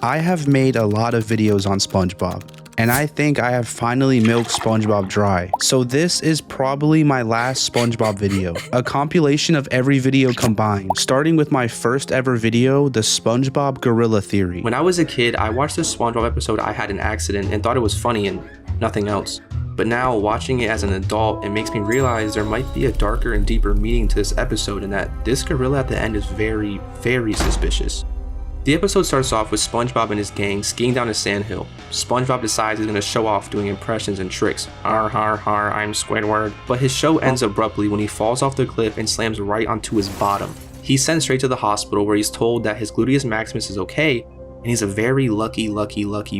I have made a lot of videos on SpongeBob, and I think I have finally milked SpongeBob dry. So this is probably my last SpongeBob video, a compilation of every video combined, starting with my first ever video, the SpongeBob Gorilla Theory. When I was a kid, I watched this SpongeBob episode I Had an Accident and thought it was funny and nothing else. But now, watching it as an adult, it makes me realize there might be a darker and deeper meaning to this episode, and that this gorilla at the end is very, very suspicious. The episode starts off with SpongeBob and his gang skiing down a sandhill. SpongeBob decides he's going to show off doing impressions and tricks. Har har har, I'm Squidward. But his show ends abruptly when he falls off the cliff and slams right onto his bottom. He's sent straight to the hospital where he's told that his gluteus maximus is okay, and he's a very lucky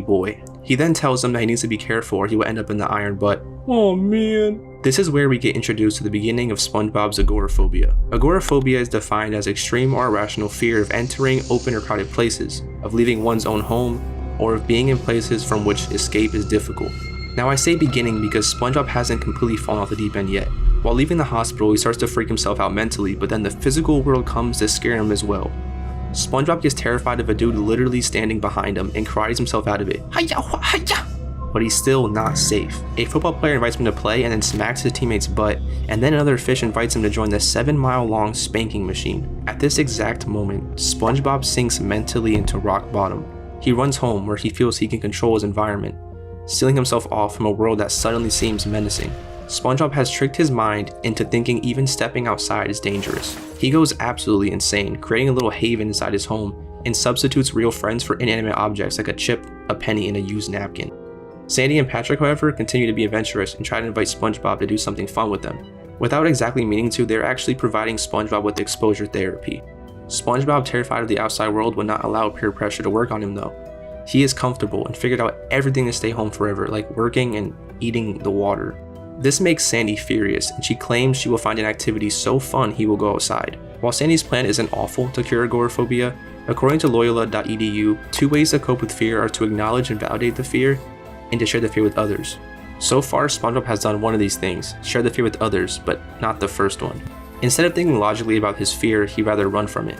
boy. He then tells him that he needs to be careful or he will end up in the iron butt. Oh man. This is where we get introduced to the beginning of SpongeBob's agoraphobia. Agoraphobia is defined as extreme or irrational fear of entering open or crowded places, of leaving one's own home, or of being in places from which escape is difficult. Now I say beginning because SpongeBob hasn't completely fallen off the deep end yet. While leaving the hospital, he starts to freak himself out mentally, but then the physical world comes to scare him as well. SpongeBob gets terrified of a dude literally standing behind him and cries himself out of it. Hi-ya, hi-ya! But he's still not safe. A football player invites him to play and then smacks his teammate's butt, and then another fish invites him to join the 7-mile-long spanking machine. At this exact moment, SpongeBob sinks mentally into rock bottom. He runs home where he feels he can control his environment, sealing himself off from a world that suddenly seems menacing. SpongeBob has tricked his mind into thinking even stepping outside is dangerous. He goes absolutely insane, creating a little haven inside his home, and substitutes real friends for inanimate objects like a chip, a penny, and a used napkin. Sandy and Patrick, however, continue to be adventurous and try to invite SpongeBob to do something fun with them. Without exactly meaning to, they're actually providing SpongeBob with exposure therapy. SpongeBob, terrified of the outside world, would not allow peer pressure to work on him though. He is comfortable and figured out everything to stay home forever, like working and eating the water. This makes Sandy furious, and she claims she will find an activity so fun he will go outside. While Sandy's plan isn't awful to cure agoraphobia, according to Loyola.edu, 2 ways to cope with fear are to acknowledge and validate the fear, and to share the fear with others. So far, SpongeBob has done one of these things, share the fear with others, but not the first one. Instead of thinking logically about his fear, he'd rather run from it.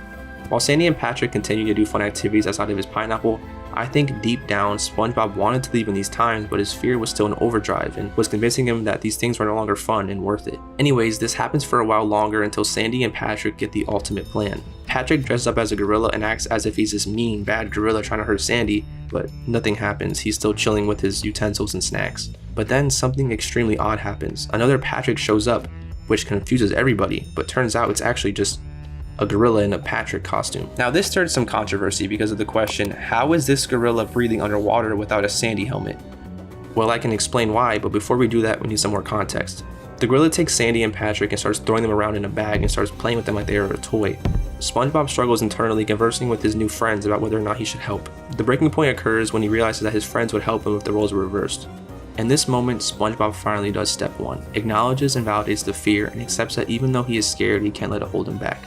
While Sandy and Patrick continue to do fun activities outside of his pineapple, I think deep down, SpongeBob wanted to leave in these times, but his fear was still in overdrive and was convincing him that these things were no longer fun and worth it. Anyways, this happens for a while longer until Sandy and Patrick get the ultimate plan. Patrick dresses up as a gorilla and acts as if he's this mean, bad gorilla trying to hurt Sandy, but nothing happens. He's still chilling with his utensils and snacks. But then something extremely odd happens. Another Patrick shows up, which confuses everybody, but turns out it's actually just a gorilla in a Patrick costume. Now this stirred some controversy because of the question, how is this gorilla breathing underwater without a Sandy helmet? Well, I can explain why, but before we do that, we need some more context. The gorilla takes Sandy and Patrick and starts throwing them around in a bag and starts playing with them like they are a toy. SpongeBob struggles internally, conversing with his new friends about whether or not he should help. The breaking point occurs when he realizes that his friends would help him if the roles were reversed. In this moment, SpongeBob finally does step 1, acknowledges and validates the fear, and accepts that even though he is scared, he can't let it hold him back.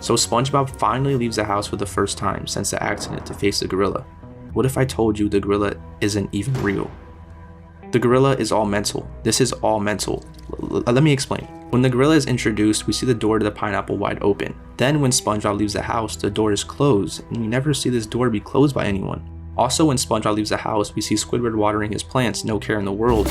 So SpongeBob finally leaves the house for the first time since the accident to face the gorilla. What if I told you the gorilla isn't even real? The gorilla is all mental. This is all mental. Let me explain. When the gorilla is introduced, we see the door to the pineapple wide open. Then when SpongeBob leaves the house, the door is closed, and we never see this door be closed by anyone. Also, when SpongeBob leaves the house, we see Squidward watering his plants, no care in the world,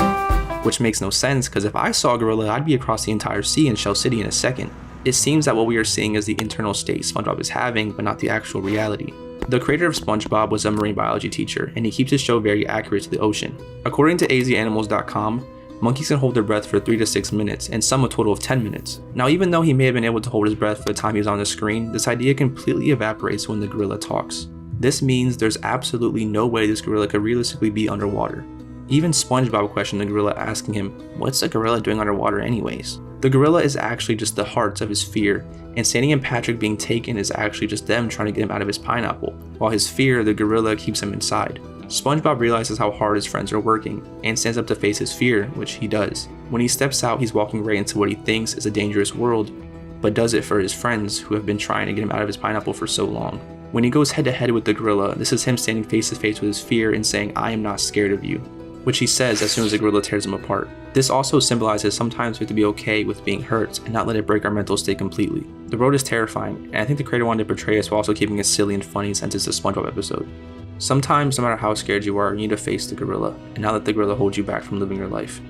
which makes no sense because if I saw a gorilla, I'd be across the entire sea in Shell City in a second. It seems that what we are seeing is the internal state SpongeBob is having, but not the actual reality. The creator of SpongeBob was a marine biology teacher, and he keeps his show very accurate to the ocean. According to azanimals.com, monkeys can hold their breath for 3 to 6 minutes, and some a total of 10 minutes. Now, even though he may have been able to hold his breath for the time he was on the screen, this idea completely evaporates when the gorilla talks. This means there's absolutely no way this gorilla could realistically be underwater. Even SpongeBob questioned the gorilla, asking him, what's a gorilla doing underwater anyways? The gorilla is actually just the heart of his fear, and Sandy and Patrick being taken is actually just them trying to get him out of his pineapple, while his fear, the gorilla, keeps him inside. SpongeBob realizes how hard his friends are working, and stands up to face his fear, which he does. When he steps out, he's walking right into what he thinks is a dangerous world, but does it for his friends who have been trying to get him out of his pineapple for so long. When he goes head to head with the gorilla, this is him standing face to face with his fear and saying, I am not scared of you, which he says as soon as the gorilla tears him apart. This also symbolizes sometimes we have to be okay with being hurt and not let it break our mental state completely. The road is terrifying, and I think the creator wanted to portray us while also keeping it silly and funny since it's a SpongeBob episode. Sometimes, no matter how scared you are, you need to face the gorilla and not let the gorilla hold you back from living your life.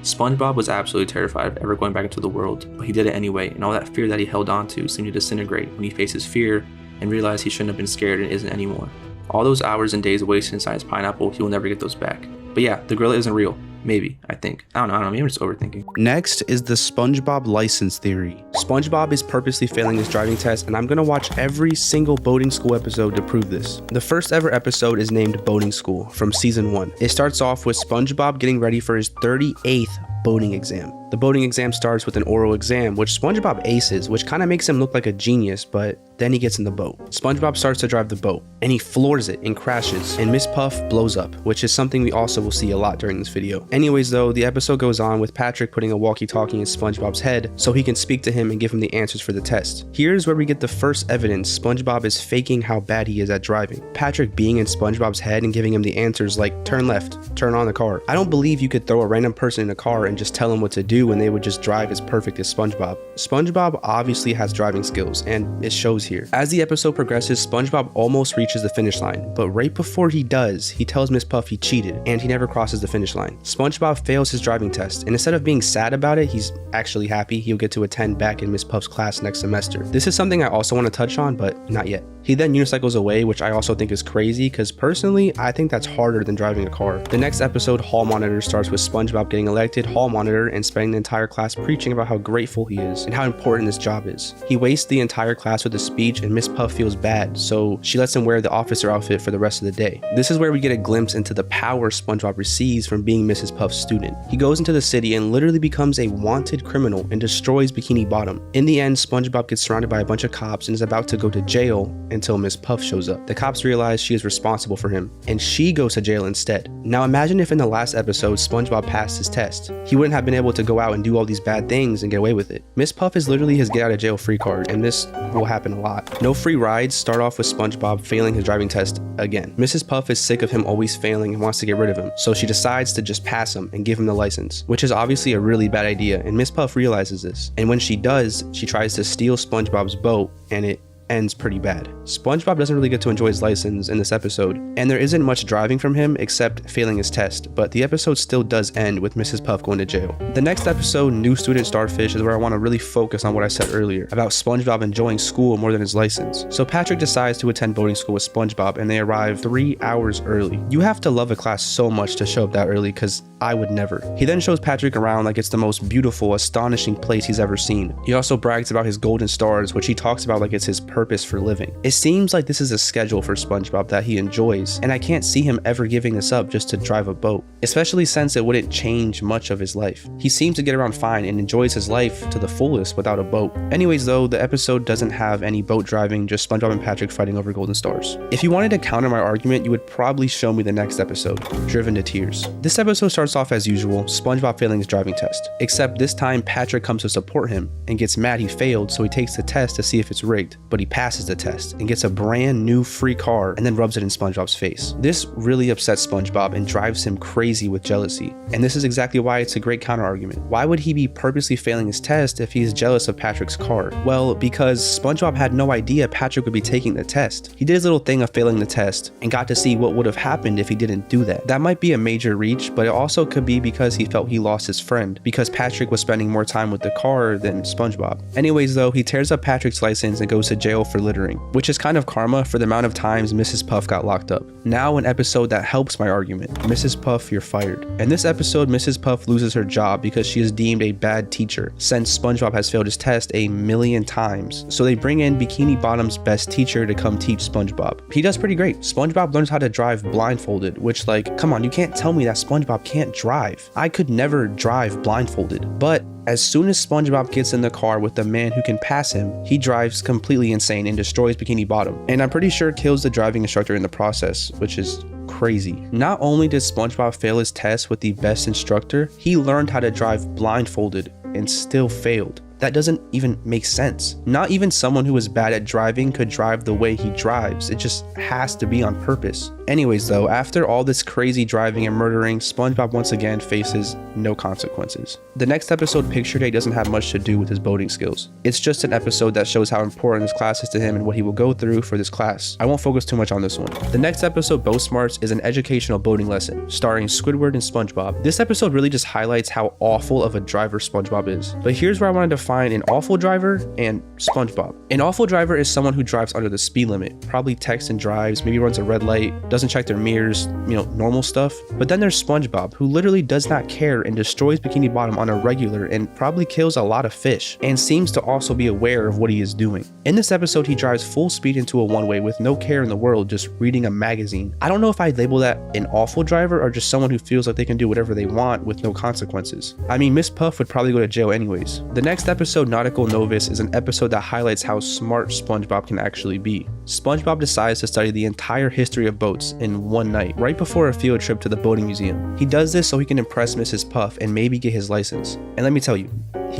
SpongeBob was absolutely terrified of ever going back into the world, but he did it anyway, and all that fear that he held on to seemed to disintegrate when he faced his fear and realized he shouldn't have been scared and isn't anymore. All those hours and days wasted inside his pineapple, he will never get those back. But yeah, the gorilla isn't real. Maybe, I think. I don't know, maybe I'm just overthinking. Next is the SpongeBob license theory. SpongeBob is purposely failing his driving test, and I'm gonna watch every single boating school episode to prove this. The first ever episode is named Boating School from season 1. It starts off with SpongeBob getting ready for his 38th boating exam. The boating exam starts with an oral exam, which SpongeBob aces, which kind of makes him look like a genius, but then he gets in the boat. SpongeBob starts to drive the boat, and he floors it and crashes, and Miss Puff blows up, which is something we also will see a lot during this video. Anyways though, the episode goes on with Patrick putting a walkie-talkie in SpongeBob's head so he can speak to him and give him the answers for the test. Here's where we get the first evidence SpongeBob is faking how bad he is at driving. Patrick being in SpongeBob's head and giving him the answers like turn left, turn on the car. I don't believe you could throw a random person in a car and just tell them what to do and they would just drive as perfect as SpongeBob. SpongeBob obviously has driving skills, and it shows here. As the episode progresses, SpongeBob almost reaches the finish line, but right before he does, he tells Miss Puff he cheated, and he never crosses the finish line. SpongeBob fails his driving test, and instead of being sad about it, he's actually happy he'll get to attend back in Miss Puff's class next semester. This is something I also want to touch on, but not yet. He then unicycles away, which I also think is crazy, because personally, I think that's harder than driving a car. The next episode, Hall Monitor, starts with SpongeBob getting elected Hall Monitor and spending the entire class preaching about how grateful he is and how important this job is. He wastes the entire class with a speech, and Miss Puff feels bad, so she lets him wear the officer outfit for the rest of the day. This is where we get a glimpse into the power SpongeBob receives from being Mrs. Puff's student. He goes into the city and literally becomes a wanted criminal and destroys Bikini Bottom. In the end, SpongeBob gets surrounded by a bunch of cops and is about to go to jail until Miss Puff shows up. The cops realize she is responsible for him, and she goes to jail instead. Now imagine if in the last episode SpongeBob passed his test. He wouldn't have been able to go out and do all these bad things and get away with it. Miss Puff is literally his get out of jail free card, and this will happen a lot. No free rides start off with SpongeBob failing his driving test again. Mrs. Puff is sick of him always failing and wants to get rid of him, so she decides to just pass him and give him the license, which is obviously a really bad idea, and Miss Puff realizes this. And when she does, she tries to steal SpongeBob's boat, and it ends pretty bad. SpongeBob doesn't really get to enjoy his license in this episode, and there isn't much driving from him except failing his test, but the episode still does end with Mrs. Puff going to jail. The next episode, New Student Starfish, is where I want to really focus on what I said earlier about SpongeBob enjoying school more than his license. So Patrick decides to attend boating school with SpongeBob, and they arrive 3 hours early. You have to love a class so much to show up that early, because I would never. He then shows Patrick around like it's the most beautiful, astonishing place he's ever seen. He also brags about his golden stars, which he talks about like it's his purpose for living. It seems like this is a schedule for SpongeBob that he enjoys, and I can't see him ever giving this up just to drive a boat, especially since it wouldn't change much of his life. He seems to get around fine and enjoys his life to the fullest without a boat. Anyways though, the episode doesn't have any boat driving, just SpongeBob and Patrick fighting over golden stars. If you wanted to counter my argument, you would probably show me the next episode, Driven to Tears. This episode starts off as usual, SpongeBob failing his driving test, except this time Patrick comes to support him and gets mad he failed, so he takes the test to see if it's rigged, but he passes the test and gets a brand new free car and then rubs it in SpongeBob's face. This really upsets SpongeBob and drives him crazy with jealousy, and this is exactly why it's a great counter argument. Why would he be purposely failing his test if he's jealous of Patrick's car? Well, because SpongeBob had no idea Patrick would be taking the test. He did his little thing of failing the test and got to see what would have happened if he didn't do that. That might be a major reach, but it also could be because he felt he lost his friend, because Patrick was spending more time with the car than SpongeBob. Anyways though, he tears up Patrick's license and goes to jail for littering, which is kind of karma for the amount of times Mrs. Puff got locked up. Now an episode that helps my argument. Mrs. Puff, you're fired. In this episode, Mrs. Puff loses her job because she is deemed a bad teacher since SpongeBob has failed his test 1,000,000 times. So they bring in Bikini Bottom's best teacher to come teach SpongeBob. He does pretty great. SpongeBob learns how to drive blindfolded, which like, come on, you can't tell me that SpongeBob can't drive. I could never drive blindfolded. But as soon as SpongeBob gets in the car with the man who can pass him, he drives completely insane and destroys Bikini Bottom. And I'm pretty sure kills the driving instructor in the process, which is crazy. Not only did SpongeBob fail his test with the best instructor, he learned how to drive blindfolded and still failed. That doesn't even make sense. Not even someone who is bad at driving could drive the way he drives. It just has to be on purpose. Anyways though, after all this crazy driving and murdering, SpongeBob once again faces no consequences. The next episode, Picture Day, doesn't have much to do with his boating skills. It's just an episode that shows how important this class is to him and what he will go through for this class. I won't focus too much on this one. The next episode, Boat Smarts, is an educational boating lesson starring Squidward and SpongeBob. This episode really just highlights how awful of a driver SpongeBob is. But here's where I want to define an awful driver and SpongeBob. An awful driver is someone who drives under the speed limit, probably texts and drives, maybe runs a red light, doesn't check their mirrors, normal stuff. But then there's SpongeBob, who literally does not care and destroys Bikini Bottom on a regular and probably kills a lot of fish, and seems to also be aware of what he is doing. In this episode, he drives full speed into a one-way with no care in the world, just reading a magazine. I don't know if I'd label that an awful driver or just someone who feels like they can do whatever they want with no consequences. I mean, Miss Puff would probably go to jail anyways. The next episode, Nautical Novice, is an episode that highlights how smart SpongeBob can actually be. SpongeBob decides to study the entire history of boats in one night, right before a field trip to the boating museum. He does this so he can impress Mrs. Puff and maybe get his license. And let me tell you,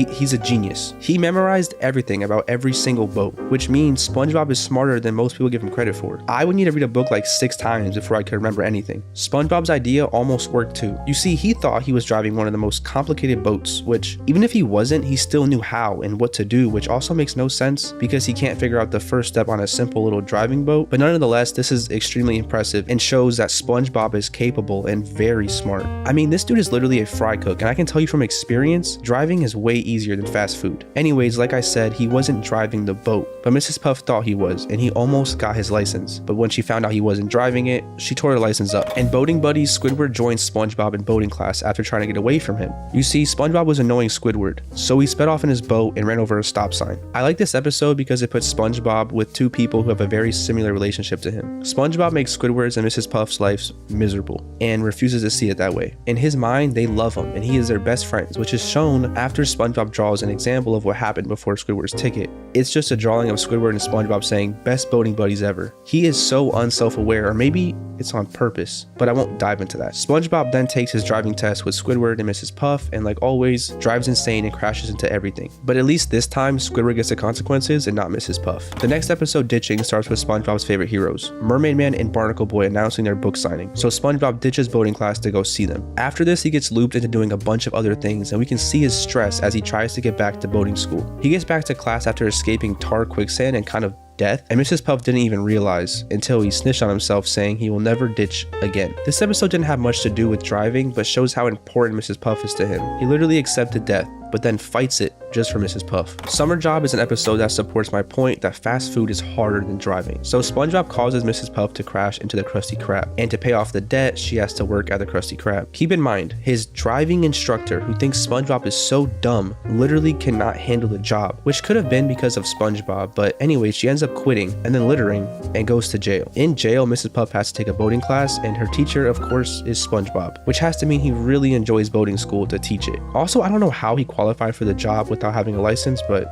he's a genius. He memorized everything about every single boat, which means SpongeBob is smarter than most people give him credit for. I would need to read a book like 6 times before I could remember anything. SpongeBob's idea almost worked too. You see, he thought he was driving one of the most complicated boats, which even if he wasn't, he still knew how and what to do, which also makes no sense because he can't figure out the first step on a simple little driving boat. But nonetheless, this is extremely impressive and shows that SpongeBob is capable and very smart. I mean, this dude is literally a fry cook, and I can tell you from experience, driving is way easier than fast food. Anyways, like I said, he wasn't driving the boat, but Mrs. Puff thought he was, and he almost got his license. But when she found out he wasn't driving it, she tore the license up. And boating buddies, Squidward joins SpongeBob in boating class after trying to get away from him. You see, SpongeBob was annoying Squidward, so he sped off in his boat and ran over a stop sign. I like this episode because it puts SpongeBob with 2 people who have a very similar relationship to him. SpongeBob makes Squidward's and Mrs. Puff's lives miserable and refuses to see it that way. In his mind, they love him and he is their best friends, which is shown after SpongeBob draws an example of what happened before Squidward's ticket. It's just a drawing of Squidward and SpongeBob saying best boating buddies ever. He is so unself-aware, or maybe it's on purpose, but I won't dive into that. SpongeBob then takes his driving test with Squidward and Mrs. Puff and, like always, drives insane and crashes into everything. But at least this time, Squidward gets the consequences and not Mrs. Puff. The next episode, Ditching, starts with SpongeBob's favorite heroes, Mermaid Man and Barnacle Boy, announcing their book signing. So SpongeBob ditches boating class to go see them. After this, he gets looped into doing a bunch of other things, and we can see his stress as he tries to get back to boating school. He gets back to class after escaping tar, quicksand, and kind of death, and Mrs. Puff didn't even realize until he snitched on himself, saying he will never ditch again. This episode didn't have much to do with driving, but shows how important Mrs. Puff is to him. He literally accepted death, but then fights it just for Mrs. Puff. Summer Job is an episode that supports my point that fast food is harder than driving. So SpongeBob causes Mrs. Puff to crash into the Krusty Krab, and to pay off the debt, she has to work at the Krusty Krab. Keep in mind, his driving instructor, who thinks SpongeBob is so dumb, literally cannot handle the job, which could have been because of SpongeBob, but anyway, she ends up quitting and then littering and goes to jail. In jail, Mrs. Puff has to take a boating class, and her teacher, of course, is SpongeBob, which has to mean he really enjoys boating school to teach it. Also, I don't know how he qualified for the job without having a license, but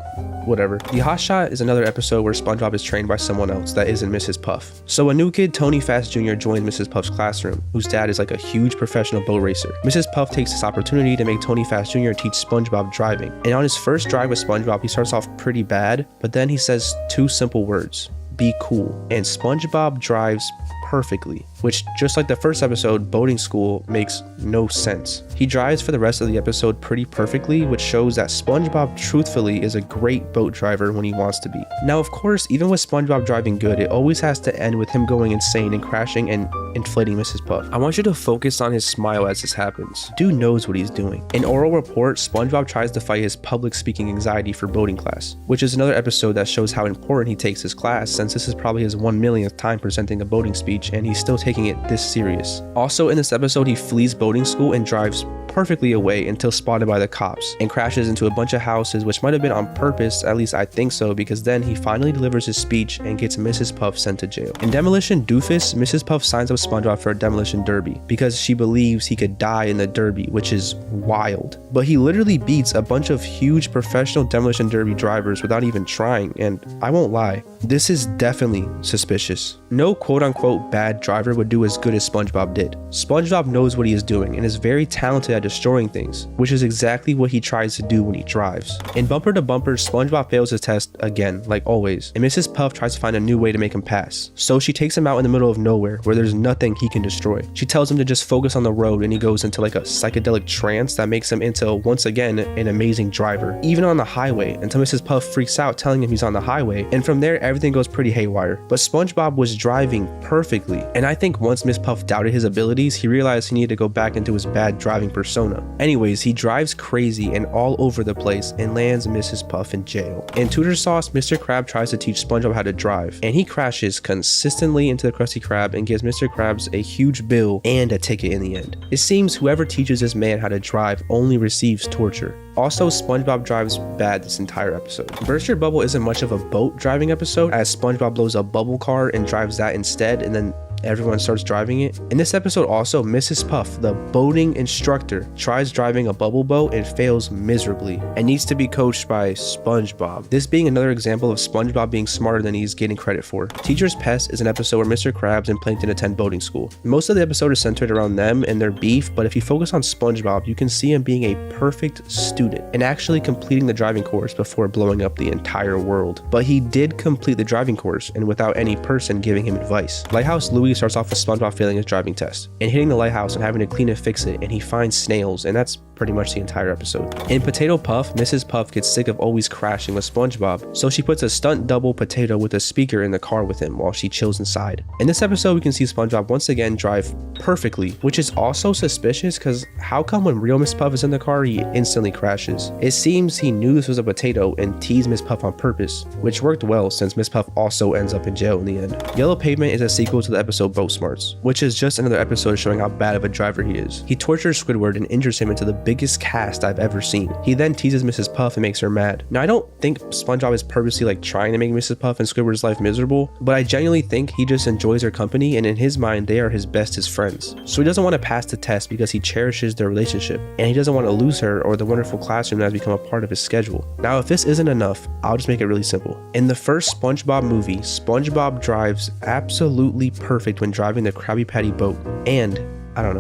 whatever. The Hot Shot is another episode where SpongeBob is trained by someone else that isn't Mrs. Puff. So a new kid, Tony Fast Jr., joins Mrs. Puff's classroom, whose dad is like a huge professional boat racer. Mrs. Puff takes this opportunity to make Tony Fast Jr. teach SpongeBob driving. And on his first drive with SpongeBob, he starts off pretty bad, but then he says 2 simple words: be cool. And SpongeBob drives perfectly, which, just like the first episode, boating school, makes no sense. He drives for the rest of the episode pretty perfectly, which shows that SpongeBob truthfully is a great boat driver when he wants to be. Now, of course, even with SpongeBob driving good, it always has to end with him going insane and crashing and inflating Mrs. Puff. I want you to focus on his smile as this happens. Dude knows what he's doing. In Oral Report, SpongeBob tries to fight his public speaking anxiety for boating class, which is another episode that shows how important he takes his class, since this is probably his 1,000,000th time presenting a boating speech, and he's still taking it this serious. Also, in this episode, he flees boating school and drives perfectly away until spotted by the cops and crashes into a bunch of houses, which might have been on purpose, at least I think so, because then he finally delivers his speech and gets Mrs. Puff sent to jail. In Demolition Doofus, Mrs. Puff signs up SpongeBob for a demolition derby because she believes he could die in the derby, which is wild. But he literally beats a bunch of huge professional demolition derby drivers without even trying, and I won't lie, this is definitely suspicious. No quote-unquote bad driver would do as good as SpongeBob did. SpongeBob knows what he is doing and is very talented at destroying things, which is exactly what he tries to do when he drives. In Bumper to Bumper, SpongeBob fails his test again, like always, and Mrs. Puff tries to find a new way to make him pass. So she takes him out in the middle of nowhere where there's nothing he can destroy. She tells him to just focus on the road, and he goes into like a psychedelic trance that makes him into, once again, an amazing driver, even on the highway, until Mrs. Puff freaks out telling him he's on the highway, and from there everything goes pretty haywire. But SpongeBob was driving perfectly, and I think once Miss Puff doubted his abilities, he realized he needed to go back into his bad driving persona. Anyways, he drives crazy and all over the place and lands Mrs. Puff in jail. In Tutor Sauce, Mr. Krabs tries to teach SpongeBob how to drive, and he crashes consistently into the Krusty Krab and gives Mr. Krabs a huge bill and a ticket in the end. It seems whoever teaches this man how to drive only receives torture. Also, SpongeBob drives bad this entire episode. Burst Your Bubble isn't much of a boat driving episode, as SpongeBob blows a bubble car and drives that instead, and then everyone starts driving it. In this episode also, Mrs. Puff, the boating instructor, tries driving a bubble boat and fails miserably and needs to be coached by SpongeBob. This being another example of SpongeBob being smarter than he's getting credit for. Teacher's Pest is an episode where Mr. Krabs and Plankton attend boating school. Most of the episode is centered around them and their beef, but if you focus on SpongeBob, you can see him being a perfect student and actually completing the driving course before blowing up the entire world. But he did complete the driving course and without any person giving him advice. Lighthouse Louie starts off with SpongeBob failing his driving test and hitting the lighthouse and having to clean and fix it, and he finds snails, and that's pretty much the entire episode. In Potato Puff, Mrs. Puff gets sick of always crashing with SpongeBob, so she puts a stunt double Potato with a speaker in the car with him while she chills inside. In this episode, we can see SpongeBob once again drive perfectly, which is also suspicious because how come when real Miss Puff is in the car, he instantly crashes? It seems he knew this was a potato and teased Miss Puff on purpose, which worked well since Miss Puff also ends up in jail in the end. Yellow Pavement is a sequel to the episode Boat Smarts, which is just another episode showing how bad of a driver he is. He tortures Squidward and injures him into the biggest cast I've ever seen. He then teases Mrs. Puff and makes her mad. Now, I don't think SpongeBob is purposely like trying to make Mrs. Puff and Squidward's life miserable, but I genuinely think he just enjoys their company, and in his mind they are his bestest friends. So he doesn't want to pass the test because he cherishes their relationship, and he doesn't want to lose her or the wonderful classroom that has become a part of his schedule. Now, if this isn't enough, I'll just make it really simple. In the first SpongeBob movie, SpongeBob drives absolutely perfect when driving the Krabby Patty boat, and I don't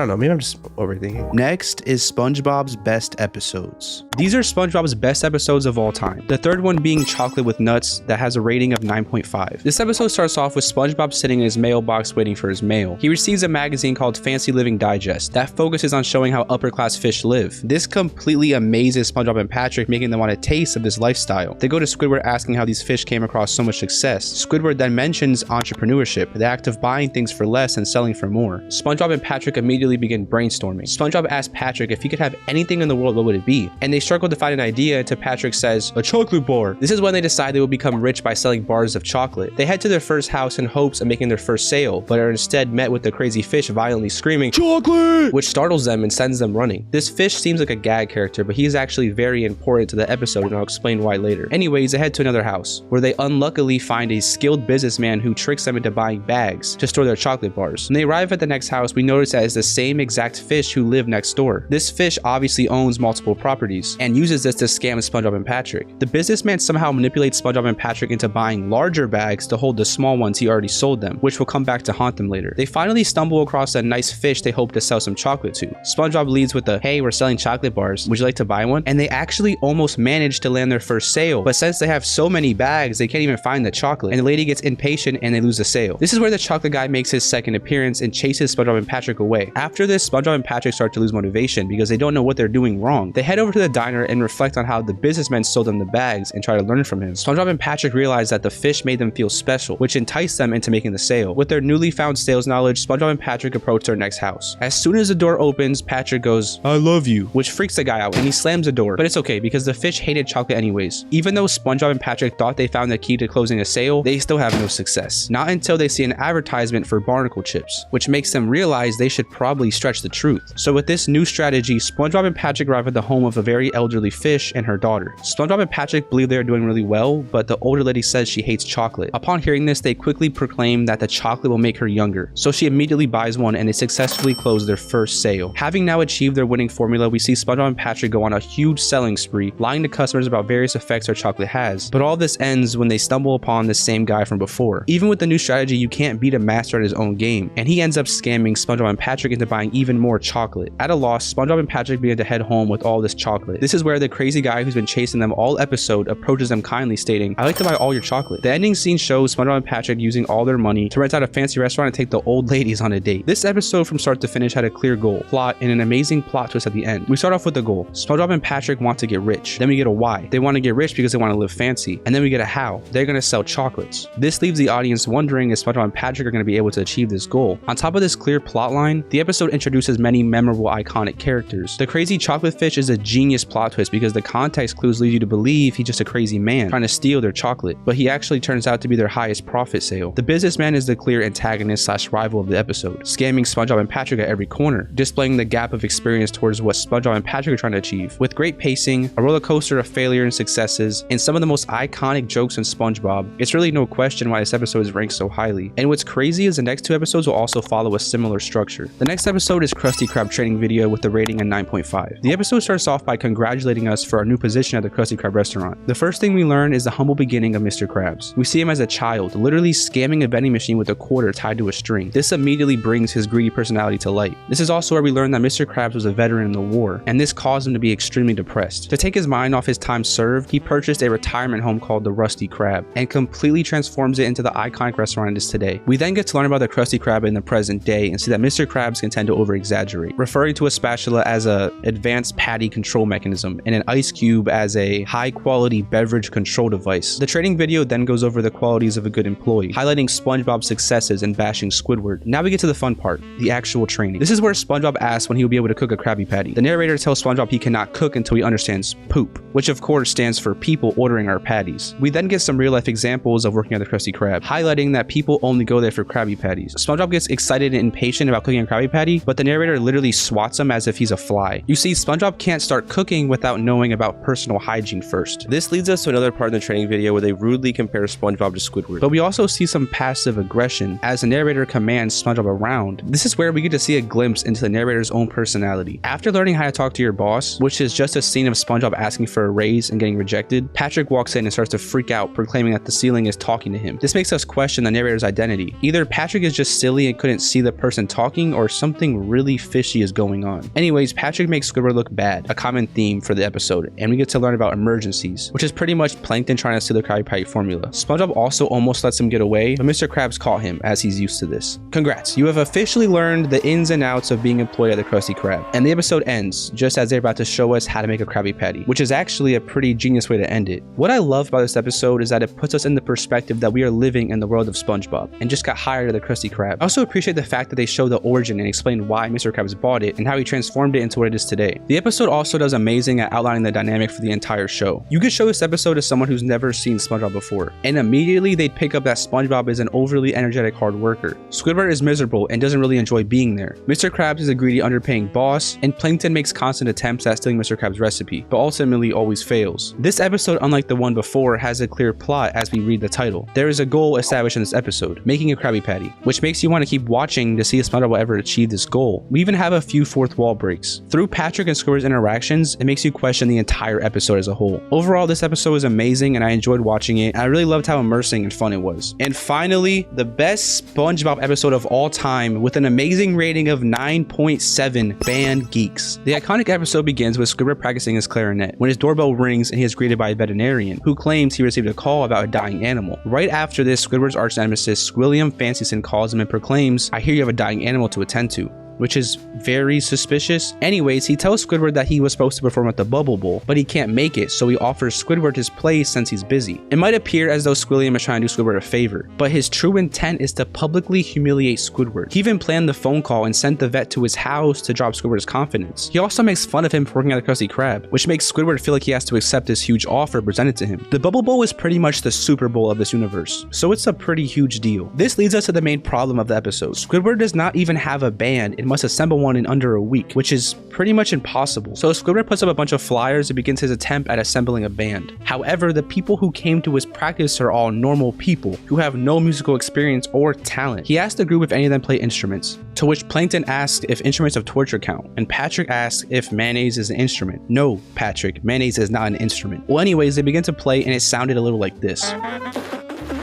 know, maybe I'm just overthinking. Next is SpongeBob's best episodes. These are SpongeBob's best episodes of all time. The third one being Chocolate with Nuts, that has a rating of 9.5. This episode starts off with SpongeBob sitting in his mailbox waiting for his mail. He receives a magazine called Fancy Living Digest that focuses on showing how upper class fish live. This completely amazes SpongeBob and Patrick, making them want a taste of this lifestyle. They go to Squidward asking how these fish came across so much success. Squidward then mentions entrepreneurship, the act of buying things for less and selling for more. SpongeBob and Patrick immediately begin brainstorming. SpongeBob asks Patrick if he could have anything in the world, what would it be? And they struggle to find an idea until Patrick says, a chocolate bar. This is when they decide they will become rich by selling bars of chocolate. They head to their first house in hopes of making their first sale, but are instead met with the crazy fish violently screaming, chocolate! Which startles them and sends them running. This fish seems like a gag character, but he is actually very important to the episode, and I'll explain why later. Anyways, they head to another house, where they unluckily find a skilled businessman who tricks them into buying bags to store their chocolate bars. When they arrive at the next house, we notice that it's the same exact fish who live next door. This fish obviously owns multiple properties and uses this to scam SpongeBob and Patrick. The businessman somehow manipulates SpongeBob and Patrick into buying larger bags to hold the small ones he already sold them, which will come back to haunt them later. They finally stumble across a nice fish they hope to sell some chocolate to. SpongeBob leads with the, hey, we're selling chocolate bars, would you like to buy one? And they actually almost manage to land their first sale, but since they have so many bags, they can't even find the chocolate, and the lady gets impatient and they lose the sale. This is where the chocolate guy makes his second appearance and chases SpongeBob and Patrick away. After this, SpongeBob and Patrick start to lose motivation because they don't know what they're doing wrong. They head over to the diner and reflect on how the businessman sold them the bags and try to learn from him. SpongeBob and Patrick realize that the fish made them feel special, which enticed them into making the sale. With their newly found sales knowledge, SpongeBob and Patrick approach their next house. As soon as the door opens, Patrick goes, I love you, which freaks the guy out, and he slams the door. But it's okay because the fish hated chocolate anyways. Even though SpongeBob and Patrick thought they found the key to closing a sale, they still have no success. Not until they see an advertisement for barnacle chips, which makes them realize they should probably stretch the truth. So with this new strategy, SpongeBob and Patrick arrive at the home of a very elderly fish and her daughter. SpongeBob and Patrick believe they are doing really well, but the older lady says she hates chocolate. Upon hearing this, they quickly proclaim that the chocolate will make her younger. So she immediately buys one and they successfully close their first sale. Having now achieved their winning formula, we see SpongeBob and Patrick go on a huge selling spree, lying to customers about various effects our chocolate has. But all this ends when they stumble upon the same guy from before. Even with the new strategy, you can't beat a master at his own game, and he ends up scamming SpongeBob and Patrick Patrick into buying even more chocolate. At a loss, SpongeBob and Patrick begin to head home with all this chocolate. This is where the crazy guy who's been chasing them all episode approaches them kindly, stating, "I'd like to buy all your chocolate." The ending scene shows SpongeBob and Patrick using all their money to rent out a fancy restaurant and take the old ladies on a date. This episode from start to finish had a clear goal, plot, and an amazing plot twist at the end. We start off with the goal. SpongeBob and Patrick want to get rich. Then we get a why. They want to get rich because they want to live fancy. And then we get a how. They're going to sell chocolates. This leaves the audience wondering if SpongeBob and Patrick are going to be able to achieve this goal. On top of this clear plot line, the episode introduces many memorable iconic characters. The crazy chocolate fish is a genius plot twist because the context clues lead you to believe he's just a crazy man trying to steal their chocolate, but he actually turns out to be their highest profit sale. The businessman is the clear antagonist / rival of the episode, scamming SpongeBob and Patrick at every corner, displaying the gap of experience towards what SpongeBob and Patrick are trying to achieve. With great pacing, a roller coaster of failure and successes, and some of the most iconic jokes in SpongeBob, it's really no question why this episode is ranked so highly. And what's crazy is the next two episodes will also follow a similar structure. The next episode is Krusty Krab training video with the rating at 9.5. The episode starts off by congratulating us for our new position at the Krusty Krab restaurant. The first thing we learn is the humble beginning of Mr. Krabs. We see him as a child, literally scamming a vending machine with a quarter tied to a string. This immediately brings his greedy personality to light. This is also where we learn that Mr. Krabs was a veteran in the war, and this caused him to be extremely depressed. To take his mind off his time served, he purchased a retirement home called the Rusty Krab, and completely transforms it into the iconic restaurant it is today. We then get to learn about the Krusty Krab in the present day and see that Mr. Krabs can tend to over-exaggerate, referring to a spatula as a advanced patty control mechanism and an ice cube as a high-quality beverage control device. The training video then goes over the qualities of a good employee, highlighting SpongeBob's successes and bashing Squidward. Now we get to the fun part, the actual training. This is where SpongeBob asks when he will be able to cook a Krabby Patty. The narrator tells SpongeBob he cannot cook until he understands poop, which of course stands for people ordering our patties. We then get some real-life examples of working at the Krusty Krab, highlighting that people only go there for Krabby Patties. SpongeBob gets excited and impatient about cooking a Krabby Patty, but the narrator literally swats him as if he's a fly. You see, SpongeBob can't start cooking without knowing about personal hygiene first. This leads us to another part in the training video where they rudely compare SpongeBob to Squidward. But we also see some passive aggression as the narrator commands SpongeBob around. This is where we get to see a glimpse into the narrator's own personality. After learning how to talk to your boss, which is just a scene of SpongeBob asking for a raise and getting rejected, Patrick walks in and starts to freak out, proclaiming that the ceiling is talking to him. This makes us question the narrator's identity. Either Patrick is just silly and couldn't see the person talking, or something really fishy is going on. Anyways, Patrick makes Squidward look bad, a common theme for the episode, and we get to learn about emergencies, which is pretty much Plankton trying to steal the Krabby Patty formula. SpongeBob also almost lets him get away, but Mr. Krabs caught him, as he's used to this. Congrats, you have officially learned the ins and outs of being employed at the Krusty Krab. And the episode ends just as they're about to show us how to make a Krabby Patty, which is actually a pretty genius way to end it. What I love about this episode is that it puts us in the perspective that we are living in the world of SpongeBob and just got hired at the Krusty Krab. I also appreciate the fact that they show the origin and explain why Mr. Krabs bought it and how he transformed it into what it is today. The episode also does amazing at outlining the dynamic for the entire show. You could show this episode to someone who's never seen SpongeBob before, and immediately they'd pick up that SpongeBob is an overly energetic hard worker. Squidward is miserable and doesn't really enjoy being there. Mr. Krabs is a greedy underpaying boss, and Plankton makes constant attempts at stealing Mr. Krabs' recipe, but ultimately always fails. This episode, unlike the one before, has a clear plot as we read the title. There is a goal established in this episode, making a Krabby Patty, which makes you want to keep watching to see if SpongeBob will ever achieve this goal. We even have a few fourth wall breaks. Through Patrick and Squidward's interactions, it makes you question the entire episode as a whole. Overall, this episode was amazing and I enjoyed watching it, and I really loved how immersing and fun it was. And finally, the best SpongeBob episode of all time with an amazing rating of 9.7 Band Geeks. The iconic episode begins with Squidward practicing his clarinet when his doorbell rings and he is greeted by a veterinarian who claims he received a call about a dying animal. Right after this, Squidward's arch nemesis Squilliam Fancyson calls him and proclaims, "I hear you have a dying animal to attend to," which is very suspicious. Anyways, he tells Squidward that he was supposed to perform at the Bubble Bowl, but he can't make it, so he offers Squidward his place since he's busy. It might appear as though Squilliam is trying to do Squidward a favor, but his true intent is to publicly humiliate Squidward. He even planned the phone call and sent the vet to his house to drop Squidward's confidence. He also makes fun of him for working at the Krusty Krab, which makes Squidward feel like he has to accept this huge offer presented to him. The Bubble Bowl is pretty much the Super Bowl of this universe, so it's a pretty huge deal. This leads us to the main problem of the episode. Squidward does not even have a band and must assemble one in under a week, which is pretty much impossible. So Squidward puts up a bunch of flyers and begins his attempt at assembling a band. However, the people who came to his practice are all normal people who have no musical experience or talent. He asked the group if any of them play instruments, to which Plankton asked if instruments of torture count, and Patrick asked if mayonnaise is an instrument. No, Patrick, mayonnaise is not an instrument. Well, anyways, they begin to play and it sounded a little like this.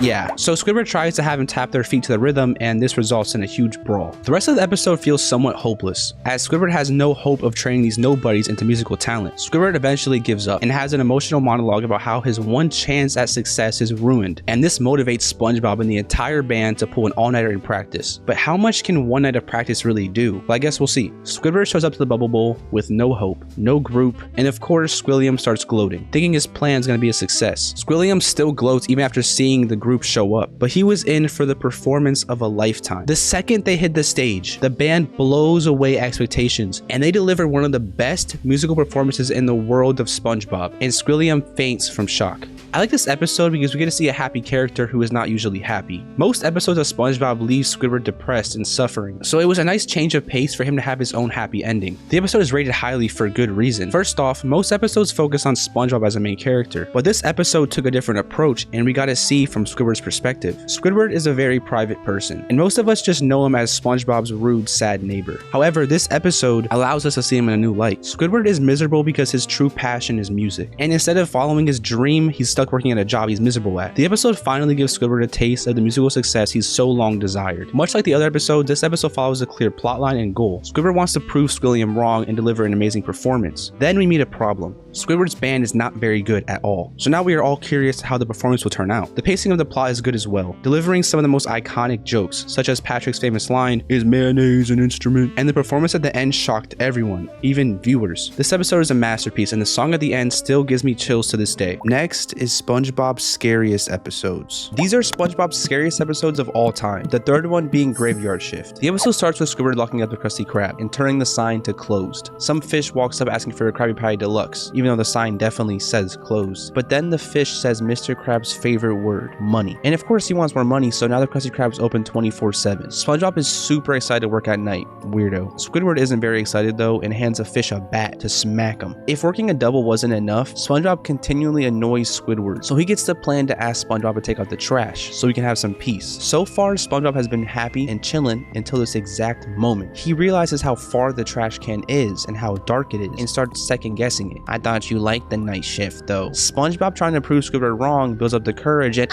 Yeah, so Squidward tries to have him tap their feet to the rhythm, and this results in a huge brawl. The rest of the episode feels somewhat hopeless, as Squidward has no hope of training these nobodies into musical talent. Squidward eventually gives up and has an emotional monologue about how his one chance at success is ruined, and this motivates SpongeBob and the entire band to pull an all-nighter in practice. But how much can one night of practice really do? Well, I guess we'll see. Squidward shows up to the Bubble Bowl with no hope, no group, and of course Squilliam starts gloating, thinking his plan is going to be a success. Squilliam still gloats even after seeing the group show up, but he was in for the performance of a lifetime. The second they hit the stage, the band blows away expectations, and they deliver one of the best musical performances in the world of SpongeBob, and Squilliam faints from shock. I like this episode because we get to see a happy character who is not usually happy. Most episodes of SpongeBob leave Squidward depressed and suffering, so it was a nice change of pace for him to have his own happy ending. The episode is rated highly for good reason. First off, most episodes focus on SpongeBob as a main character, but this episode took a different approach and we got to see from Squidward's perspective. Squidward is a very private person, and most of us just know him as SpongeBob's rude, sad neighbor. However, this episode allows us to see him in a new light. Squidward is miserable because his true passion is music, and instead of following his dream, he's stuck working at a job he's miserable at. The episode finally gives Squidward a taste of the musical success he's so long desired. Much like the other episode, this episode follows a clear plotline and goal. Squidward wants to prove Squilliam wrong and deliver an amazing performance. Then we meet a problem. Squidward's band is not very good at all, so now we are all curious how the performance will turn out. The pacing of the plot is good as well, delivering some of the most iconic jokes, such as Patrick's famous line, "Is mayonnaise an instrument?" And the performance at the end shocked everyone, even viewers. This episode is a masterpiece, and the song at the end still gives me chills to this day. Next is SpongeBob's scariest episodes. These are SpongeBob's scariest episodes of all time, the third one being Graveyard Shift. The episode starts with Squidward locking up the Krusty Krab and turning the sign to closed. Some fish walks up asking for a Krabby Patty Deluxe, even though the sign definitely says closed. But then the fish says Mr. Krab's favorite word, money. And of course he wants more money, so now the Krusty Krab's open 24/7. SpongeBob is super excited to work at night. Weirdo. Squidward isn't very excited though and hands a fish a bat to smack him. If working a double wasn't enough, SpongeBob continually annoys Squidward, so he gets the plan to ask SpongeBob to take out the trash so he can have some peace. So far, SpongeBob has been happy and chilling until this exact moment. He realizes how far the trash can is and how dark it is and starts second guessing it. I thought you liked the night shift though. SpongeBob, trying to prove Squidward wrong, builds up the courage and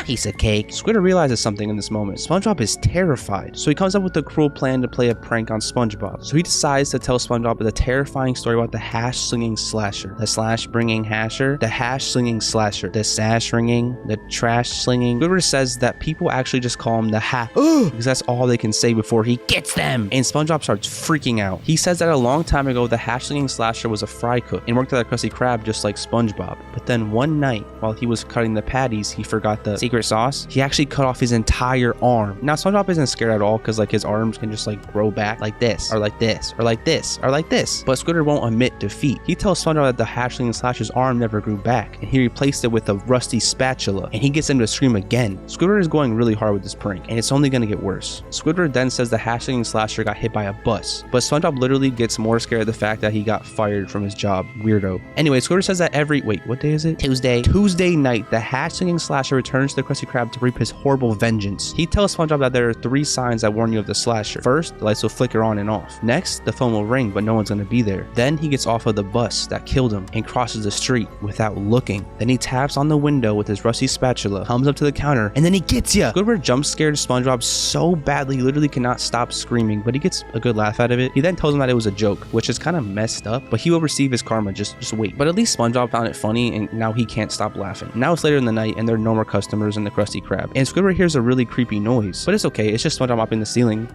piece of cake. Squidward realizes something in this moment. SpongeBob is terrified, so he comes up with a cruel plan to play a prank on SpongeBob. So he decides to tell SpongeBob the terrifying story about the hash-slinging slasher. The slash-bringing hasher, the hash-slinging slasher, the sash-ringing, the trash-slinging. Squidward says that people actually just call him the because that's all they can say before he gets them. And SpongeBob starts freaking out. He says that a long time ago, the hash-slinging slasher was a fry cook and worked at a Krusty Krab just like SpongeBob. But then one night, while he was cutting the patties, he forgot the secret sauce. He actually cut off his entire arm. Now SpongeBob isn't scared at all because like his arms can just like grow back like this or like this or like this or like this. But Squidward won't admit defeat. He tells SpongeBob that the hash-slinging slasher's arm never grew back and he replaced it with a rusty spatula, and he gets him to scream again. Squidward is going really hard with this prank and it's only going to get worse. Squidward then says the hash-slinging slasher got hit by a bus, but SpongeBob literally gets more scared of the fact that he got fired from his job. Weirdo. Anyway, Squidward says that what day is it? Tuesday night, the hash-slinging slasher returns to the Krusty Krab to reap his horrible vengeance. He tells SpongeBob that there are 3 signs that warn you of the slasher. First, the lights will flicker on and off. Next, the phone will ring, but no one's gonna be there. Then he gets off of the bus that killed him and crosses the street without looking. Then he taps on the window with his rusty spatula, comes up to the counter, and then he gets ya! Squidward jump scared SpongeBob so badly he literally cannot stop screaming, but he gets a good laugh out of it. He then tells him that it was a joke, which is kind of messed up, but he will receive his karma, just wait. But at least SpongeBob found it funny and now he can't stop laughing. Now it's later in the night and there are no more customers in the Krusty Krab, and Squidward hears a really creepy noise, but it's okay, it's just SpongeBob mopping the ceiling.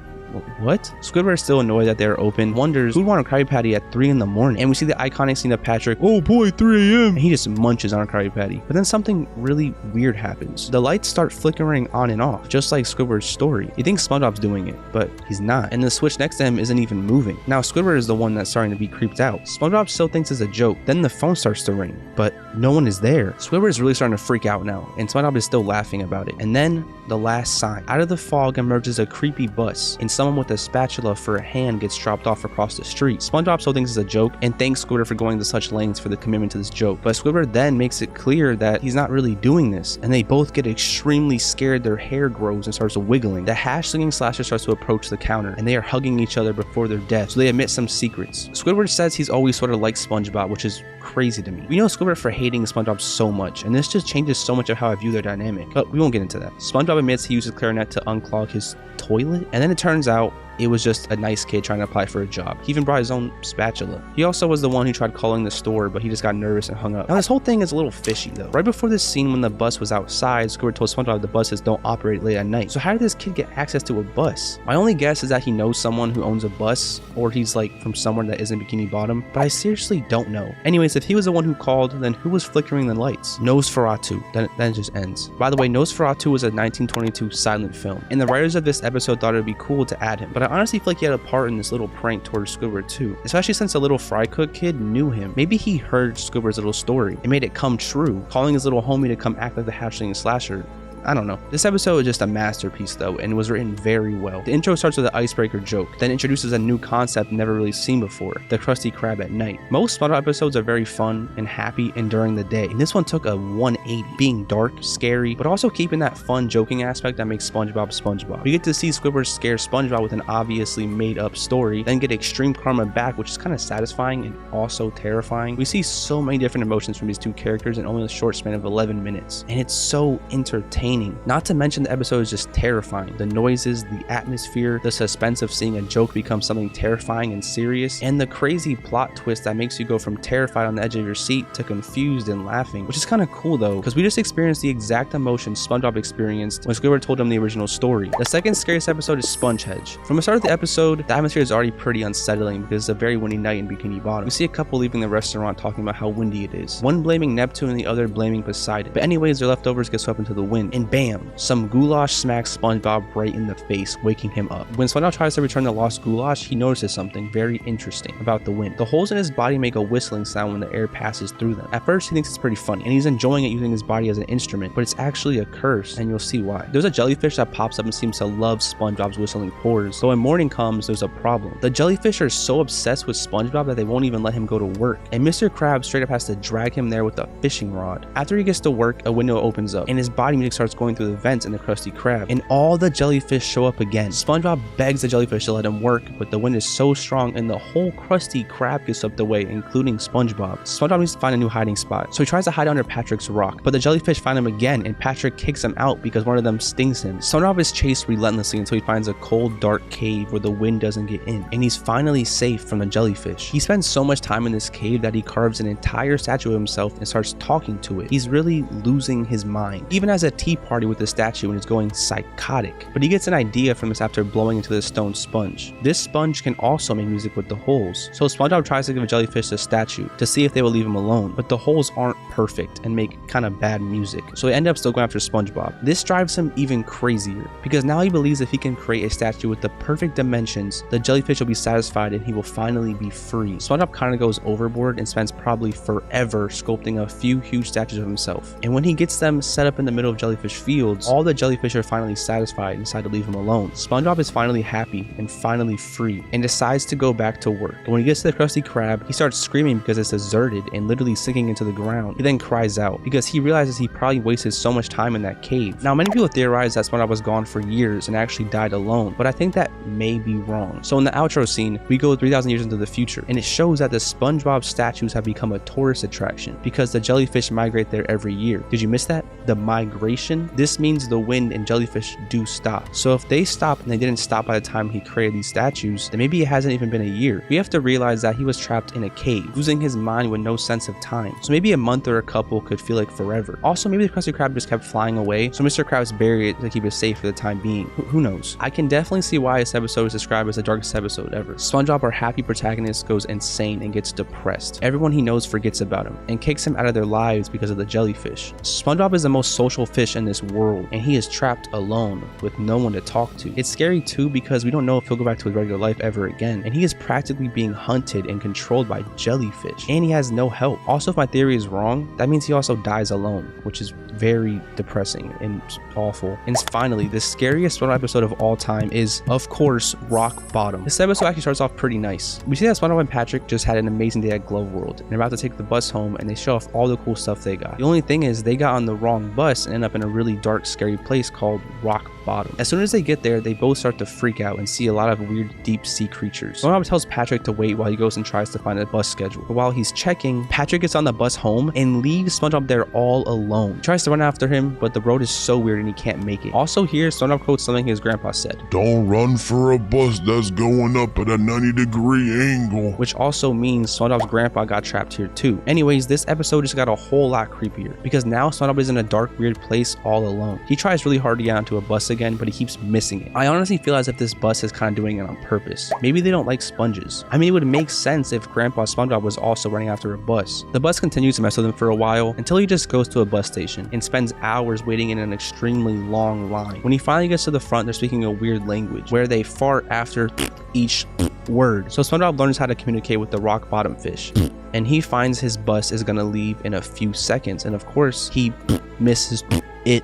What? Squidward is still annoyed that they're open, wonders who'd want a Krabby Patty at 3 in the morning, and we see the iconic scene of Patrick, oh boy, 3 a.m. and he just munches on a Krabby Patty. But then something really weird happens. The lights start flickering on and off, just like Squidward's story. You think SpongeBob's doing it, but he's not, and the switch next to him isn't even moving. Now Squidward is the one that's starting to be creeped out. SpongeBob still thinks it's a joke. Then the phone starts to ring, but no one is there. Squidward is really starting to freak out now, and SpongeBob is still laughing about it. And then the last sign. Out of the fog emerges a creepy bus, and someone with a spatula for a hand gets dropped off across the street. SpongeBob still thinks it's a joke and thanks Squidward for going to such lengths for the commitment to this joke, but Squidward then makes it clear that he's not really doing this, and they both get extremely scared. Their hair grows and starts wiggling. The hash-slinging slasher starts to approach the counter, and they are hugging each other before their death, so they admit some secrets. Squidward says he's always sort of liked SpongeBob, which is crazy to me. We know Squidward for hating hating SpongeBob so much, and this just changes so much of how I view their dynamic. But we won't get into that. SpongeBob admits he uses clarinet to unclog his toilet, and then it turns out it was just a nice kid trying to apply for a job. He even brought his own spatula. He also was the one who tried calling the store, but he just got nervous and hung up. Now this whole thing is a little fishy though. Right before this scene when the bus was outside, Squidward told SpongeBob the buses don't operate late at night. So how did this kid get access to a bus? My only guess is that he knows someone who owns a bus, or he's like from somewhere that isn't Bikini Bottom, but I seriously don't know. Anyways, if he was the one who called, then who was flickering the lights? Nosferatu. Then it just ends. By the way, Nosferatu was a 1922 silent film, and the writers of this episode thought it would be cool to add him, but I honestly feel like he had a part in this little prank towards Squidward too, especially since a little fry cook kid knew him. Maybe he heard Squidward's little story and made it come true, calling his little homie to come act like the hatchling slasher. I don't know. This episode is just a masterpiece though, and was written very well. The intro starts with an icebreaker joke, then introduces a new concept never really seen before, the Krusty Krab at night. Most SpongeBob episodes are very fun and happy and during the day, and this one took a 180, being dark, scary, but also keeping that fun joking aspect that makes SpongeBob SpongeBob. We get to see Squidward scare SpongeBob with an obviously made up story, then get extreme karma back, which is kind of satisfying and also terrifying. We see so many different emotions from these two characters in only a short span of 11 minutes, and it's so entertaining. Not to mention the episode is just terrifying. The noises, the atmosphere, the suspense of seeing a joke become something terrifying and serious, and the crazy plot twist that makes you go from terrified on the edge of your seat to confused and laughing, which is kind of cool though, because we just experienced the exact emotion SpongeBob experienced when Squidward told him the original story. The second scariest episode is Spongehedge. From the start of the episode, the atmosphere is already pretty unsettling because it's a very windy night in Bikini Bottom. We see a couple leaving the restaurant talking about how windy it is, one blaming Neptune and the other blaming Poseidon. But anyways, their leftovers get swept into the wind, and bam, some goulash smacks SpongeBob right in the face, waking him up. When SpongeBob tries to return the lost goulash, he notices something very interesting about the wind. The holes in his body make a whistling sound when the air passes through them. At first, he thinks it's pretty funny, and he's enjoying it using his body as an instrument, but it's actually a curse, and you'll see why. There's a jellyfish that pops up and seems to love SpongeBob's whistling pores, but when morning comes, there's a problem. The jellyfish are so obsessed with SpongeBob that they won't even let him go to work, and Mr. Krabs straight up has to drag him there with a fishing rod. After he gets to work, a window opens up, and his body music starts going through the vents in the Krusty Krab, and all the jellyfish show up again. SpongeBob begs the jellyfish to let him work, but the wind is so strong and the whole Krusty Krab gets swept away, including SpongeBob. SpongeBob needs to find a new hiding spot, so he tries to hide under Patrick's rock, but the jellyfish find him again, and Patrick kicks him out because one of them stings him. SpongeBob is chased relentlessly until he finds a cold, dark cave where the wind doesn't get in, and he's finally safe from the jellyfish. He spends so much time in this cave that he carves an entire statue of himself and starts talking to it. He's really losing his mind. He even has a tea party with the statue and is going psychotic, but he gets an idea from this after blowing into the stone sponge. This sponge can also make music with the holes, so SpongeBob tries to give a jellyfish the statue to see if they will leave him alone, but the holes aren't perfect and make kind of bad music, so they end up still going after SpongeBob. This drives him even crazier, because now he believes if he can create a statue with the perfect dimensions, the jellyfish will be satisfied and he will finally be free. SpongeBob kind of goes overboard and spends probably forever sculpting a few huge statues of himself, and when he gets them set up in the middle of jellyfish fields, all the jellyfish are finally satisfied and decide to leave him alone. SpongeBob is finally happy and finally free and decides to go back to work. And when he gets to the Krusty Krab, he starts screaming because it's deserted and literally sinking into the ground. He then cries out because he realizes he probably wasted so much time in that cave. Now, many people theorize that SpongeBob was gone for years and actually died alone, but I think that may be wrong. So in the outro scene, we go 3,000 years into the future, and it shows that the SpongeBob statues have become a tourist attraction because the jellyfish migrate there every year. Did you miss that? The migration? This means the wind and jellyfish do stop. So if they stop and they didn't stop by the time he created these statues, then maybe it hasn't even been a year. We have to realize that he was trapped in a cave, losing his mind with no sense of time. So maybe a month or a couple could feel like forever. Also, maybe the Krusty Krab just kept flying away, so Mr. Krabs buried it to keep it safe for the time being. Who knows? I can definitely see why this episode is described as the darkest episode ever. SpongeBob, our happy protagonist, goes insane and gets depressed. Everyone he knows forgets about him and kicks him out of their lives because of the jellyfish. SpongeBob is the most social fish in this world, and he is trapped alone with no one to talk to. It's scary too because we don't know if he'll go back to his regular life ever again, and he is practically being hunted and controlled by jellyfish, and he has no help. Also, if my theory is wrong, that means he also dies alone, which is very depressing and awful. And finally, the scariest SpongeBob episode of all time is, of course, Rock Bottom. This episode actually starts off pretty nice. We see that SpongeBob and Patrick just had an amazing day at Glove World, and they're about to take the bus home, and they show off all the cool stuff they got. The only thing is they got on the wrong bus and end up in a really dark, scary place called Rock bottom. As soon as they get there, they both start to freak out and see a lot of weird deep sea creatures. SpongeBob tells Patrick to wait while he goes and tries to find a bus schedule. But while he's checking, Patrick gets on the bus home and leaves SpongeBob there all alone. He tries to run after him, but the road is so weird and he can't make it. Also here, SpongeBob quotes something his grandpa said. "Don't run for a bus that's going up at a 90-degree angle." Which also means SpongeBob's grandpa got trapped here too. Anyways, this episode just got a whole lot creepier because now SpongeBob is in a dark, weird place all alone. He tries really hard to get onto a bus again, but he keeps missing it. I honestly feel as if this bus is kind of doing it on purpose. Maybe they don't like sponges. I mean, it would make sense if Grandpa SpongeBob was also running after a bus. The bus continues to mess with him for a while until he just goes to a bus station and spends hours waiting in an extremely long line. When he finally gets to the front, they're speaking a weird language where they fart after each word. So SpongeBob learns how to communicate with the rock bottom fish, and he finds his bus is gonna leave in a few seconds, and of course he misses it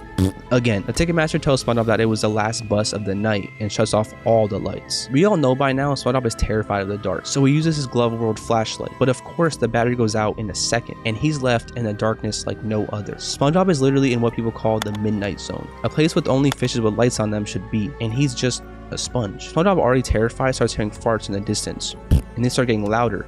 again. The Ticketmaster tells SpongeBob that it was the last bus of the night and shuts off all the lights. We all know by now SpongeBob is terrified of the dark, so he uses his glove world flashlight, but of course the battery goes out in a second and he's left in the darkness like no other. SpongeBob is literally in what people call the midnight zone, a place with only fishes with lights on them should be, and he's just a sponge. SpongeBob, already terrified, starts hearing farts in the distance, and they start getting louder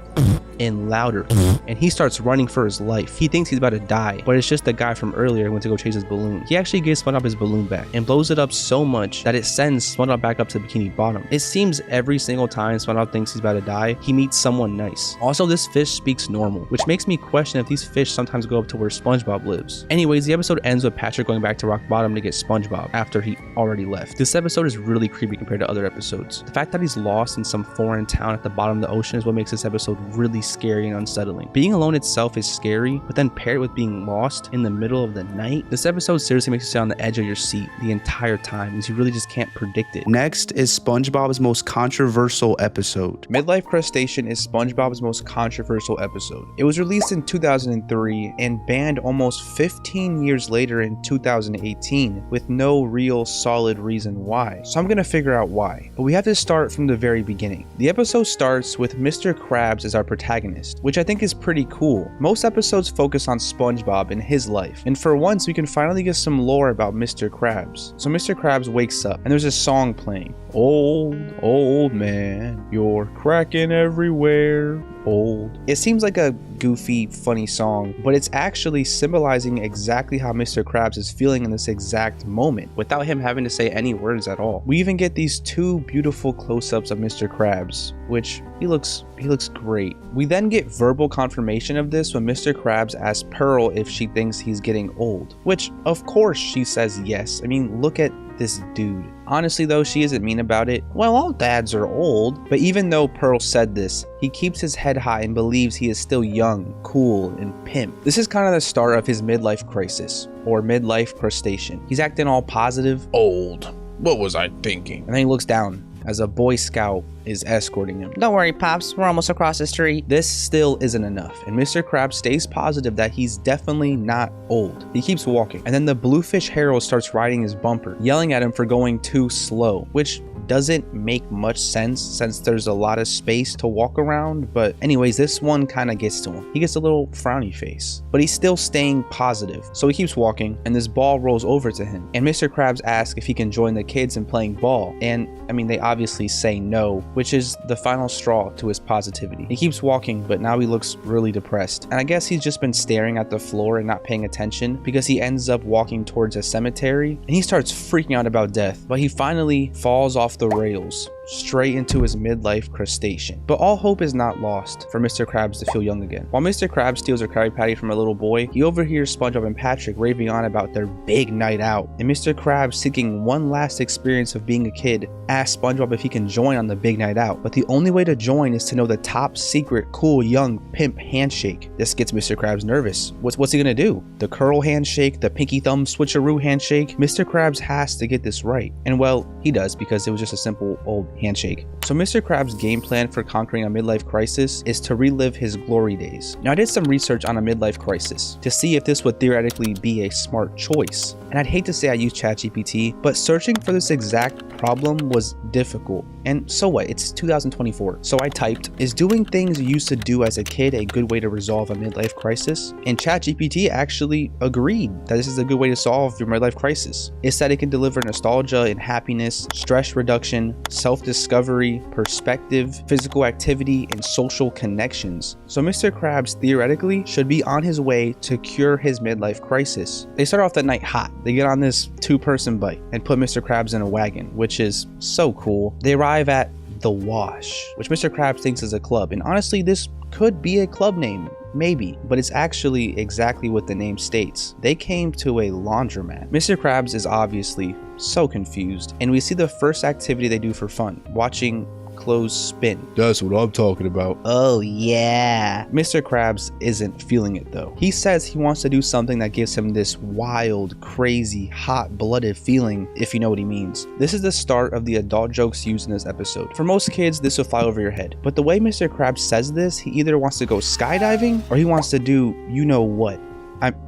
and louder, and he starts running for his life. He thinks he's about to die, but it's just the guy from earlier who went to go chase his balloon. He actually gives SpongeBob his balloon back and blows it up so much that it sends SpongeBob back up to the Bikini Bottom. It seems every single time SpongeBob thinks he's about to die, he meets someone nice. Also, this fish speaks normal, which makes me question if these fish sometimes go up to where SpongeBob lives. Anyways, the episode ends with Patrick going back to Rock Bottom to get SpongeBob after he already left. This episode is really creepy compared to other episodes. The fact that he's lost in some foreign town at the bottom of the ocean is what makes this episode really scary and unsettling. Being alone itself is scary, but then paired with being lost in the middle of the night, this episode seriously makes you sit on the edge of your seat the entire time because you really just can't predict it. Next is SpongeBob's most controversial episode. Midlife Crustacean is SpongeBob's most controversial episode. It was released in 2003 and banned almost 15 years later in 2018 with no real solid reason why. So I'm gonna figure out why. But we have to start from the very beginning. The episode starts with Mr. Krabs as our protagonist, which I think is pretty cool. Most episodes focus on SpongeBob and his life, and for once we can finally get some lore about Mr. Krabs. So Mr. Krabs wakes up and there's a song playing. Old man, you're cracking everywhere. Old. It seems like a goofy, funny song, but it's actually symbolizing exactly how Mr. Krabs is feeling in this exact moment without him having to say any words at all. We even get these two beautiful close-ups of Mr. Krabs, which he looks great. We then get verbal confirmation of this when Mr. Krabs asks Pearl if she thinks he's getting old, which of course she says yes. I mean, look at this dude. Honestly though, she isn't mean about it. Well, all dads are old. But even though Pearl said this, he keeps his head high and believes he is still young, cool, and pimp. This is kind of the start of his midlife crisis, or midlife crustacean. He's acting all positive. Old. What was I thinking? And then he looks down as a Boy Scout is escorting him. Don't worry, Pops, we're almost across the street. This still isn't enough, and Mr. Krabs stays positive that he's definitely not old. He keeps walking, and then the Bluefish Herald starts riding his bumper, yelling at him for going too slow, which doesn't make much sense since there's a lot of space to walk around. But anyways, this one kind of gets to him. He gets a little frowny face, but he's still staying positive. So he keeps walking, and this ball rolls over to him, and Mr. Krabs asks if he can join the kids in playing ball, and I mean, they obviously say no, which is the final straw to his positivity. He keeps walking, but now he looks really depressed, and I guess he's just been staring at the floor and not paying attention because he ends up walking towards a cemetery, and he starts freaking out about death, but he finally falls off the rails straight into his midlife crustacean. But all hope is not lost for Mr. Krabs to feel young again. While Mr. Krabs steals a Krabby Patty from a little boy, he overhears SpongeBob and Patrick raving on about their big night out, and Mr. Krabs, seeking one last experience of being a kid, asks SpongeBob if he can join on the big night out, but the only way to join is to know the top secret cool young pimp handshake. This gets Mr. Krabs nervous. What's he gonna do? The curl handshake, the pinky thumb switcheroo handshake? Mr. Krabs has to get this right, and well, he does, because it was just a simple old handshake. So Mr. Krabs' game plan for conquering a midlife crisis is to relive his glory days. Now I did some research on a midlife crisis to see if this would theoretically be a smart choice. And I'd hate to say I used ChatGPT, but searching for this exact problem was difficult. And so what? It's 2024. So I typed, is doing things you used to do as a kid a good way to resolve a midlife crisis? And ChatGPT actually agreed that this is a good way to solve your midlife crisis. It said it can deliver nostalgia and happiness, stress reduction, self-discovery, perspective, physical activity, and social connections. So Mr. Krabs theoretically should be on his way to cure his midlife crisis. They start off that night hot. They get on this 2-person bike and put Mr. Krabs in a wagon, which is so cool. They arrive at The Wash, which Mr. Krabs thinks is a club. And honestly, this could be a club name. Maybe, but it's actually exactly what the name states. They came to a laundromat. Mr. Krabs is obviously so confused, and we see the first activity they do for fun, watching clothes spin. That's what I'm talking about. Oh yeah. Mr. Krabs isn't feeling it though. He says he wants to do something that gives him this wild, crazy, hot-blooded feeling, if you know what he means. This is the start of the adult jokes used in this episode. For most kids, this will fly over your head. But the way Mr. Krabs says this, he either wants to go skydiving or he wants to do you know what.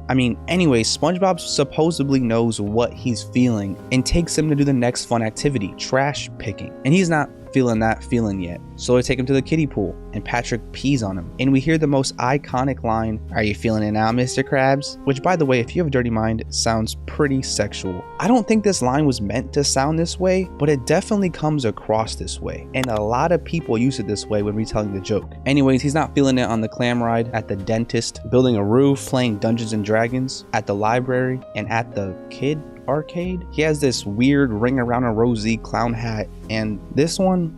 I mean, anyway, SpongeBob supposedly knows what he's feeling and takes him to do the next fun activity, trash picking. And he's not feeling that feeling yet. So they take him to the kiddie pool and Patrick pees on him. And we hear the most iconic line, "Are you feeling it now, Mr. Krabs?" Which, by the way, if you have a dirty mind, sounds pretty sexual. I don't think this line was meant to sound this way, but it definitely comes across this way. And a lot of people use it this way when retelling the joke. Anyways, he's not feeling it on the clam ride, at the dentist, building a roof, playing Dungeons and Dragons, at the library, and at the kid arcade. He has this weird ring around a rosy clown hat, and this one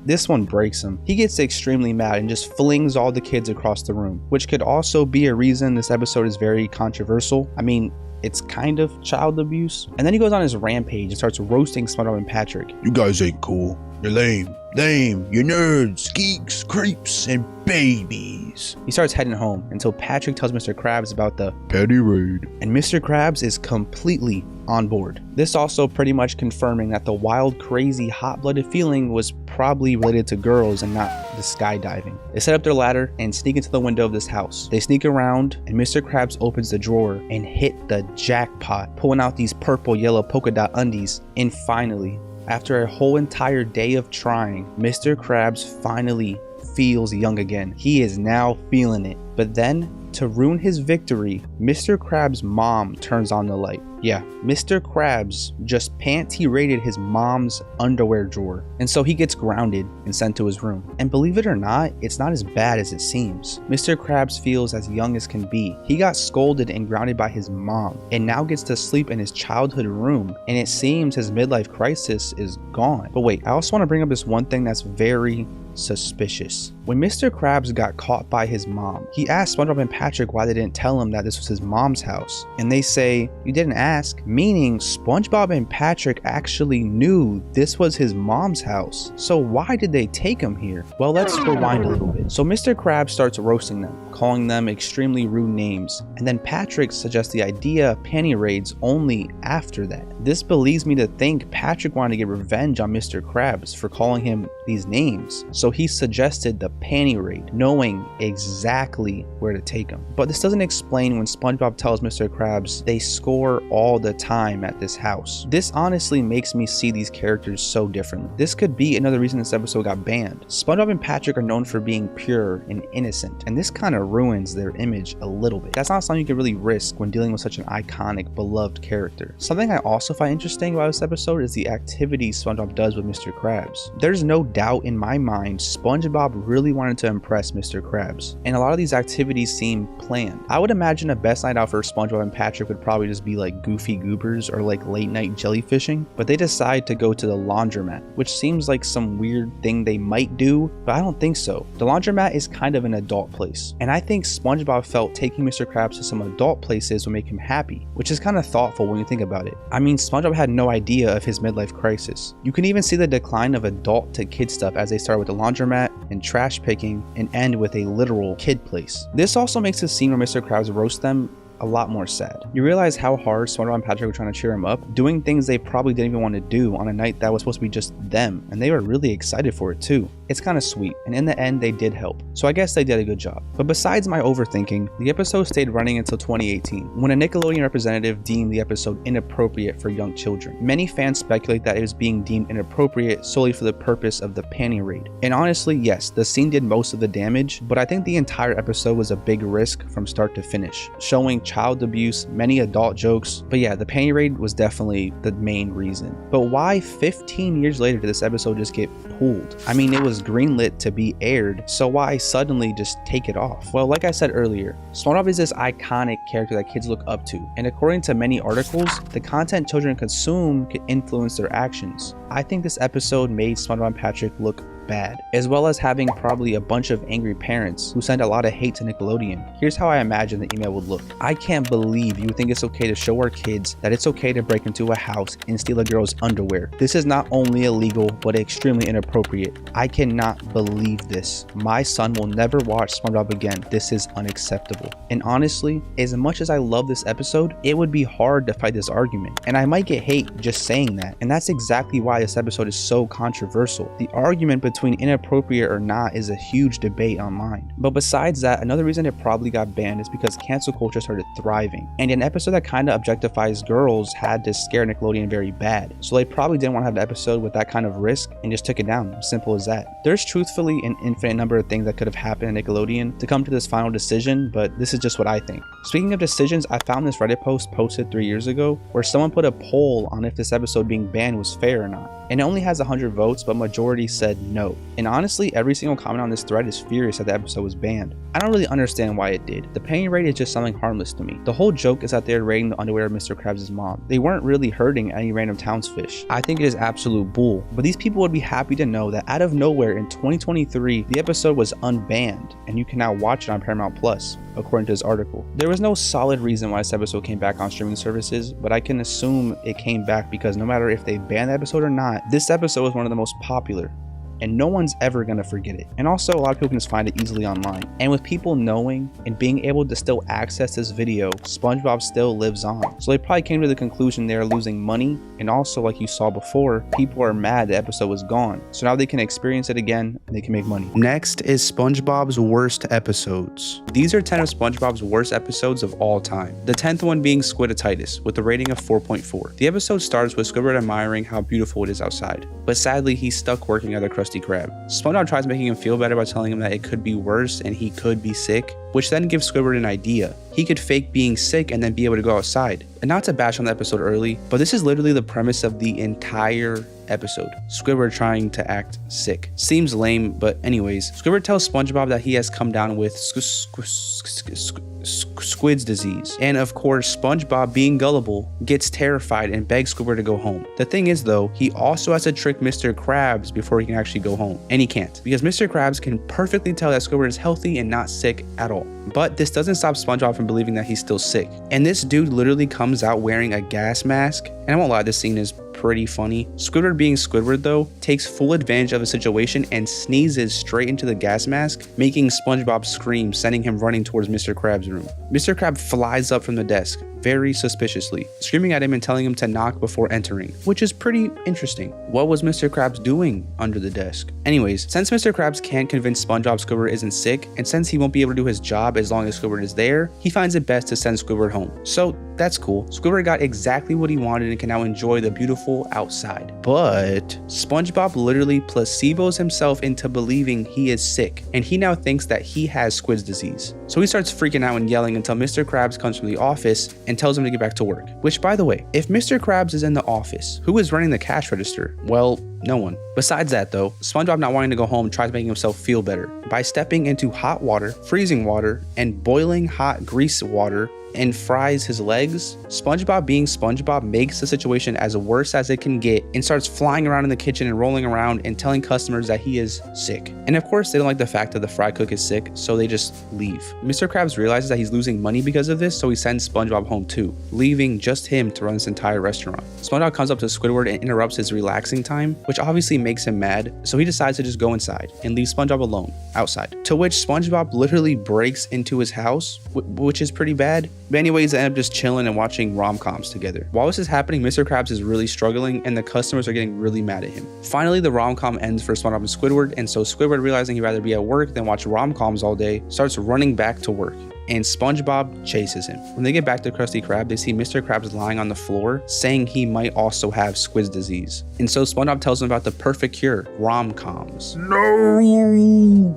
breaks him. He gets extremely mad and just flings all the kids across the room, which could also be a reason this episode is very controversial. I mean, it's kind of child abuse. And then he goes on his rampage and starts roasting SpongeBob and Patrick. You guys ain't cool. You're lame. You're nerds, geeks, creeps, and babies. He starts heading home until Patrick tells Mr. Krabs about the petty raid. And Mr. Krabs is completely on board. This also pretty much confirming that the wild, crazy, hot-blooded feeling was probably related to girls and not the skydiving. They set up their ladder and sneak into the window of this house. They sneak around and Mr. Krabs opens the drawer and hit the jackpot, pulling out these purple, yellow polka dot undies. And finally, after a whole entire day of trying, Mr. Krabs finally feels young again. He is now feeling it. But then, to ruin his victory, Mr. Krabs' mom turns on the light. Yeah, Mr. Krabs just panty raided his mom's underwear drawer, and so he gets grounded and sent to his room. And believe it or not, it's not as bad as it seems. Mr. Krabs feels as young as can be. He got scolded and grounded by his mom, and now gets to sleep in his childhood room, and it seems his midlife crisis is gone. But wait, I also want to bring up this one thing that's very suspicious. When Mr. Krabs got caught by his mom, he asked SpongeBob and Patrick why they didn't tell him that this was his mom's house. And they say, "You didn't ask," meaning SpongeBob and Patrick actually knew this was his mom's house. So why did they take him here? Well, let's rewind a little bit. So Mr. Krabs starts roasting them, calling them extremely rude names. And then Patrick suggests the idea of panty raids only after that. This believes me to think Patrick wanted to get revenge on Mr. Krabs for calling him these names. So he suggested the panty raid, knowing exactly where to take him. But this doesn't explain when SpongeBob tells Mr. Krabs they score all the time at this house. This honestly makes me see these characters so differently. This could be another reason this episode got banned. SpongeBob and Patrick are known for being pure and innocent, and this kind of ruins their image a little bit. That's not something you can really risk when dealing with such an iconic, beloved character. Something I also find interesting about this episode is the activities SpongeBob does with Mr. Krabs. There's no doubt in my mind SpongeBob really wanted to impress Mr. Krabs, and a lot of these activities seem planned. I would imagine a best night out for SpongeBob and Patrick would probably just be like Goofy Goobers or like late night jellyfishing, but they decide to go to the laundromat, which seems like some weird thing they might do, but I don't think so. The laundromat is kind of an adult place, and I think SpongeBob felt taking Mr. Krabs to some adult places would make him happy, which is kind of thoughtful when you think about it. I mean, SpongeBob had no idea of his midlife crisis. You can even see the decline of adult to kid stuff as they start with the laundromat and trash picking and end with a literal kid place. This also makes the scene where Mr. Krabs roasts them a lot more sad. You realize how hard SpongeBob and Patrick were trying to cheer him up, doing things they probably didn't even want to do on a night that was supposed to be just them, and they were really excited for it too. It's kind of sweet, and in the end they did help, so I guess they did a good job. But besides my overthinking, the episode stayed running until 2018, when a Nickelodeon representative deemed the episode inappropriate for young children. Many fans speculate that it was being deemed inappropriate solely for the purpose of the panty raid. And honestly, yes, the scene did most of the damage, but I think the entire episode was a big risk from start to finish, showing child abuse, many adult jokes. But yeah, the panty raid was definitely the main reason. But why 15 years later did this episode just get pulled? I mean, it was greenlit to be aired, so why suddenly just take it off? Well, like I said earlier, SpongeBob is this iconic character that kids look up to, and according to many articles, the content children consume can influence their actions. I think this episode made SpongeBob and Patrick look bad, as well as having probably a bunch of angry parents who send a lot of hate to Nickelodeon. Here's how I imagine the email would look. I can't believe you think it's okay to show our kids that it's okay to break into a house and steal a girl's underwear. This is not only illegal, but extremely inappropriate. I cannot believe this. My son will never watch SpongeBob again. This is unacceptable. And honestly, as much as I love this episode, it would be hard to fight this argument. And I might get hate just saying that. And that's exactly why this episode is so controversial. The argument between inappropriate or not is a huge debate online. But besides that, another reason it probably got banned is because cancel culture started thriving, and an episode that kind of objectifies girls had to scare Nickelodeon very bad, so they probably didn't want to have an episode with that kind of risk and just took it down. Simple as that. There's truthfully an infinite number of things that could have happened at Nickelodeon to come to this final decision, but this is just what I think. Speaking of decisions, I found this Reddit post posted 3 years ago where someone put a poll on if this episode being banned was fair or not, and it only has 100 votes, but majority said no. And honestly, every single comment on this thread is furious that the episode was banned. I don't really understand why it did. The panty raid is just something harmless to me. The whole joke is that they're raiding the underwear of Mr. Krabs' mom. They weren't really hurting any random townsfish. I think it is absolute bull, but these people would be happy to know that out of nowhere in 2023, the episode was unbanned, and you can now watch it on Paramount Plus, according to this article. There was no solid reason why this episode came back on streaming services, but I can assume it came back because no matter if they banned the episode or not, this episode was one of the most popular, and no one's ever gonna forget it. And also, a lot of people can just find it easily online. And with people knowing and being able to still access this video, SpongeBob still lives on. So they probably came to the conclusion they are losing money, and also, like you saw before, people are mad the episode was gone. So now they can experience it again and they can make money. Next is SpongeBob's worst episodes. These are 10 of SpongeBob's worst episodes of all time. The 10th one being Squidititis with a rating of 4.4. The episode starts with Squidward admiring how beautiful it is outside, but sadly he's stuck working at the Krusty Krab. SpongeBob tries making him feel better by telling him that it could be worse and he could be sick, which then gives Squidward an idea. He could fake being sick and then be able to go outside. And not to bash on the episode early, but this is literally the premise of the entire episode. Squidward trying to act sick. Seems lame, but anyways, Squidward tells SpongeBob that he has come down with Squid's disease. And of course, SpongeBob, being gullible, gets terrified and begs Squidward to go home. The thing is though, he also has to trick Mr. Krabs before he can actually go home. And he can't, because Mr. Krabs can perfectly tell that Squidward is healthy and not sick at all. But this doesn't stop SpongeBob from believing that he's still sick. And this dude literally comes out wearing a gas mask. And I won't lie, this scene is pretty funny. Squidward, being Squidward though, takes full advantage of the situation and sneezes straight into the gas mask, making SpongeBob scream, sending him running towards Mr. Krabs' room. Mr. Krab flies up from the desk, very suspiciously, screaming at him and telling him to knock before entering, which is pretty interesting. What was Mr. Krabs doing under the desk? Anyways, since Mr. Krabs can't convince SpongeBob Squidward isn't sick, and since he won't be able to do his job as long as Squidward is there, he finds it best to send Squidward home. So that's cool. Squidward got exactly what he wanted and can now enjoy the beautiful outside. But SpongeBob literally placebos himself into believing he is sick, and he now thinks that he has Squid's disease. So he starts freaking out and yelling until Mr. Krabs comes from the office and tells him to get back to work. Which, by the way, if Mr. Krabs is in the office, who is running the cash register? Well, no one. Besides that though, SpongeBob, not wanting to go home, tries making himself feel better by stepping into hot water, freezing water, and boiling hot grease water, and fries his legs. SpongeBob, being SpongeBob, makes the situation as worse as it can get and starts flying around in the kitchen and rolling around and telling customers that he is sick. And of course, they don't like the fact that the fry cook is sick, so they just leave. Mr. Krabs realizes that he's losing money because of this, so he sends SpongeBob home too, leaving just him to run this entire restaurant. SpongeBob comes up to Squidward and interrupts his relaxing time, which obviously makes him mad, so he decides to just go inside and leave SpongeBob alone outside. To which SpongeBob literally breaks into his house, which is pretty bad, But anyways, they end up just chilling and watching rom-coms together. While this is happening, Mr. Krabs is really struggling and the customers are getting really mad at him. Finally, the rom-com ends for SpongeBob and Squidward, and so Squidward, realizing he'd rather be at work than watch rom-coms all day, starts running back to work. And SpongeBob chases him. When they get back to Krusty Krab, they see Mr. Krabs lying on the floor, saying he might also have Squid's disease. And so SpongeBob tells him about the perfect cure, rom-coms. No!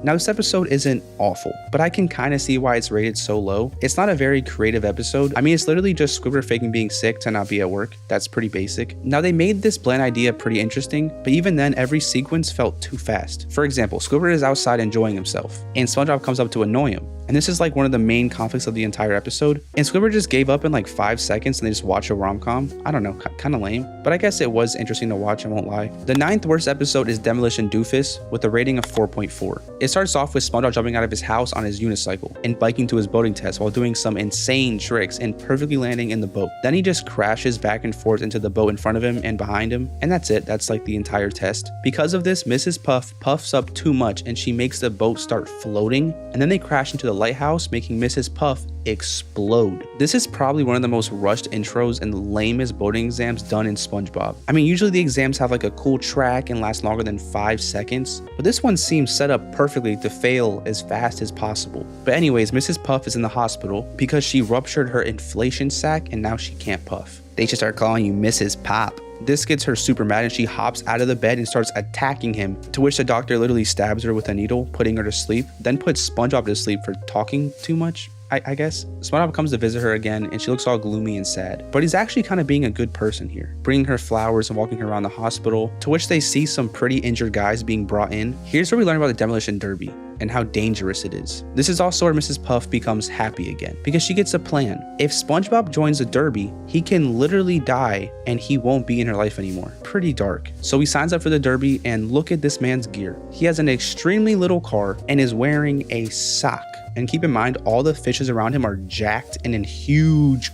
Now this episode isn't awful, but I can kind of see why it's rated so low. It's not a very creative episode. I mean, it's literally just Squidward faking being sick to not be at work. That's pretty basic. Now they made this bland idea pretty interesting, but even then every sequence felt too fast. For example, Squidward is outside enjoying himself, and SpongeBob comes up to annoy him. And this is like one of the main conflicts of the entire episode. And Squidward just gave up in like 5 seconds and they just watch a rom-com. I don't know, kind of lame. But I guess it was interesting to watch, I won't lie. The 9th worst episode is Demolition Doofus with a rating of 4.4. It starts off with SpongeBob jumping out of his house on his unicycle and biking to his boating test while doing some insane tricks and perfectly landing in the boat. Then he just crashes back and forth into the boat in front of him and behind him. And that's it, that's like the entire test. Because of this, Mrs. Puff puffs up too much and she makes the boat start floating. And then they crash into the lighthouse, making Mrs. Puff explode. This is probably one of the most rushed intros and lamest boating exams done in SpongeBob. I mean, usually the exams have like a cool track and last longer than 5 seconds, but this one seems set up perfectly to fail as fast as possible. But anyways, Mrs. Puff is in the hospital because she ruptured her inflation sac and now she can't puff. They should start calling you Mrs. Pop. This gets her super mad and she hops out of the bed and starts attacking him, to which the doctor literally stabs her with a needle, putting her to sleep, then puts SpongeBob to sleep for talking too much. I guess. SpongeBob comes to visit her again and she looks all gloomy and sad, but he's actually kind of being a good person here, bringing her flowers and walking her around the hospital, to which they see some pretty injured guys being brought in. Here's where we learn about the Demolition Derby and how dangerous it is. This is also where Mrs. Puff becomes happy again, because she gets a plan. If SpongeBob joins the derby, he can literally die and he won't be in her life anymore. Pretty dark. So he signs up for the derby and look at this man's gear. He has an extremely little car and is wearing a sock. And keep in mind, all the fishes around him are jacked and in huge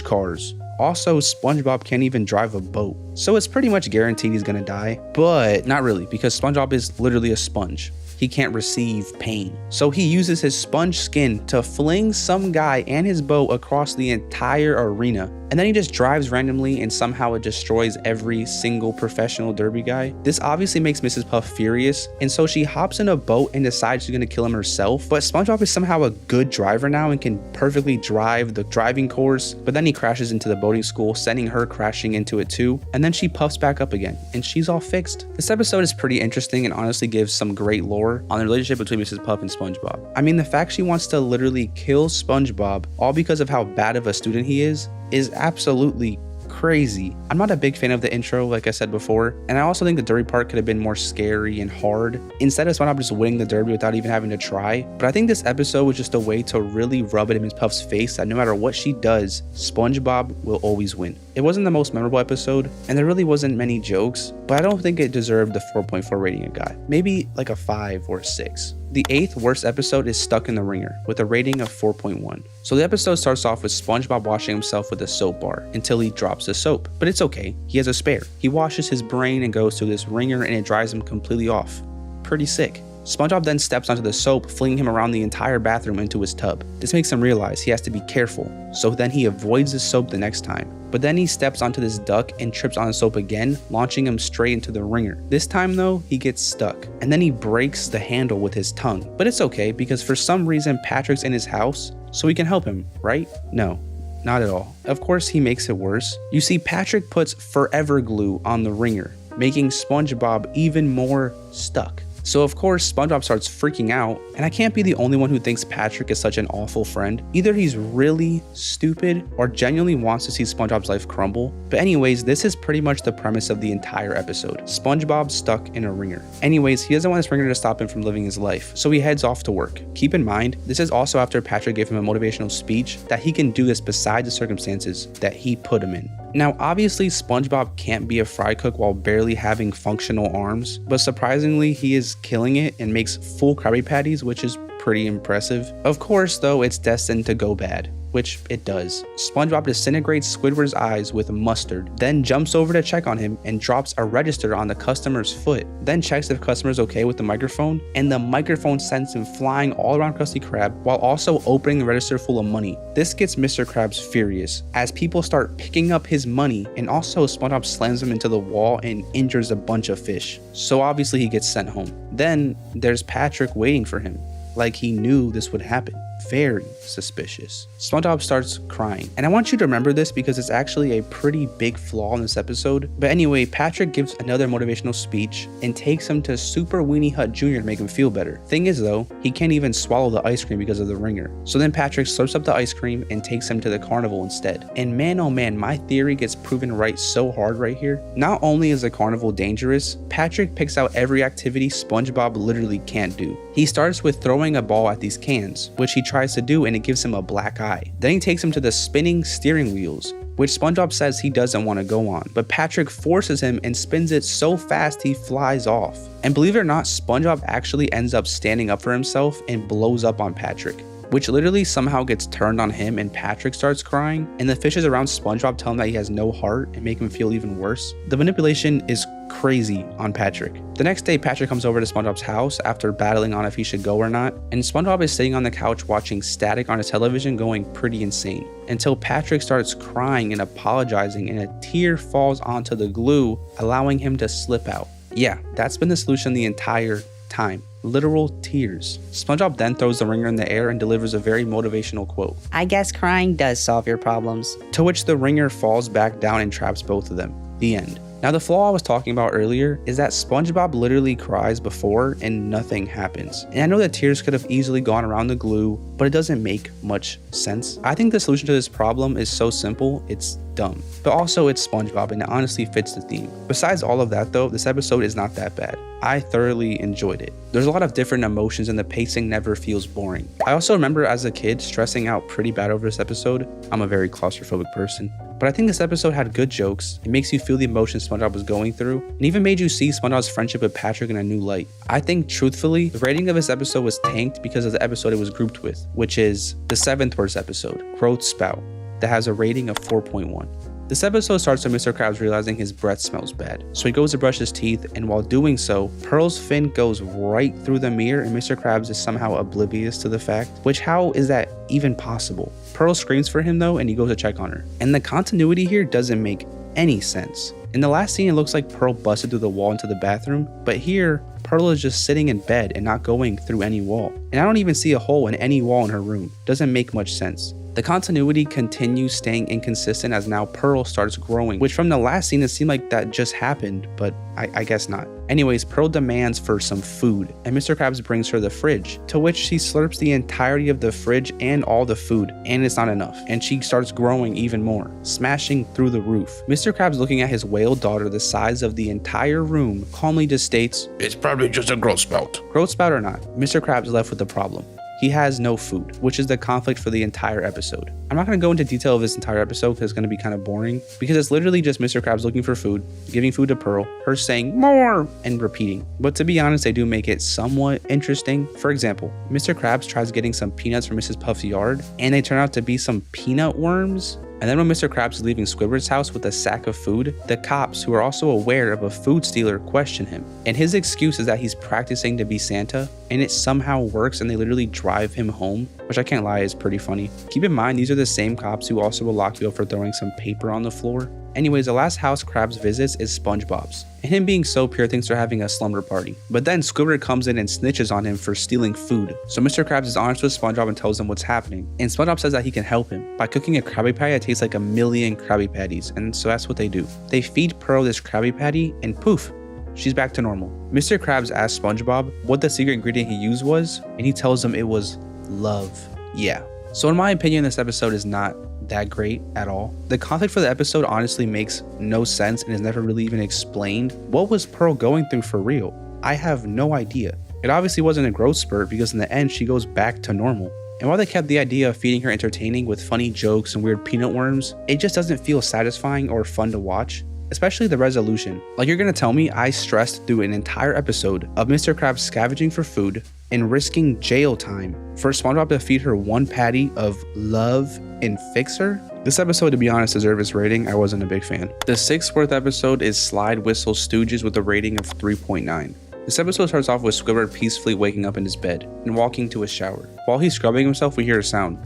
cars. Also, SpongeBob can't even drive a boat. So it's pretty much guaranteed he's gonna die, but not really, because SpongeBob is literally a sponge. He can't receive pain. So he uses his sponge skin to fling some guy and his boat across the entire arena. And then he just drives randomly and somehow it destroys every single professional derby guy. This obviously makes Mrs. Puff furious, and so she hops in a boat and decides she's gonna kill him herself. But SpongeBob is somehow a good driver now and can perfectly drive the driving course, but then he crashes into the boating school, sending her crashing into it too. And then she puffs back up again and she's all fixed. This episode is pretty interesting and honestly gives some great lore on the relationship between Mrs. Puff and SpongeBob. I mean, the fact she wants to literally kill SpongeBob all because of how bad of a student he is absolutely crazy. I'm not a big fan of the intro, like I said before, and I also think the derby part could have been more scary and hard instead of SpongeBob just winning the derby without even having to try. But I think this episode was just a way to really rub it in Miss Puff's face that no matter what she does, SpongeBob will always win. It wasn't the most memorable episode, and there really wasn't many jokes, but I don't think it deserved the 4.4 rating it got. Maybe like a 5 or 6. The 8th worst episode is Stuck in the Ringer with a rating of 4.1. So the episode starts off with SpongeBob washing himself with a soap bar until he drops the soap, but it's okay, he has a spare. He washes his brain and goes to this ringer and it dries him completely off. Pretty sick. SpongeBob then steps onto the soap, flinging him around the entire bathroom into his tub. This makes him realize he has to be careful, so then he avoids the soap the next time. But then he steps onto this duck and trips on the soap again, launching him straight into the ringer. This time though, he gets stuck, and then he breaks the handle with his tongue. But it's okay, because for some reason Patrick's in his house, so he can help him, right? No. Not at all. Of course, he makes it worse. You see, Patrick puts forever glue on the ringer, making SpongeBob even more stuck. So of course, SpongeBob starts freaking out, and I can't be the only one who thinks Patrick is such an awful friend. Either he's really stupid or genuinely wants to see SpongeBob's life crumble. But anyways, this is pretty much the premise of the entire episode. SpongeBob stuck in a ringer. Anyways, he doesn't want this ringer to stop him from living his life, so he heads off to work. Keep in mind, this is also after Patrick gave him a motivational speech that he can do this beside the circumstances that he put him in. Now, obviously, SpongeBob can't be a fry cook while barely having functional arms, but surprisingly, he is killing it and makes full Krabby Patties, which is pretty impressive. Of course, though, it's destined to go bad, which it does. SpongeBob disintegrates Squidward's eyes with mustard, then jumps over to check on him and drops a register on the customer's foot, then checks if customer's okay with the microphone, and the microphone sends him flying all around Krusty Krab while also opening the register full of money. This gets Mr. Krabs furious as people start picking up his money, and also SpongeBob slams him into the wall and injures a bunch of fish. So obviously he gets sent home. Then there's Patrick waiting for him, like he knew this would happen. Very suspicious. SpongeBob starts crying, and I want you to remember this because it's actually a pretty big flaw in this episode. But anyway, Patrick gives another motivational speech and takes him to Super Weenie Hut Jr. to make him feel better. Thing is though, he can't even swallow the ice cream because of the ringer. So then Patrick slurps up the ice cream and takes him to the carnival instead. And man oh man, my theory gets proven right so hard right here. Not only is the carnival dangerous, Patrick picks out every activity SpongeBob literally can't do. He starts with throwing a ball at these cans, which he tries to do, and it gives him a black eye. Then he takes him to the spinning steering wheels, which SpongeBob says he doesn't want to go on, but Patrick forces him and spins it so fast he flies off. And believe it or not, SpongeBob actually ends up standing up for himself and blows up on Patrick, which literally somehow gets turned on him, and Patrick starts crying, and the fishes around SpongeBob tell him that he has no heart and make him feel even worse. The manipulation is crazy on Patrick. The next day, Patrick comes over to SpongeBob's house after battling on if he should go or not, and SpongeBob is sitting on the couch watching static on his television going pretty insane, until Patrick starts crying and apologizing, and a tear falls onto the glue, allowing him to slip out. Yeah, that's been the solution the entire time. Literal tears. SpongeBob then throws the ringer in the air and delivers a very motivational quote. I guess crying does solve your problems. To which the ringer falls back down and traps both of them. The end. Now the flaw I was talking about earlier is that SpongeBob literally cries before and nothing happens. And I know that tears could have easily gone around the glue, but it doesn't make much sense. I think the solution to this problem is so simple, it's dumb. But also it's SpongeBob and it honestly fits the theme. Besides all of that though, this episode is not that bad. I thoroughly enjoyed it. There's a lot of different emotions and the pacing never feels boring. I also remember as a kid stressing out pretty bad over this episode. I'm a very claustrophobic person. But I think this episode had good jokes. It makes you feel the emotions SpongeBob was going through, and even made you see SpongeBob's friendship with Patrick in a new light. I think, truthfully, the rating of this episode was tanked because of the episode it was grouped with, which is the 7th worst episode, Growth Spout, that has a rating of 4.1. This episode starts with Mr. Krabs realizing his breath smells bad, so he goes to brush his teeth, and while doing so, Pearl's fin goes right through the mirror and Mr. Krabs is somehow oblivious to the fact, which how is that even possible? Pearl screams for him though and he goes to check on her, and the continuity here doesn't make any sense. In the last scene it looks like Pearl busted through the wall into the bathroom, but here Pearl is just sitting in bed and not going through any wall, and I don't even see a hole in any wall in her room. Doesn't make much sense. The continuity continues staying inconsistent as now Pearl starts growing, which from the last scene it seemed like that just happened, but I guess not. Anyways, Pearl demands for some food, and Mr. Krabs brings her the fridge, to which she slurps the entirety of the fridge and all the food, and it's not enough, and she starts growing even more, smashing through the roof. Mr. Krabs, looking at his whale daughter the size of the entire room, calmly just states, It's probably just a growth spout. growth spout or not, Mr. Krabs left with the problem. He has no food, which is the conflict for the entire episode. I'm not going to go into detail of this entire episode because it's going to be kind of boring, because it's literally just Mr. Krabs looking for food, giving food to Pearl, her saying more, and repeating. But to be honest, they do make it somewhat interesting. For example, Mr. Krabs tries getting some peanuts from Mrs. Puff's yard, and they turn out to be some peanut worms. And then when Mr. Krabs is leaving Squidward's house with a sack of food, the cops, who are also aware of a food stealer, question him. And his excuse is that he's practicing to be Santa, and it somehow works and they literally drive him home, which I can't lie is pretty funny. Keep in mind, these are the same cops who also will lock you up for throwing some paper on the floor. Anyways, the last house Krabs visits is SpongeBob's, and him being so pure thinks they're having a slumber party. But then Squidward comes in and snitches on him for stealing food. So Mr. Krabs is honest with SpongeBob and tells him what's happening, and SpongeBob says that he can help him by cooking a Krabby Patty that tastes like a million Krabby Patties, and so that's what they do. They feed Pearl this Krabby Patty, and poof, she's back to normal. Mr. Krabs asks SpongeBob what the secret ingredient he used was, and he tells him it was love. Yeah. So in my opinion, this episode is not that great at all. The conflict for the episode honestly makes no sense and is never really even explained. What was Pearl going through for real? I have no idea. It obviously wasn't a growth spurt because in the end she goes back to normal. And while they kept the idea of feeding her entertaining with funny jokes and weird peanut worms, it just doesn't feel satisfying or fun to watch. especially the resolution. Like, you're gonna tell me I stressed through an entire episode of Mr. Krabs scavenging for food and risking jail time for SpongeBob to feed her one patty of love and fix her? This episode, to be honest, deserved its rating. I wasn't a big fan. The sixth worst episode is Slide Whistle Stooges with a rating of 3.9. This episode starts off with Squidward peacefully waking up in his bed and walking to a shower. While he's scrubbing himself, we hear a sound.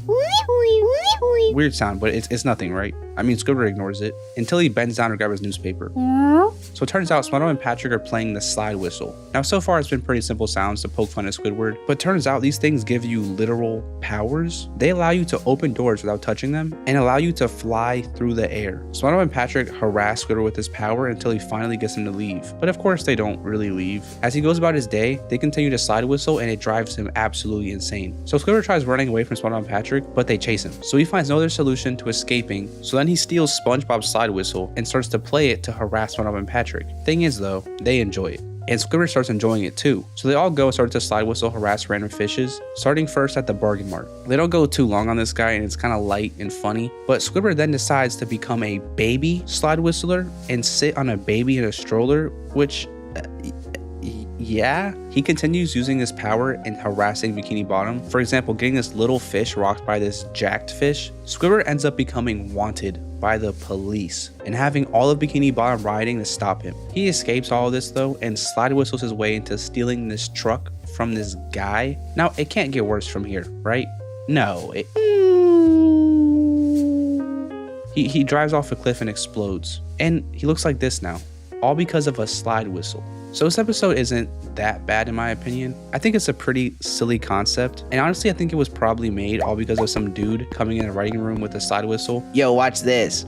Weird sound, but it's nothing, right? I mean, Squidward ignores it until he bends down to grab his newspaper. So it turns out SpongeBob and Patrick are playing the slide whistle. Now, so far it's been pretty simple sounds to poke fun at Squidward, but turns out these things give you literal powers. They allow you to open doors without touching them and allow you to fly through the air. SpongeBob and Patrick harass Squidward with this power until he finally gets him to leave. But of course, they don't really leave. As he goes about his day, they continue to slide whistle and it drives him absolutely insane. So Squidward tries running away from SpongeBob and Patrick, but they chase him. So he finds no other solution to escaping. So then he steals SpongeBob's slide whistle and starts to play it to harass SpongeBob and Patrick. Thing is though, they enjoy it. And Squidward starts enjoying it too. So they all go and start to slide whistle harass random fishes, starting first at the bargain mart. They don't go too long on this guy and it's kind of light and funny, but Squidward then decides to become a baby slide whistler and sit on a baby in a stroller, which yeah, he continues using this power and harassing Bikini Bottom. For example, getting this little fish rocked by this jacked fish. Squidward ends up becoming wanted by the police and having all of Bikini Bottom riding to stop him. He escapes all of this though and slide whistles his way into stealing this truck from this guy. Now, it can't get worse from here, right? No. He drives off a cliff and explodes. And he looks like this now, all because of a slide whistle. So this episode isn't that bad in my opinion. I think it's a pretty silly concept. And honestly, I think it was probably made all because of some dude coming in a writing room with a slide whistle. Yo, watch this.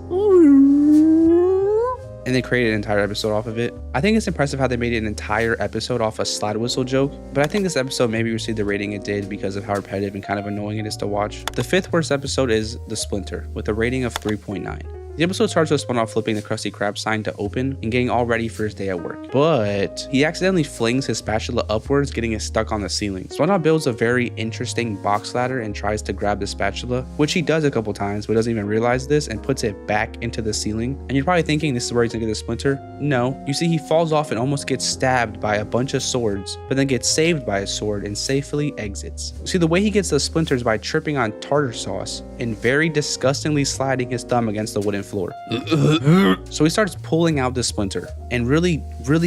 And they created an entire episode off of it. I think it's impressive how they made an entire episode off a slide whistle joke, but I think this episode maybe received the rating it did because of how repetitive and kind of annoying it is to watch. The fifth worst episode is The Splinter with a rating of 3.9. The episode starts with SpongeBob flipping the Krusty Krab sign to open and getting all ready for his day at work. But he accidentally flings his spatula upwards, getting it stuck on the ceiling. SpongeBob builds a very interesting box ladder and tries to grab the spatula, which he does a couple times, but doesn't even realize this and puts it back into the ceiling. And you're probably thinking this is where he's gonna get the splinter. No, you see he falls off and almost gets stabbed by a bunch of swords, but then gets saved by a sword and safely exits. See, the way he gets the splinters by tripping on tartar sauce and very disgustingly sliding his thumb against the wooden floor. So he starts pulling out the splinter and really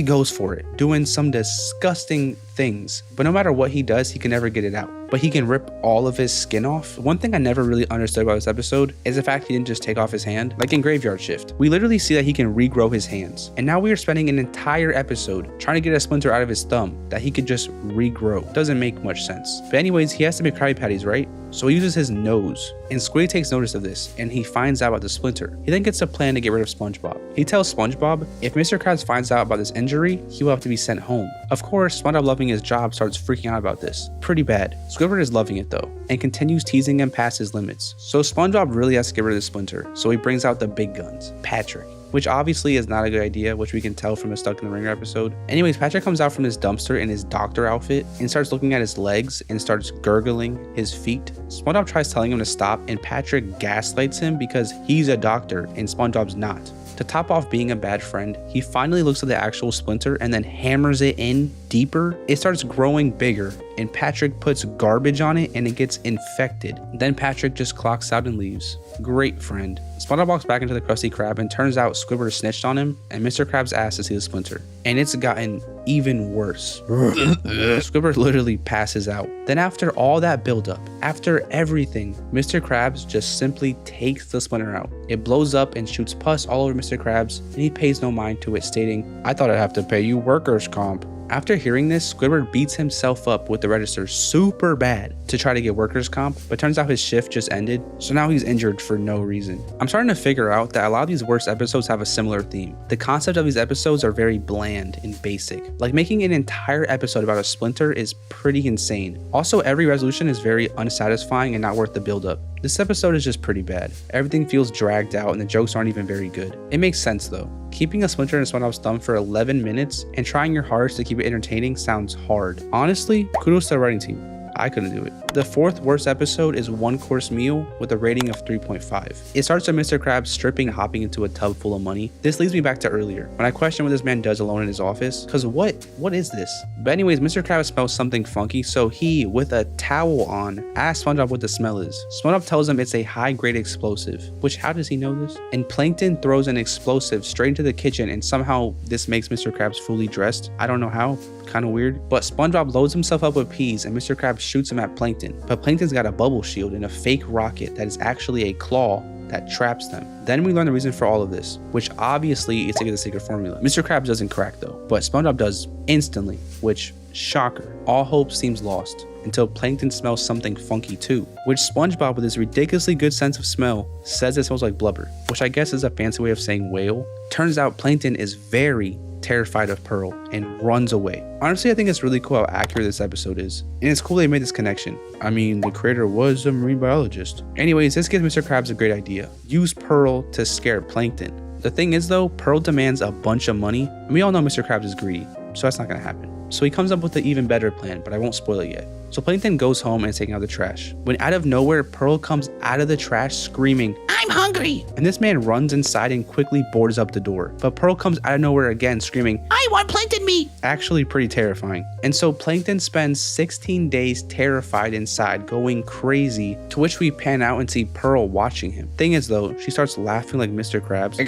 goes for it, doing some disgusting things. But no matter what he does, he can never get it out. But he can rip all of his skin off. One thing I never really understood about this episode is the fact he didn't just take off his hand. Like in Graveyard Shift, we literally see that he can regrow his hands. And now we are spending an entire episode trying to get a splinter out of his thumb that he could just regrow. Doesn't make much sense. But anyways, he has to make Krabby Patties, right? So he uses his nose. And Squiddy takes notice of this and he finds out about the splinter. He then gets a plan to get rid of SpongeBob. He tells SpongeBob if Mr. Krabs finds out about this injury, he will have to be sent home. Of course, SpongeBob, loving his job, starts freaking out about this. Pretty bad. Squidward is loving it though and continues teasing him past his limits. So SpongeBob really has to get rid of the splinter. So he brings out the big guns, Patrick, which obviously is not a good idea, which we can tell from the Stuck in the Ringer episode. Anyways, Patrick comes out from his dumpster in his doctor outfit and starts looking at his legs and starts gurgling his feet. SpongeBob tries telling him to stop and Patrick gaslights him because he's a doctor and SpongeBob's not. To top off being a bad friend, he finally looks at the actual splinter and then hammers it in deeper. It starts growing bigger and Patrick puts garbage on it and it gets infected. Then Patrick just clocks out and leaves. Great friend. SpongeBob walks back into the Krusty Krab and turns out Squidward snitched on him and Mr. Krabs asked to see the splinter. And it's gotten even worse. Squidward literally passes out. Then after all that buildup, after everything, Mr. Krabs just simply takes the splinter out. It blows up and shoots pus all over Mr. Krabs and he pays no mind to it, stating, "I thought I'd have to pay you workers' comp." After hearing this, Squidward beats himself up with the register super bad to try to get workers' comp, but turns out his shift just ended, so now he's injured for no reason. I'm starting to figure out that a lot of these worst episodes have a similar theme. The concept of these episodes are very bland and basic. Like making an entire episode about a splinter is pretty insane. Also, every resolution is very unsatisfying and not worth the buildup. This episode is just pretty bad. Everything feels dragged out and the jokes aren't even very good. It makes sense though. Keeping a splinter in SpongeBob's thumb for 11 minutes and trying your hardest to keep it entertaining sounds hard. Honestly, kudos to the writing team. I couldn't do it. The fourth worst episode is One Course Meal with a rating of 3.5. It starts with Mr. Krabs stripping and hopping into a tub full of money. This leads me back to earlier when I questioned what this man does alone in his office, cause what is this? But anyways, Mr. Krabs smells something funky, so he, with a towel on, asks SpongeBob what the smell is. SpongeBob tells him it's a high-grade explosive, which how does he know this? And Plankton throws an explosive straight into the kitchen, and somehow this makes Mr. Krabs fully dressed. I don't know how. Kind of weird. But SpongeBob loads himself up with peas and Mr. Krabs shoots him at Plankton. But Plankton's got a bubble shield and a fake rocket that is actually a claw that traps them. Then we learn the reason for all of this, which obviously is to get the secret formula. Mr. Krabs doesn't crack though, but SpongeBob does instantly, which, shocker, all hope seems lost until Plankton smells something funky too, which SpongeBob, with his ridiculously good sense of smell, says it smells like blubber, which I guess is a fancy way of saying whale. Turns out Plankton is very terrified of Pearl and runs away. Honestly, I think it's really cool how accurate this episode is, and it's cool they made this connection. I mean, the creator was a marine biologist. Anyways, this gives Mr. Krabs a great idea. Use Pearl to scare Plankton. The thing is though, Pearl demands a bunch of money, and we all know Mr. Krabs is greedy, so that's not gonna happen. So he comes up with an even better plan, but I won't spoil it yet. So Plankton goes home and is taking out the trash, when out of nowhere, Pearl comes out of the trash screaming, "I'm hungry!" And this man runs inside and quickly boards up the door. But Pearl comes out of nowhere again screaming, "I want plankton meat!" Actually pretty terrifying. And so Plankton spends 16 days terrified inside, going crazy, to which we pan out and see Pearl watching him. Thing is though, she starts laughing like Mr. Krabs,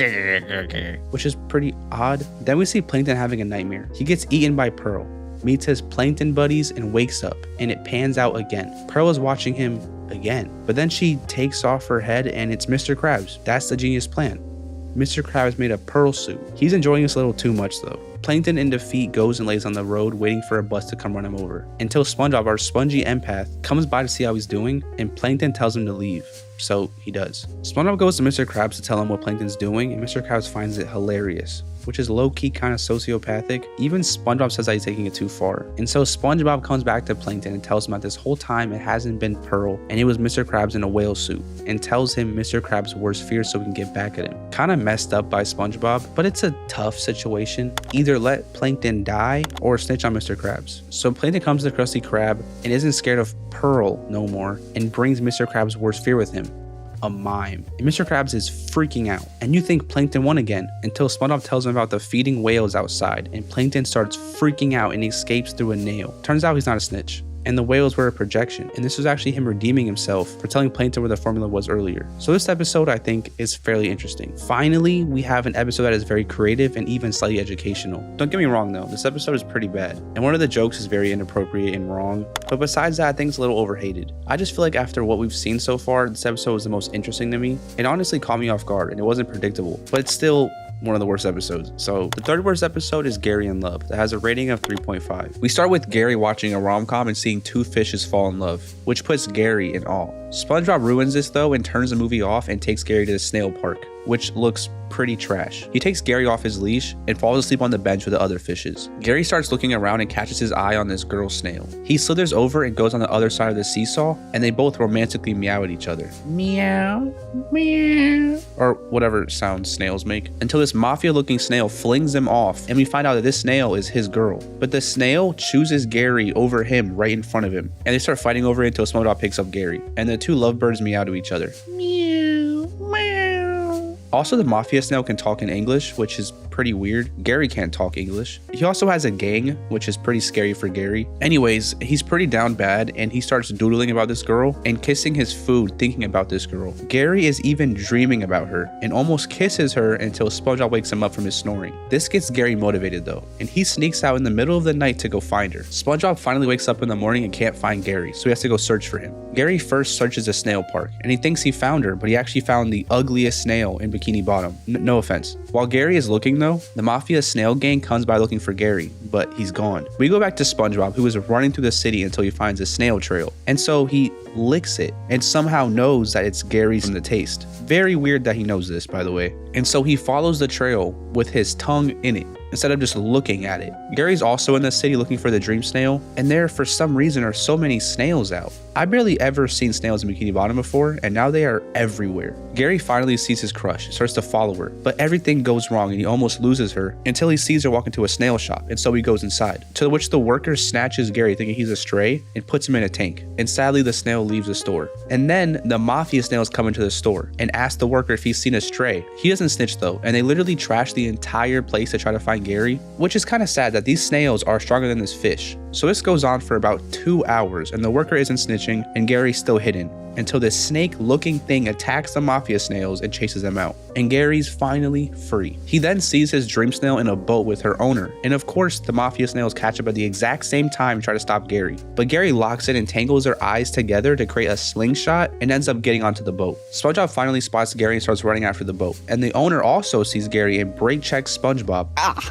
which is pretty odd. Then we see Plankton having a nightmare. He gets eaten by Pearl, meets his plankton buddies, and wakes up, and it pans out again. Pearl is watching him again, but then she takes off her head and it's Mr. Krabs. That's the genius plan. Mr. Krabs made a Pearl suit. He's enjoying this a little too much though. Plankton in defeat goes and lays on the road waiting for a bus to come run him over, until SpongeBob, our spongy empath, comes by to see how he's doing, and Plankton tells him to leave. So he does. SpongeBob goes to Mr. Krabs to tell him what Plankton's doing, and Mr. Krabs finds it hilarious, which is low-key kind of sociopathic. Even SpongeBob says that he's taking it too far. And so SpongeBob comes back to Plankton and tells him that this whole time it hasn't been Pearl, and it was Mr. Krabs in a whale suit, and tells him Mr. Krabs' worst fear so we can get back at him. Kind of messed up by SpongeBob, but it's a tough situation. Either let Plankton die or snitch on Mr. Krabs. So Plankton comes to Krusty Krab and isn't scared of Pearl no more, and brings Mr. Krabs' worst fear with him, a mime. And Mr. Krabs is freaking out, and you think Plankton won again, until SpongeBob tells him about the feeding whales outside, and Plankton starts freaking out and escapes through a nail. Turns out he's not a snitch, and the whales were a projection, and this was actually him redeeming himself for telling Plankton where the formula was earlier. So this episode, I think, is fairly interesting. Finally, we have an episode that is very creative and even slightly educational. Don't get me wrong though, this episode is pretty bad, and one of the jokes is very inappropriate and wrong, but besides that, I think it's a little overhated. I just feel like after what we've seen so far, this episode was the most interesting to me. It honestly caught me off guard, and it wasn't predictable, but it's still one of the worst episodes. So the third worst episode is Gary in Love, that has a rating of 3.5. We start with Gary watching a rom-com and seeing two fishes fall in love, which puts Gary in awe. SpongeBob ruins this though and turns the movie off and takes Gary to the snail park, which looks pretty trash. He takes Gary off his leash and falls asleep on the bench with the other fishes. Gary starts looking around and catches his eye on this girl snail. He slithers over and goes on the other side of the seesaw, and they both romantically meow at each other. Meow, meow, or whatever sound snails make, until this mafia-looking snail flings them off, and we find out that this snail is his girl. But the snail chooses Gary over him right in front of him, and they start fighting over it until SpongeBob picks up Gary, and the two lovebirds meow to each other. Meow, meow. Also, the mafia snail can talk in English, which is pretty weird. Gary can't talk English. He also has a gang, which is pretty scary for Gary. Anyways, he's pretty down bad, and he starts doodling about this girl and kissing his food thinking about this girl. Gary is even dreaming about her and almost kisses her until SpongeBob wakes him up from his snoring. This gets Gary motivated though, and he sneaks out in the middle of the night to go find her. SpongeBob finally wakes up in the morning and can't find Gary, so he has to go search for him. Gary first searches the snail park, and he thinks he found her, but he actually found the ugliest snail in Bikini Bottom. No offense. While Gary is looking though, the mafia snail gang comes by looking for Gary, but he's gone. We go back to SpongeBob, who is running through the city until he finds a snail trail, and so he licks it and somehow knows that it's Gary's from the taste. Very weird that he knows this, by the way. And so he follows the trail with his tongue in it. instead of just looking at it. Gary's also in the city looking for the dream snail, and there for some reason are so many snails out. I barely ever seen snails in Bikini Bottom before, and now they are everywhere. Gary finally sees his crush, starts to follow her, but everything goes wrong and he almost loses her until he sees her walk into a snail shop, and so he goes inside, to which the worker snatches Gary thinking he's a stray and puts him in a tank, and sadly the snail leaves the store. And then the mafia snails come into the store and ask the worker if he's seen a stray. He doesn't snitch though, and they literally trash the entire place to try to find Gary, which is kind of sad that these snails are stronger than this fish. So this goes on for about 2 hours and the worker isn't snitching and Gary's still hidden, until this snake-looking thing attacks the mafia snails and chases them out, and Gary's finally free. He then sees his dream snail in a boat with her owner, and of course the mafia snails catch up at the exact same time to try to stop Gary, but Gary locks it and tangles their eyes together to create a slingshot and ends up getting onto the boat. SpongeBob finally spots Gary and starts running after the boat, and the owner also sees Gary and brake checks SpongeBob.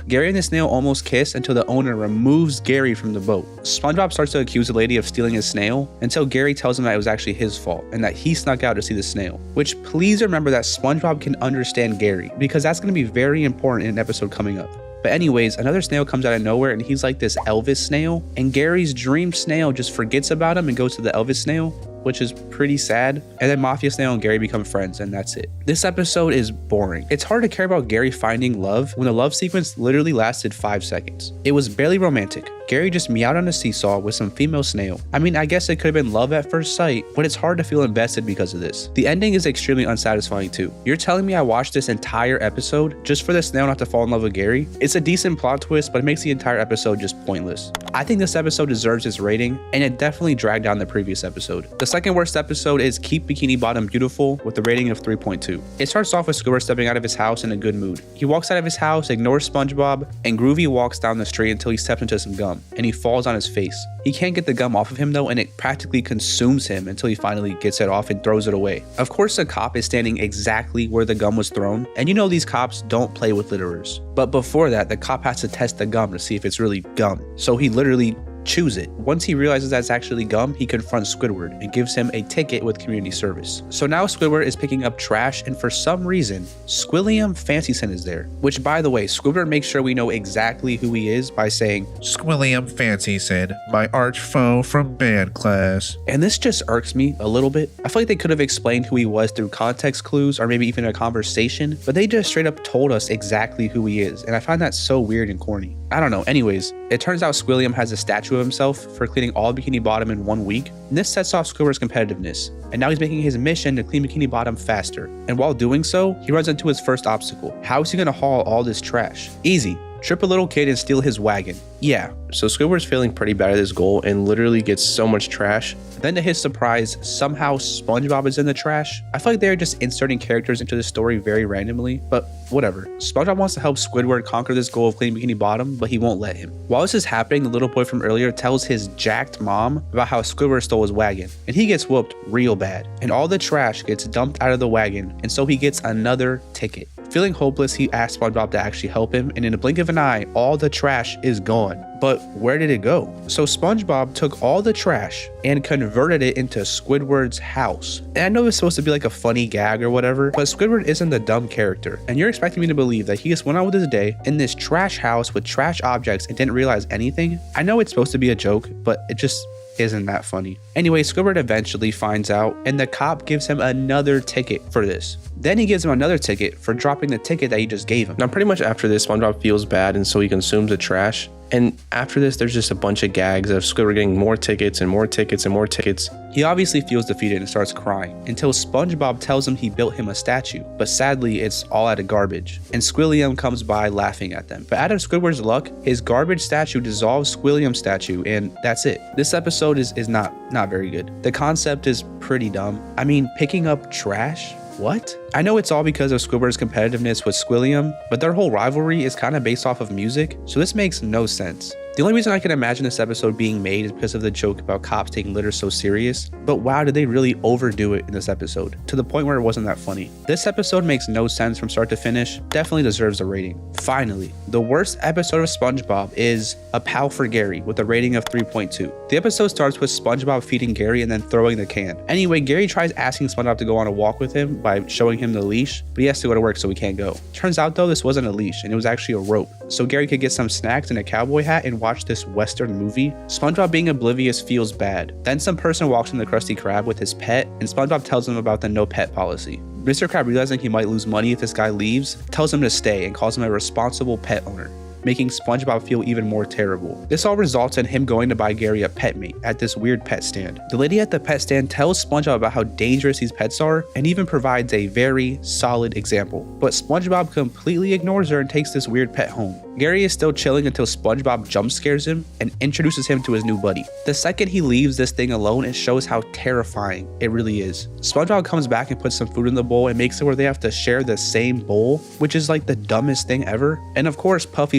Gary and the snail almost kiss until the owner removes Gary from the boat. SpongeBob starts to accuse the lady of stealing his snail until Gary tells him that it was actually his fault and that he snuck out to see the snail. Which, please remember that SpongeBob can understand Gary, because that's going to be very important in an episode coming up. But anyways, another snail comes out of nowhere and he's like this Elvis snail, and Gary's dream snail just forgets about him and goes to the Elvis snail, which is pretty sad. And then Mafia Snail and Gary become friends, and that's it. This episode is boring. It's hard to care about Gary finding love when the love sequence literally lasted 5 seconds. It was barely romantic. Gary just meowed on a seesaw with some female snail. I mean, I guess it could have been love at first sight, but it's hard to feel invested because of this. The ending is extremely unsatisfying too. You're telling me I watched this entire episode just for the snail not to fall in love with Gary? It's a decent plot twist, but it makes the entire episode just pointless. I think this episode deserves its rating, and it definitely dragged down the previous episode. The second worst episode is Keep Bikini Bottom Beautiful with a rating of 3.2. It starts off with Squidward stepping out of his house in a good mood. He walks out of his house, ignores SpongeBob, and Groovy walks down the street until he steps into some gum, and he falls on his face. He can't get the gum off of him though, and it practically consumes him until he finally gets it off and throws it away. Of course, the cop is standing exactly where the gum was thrown, and you know these cops don't play with litterers. But before that, the cop has to test the gum to see if it's really gum. So he literally chews it. Once he realizes that's actually gum, he confronts Squidward and gives him a ticket with community service. So now Squidward is picking up trash, and for some reason, Squilliam Fancyson is there. Which, by the way, Squidward makes sure we know exactly who he is by saying, Squilliam Fancyson, my arch foe from band class. and this just irks me a little bit. I feel like they could have explained who he was through context clues or maybe even a conversation, but they just straight up told us exactly who he is, and I find that so weird and corny. I don't know. Anyways, it turns out Squilliam has a statue of himself for cleaning all Bikini Bottom in 1 week, and this sets off Squidward's competitiveness, and now he's making his mission to clean Bikini Bottom faster. And while doing so, he runs into his first obstacle. How is he gonna haul all this trash? Easy. Trip a little kid and steal his wagon. Yeah. So Squidward's feeling pretty bad at his goal and literally gets so much trash. Then to his surprise, somehow SpongeBob is in the trash. I feel like they're just inserting characters into the story very randomly, but whatever. SpongeBob wants to help Squidward conquer this goal of cleaning Bikini Bottom, but he won't let him. While this is happening, the little boy from earlier tells his jacked mom about how Squidward stole his wagon, and he gets whooped real bad. And all the trash gets dumped out of the wagon, and so he gets another ticket. Feeling hopeless, he asks SpongeBob to actually help him, and in a blink of an eye, all the trash is gone. But where did it go? So SpongeBob took all the trash and converted it into Squidward's house. And I know it's supposed to be like a funny gag or whatever, but Squidward isn't the dumb character. And you're expecting me to believe that he just went on with his day in this trash house with trash objects and didn't realize anything? I know it's supposed to be a joke, but it just isn't that funny. Anyway, Squidward eventually finds out, and the cop gives him another ticket for this. Then he gives him another ticket for dropping the ticket that he just gave him. Now pretty much after this, SpongeBob feels bad and so he consumes the trash. And after this, there's just a bunch of gags of Squidward getting more tickets and more tickets and more tickets. He obviously feels defeated and starts crying until SpongeBob tells him he built him a statue, but sadly it's all out of garbage, and Squilliam comes by laughing at them. But out of Squidward's luck, his garbage statue dissolves Squilliam's statue, and that's it. This episode is not very good. The concept is pretty dumb. I mean, picking up trash? What? I know it's all because of Squidward's competitiveness with Squilliam, but their whole rivalry is kind of based off of music, so this makes no sense. The only reason I can imagine this episode being made is because of the joke about cops taking litter so serious, but wow, did they really overdo it in this episode, to the point where it wasn't that funny. This episode makes no sense from start to finish, definitely deserves a rating. Finally, the worst episode of SpongeBob is A Pal for Gary with a rating of 3.2. The episode starts with SpongeBob feeding Gary and then throwing the can. Anyway, Gary tries asking SpongeBob to go on a walk with him by showing him the leash, but he has to go to work so he can't go. Turns out though, this wasn't a leash and it was actually a rope. so Gary could get some snacks and a cowboy hat and watch this Western movie. SpongeBob being oblivious feels bad. Then some person walks in the Krusty Krab with his pet, and SpongeBob tells him about the no pet policy. Mr. Krab, realizing he might lose money if this guy leaves, tells him to stay and calls him a responsible pet owner, making SpongeBob feel even more terrible. This all results in him going to buy Gary a pet mate at this weird pet stand. The lady at the pet stand tells SpongeBob about how dangerous these pets are and even provides a very solid example. But SpongeBob completely ignores her and takes this weird pet home. Gary is still chilling until SpongeBob jump scares him and introduces him to his new buddy. The second he leaves this thing alone, it shows how terrifying it really is. SpongeBob comes back and puts some food in the bowl and makes it where they have to share the same bowl, which is like the dumbest thing ever. And of course, Fluffy,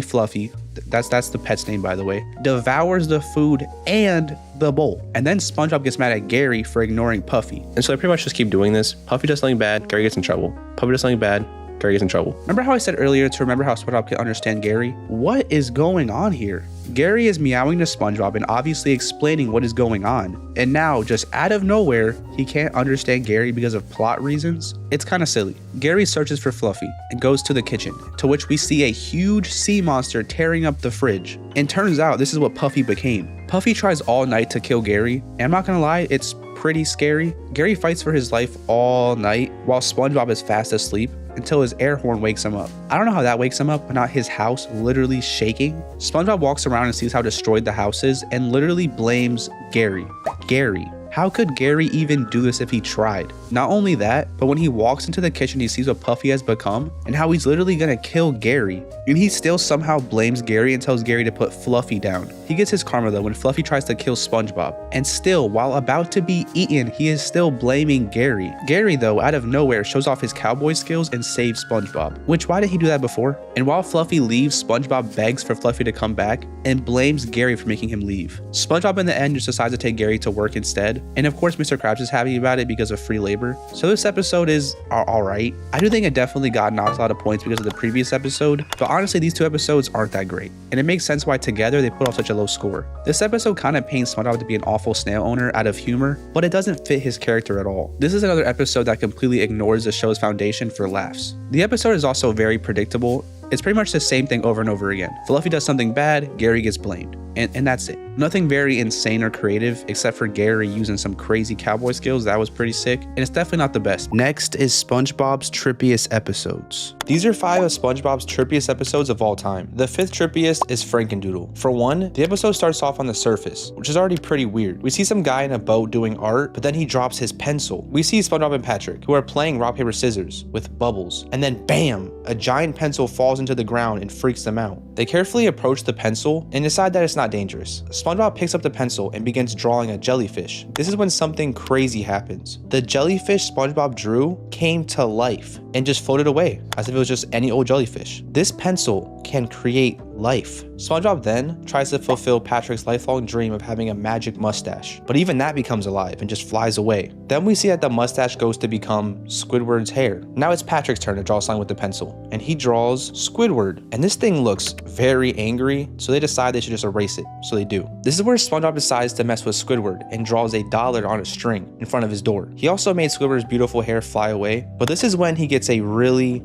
that's the pet's name by the way, devours the food and the bowl. And then SpongeBob gets mad at Gary for ignoring Puffy. And so they pretty much just keep doing this. Puffy does something bad, Gary gets in trouble. Puffy does something bad, Gary gets in trouble. Remember how I said earlier to remember how SpongeBob can understand Gary? What is going on here? Gary is meowing to SpongeBob and obviously explaining what is going on. And now, just out of nowhere, he can't understand Gary because of plot reasons. It's kind of silly. Gary searches for Fluffy and goes to the kitchen, to which we see a huge sea monster tearing up the fridge. And turns out this is what Puffy became. Puffy tries all night to kill Gary, and I'm not gonna lie, it's pretty scary. Gary fights for his life all night while SpongeBob is fast asleep until his air horn wakes him up. I don't know how that wakes him up, but not his house literally shaking. SpongeBob walks around and sees how destroyed the house is and literally blames Gary. Gary. How could Gary even do this if he tried? Not only that, but when he walks into the kitchen, he sees what Puffy has become and how he's literally gonna kill Gary. And he still somehow blames Gary and tells Gary to put Fluffy down. He gets his karma though when Fluffy tries to kill SpongeBob. And still, while about to be eaten, he is still blaming Gary. Gary though, out of nowhere, shows off his cowboy skills and saves SpongeBob. Which, why did he do that before? And while Fluffy leaves, SpongeBob begs for Fluffy to come back and blames Gary for making him leave. SpongeBob in the end just decides to take Gary to work instead. And of course, Mr. Krabs is happy about it because of free labor. So this episode is alright. I do think it definitely got knocked a lot of points because of the previous episode, but honestly, these two episodes aren't that great. And it makes sense why together they put off such a low score. This episode kind of paints SpongeBob to be an awful snail owner out of humor, but it doesn't fit his character at all. This is another episode that completely ignores the show's foundation for laughs. The episode is also very predictable. It's pretty much the same thing over and over again. Fluffy does something bad, Gary gets blamed. And that's it. Nothing very insane or creative except for Gary using some crazy cowboy skills. That was pretty sick. And it's definitely not the best. Next is SpongeBob's trippiest episodes. These are 5 of SpongeBob's trippiest episodes of all time. The 5th trippiest is Frankendoodle. For one, the episode starts off on the surface, which is already pretty weird. We see some guy in a boat doing art, but then he drops his pencil. We see SpongeBob and Patrick, who are playing rock, paper, scissors with bubbles. And then bam, a giant pencil falls into the ground and freaks them out. They carefully approach the pencil and decide that it's not dangerous. SpongeBob picks up the pencil and begins drawing a jellyfish. This is when something crazy happens. The jellyfish SpongeBob drew came to life and just floated away as if it was just any old jellyfish. This pencil can create life. SpongeBob then tries to fulfill Patrick's lifelong dream of having a magic mustache, but even that becomes alive and just flies away. Then we see that the mustache goes to become Squidward's hair. Now it's Patrick's turn to draw something with the pencil, and he draws Squidward, and this thing looks very angry, so they decide they should just erase it. So they do. This is where SpongeBob decides to mess with Squidward and draws a dollar on a string in front of his door. He also made Squidward's beautiful hair fly away, but this is when he gets a really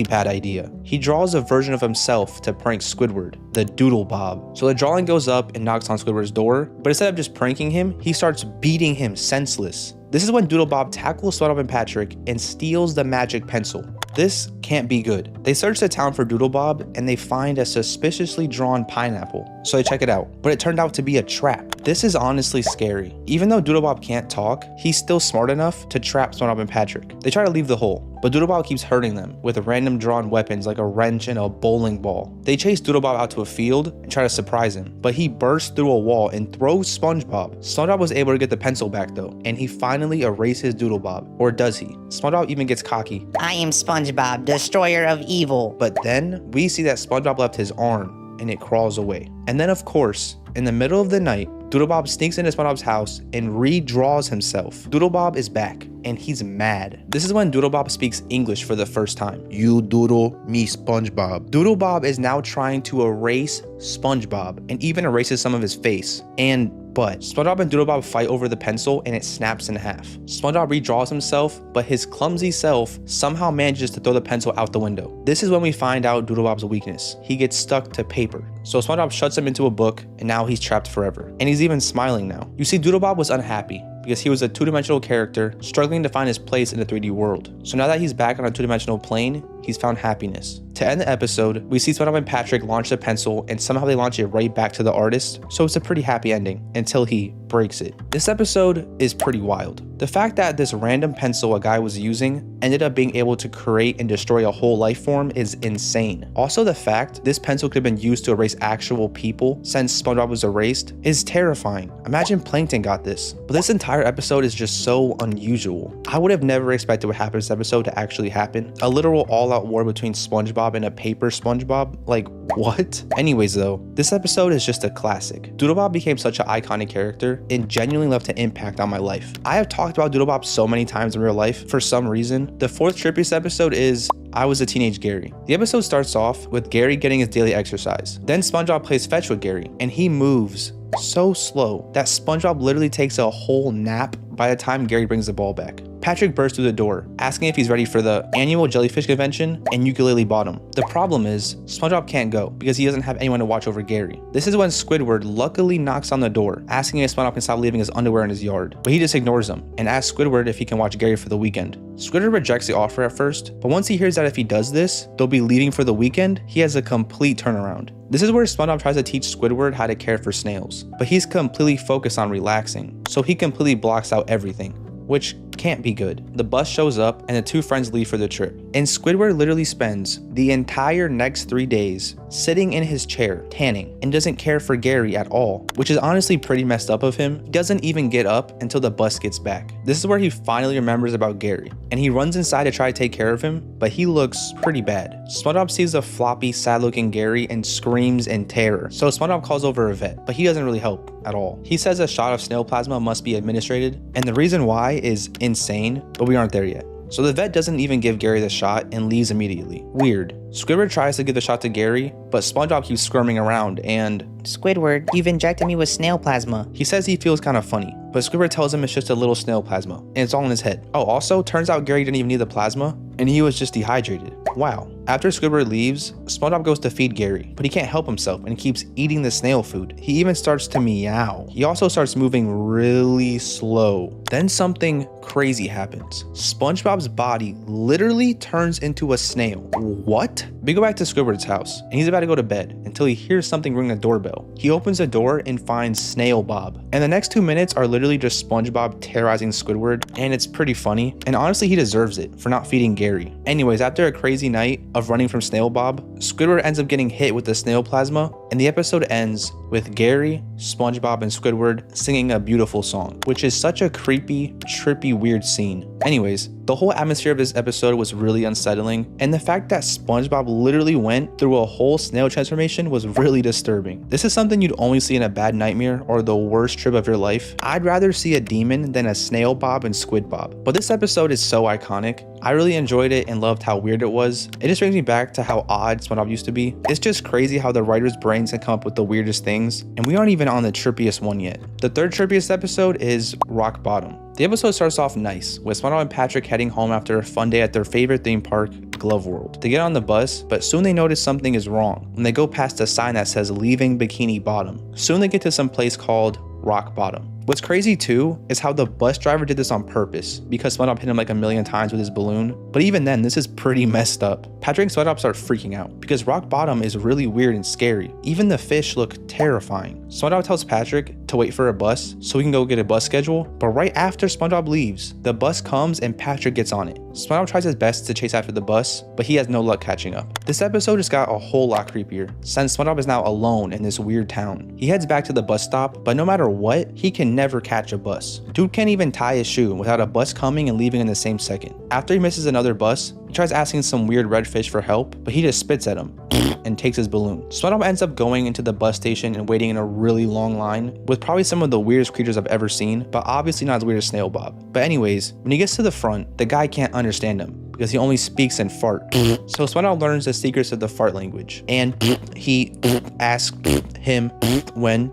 bad idea. He draws a version of himself to prank Squidward, the Doodle Bob. So the drawing goes up and knocks on Squidward's door, but instead of just pranking him, he starts beating him senseless. This is when Doodle Bob tackles SpongeBob and Patrick and steals the magic pencil. This can't be good. They search the town for Doodle Bob and they find a suspiciously drawn pineapple. So they check it out, but it turned out to be a trap. This is honestly scary. Even though Doodle Bob can't talk, he's still smart enough to trap SpongeBob and Patrick. They try to leave the hole, but Doodle Bob keeps hurting them with random drawn weapons like a wrench and a bowling ball. They chase Doodle Bob out to a field and try to surprise him, but he bursts through a wall and throws SpongeBob. SpongeBob was able to get the pencil back though, and he finally erases Doodle Bob. Or does he? SpongeBob even gets cocky. I am SpongeBob, destroyer of evil. But then we see that SpongeBob left his arm and it crawls away. And then of course, in the middle of the night, Doodle Bob sneaks into SpongeBob's house and redraws himself. Doodle Bob is back and he's mad. This is when Doodle Bob speaks English for the first time. You doodle, me SpongeBob. Doodle Bob is now trying to erase SpongeBob and even erases some of his face. And But SpongeBob and Doodlebob fight over the pencil and it snaps in half. SpongeBob redraws himself, but his clumsy self somehow manages to throw the pencil out the window. This is when we find out Doodlebob's weakness. He gets stuck to paper. So SpongeBob shuts him into a book and now he's trapped forever. And he's even smiling now. You see, Doodlebob was unhappy because he was a two-dimensional character struggling to find his place in the 3D world. So now that he's back on a two-dimensional plane, he's found happiness. To end the episode, we see SpongeBob and Patrick launch the pencil and somehow they launch it right back to the artist, so it's a pretty happy ending until he breaks it. This episode is pretty wild. The fact that this random pencil a guy was using ended up being able to create and destroy a whole life form is insane. Also, the fact this pencil could have been used to erase actual people since SpongeBob was erased is terrifying. Imagine Plankton got this. But this entire episode is just so unusual. I would have never expected what happened in this episode to actually happen. A literal all-out war between SpongeBob and a paper SpongeBob? Like, what? Anyways though, this episode is just a classic. Doodlebob became such an iconic character and genuinely left an impact on my life. I have talked about Doodlebob so many times in real life for some reason. The fourth trippiest episode is I Was a Teenage Gary. The episode starts off with Gary getting his daily exercise. Then SpongeBob plays fetch with Gary and he moves so slow that SpongeBob literally takes a whole nap by the time Gary brings the ball back. Patrick bursts through the door, asking if he's ready for the annual jellyfish convention and ukulele bottom. The problem is, SpongeBob can't go because he doesn't have anyone to watch over Gary. This is when Squidward luckily knocks on the door, asking if SpongeBob can stop leaving his underwear in his yard. But he just ignores him and asks Squidward if he can watch Gary for the weekend. Squidward rejects the offer at first, but once he hears that if he does this, they'll be leaving for the weekend, he has a complete turnaround. This is where SpongeBob tries to teach Squidward how to care for snails, but he's completely focused on relaxing, so he completely blocks out everything, which can't be good. The bus shows up and the two friends leave for the trip. And Squidward literally spends the entire next 3 days sitting in his chair, tanning, and doesn't care for Gary at all, which is honestly pretty messed up of him. He doesn't even get up until the bus gets back. This is where he finally remembers about Gary, and he runs inside to try to take care of him, but he looks pretty bad. SpongeBob sees a floppy, sad-looking Gary and screams in terror. So SpongeBob calls over a vet, but he doesn't really help at all. He says a shot of snail plasma must be administered, and the reason why is insane, but we aren't there yet. So the vet doesn't even give Gary the shot and leaves immediately. Weird. Squidward tries to give the shot to Gary, but SpongeBob keeps squirming around and Squidward, you've injected me with snail plasma. he says he feels kind of funny, but Squidward tells him it's just a little snail plasma and it's all in his head. Oh, also, turns out Gary didn't even need the plasma and he was just dehydrated. Wow. After Squidward leaves, SpongeBob goes to feed Gary, but he can't help himself and he keeps eating the snail food. He even starts to meow. He also starts moving really slow. Then something crazy happens. SpongeBob's body literally turns into a snail. What? We go back to Squidward's house and he's about to go to bed until he hears something ring the doorbell. He opens the door and finds Snail Bob. And the next 2 minutes are literally just SpongeBob terrorizing Squidward, and it's pretty funny. And honestly, he deserves it for not feeding Gary. Anyways, after a crazy night of running from Snail Bob, Squidward ends up getting hit with the snail plasma, and the episode ends with Gary, SpongeBob, and Squidward singing a beautiful song, which is such a creepy, trippy, weird scene. Anyways, the whole atmosphere of this episode was really unsettling, and the fact that SpongeBob literally went through a whole snail transformation was really disturbing. This is something you'd only see in a bad nightmare or the worst trip of your life. I'd rather see a demon than a Snail Bob and Squid Bob. But this episode is so iconic. I really enjoyed it and loved how weird it was. It just brings me back to how odd SpongeBob used to be. It's just crazy how the writers' brains can come up with the weirdest things, and we aren't even on the trippiest one yet. The third trippiest episode is Rock Bottom. The episode starts off nice, with SpongeBob and Patrick heading home after a fun day at their favorite theme park, Glove World. They get on the bus, but soon they notice something is wrong when they go past a sign that says leaving Bikini Bottom. Soon they get to some place called Rock Bottom. What's crazy too is how the bus driver did this on purpose, because SpongeBob hit him like a million times with his balloon. But even then, this is pretty messed up. Patrick and SpongeBob start freaking out because Rock Bottom is really weird and scary. Even the fish look terrifying. SpongeBob tells Patrick to wait for a bus so he can go get a bus schedule, but right after SpongeBob leaves, the bus comes and Patrick gets on it. SpongeBob tries his best to chase after the bus, but he has no luck catching up. This episode just got a whole lot creepier since SpongeBob is now alone in this weird town. He heads back to the bus stop, but no matter what, he can never catch a bus. Dude can't even tie his shoe without a bus coming and leaving in the same second. After he misses another bus, he tries asking some weird red fish for help, but he just spits at him and takes his balloon. SpongeBob ends up going into the bus station and waiting in a really long line with probably some of the weirdest creatures I've ever seen, but obviously not as weird as Snail Bob. But anyways, when he gets to the front, the guy can't understand him because he only speaks in fart. So SpongeBob learns the secrets of the fart language, and he asks him when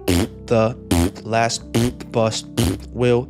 the last bus will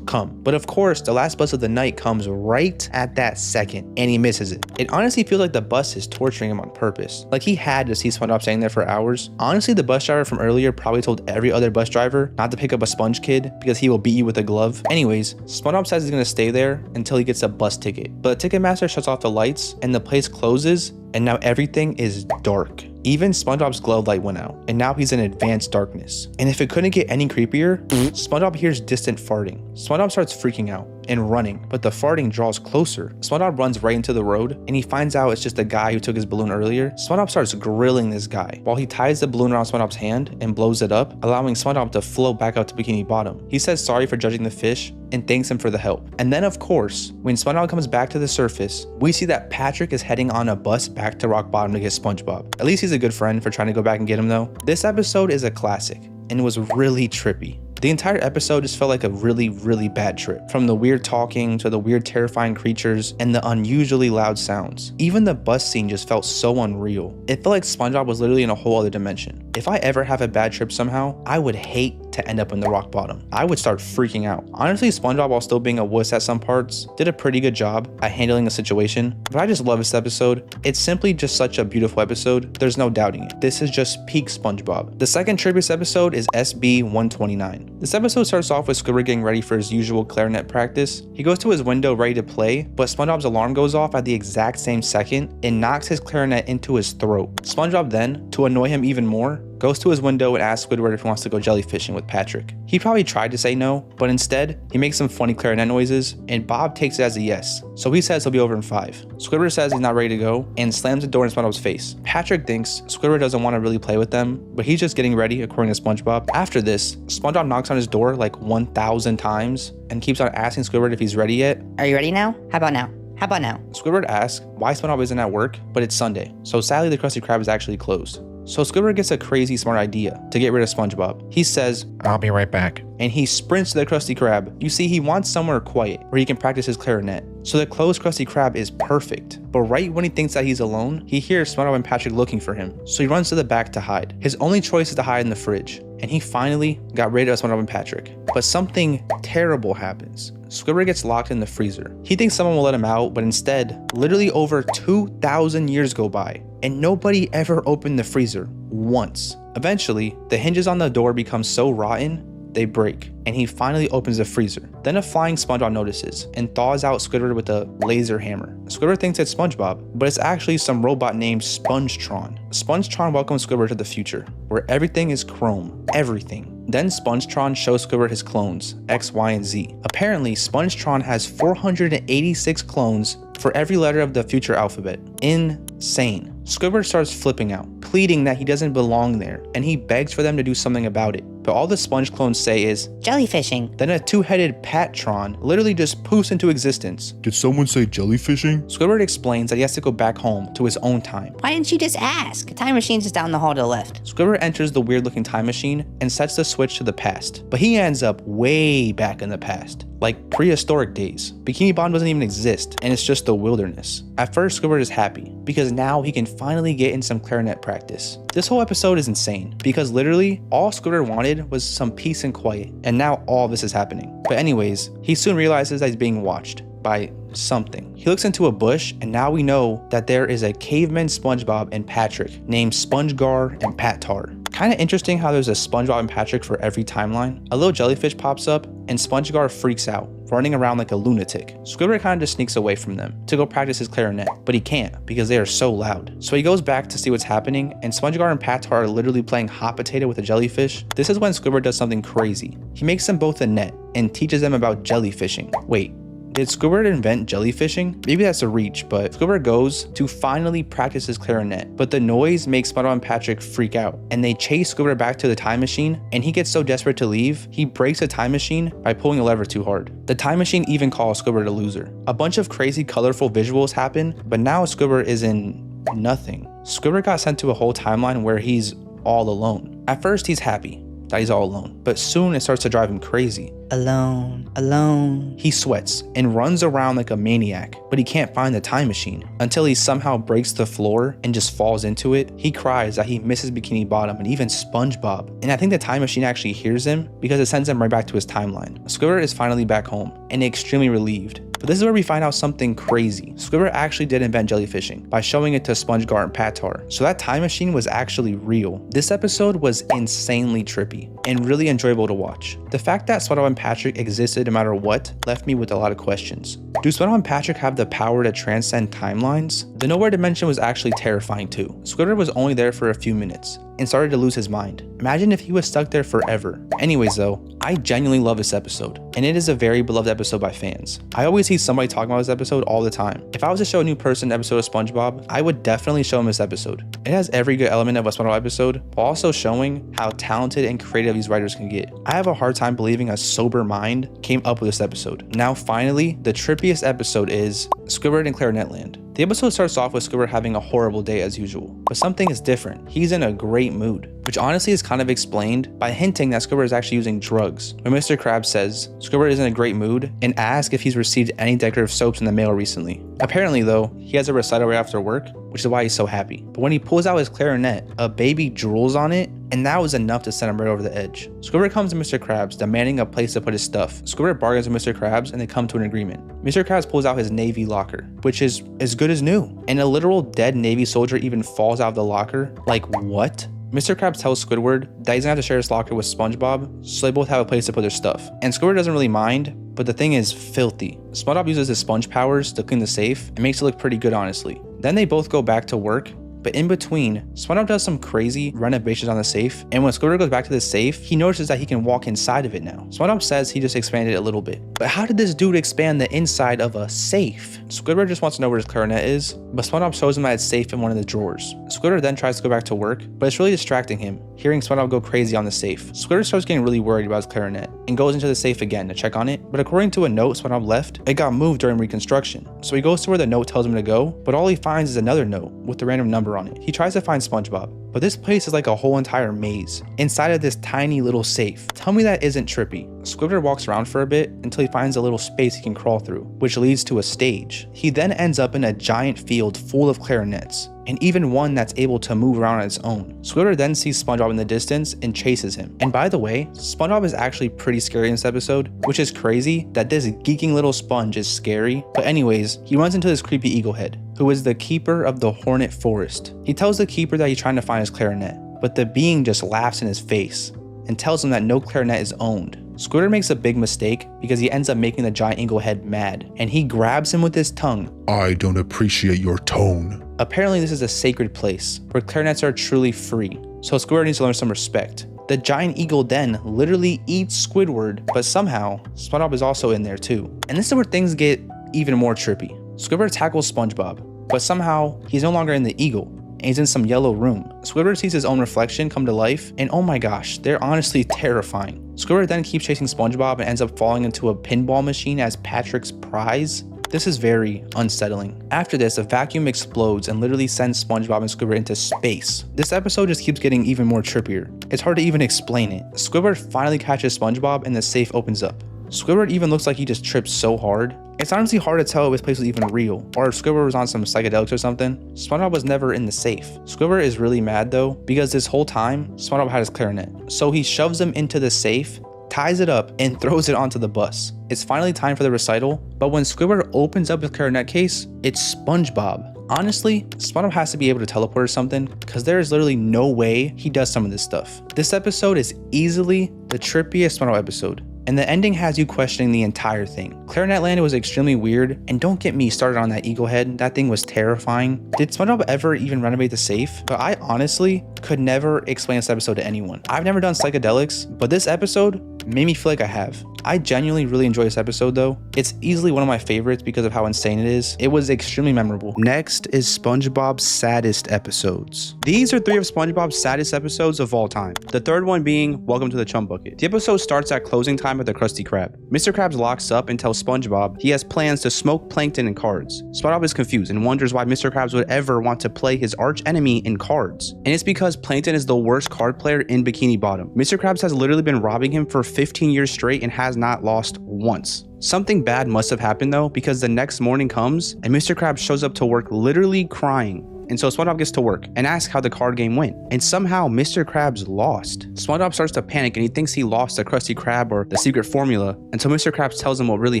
come. But of course, the last bus of the night comes right at that second, and he misses it. It honestly feels like the bus is torturing him on purpose. Like he had to see SpongeBob staying there for hours. Honestly, the bus driver from earlier probably told every other bus driver not to pick up a sponge kid because he will beat you with a glove. Anyways, SpongeBob says he's gonna stay there until he gets a bus ticket. But the Ticketmaster shuts off the lights and the place closes, and now everything is dark. Even SpongeBob's glove light went out, and now he's in advanced darkness. And if it couldn't get any creepier, SpongeBob hears distant farting. SpongeBob starts freaking out and running, but the farting draws closer. SpongeBob runs right into the road, and he finds out it's just the guy who took his balloon earlier. SpongeBob starts grilling this guy while he ties the balloon around SpongeBob's hand and blows it up, allowing SpongeBob to float back up to Bikini Bottom. He says sorry for judging the fish and thanks him for the help. And then of course, when SpongeBob comes back to the surface, we see that Patrick is heading on a bus back to Rock Bottom to get SpongeBob. At least he's a good friend for trying to go back and get him though. This episode is a classic and was really trippy. The entire episode just felt like a really, really bad trip. From the weird talking to the weird terrifying creatures and the unusually loud sounds. Even the bus scene just felt so unreal. It felt like SpongeBob was literally in a whole other dimension. If I ever have a bad trip somehow, I would hate to end up in the rock bottom. I would start freaking out. Honestly, SpongeBob, while still being a wuss at some parts, did a pretty good job at handling the situation. But I just love this episode. It's simply just such a beautiful episode. There's no doubting it. This is just peak SpongeBob. The second tribute episode is SB 129. This episode starts off with Squidward getting ready for his usual clarinet practice. He goes to his window ready to play, but SpongeBob's alarm goes off at the exact same second and knocks his clarinet into his throat. SpongeBob then, to annoy him even more, goes to his window and asks Squidward if he wants to go jellyfishing with Patrick. He probably tried to say no, but instead, he makes some funny clarinet noises, and Bob takes it as a yes. So he says he'll be over in 5. Squidward says he's not ready to go, and slams the door in SpongeBob's face. Patrick thinks Squidward doesn't want to really play with them, but he's just getting ready according to SpongeBob. After this, SpongeBob knocks on his door like 1,000 times, and keeps on asking Squidward if he's ready yet. Are you ready now? How about now? How about now? Squidward asks why SpongeBob isn't at work, but it's Sunday, so sadly the Krusty Krab is actually closed. So Squidward gets a crazy smart idea to get rid of SpongeBob. He says, I'll be right back. And he sprints to the Krusty Krab. You see, he wants somewhere quiet where he can practice his clarinet. So the closed Krusty Krab is perfect. But right when he thinks that he's alone, he hears SpongeBob and Patrick looking for him. So he runs to the back to hide. His only choice is to hide in the fridge. And he finally got rid of SpongeBob and Patrick. But something terrible happens. Squidward gets locked in the freezer. He thinks someone will let him out, but instead, literally over 2,000 years go by, and nobody ever opened the freezer once. Eventually, the hinges on the door become so rotten, they break, and he finally opens the freezer. Then a flying SpongeBob notices and thaws out Squidward with a laser hammer. Squidward thinks it's SpongeBob, but it's actually some robot named Spongetron. Spongetron welcomes Squidward to the future, where everything is chrome. Everything. Then Spongetron shows Squidward his clones, X, Y, and Z. Apparently, Spongetron has 486 clones for every letter of the future alphabet. Insane. Squidward starts flipping out, pleading that he doesn't belong there, and he begs for them to do something about it. But all the Sponge clones say is, Jellyfishing. Then a two-headed Patron literally just poofs into existence. Did someone say jellyfishing? Squidward explains that he has to go back home to his own time. Why didn't you just ask? The time machine's just down the hall to the left. Squidward enters the weird-looking time machine and sets the switch to the past. But he ends up way back in the past, like prehistoric days. Bikini Bottom doesn't even exist, and it's just the wilderness. At first, Squidward is happy, because now he can finally get in some clarinet practice. This whole episode is insane, because literally, all Squidward wanted was some peace and quiet, and now all this is happening. But anyways, he soon realizes that he's being watched by something. He looks into a bush, and now we know that there is a caveman SpongeBob and Patrick named SpongeGar and Pat-Tar. Kind of interesting how there's a SpongeBob and Patrick for every timeline. A little jellyfish pops up, and SpongeGar freaks out, running around like a lunatic. Squidward kind of just sneaks away from them to go practice his clarinet, but he can't because they are so loud. So he goes back to see what's happening, and SpongeGar and Pat-Tar are literally playing hot potato with a jellyfish. This is when Squidward does something crazy. He makes them both a net and teaches them about jellyfishing. Wait, did Squidward invent jellyfishing? Maybe that's a reach, but Squidward goes to finally practice his clarinet. But the noise makes SpongeBob and Patrick freak out, and they chase Squidward back to the time machine, and he gets so desperate to leave, he breaks the time machine by pulling a lever too hard. The time machine even calls Squidward a loser. A bunch of crazy colorful visuals happen, but now Squidward is in nothing. Squidward got sent to a whole timeline where he's all alone. At first, he's happy that he's all alone. But soon it starts to drive him crazy. Alone. He sweats and runs around like a maniac, but he can't find the time machine until he somehow breaks the floor and just falls into it. He cries that he misses Bikini Bottom and even SpongeBob. And I think the time machine actually hears him because it sends him right back to his timeline. Squidward is finally back home and extremely relieved. But this is where we find out something crazy. Squidward actually did invent jellyfishing by showing it to SpongeGar and Patar. So that time machine was actually real. This episode was insanely trippy and really enjoyable to watch. The fact that SpongeBob and Patrick existed no matter what left me with a lot of questions. Do SpongeBob and Patrick have the power to transcend timelines? The nowhere dimension was actually terrifying too. Squidward was only there for a few minutes and started to lose his mind. Imagine if he was stuck there forever. Anyways though, I genuinely love this episode, and it is a very beloved episode by fans. I always see somebody talking about this episode all the time. If I was to show a new person an episode of SpongeBob, I would definitely show him this episode. It has every good element of a SpongeBob episode, while also showing how talented and creative these writers can get. I have a hard time believing a sober mind came up with this episode. Now finally, the trippiest episode is Squidward in Clarinet Land. The episode starts off with Squidward having a horrible day as usual, but something is different. He's in a great mood, which honestly is kind of explained by hinting that Squidward is actually using drugs. When Mr. Krabs says Squidward is in a great mood and asks if he's received any decorative soaps in the mail recently. Apparently though, he has a recital right after work, which is why he's so happy. But when he pulls out his clarinet, a baby drools on it, and that was enough to send him right over the edge. Squidward comes to Mr. Krabs demanding a place to put his stuff. Squidward bargains with Mr. Krabs and they come to an agreement. Mr. Krabs pulls out his Navy locker, which is as good as new. And a literal dead Navy soldier even falls out of the locker. Like what? Mr. Krabs tells Squidward that he's gonna have to share his locker with SpongeBob, so they both have a place to put their stuff. And Squidward doesn't really mind, but the thing is filthy. SpongeBob uses his sponge powers to clean the safe and makes it look pretty good honestly. Then they both go back to work, but in between, SpongeBob does some crazy renovations on the safe, and when Squidward goes back to the safe, he notices that he can walk inside of it now. SpongeBob says he just expanded it a little bit. But how did this dude expand the inside of a safe? Squidward just wants to know where his clarinet is, but SpongeBob shows him that it's safe in one of the drawers. Squidward then tries to go back to work, but it's really distracting him, hearing SpongeBob go crazy on the safe. Squidward starts getting really worried about his clarinet, and goes into the safe again to check on it, but according to a note SpongeBob left, it got moved during reconstruction. So he goes to where the note tells him to go, but all he finds is another note with a random number on it. He tries to find SpongeBob, but this place is like a whole entire maze inside of this tiny little safe. Tell me that isn't trippy. Squidward walks around for a bit until he finds a little space he can crawl through, which leads to a stage. He then ends up in a giant field full of clarinets, and even one that's able to move around on its own. Squidward then sees SpongeBob in the distance and chases him. And by the way, SpongeBob is actually pretty scary in this episode, which is crazy that this geeking little sponge is scary. But anyways, he runs into this creepy eaglehead, who is the keeper of the Hornet Forest. He tells the keeper that he's trying to find his clarinet, but the being just laughs in his face and tells him that no clarinet is owned. Squidward makes a big mistake because he ends up making the giant eaglehead mad, and he grabs him with his tongue. I don't appreciate your tone. Apparently this is a sacred place where clarinets are truly free, so Squidward needs to learn some respect. The giant eagle then literally eats Squidward, but somehow SpongeBob is also in there too. And this is where things get even more trippy. Squidward tackles SpongeBob, but somehow he's no longer in the eagle, and he's in some yellow room. Squidward sees his own reflection come to life, and oh my gosh, they're honestly terrifying. Squidward then keeps chasing SpongeBob and ends up falling into a pinball machine as Patrick's prize. This is very unsettling. After this, a vacuum explodes and literally sends SpongeBob and Squidward into space. This episode just keeps getting even more trippier. It's hard to even explain it. Squidward finally catches SpongeBob and the safe opens up. Squidward even looks like he just tripped so hard. It's honestly hard to tell if this place was even real, or if Squidward was on some psychedelics or something. SpongeBob was never in the safe. Squidward is really mad though, because this whole time, SpongeBob had his clarinet. So he shoves him into the safe, ties it up, and throws it onto the bus. It's finally time for the recital, but when Squidward opens up his clarinet case, it's SpongeBob. Honestly, SpongeBob has to be able to teleport or something, because there is literally no way he does some of this stuff. This episode is easily the trippiest SpongeBob episode, and the ending has you questioning the entire thing. Clarinet Land was extremely weird, and don't get me started on that eagle head. That thing was terrifying. Did SpongeBob ever even renovate the safe? But I honestly could never explain this episode to anyone. I've never done psychedelics, but this episode made me feel like I have. I genuinely really enjoy this episode though. It's easily one of my favorites because of how insane it is. It was extremely memorable. Next is SpongeBob's saddest episodes. These are 3 of SpongeBob's saddest episodes of all time. The third one being Welcome to the Chum Bucket. The episode starts at closing time at the Krusty Krab. Mr. Krabs locks up and tells SpongeBob he has plans to smoke Plankton and cards. SpongeBob is confused and wonders why Mr. Krabs would ever want to play his arch enemy in cards. And it's because Plankton is the worst card player in Bikini Bottom. Mr. Krabs has literally been robbing him for 15 years straight and has not lost once. Something bad must have happened though, because the next morning comes and Mr. Krabs shows up to work literally crying. And so SpongeBob gets to work and asks how the card game went. And somehow Mr. Krabs lost. SpongeBob starts to panic and he thinks he lost the Krusty Krab or the secret formula until Mr. Krabs tells him what really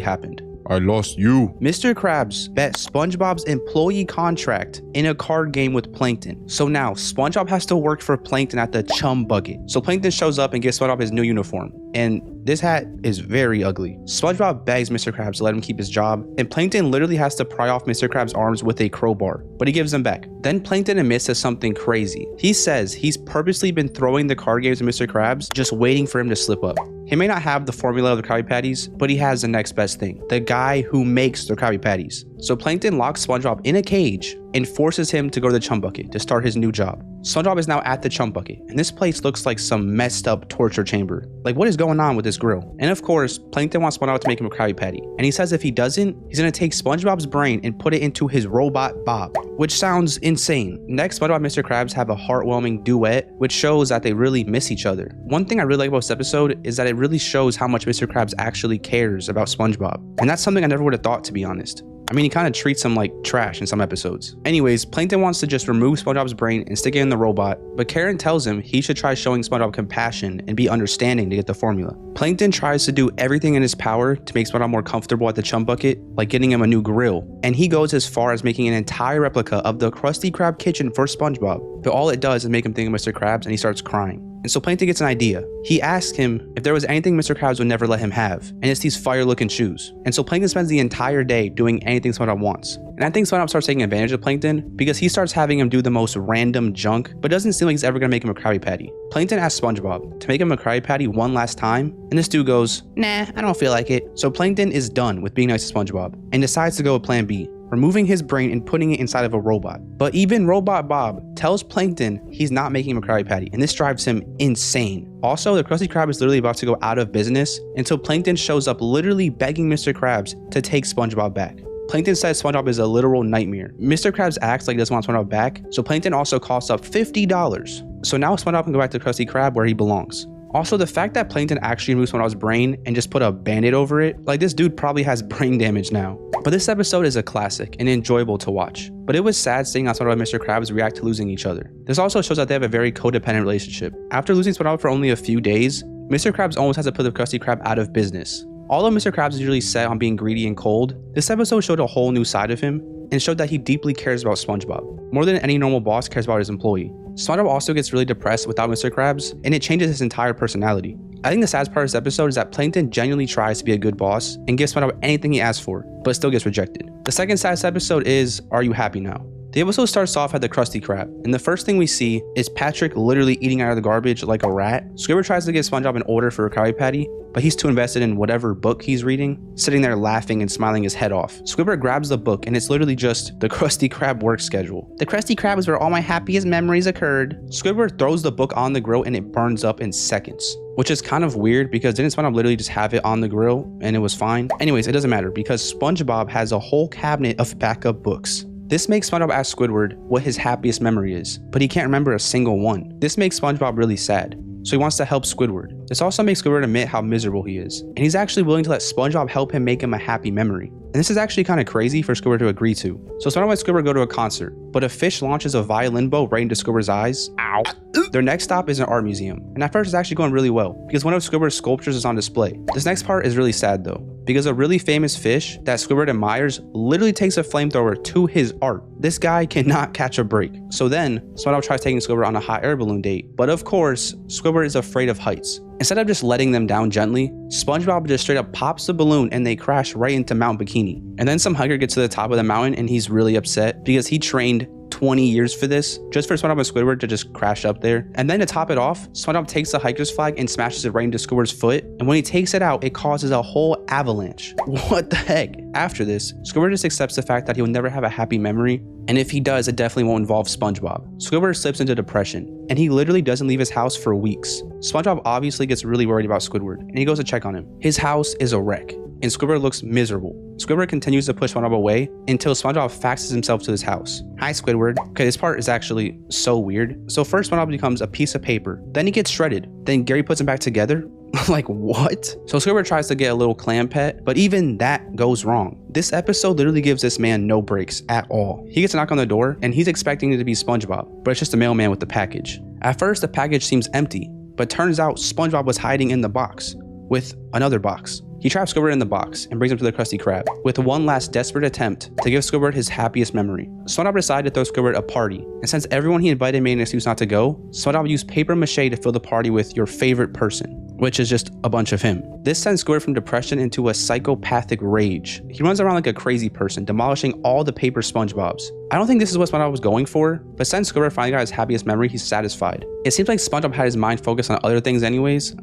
happened. I lost you. Mr. Krabs bet SpongeBob's employee contract in a card game with Plankton. So now SpongeBob has to work for Plankton at the Chum Bucket. So Plankton shows up and gives SpongeBob his new uniform. And this hat is very ugly. SpongeBob begs Mr. Krabs to let him keep his job, and Plankton literally has to pry off Mr. Krabs' arms with a crowbar, but he gives them back. Then Plankton admits to something crazy. He says he's purposely been throwing the card games to Mr. Krabs, just waiting for him to slip up. He may not have the formula of the Krabby Patties, but he has the next best thing, the guy who makes the Krabby Patties. So Plankton locks SpongeBob in a cage and forces him to go to the Chum Bucket to start his new job. SpongeBob is now at the Chum Bucket, and this place looks like some messed up torture chamber. Like, what is going on with this grill? And of course, Plankton wants SpongeBob to make him a Krabby Patty, and he says if he doesn't, he's gonna take SpongeBob's brain and put it into his robot Bob, which sounds insane. Next, SpongeBob and Mr. Krabs have a heartwarming duet, which shows that they really miss each other. One thing I really like about this episode is that it really shows how much Mr. Krabs actually cares about SpongeBob, and that's something I never would have thought, to be honest. I mean, he kind of treats him like trash in some episodes. Anyways, Plankton wants to just remove SpongeBob's brain and stick it in the robot, but Karen tells him he should try showing SpongeBob compassion and be understanding to get the formula. Plankton tries to do everything in his power to make SpongeBob more comfortable at the Chum Bucket, like getting him a new grill, and he goes as far as making an entire replica of the Krusty Krab kitchen for SpongeBob, but all it does is make him think of Mr. Krabs and he starts crying. And so Plankton gets an idea. He asks him if there was anything Mr. Krabs would never let him have, and it's these fire-looking shoes. And so Plankton spends the entire day doing anything SpongeBob wants. And I think SpongeBob starts taking advantage of Plankton because he starts having him do the most random junk, but doesn't seem like he's ever gonna make him a Krabby Patty. Plankton asks SpongeBob to make him a Krabby Patty one last time, and this dude goes, "Nah, I don't feel like it." So Plankton is done with being nice to SpongeBob and decides to go with plan B, removing his brain and putting it inside of a robot. But even Robot Bob tells Plankton he's not making him a Krabby Patty, and this drives him insane. Also, the Krusty Krab is literally about to go out of business until Plankton shows up literally begging Mr. Krabs to take SpongeBob back. Plankton says SpongeBob is a literal nightmare. Mr. Krabs acts like he doesn't want SpongeBob back, so Plankton also costs up $50. So now SpongeBob can go back to Krusty Krab where he belongs. Also, the fact that Plankton actually removed SpongeBob's brain and just put a band-aid over it, like this dude probably has brain damage now. But this episode is a classic and enjoyable to watch. But it was sad seeing how SpongeBob and Mr. Krabs react to losing each other. This also shows that they have a very codependent relationship. After losing SpongeBob for only a few days, Mr. Krabs almost has to put the Krusty Krab out of business. Although Mr. Krabs is usually set on being greedy and cold, this episode showed a whole new side of him and showed that he deeply cares about SpongeBob, more than any normal boss cares about his employee. SpongeBob also gets really depressed without Mr. Krabs, and it changes his entire personality. I think the saddest part of this episode is that Plankton genuinely tries to be a good boss and gives SpongeBob anything he asks for, but still gets rejected. The second saddest episode is Are You Happy Now? The episode starts off at the Krusty Krab, and the first thing we see is Patrick literally eating out of the garbage like a rat. Squidward tries to give SpongeBob an order for a Krabby Patty, but he's too invested in whatever book he's reading, sitting there laughing and smiling his head off. Squidward grabs the book, and it's literally just the Krusty Krab work schedule. The Krusty Krab is where all my happiest memories occurred. Squidward throws the book on the grill, and it burns up in seconds, which is kind of weird because didn't SpongeBob literally just have it on the grill and it was fine? Anyways, it doesn't matter because SpongeBob has a whole cabinet of backup books. This makes SpongeBob ask Squidward what his happiest memory is, but he can't remember a single one. This makes SpongeBob really sad, so he wants to help Squidward. This also makes Squidward admit how miserable he is, and he's actually willing to let SpongeBob help him make him a happy memory. And this is actually kind of crazy for Squidward to agree to. So SpongeBob and Squidward go to a concert, but a fish launches a violin bow right into Squidward's eyes. Ow. Their next stop is an art museum, and at first it's actually going really well because one of Squidward's sculptures is on display. This next part is really sad though, because a really famous fish that Squidward admires literally takes a flamethrower to his art. This guy cannot catch a break. So then SpongeBob tries taking Squidward on a hot air balloon date, but of course Squidward is afraid of heights. Instead of just letting them down gently, SpongeBob just straight up pops the balloon and they crash right into Mount Bikini. And then some hiker gets to the top of the mountain and he's really upset because he trained 20 years for this, just for SpongeBob and Squidward to just crash up there. And then to top it off, SpongeBob takes the hiker's flag and smashes it right into Squidward's foot. And when he takes it out, it causes a whole avalanche. What the heck? After this, Squidward just accepts the fact that he will never have a happy memory. And if he does, it definitely won't involve SpongeBob. Squidward slips into depression, and he literally doesn't leave his house for weeks. SpongeBob obviously gets really worried about Squidward, and he goes to check on him. His house is a wreck, and Squidward looks miserable. Squidward continues to push SpongeBob away until SpongeBob faxes himself to his house. Hi, Squidward. Okay, this part is actually so weird. So first SpongeBob becomes a piece of paper, then he gets shredded, then Gary puts him back together. Like, what? So Squidward tries to get a little clam pet, but even that goes wrong. This episode literally gives this man no breaks at all. He gets a knock on the door, and he's expecting it to be SpongeBob, but it's just a mailman with the package. At first, the package seems empty, but turns out SpongeBob was hiding in the box with another box. He traps Squidward in the box and brings him to the Krusty Krab with one last desperate attempt to give Squidward his happiest memory. SpongeBob decided to throw Squidward a party, and since everyone he invited made an excuse not to go, SpongeBob used paper mache to fill the party with your favorite person, which is just a bunch of him. This sends Squidward from depression into a psychopathic rage. He runs around like a crazy person, demolishing all the paper SpongeBobs. I don't think this is what SpongeBob was going for, but since Squidward finally got his happiest memory, he's satisfied. It seems like SpongeBob had his mind focused on other things anyways.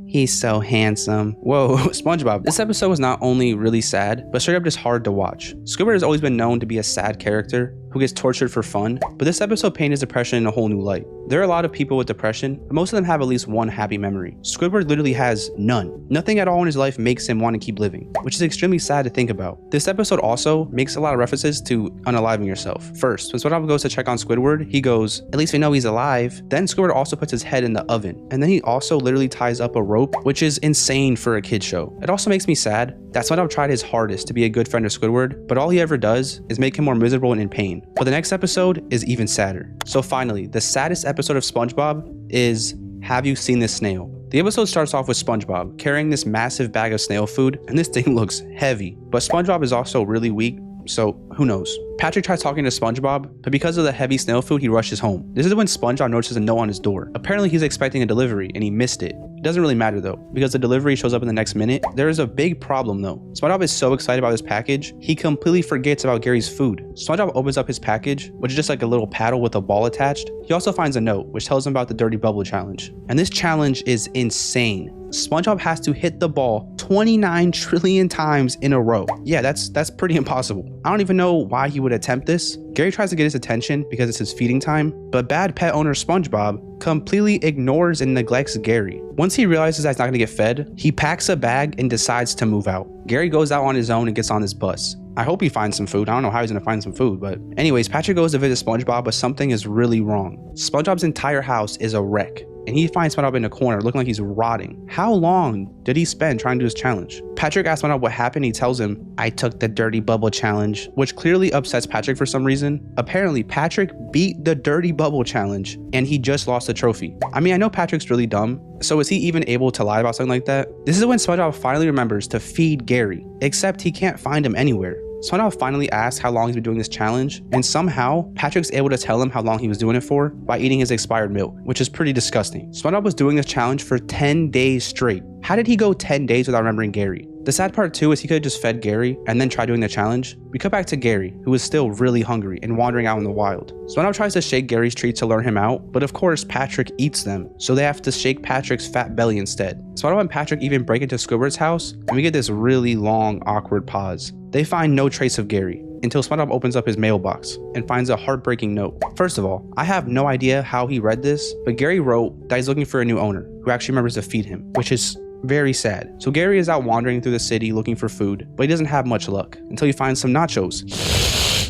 He's so handsome. Whoa, SpongeBob. This episode was not only really sad, but straight up just hard to watch. Squidward has always been known to be a sad character who gets tortured for fun, but this episode painted his depression in a whole new light. There are a lot of people with depression, but most of them have at least one happy memory. Squidward literally has none. Nothing at all in his life makes him want to keep living, which is extremely sad to think about. This episode also makes a lot of references to unaliving yourself. First, when SpongeBob goes to check on Squidward, he goes, "At least we know he's alive." Then Squidward also puts his head in the oven, and then he also literally ties up a rope, which is insane for a kid show. It also makes me sad that SpongeBob tried his hardest to be a good friend of Squidward, but all he ever does is make him more miserable and in pain. But the next episode is even sadder. So finally, the saddest episode of SpongeBob is Have You Seen This Snail? The episode starts off with SpongeBob carrying this massive bag of snail food, and this thing looks heavy. But SpongeBob is also really weak, so who knows? Patrick tries talking to SpongeBob, but because of the heavy snail food, he rushes home. This is when SpongeBob notices a note on his door. Apparently he's expecting a delivery and he missed it. It doesn't really matter though, because the delivery shows up in the next minute. There is a big problem though. SpongeBob is so excited about his package, he completely forgets about Gary's food. SpongeBob opens up his package, which is just like a little paddle with a ball attached. He also finds a note, which tells him about the Dirty Bubble Challenge. And this challenge is insane. SpongeBob has to hit the ball 29 trillion times in a row. Yeah, that's pretty impossible. I don't even know why he would attempt this. Gary tries to get his attention because it's his feeding time, but bad pet owner SpongeBob completely ignores and neglects Gary. Once he realizes that he's not gonna get fed, he packs a bag and decides to move out. Gary goes out on his own and gets on his bus. I hope he finds some food. I don't know how he's gonna find some food, but anyways, Patrick goes to visit SpongeBob, but something is really wrong. SpongeBob's entire house is a wreck, and he finds SpongeBob in a corner looking like he's rotting. How long did he spend trying to do his challenge? Patrick asks SpongeBob what happened. He tells him, "I took the Dirty Bubble Challenge," which clearly upsets Patrick for some reason. Apparently, Patrick beat the Dirty Bubble Challenge, and he just lost the trophy. I mean, I know Patrick's really dumb, so is he even able to lie about something like that? This is when SpongeBob finally remembers to feed Gary, except he can't find him anywhere. SpongeBob finally asks how long he's been doing this challenge, and somehow Patrick's able to tell him how long he was doing it for by eating his expired milk, which is pretty disgusting. SpongeBob was doing this challenge for 10 days straight. How did he go 10 days without remembering Gary? The sad part too is he could have just fed Gary and then tried doing the challenge. We cut back to Gary, who is still really hungry and wandering out in the wild. SpongeBob tries to shake Gary's treats to lure him out, but of course Patrick eats them, so they have to shake Patrick's fat belly instead. SpongeBob and Patrick even break into Squidward's house, and we get this really long, awkward pause. They find no trace of Gary until SpongeBob opens up his mailbox and finds a heartbreaking note. First of all, I have no idea how he read this, but Gary wrote that he's looking for a new owner who actually remembers to feed him, which is very sad. So Gary is out wandering through the city looking for food, but he doesn't have much luck until he finds some nachos.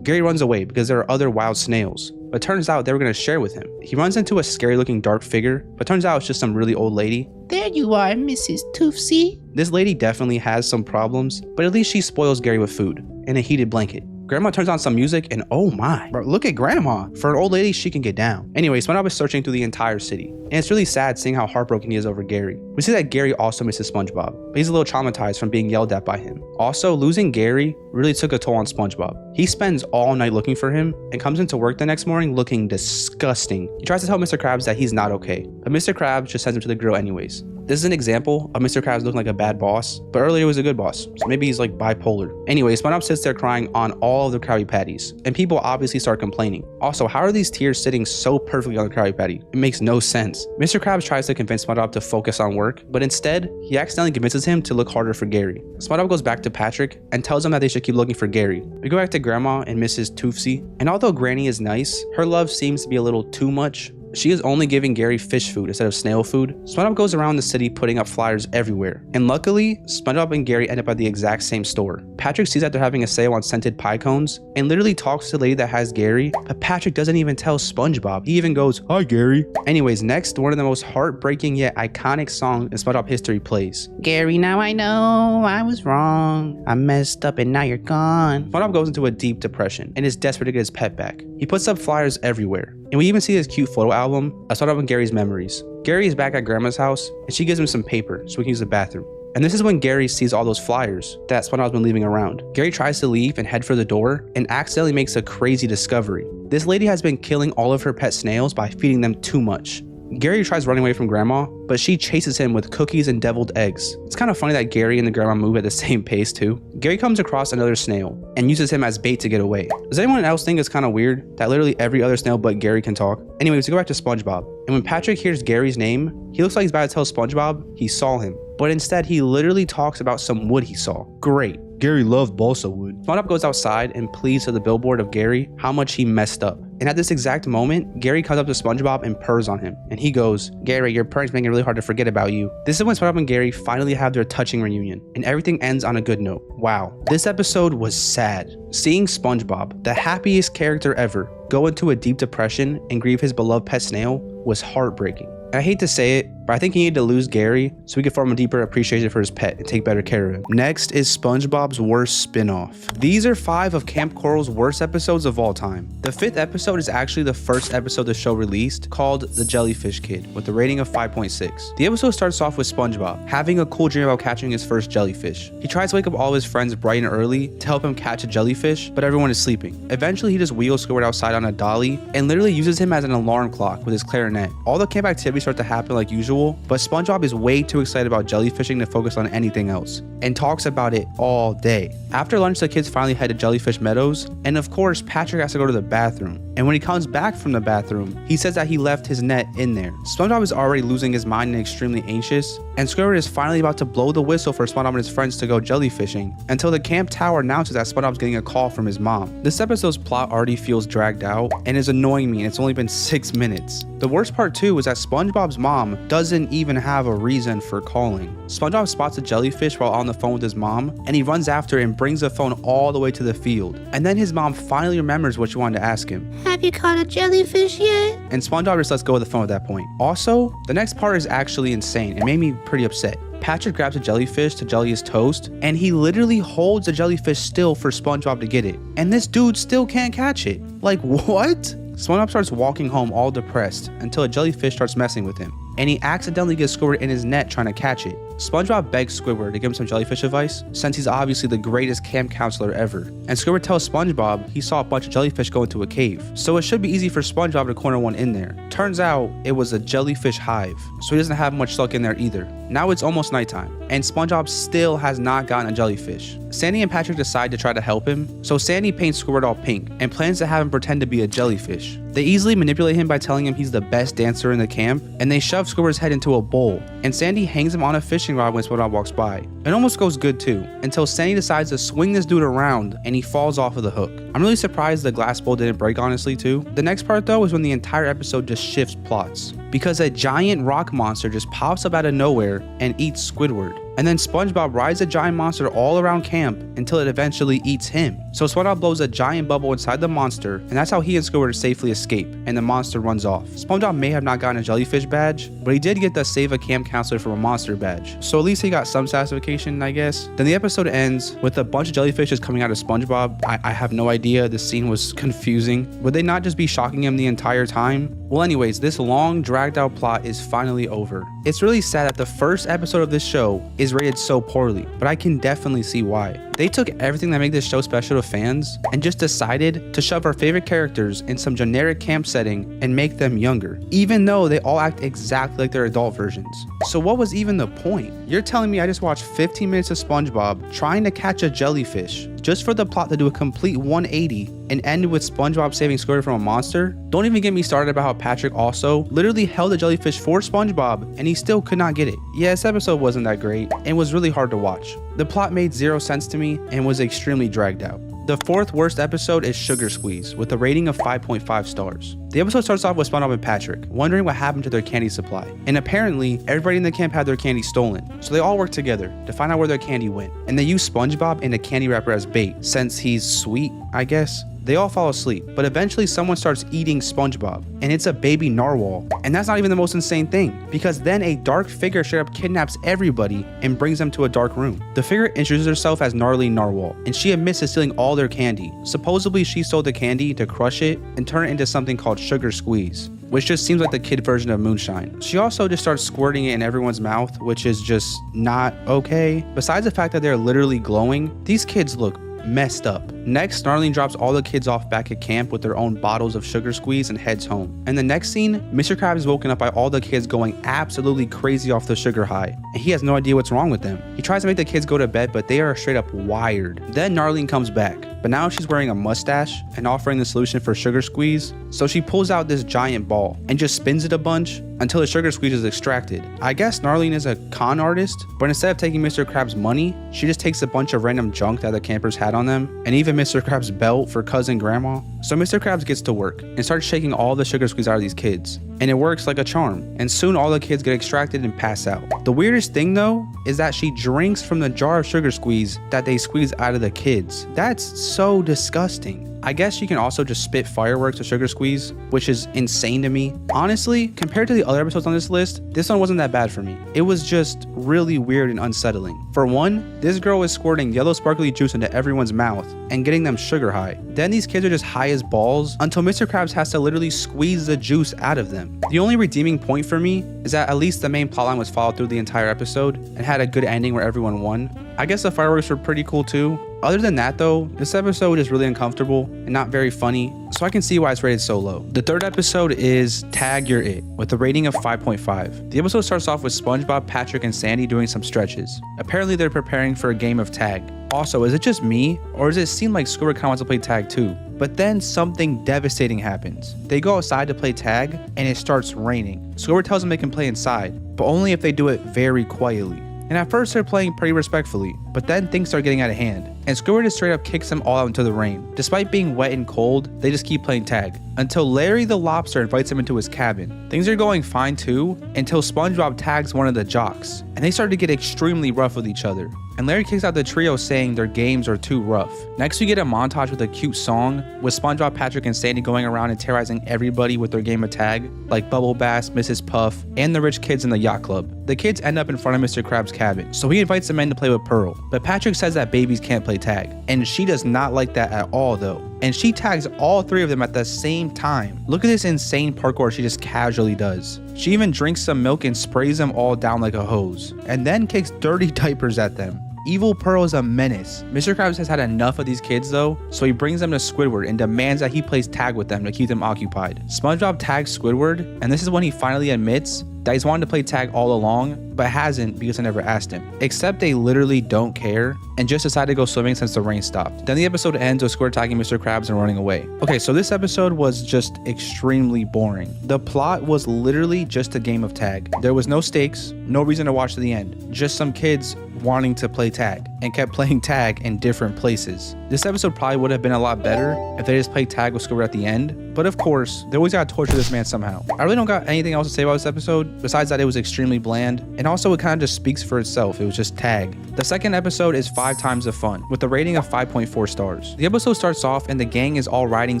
Gary runs away because there are other wild snails, but turns out they were going to share with him. He runs into a scary looking dark figure, but turns out it's just some really old lady. There you are, Mrs. Toofsy. This lady definitely has some problems, but at least she spoils Gary with food and a heated blanket. Grandma turns on some music and oh my, bro, look at Grandma. For an old lady, she can get down. Anyway, SpongeBob is searching through the entire city, and it's really sad seeing how heartbroken he is over Gary. We see that Gary also misses SpongeBob, but he's a little traumatized from being yelled at by him. Also, losing Gary really took a toll on SpongeBob. He spends all night looking for him and comes into work the next morning looking disgusting. He tries to tell Mr. Krabs that he's not okay, but Mr. Krabs just sends him to the grill anyways. This is an example of Mr. Krabs looking like a bad boss, but earlier he was a good boss, so maybe he's like bipolar. Anyway, SpongeBob sits there crying on all of the Krabby Patties, and people obviously start complaining. Also, how are these tears sitting so perfectly on the Krabby Patty? It makes no sense. Mr. Krabs tries to convince SpongeBob to focus on work, but instead, he accidentally convinces him to look harder for Gary. SpongeBob goes back to Patrick and tells him that they should keep looking for Gary. We go back to Grandma and Mrs. Toofsy, and although Granny is nice, her love seems to be a little too much. She is only giving Gary fish food instead of snail food. SpongeBob goes around the city putting up flyers everywhere, and luckily, SpongeBob and Gary end up at the exact same store. Patrick sees that they're having a sale on scented pie cones and literally talks to the lady that has Gary, but Patrick doesn't even tell SpongeBob. He even goes, "Hi, Gary." Anyways, next, one of the most heartbreaking yet iconic songs in SpongeBob history plays. Gary, now I know I was wrong. I messed up and now you're gone. SpongeBob goes into a deep depression and is desperate to get his pet back. He puts up flyers everywhere, and we even see his cute photo album, a SpongeBob and Gary's memories. Gary is back at Grandma's house, and she gives him some paper so he can use the bathroom. And this is when Gary sees all those flyers that SpongeBob's been leaving around. Gary tries to leave and head for the door and accidentally makes a crazy discovery. This lady has been killing all of her pet snails by feeding them too much. Gary tries running away from Grandma, but she chases him with cookies and deviled eggs. It's kind of funny that Gary and the Grandma move at the same pace too. Gary comes across another snail and uses him as bait to get away. Does anyone else think it's kind of weird that literally every other snail but Gary can talk? Anyways, we go back to SpongeBob, and when Patrick hears Gary's name, he looks like he's about to tell SpongeBob he saw him, but instead he literally talks about some wood he saw. Great. Gary loved balsa wood. SpongeBob goes outside and pleads to the billboard of Gary how much he messed up. And at this exact moment, Gary comes up to SpongeBob and purrs on him. And he goes, "Gary, your purr's making it really hard to forget about you." This is when SpongeBob and Gary finally have their touching reunion, and everything ends on a good note. Wow, this episode was sad. Seeing SpongeBob, the happiest character ever, go into a deep depression and grieve his beloved pet snail was heartbreaking. I hate to say it, but I think he needed to lose Gary so he could form a deeper appreciation for his pet and take better care of him. Next is SpongeBob's worst spin-off. These are 5 of Camp Coral's worst episodes of all time. The 5th episode is actually the first episode the show released, called The Jellyfish Kid, with a rating of 5.6. The episode starts off with SpongeBob having a cool dream about catching his first jellyfish. He tries to wake up all his friends bright and early to help him catch a jellyfish, but everyone is sleeping. Eventually, he just wheels Squidward outside on a dolly and literally uses him as an alarm clock with his clarinet. All the camp activities start to happen like usual, but SpongeBob is way too excited about jellyfishing to focus on anything else, and talks about it all day. After lunch, the kids finally head to Jellyfish Meadows, and of course, Patrick has to go to the bathroom. And when he comes back from the bathroom, he says that he left his net in there. SpongeBob is already losing his mind and extremely anxious, and Squidward is finally about to blow the whistle for SpongeBob and his friends to go jellyfishing, until the camp tower announces that SpongeBob's getting a call from his mom. This episode's plot already feels dragged out, and is annoying me, and it's only been 6 minutes. The worst part too is that SpongeBob's mom doesn't even have a reason for calling. SpongeBob spots a jellyfish while on the phone with his mom, and he runs after it and brings the phone all the way to the field. And then his mom finally remembers what she wanted to ask him. Have you caught a jellyfish yet? And SpongeBob just lets go of the phone at that point. Also, the next part is actually insane. It made me pretty upset. Patrick grabs a jellyfish to jelly his toast, and he literally holds the jellyfish still for SpongeBob to get it. And this dude still can't catch it. Like, what? SpongeBob starts walking home all depressed until a jellyfish starts messing with him, and he accidentally gets Squidward in his net trying to catch it. SpongeBob begs Squidward to give him some jellyfish advice, since he's obviously the greatest camp counselor ever. And Squidward tells SpongeBob he saw a bunch of jellyfish go into a cave, so it should be easy for SpongeBob to corner one in there. Turns out it was a jellyfish hive, so he doesn't have much luck in there either. Now it's almost nighttime, and SpongeBob still has not gotten a jellyfish. Sandy and Patrick decide to try to help him, so Sandy paints Squidward all pink and plans to have him pretend to be a jellyfish. They easily manipulate him by telling him he's the best dancer in the camp, and they shove Squidward's head into a bowl, and Sandy hangs him on a fishing rod when SpongeBob walks by. It almost goes good too, until Sandy decides to swing this dude around and he falls off of the hook. I'm really surprised the glass bowl didn't break, honestly, too. The next part though is when the entire episode just shifts plots, because a giant rock monster just pops up out of nowhere and eats Squidward. And then SpongeBob rides a giant monster all around camp until it eventually eats him. So SpongeBob blows a giant bubble inside the monster, and that's how he and Squidward safely escape, and the monster runs off. SpongeBob may have not gotten a jellyfish badge, but he did get the Save a Camp Counselor from a monster badge. So at least he got some satisfaction, I guess. Then the episode ends with a bunch of jellyfish just coming out of SpongeBob. I have no idea. This scene was confusing. Would they not just be shocking him the entire time? Well anyways, this long dragged out plot is finally over. It's really sad that the first episode of this show is rated so poorly, but I can definitely see why. They took everything that made this show special to fans and just decided to shove our favorite characters in some generic camp setting and make them younger, even though they all act exactly like their adult versions. So what was even the point? You're telling me I just watched 15 minutes of SpongeBob trying to catch a jellyfish just for the plot to do a complete 180 and end with SpongeBob saving Squidward from a monster? Don't even get me started about how Patrick also literally held a jellyfish for SpongeBob and he still could not get it. Yeah, this episode wasn't that great and was really hard to watch. The plot made zero sense to me and was extremely dragged out. The fourth worst episode is Sugar Squeeze with a rating of 5.5 stars. The episode starts off with SpongeBob and Patrick wondering what happened to their candy supply, and apparently everybody in the camp had their candy stolen, so they all work together to find out where their candy went, and they use SpongeBob and a candy wrapper as bait since he's sweet, I guess. They all fall asleep, but eventually someone starts eating SpongeBob, and it's a baby narwhal. And that's not even the most insane thing, because then a dark figure straight up kidnaps everybody and brings them to a dark room. The figure introduces herself as Gnarly Narwhal, and she admits to stealing all their candy. Supposedly she stole the candy to crush it and turn it into something called Sugar Squeeze, which just seems like the kid version of moonshine. She also just starts squirting it in everyone's mouth, which is just not okay. Besides the fact that they're literally glowing, these kids look messed up. Next, Snarling drops all the kids off back at camp with their own bottles of Sugar Squeeze and heads home. And the next scene, Mr. Krabs is woken up by all the kids going absolutely crazy off the sugar high, and he has no idea what's wrong with them. He tries to make the kids go to bed, but they are straight up wired. Then Narline comes back, but now she's wearing a mustache and offering the solution for Sugar Squeeze. So she pulls out this giant ball and just spins it a bunch until the Sugar Squeeze is extracted. I guess Narline is a con artist, but instead of taking Mr. Krabs' money, she just takes a bunch of random junk that the campers had on them, and even Mr. Krabs' belt for cousin grandma. So Mr. Krabs gets to work and starts shaking all the Sugar Squeeze out of these kids, and it works like a charm, and soon all the kids get extracted and pass out. The weirdest thing though is that she drinks from the jar of Sugar Squeeze that they squeeze out of the kids. That's so disgusting. I guess she can also just spit fireworks with Sugar Squeeze, which is insane to me. Honestly, compared to the other episodes on this list, this one wasn't that bad for me. It was just really weird and unsettling. For one, this girl is squirting yellow sparkly juice into everyone's mouth and getting them sugar high. Then these kids are just high as balls until Mr. Krabs has to literally squeeze the juice out of them. The only redeeming point for me is that at least the main plotline was followed through the entire episode and had a good ending where everyone won. I guess the fireworks were pretty cool too. Other than that though, this episode is really uncomfortable and not very funny, so I can see why it's rated so low. The third episode is Tag You're It, with a rating of 5.5. The episode starts off with SpongeBob, Patrick, and Sandy doing some stretches. Apparently they're preparing for a game of tag. Also, is it just me, or does it seem like Squidward kind of wants to play tag too? But then something devastating happens. They go outside to play tag, and it starts raining. Squidward tells them they can play inside, but only if they do it very quietly. And at first they're playing pretty respectfully, but then things start getting out of hand, and Squidward just straight up kicks them all out into the rain. Despite being wet and cold, they just keep playing tag, until Larry the Lobster invites him into his cabin. Things are going fine too, until SpongeBob tags one of the jocks, and they start to get extremely rough with each other. And Larry kicks out the trio saying their games are too rough. Next we get a montage with a cute song, with SpongeBob, Patrick, and Sandy going around and terrorizing everybody with their game of tag, like Bubble Bass, Mrs. Puff, and the rich kids in the yacht club. The kids end up in front of Mr. Krabs' cabin, so he invites them in to play with Pearl. But Patrick says that babies can't play tag, and she does not like that at all though. And she tags all three of them at the same time. Look at this insane parkour she just casually does. She even drinks some milk and sprays them all down like a hose, and then kicks dirty diapers at them. Evil Pearl is a menace. Mr. Krabs has had enough of these kids though, so he brings them to Squidward and demands that he plays tag with them to keep them occupied. SpongeBob tags Squidward, and this is when he finally admits that he's wanted to play tag all along, but hasn't because I never asked him. Except they literally don't care and just decide to go swimming since the rain stopped. Then the episode ends with Squidward tagging Mr. Krabs and running away. Okay, so this episode was just extremely boring. The plot was literally just a game of tag. There was no stakes, no reason to watch to the end, just some kids wanting to play tag and kept playing tag in different places. This episode probably would have been a lot better if they just played tag with Squidward at the end, but of course, they always gotta torture this man somehow. I really don't got anything else to say about this episode, besides that it was extremely bland, and also it kind of just speaks for itself. It was just tag. The second episode is 5 times the fun, with a rating of 5.4 stars. The episode starts off and the gang is all riding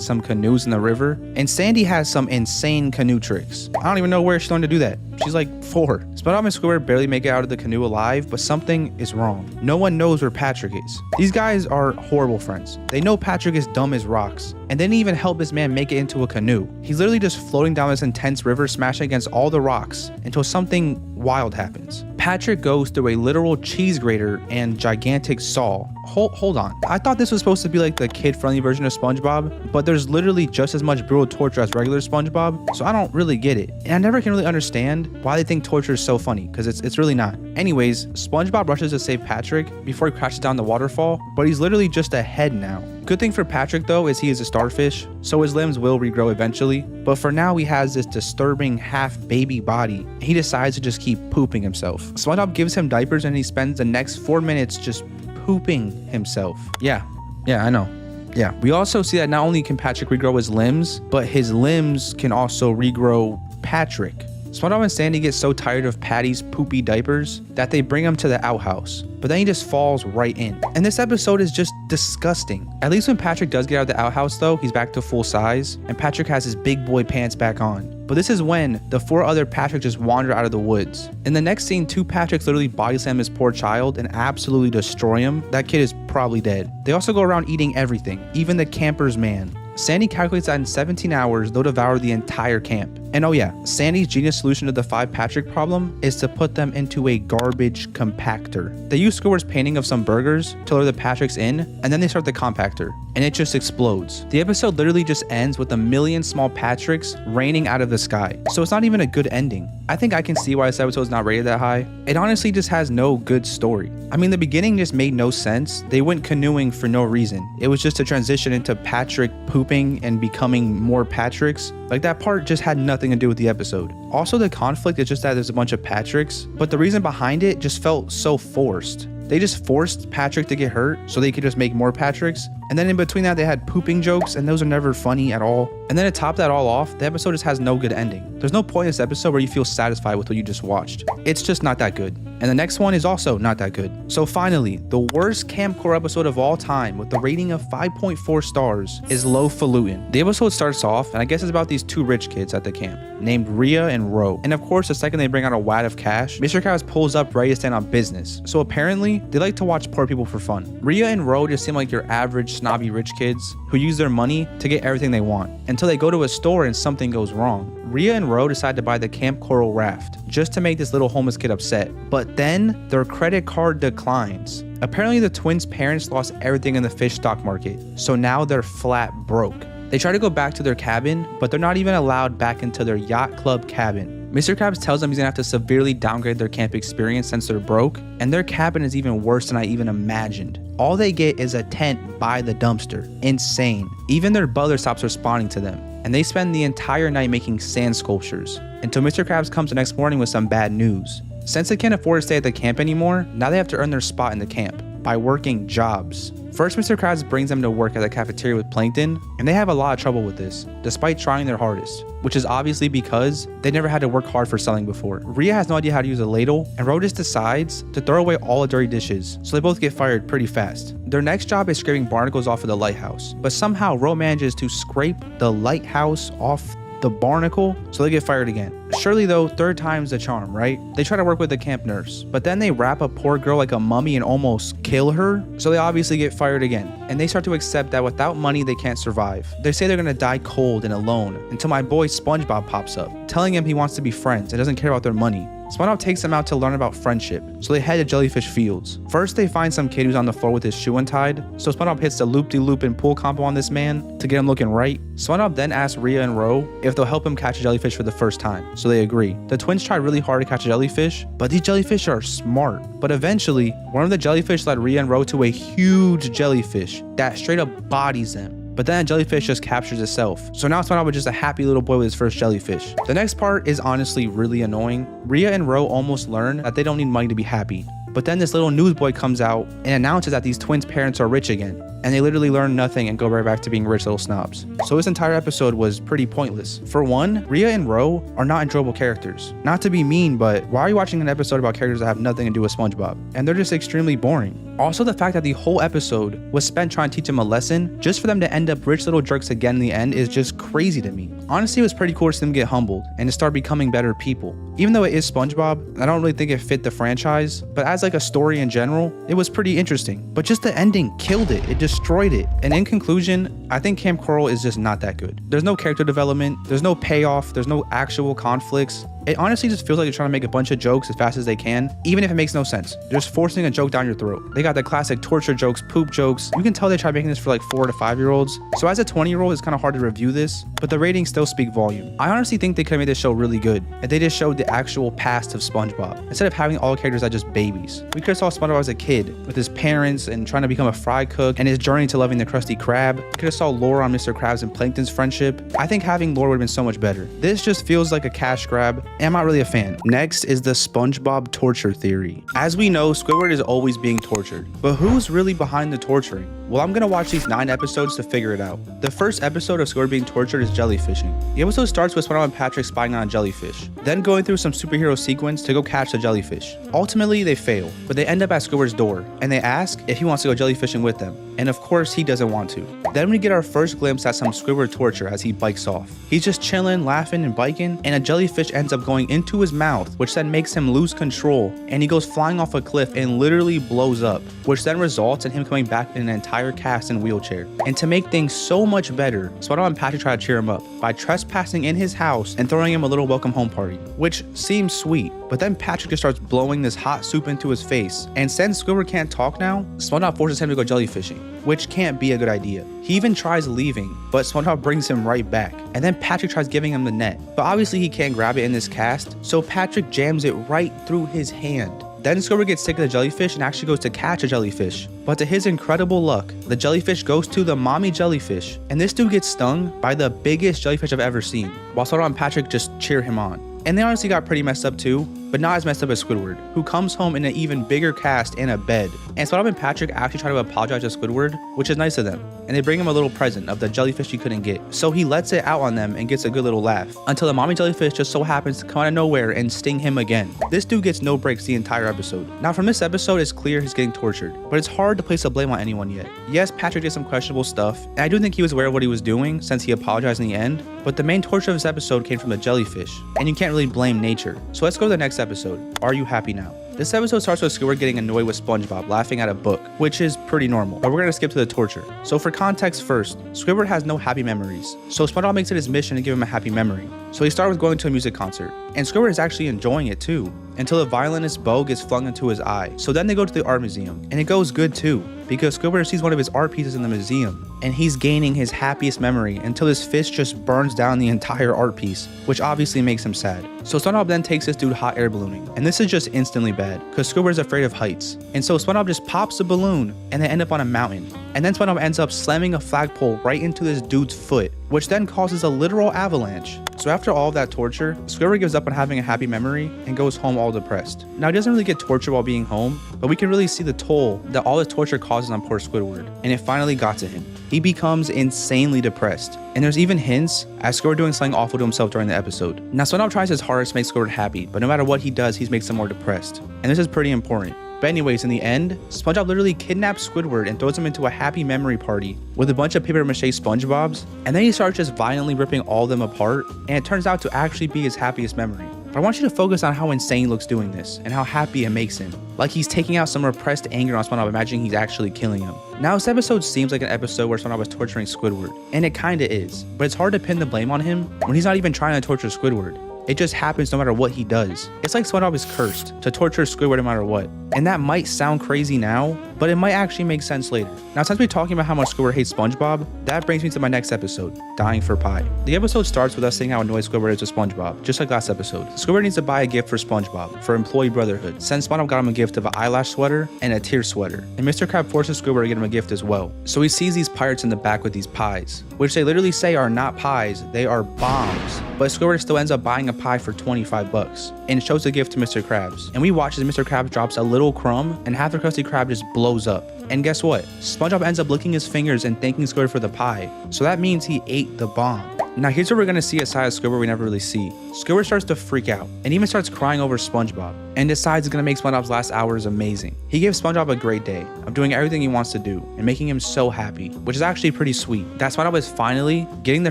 some canoes in the river, and Sandy has some insane canoe tricks. I don't even know where she learned to do that. She's like 4. SpongeBob and Squidward barely make it out of the canoe alive, but something is wrong. No one knows where Patrick is. These guys are horrible friends. They know Patrick is dumb as rocks, and they didn't even help this man make it into a canoe. He's literally just floating down this intense river, smashing against all the rocks until something wild happens. Patrick goes through a literal cheese grater and gigantic saw. Hold on. I thought this was supposed to be like the kid-friendly version of SpongeBob, but there's literally just as much brutal torture as regular SpongeBob, so I don't really get it. And I never can really understand why they think torture is so funny, because it's really not. Anyways, SpongeBob rushes to save Patrick before he crashes down the waterfall, but he's literally just a head now. Good thing for Patrick though is he is a starfish, so his limbs will regrow eventually, but for now he has this disturbing half baby body. He decides to just keep pooping himself. SpongeBob gives him diapers and he spends the next 4 minutes just pooping himself. Yeah, I know. Yeah, we also see that not only can Patrick regrow his limbs, but his limbs can also regrow Patrick. SpongeBob and Sandy get so tired of Patty's poopy diapers that they bring him to the outhouse, but then he just falls right in. And this episode is just disgusting. At least when Patrick does get out of the outhouse though, he's back to full size, and Patrick has his big boy pants back on. But this is when the 4 other Patrick just wander out of the woods. In the next scene, 2 Patricks literally body slam this poor child and absolutely destroy him. That kid is probably dead. They also go around eating everything, even the camper's man. Sandy calculates that in 17 hours, they'll devour the entire camp. And oh yeah, Sandy's genius solution to the 5 Patrick problem is to put them into a garbage compactor. They use Squidward's painting of some burgers to lure the Patricks in, and then they start the compactor, and it just explodes. The episode literally just ends with 1 million small Patricks raining out of the sky, so it's not even a good ending. I think I can see why this episode is not rated that high. It honestly just has no good story. I mean, the beginning just made no sense. They went canoeing for no reason. It was just a transition into Patrick pooping and becoming more Patricks. Like, that part just had nothing to do with the episode. Also, the conflict is just that there's a bunch of Patricks, but the reason behind it just felt so forced. They just forced Patrick to get hurt so they could just make more Patricks. And then in between that, they had pooping jokes, and those are never funny at all. And then to top that all off, the episode just has no good ending. There's no point in this episode where you feel satisfied with what you just watched. It's just not that good. And the next one is also not that good. So finally, the worst Campcore episode of all time with the rating of 5.4 stars is Lowfalutin. The episode starts off, and I guess it's about these 2 rich kids at the camp named Rhea and Ro. And of course, the second they bring out a wad of cash, Mr. Krabs pulls up ready to stand on business. So apparently, they like to watch poor people for fun. Rhea and Ro just seem like your average snobby rich kids who use their money to get everything they want until they go to a store and something goes wrong. Rhea and Ro decide to buy the Camp Coral raft just to make this little homeless kid upset, but then their credit card declines. Apparently the twins' parents lost everything in the fish stock market, so now they're flat broke. They try to go back to their cabin, but they're not even allowed back into their yacht club cabin. Mr. Krabs tells them he's gonna have to severely downgrade their camp experience since they're broke, and their cabin is even worse than I even imagined. All they get is a tent by the dumpster. Insane. Even their butler stops responding to them, and they spend the entire night making sand sculptures until Mr. Krabs comes the next morning with some bad news. Since they can't afford to stay at the camp anymore, now they have to earn their spot in the camp by working jobs. First, Mr. Krabs brings them to work at the cafeteria with Plankton, and they have a lot of trouble with this, despite trying their hardest, which is obviously because they never had to work hard for selling before. Rhea has no idea how to use a ladle, and Ro just decides to throw away all the dirty dishes, so they both get fired pretty fast. Their next job is scraping barnacles off of the lighthouse, but somehow Ro manages to scrape the lighthouse off the barnacle, so they get fired again. Surely though, 3rd time's the charm, right? They try to work with the camp nurse, but then they wrap a poor girl like a mummy and almost kill her, so they obviously get fired again. And they start to accept that without money they can't survive. They say they're gonna die cold and alone until my boy SpongeBob pops up, telling him he wants to be friends and doesn't care about their money. SpongeBob takes them out to learn about friendship, so they head to Jellyfish Fields. First, they find some kid who's on the floor with his shoe untied, so SpongeBob hits the loop-de-loop and pull combo on this man to get him looking right. SpongeBob then asks Rhea and Ro if they'll help him catch a jellyfish for the first time, so they agree. The twins try really hard to catch a jellyfish, but these jellyfish are smart. But eventually, one of the jellyfish led Rhea and Ro to a huge jellyfish that straight up bodies them. But then a jellyfish just captures itself. So now SpongeBob is just a happy little boy with his first jellyfish. The next part is honestly really annoying. Rhea and Ro almost learn that they don't need money to be happy. But then this little newsboy comes out and announces that these twins' parents are rich again. And they literally learn nothing and go right back to being rich little snobs. So this entire episode was pretty pointless. For one, Rhea and Ro are not enjoyable characters. Not to be mean, but why are you watching an episode about characters that have nothing to do with SpongeBob? And they're just extremely boring. Also, the fact that the whole episode was spent trying to teach them a lesson, just for them to end up rich little jerks again in the end, is just crazy to me. Honestly, it was pretty cool to see them get humbled and to start becoming better people. Even though it is SpongeBob, I don't really think it fit the franchise, but as like a story in general, it was pretty interesting. But just the ending killed it. It destroyed it. And in conclusion, I think Camp Coral is just not that good. There's no character development, there's no payoff, there's no actual conflicts. It honestly just feels like they're trying to make a bunch of jokes as fast as they can, even if it makes no sense. They're just forcing a joke down your throat. They got the classic torture jokes, poop jokes. You can tell they tried making this for like 4 to 5-year-olds. So as a 20-year-old, it's kind of hard to review this, but the ratings still speak volume. I honestly think they could have made this show really good if they just showed the actual past of SpongeBob, instead of having all the characters as just babies. We could have saw SpongeBob as a kid, with his parents and trying to become a fry cook, and his journey to loving the Krusty Krab. We could have saw lore on Mr. Krabs and Plankton's friendship. I think having lore would have been so much better. This just feels like a cash grab, and I'm not really a fan. Next is the SpongeBob torture theory. As we know, Squidward is always being tortured, but who's really behind the torturing? Well, I'm gonna watch these 9 episodes to figure it out. The first episode of Squidward being tortured is jellyfishing. The episode starts with SpongeBob and Patrick spying on a jellyfish, then going through some superhero sequence to go catch the jellyfish. Ultimately, they fail, but they end up at Squidward's door, and they ask if he wants to go jellyfishing with them, and of course he doesn't want to. Then we get our first glimpse at some Squidward torture as he bikes off. He's just chilling, laughing, and biking, and a jellyfish ends up going into his mouth, which then makes him lose control, and he goes flying off a cliff and literally blows up, which then results in him coming back in an entire cast and wheelchair. And to make things so much better, SpongeBob and Patrick try to cheer him up by trespassing in his house and throwing him a little welcome home party, which seems sweet. But then Patrick just starts blowing this hot soup into his face, and since Squidward can't talk now, SpongeBob forces him to go jellyfishing, which can't be a good idea. He even tries leaving, but SpongeBob brings him right back, and then Patrick tries giving him the net, but obviously he can't grab it in this cast, so Patrick jams it right through his hand. Then Squidward gets sick of the jellyfish and actually goes to catch a jellyfish. But to his incredible luck, the jellyfish goes to the mommy jellyfish, and this dude gets stung by the biggest jellyfish I've ever seen, while SpongeBob and Patrick just cheer him on. And they honestly got pretty messed up too, but not as messed up as Squidward, who comes home in an even bigger cast in a bed. And SpongeBob and Patrick actually try to apologize to Squidward, which is nice of them, and they bring him a little present of the jellyfish he couldn't get. So he lets it out on them and gets a good little laugh, until the mommy jellyfish just so happens to come out of nowhere and sting him again. This dude gets no breaks the entire episode. Now from this episode, it's clear he's getting tortured, but it's hard to place the blame on anyone yet. Yes, Patrick did some questionable stuff, and I do think he was aware of what he was doing since he apologized in the end, but the main torture of this episode came from the jellyfish, and you can't really blame nature. So let's go to the next episode. Are you happy now? This episode starts with Squidward getting annoyed with SpongeBob laughing at a book, which is pretty normal, but we're gonna skip to the torture. So for context first, Squidward has no happy memories, so SpongeBob makes it his mission to give him a happy memory. So he started with going to a music concert, and Squidward is actually enjoying it too, until the violinist's bow gets flung into his eye. So then they go to the art museum, and it goes good too, because Squidward sees one of his art pieces in the museum, and he's gaining his happiest memory until his fist just burns down the entire art piece, which obviously makes him sad. So SpongeBob then takes this dude hot air ballooning, and this is just instantly bad, because Squidward's afraid of heights. And so SpongeBob just pops the balloon, and they end up on a mountain. And then SpongeBob ends up slamming a flagpole right into this dude's foot, which then causes a literal avalanche. So after all of that torture, Squidward gives up on having a happy memory and goes home all depressed. Now he doesn't really get tortured while being home, but we can really see the toll that all this torture causes on poor Squidward, and it finally got to him. He becomes insanely depressed, and there's even hints at Squidward doing something awful to himself during the episode. Now SpongeBob tries his hardest to make Squidward happy, but no matter what he does, he makes him more depressed, and this is pretty important. But anyways, in the end, SpongeBob literally kidnaps Squidward and throws him into a happy memory party with a bunch of paper mache SpongeBobs, and then he starts just violently ripping all of them apart, and it turns out to actually be his happiest memory. But I want you to focus on how insane he looks doing this, and how happy it makes him. Like he's taking out some repressed anger on SpongeBob, imagining he's actually killing him. Now this episode seems like an episode where SpongeBob was torturing Squidward, and it kinda is, but it's hard to pin the blame on him when he's not even trying to torture Squidward. It just happens no matter what he does. It's like SpongeBob is cursed to torture Squidward no matter what. And that might sound crazy now, but it might actually make sense later. Now, since we're talking about how much Squidward hates SpongeBob, that brings me to my next episode, Dying for Pie. The episode starts with us seeing how annoyed Squidward is with SpongeBob, just like last episode. Squidward needs to buy a gift for SpongeBob for employee brotherhood, since SpongeBob got him a gift of an eyelash sweater and a tear sweater, and Mr. Crab forces Squidward to get him a gift as well. So he sees these pirates in the back with these pies, which they literally say are not pies, they are bombs. But Squidward still ends up buying a pie for 25 bucks and shows the gift to Mr. Krabs. And we watch as Mr. Krabs drops a little crumb and half the Krusty Krab just blows up. And guess what? SpongeBob ends up licking his fingers and thanking Squidward for the pie. So that means he ate the bomb. Now here's where we're gonna see a side of Squidward we never really see. Squidward starts to freak out and even starts crying over SpongeBob and decides it's gonna make SpongeBob's last hours amazing. He gives SpongeBob a great day of doing everything he wants to do and making him so happy, which is actually pretty sweet. That SpongeBob is finally getting the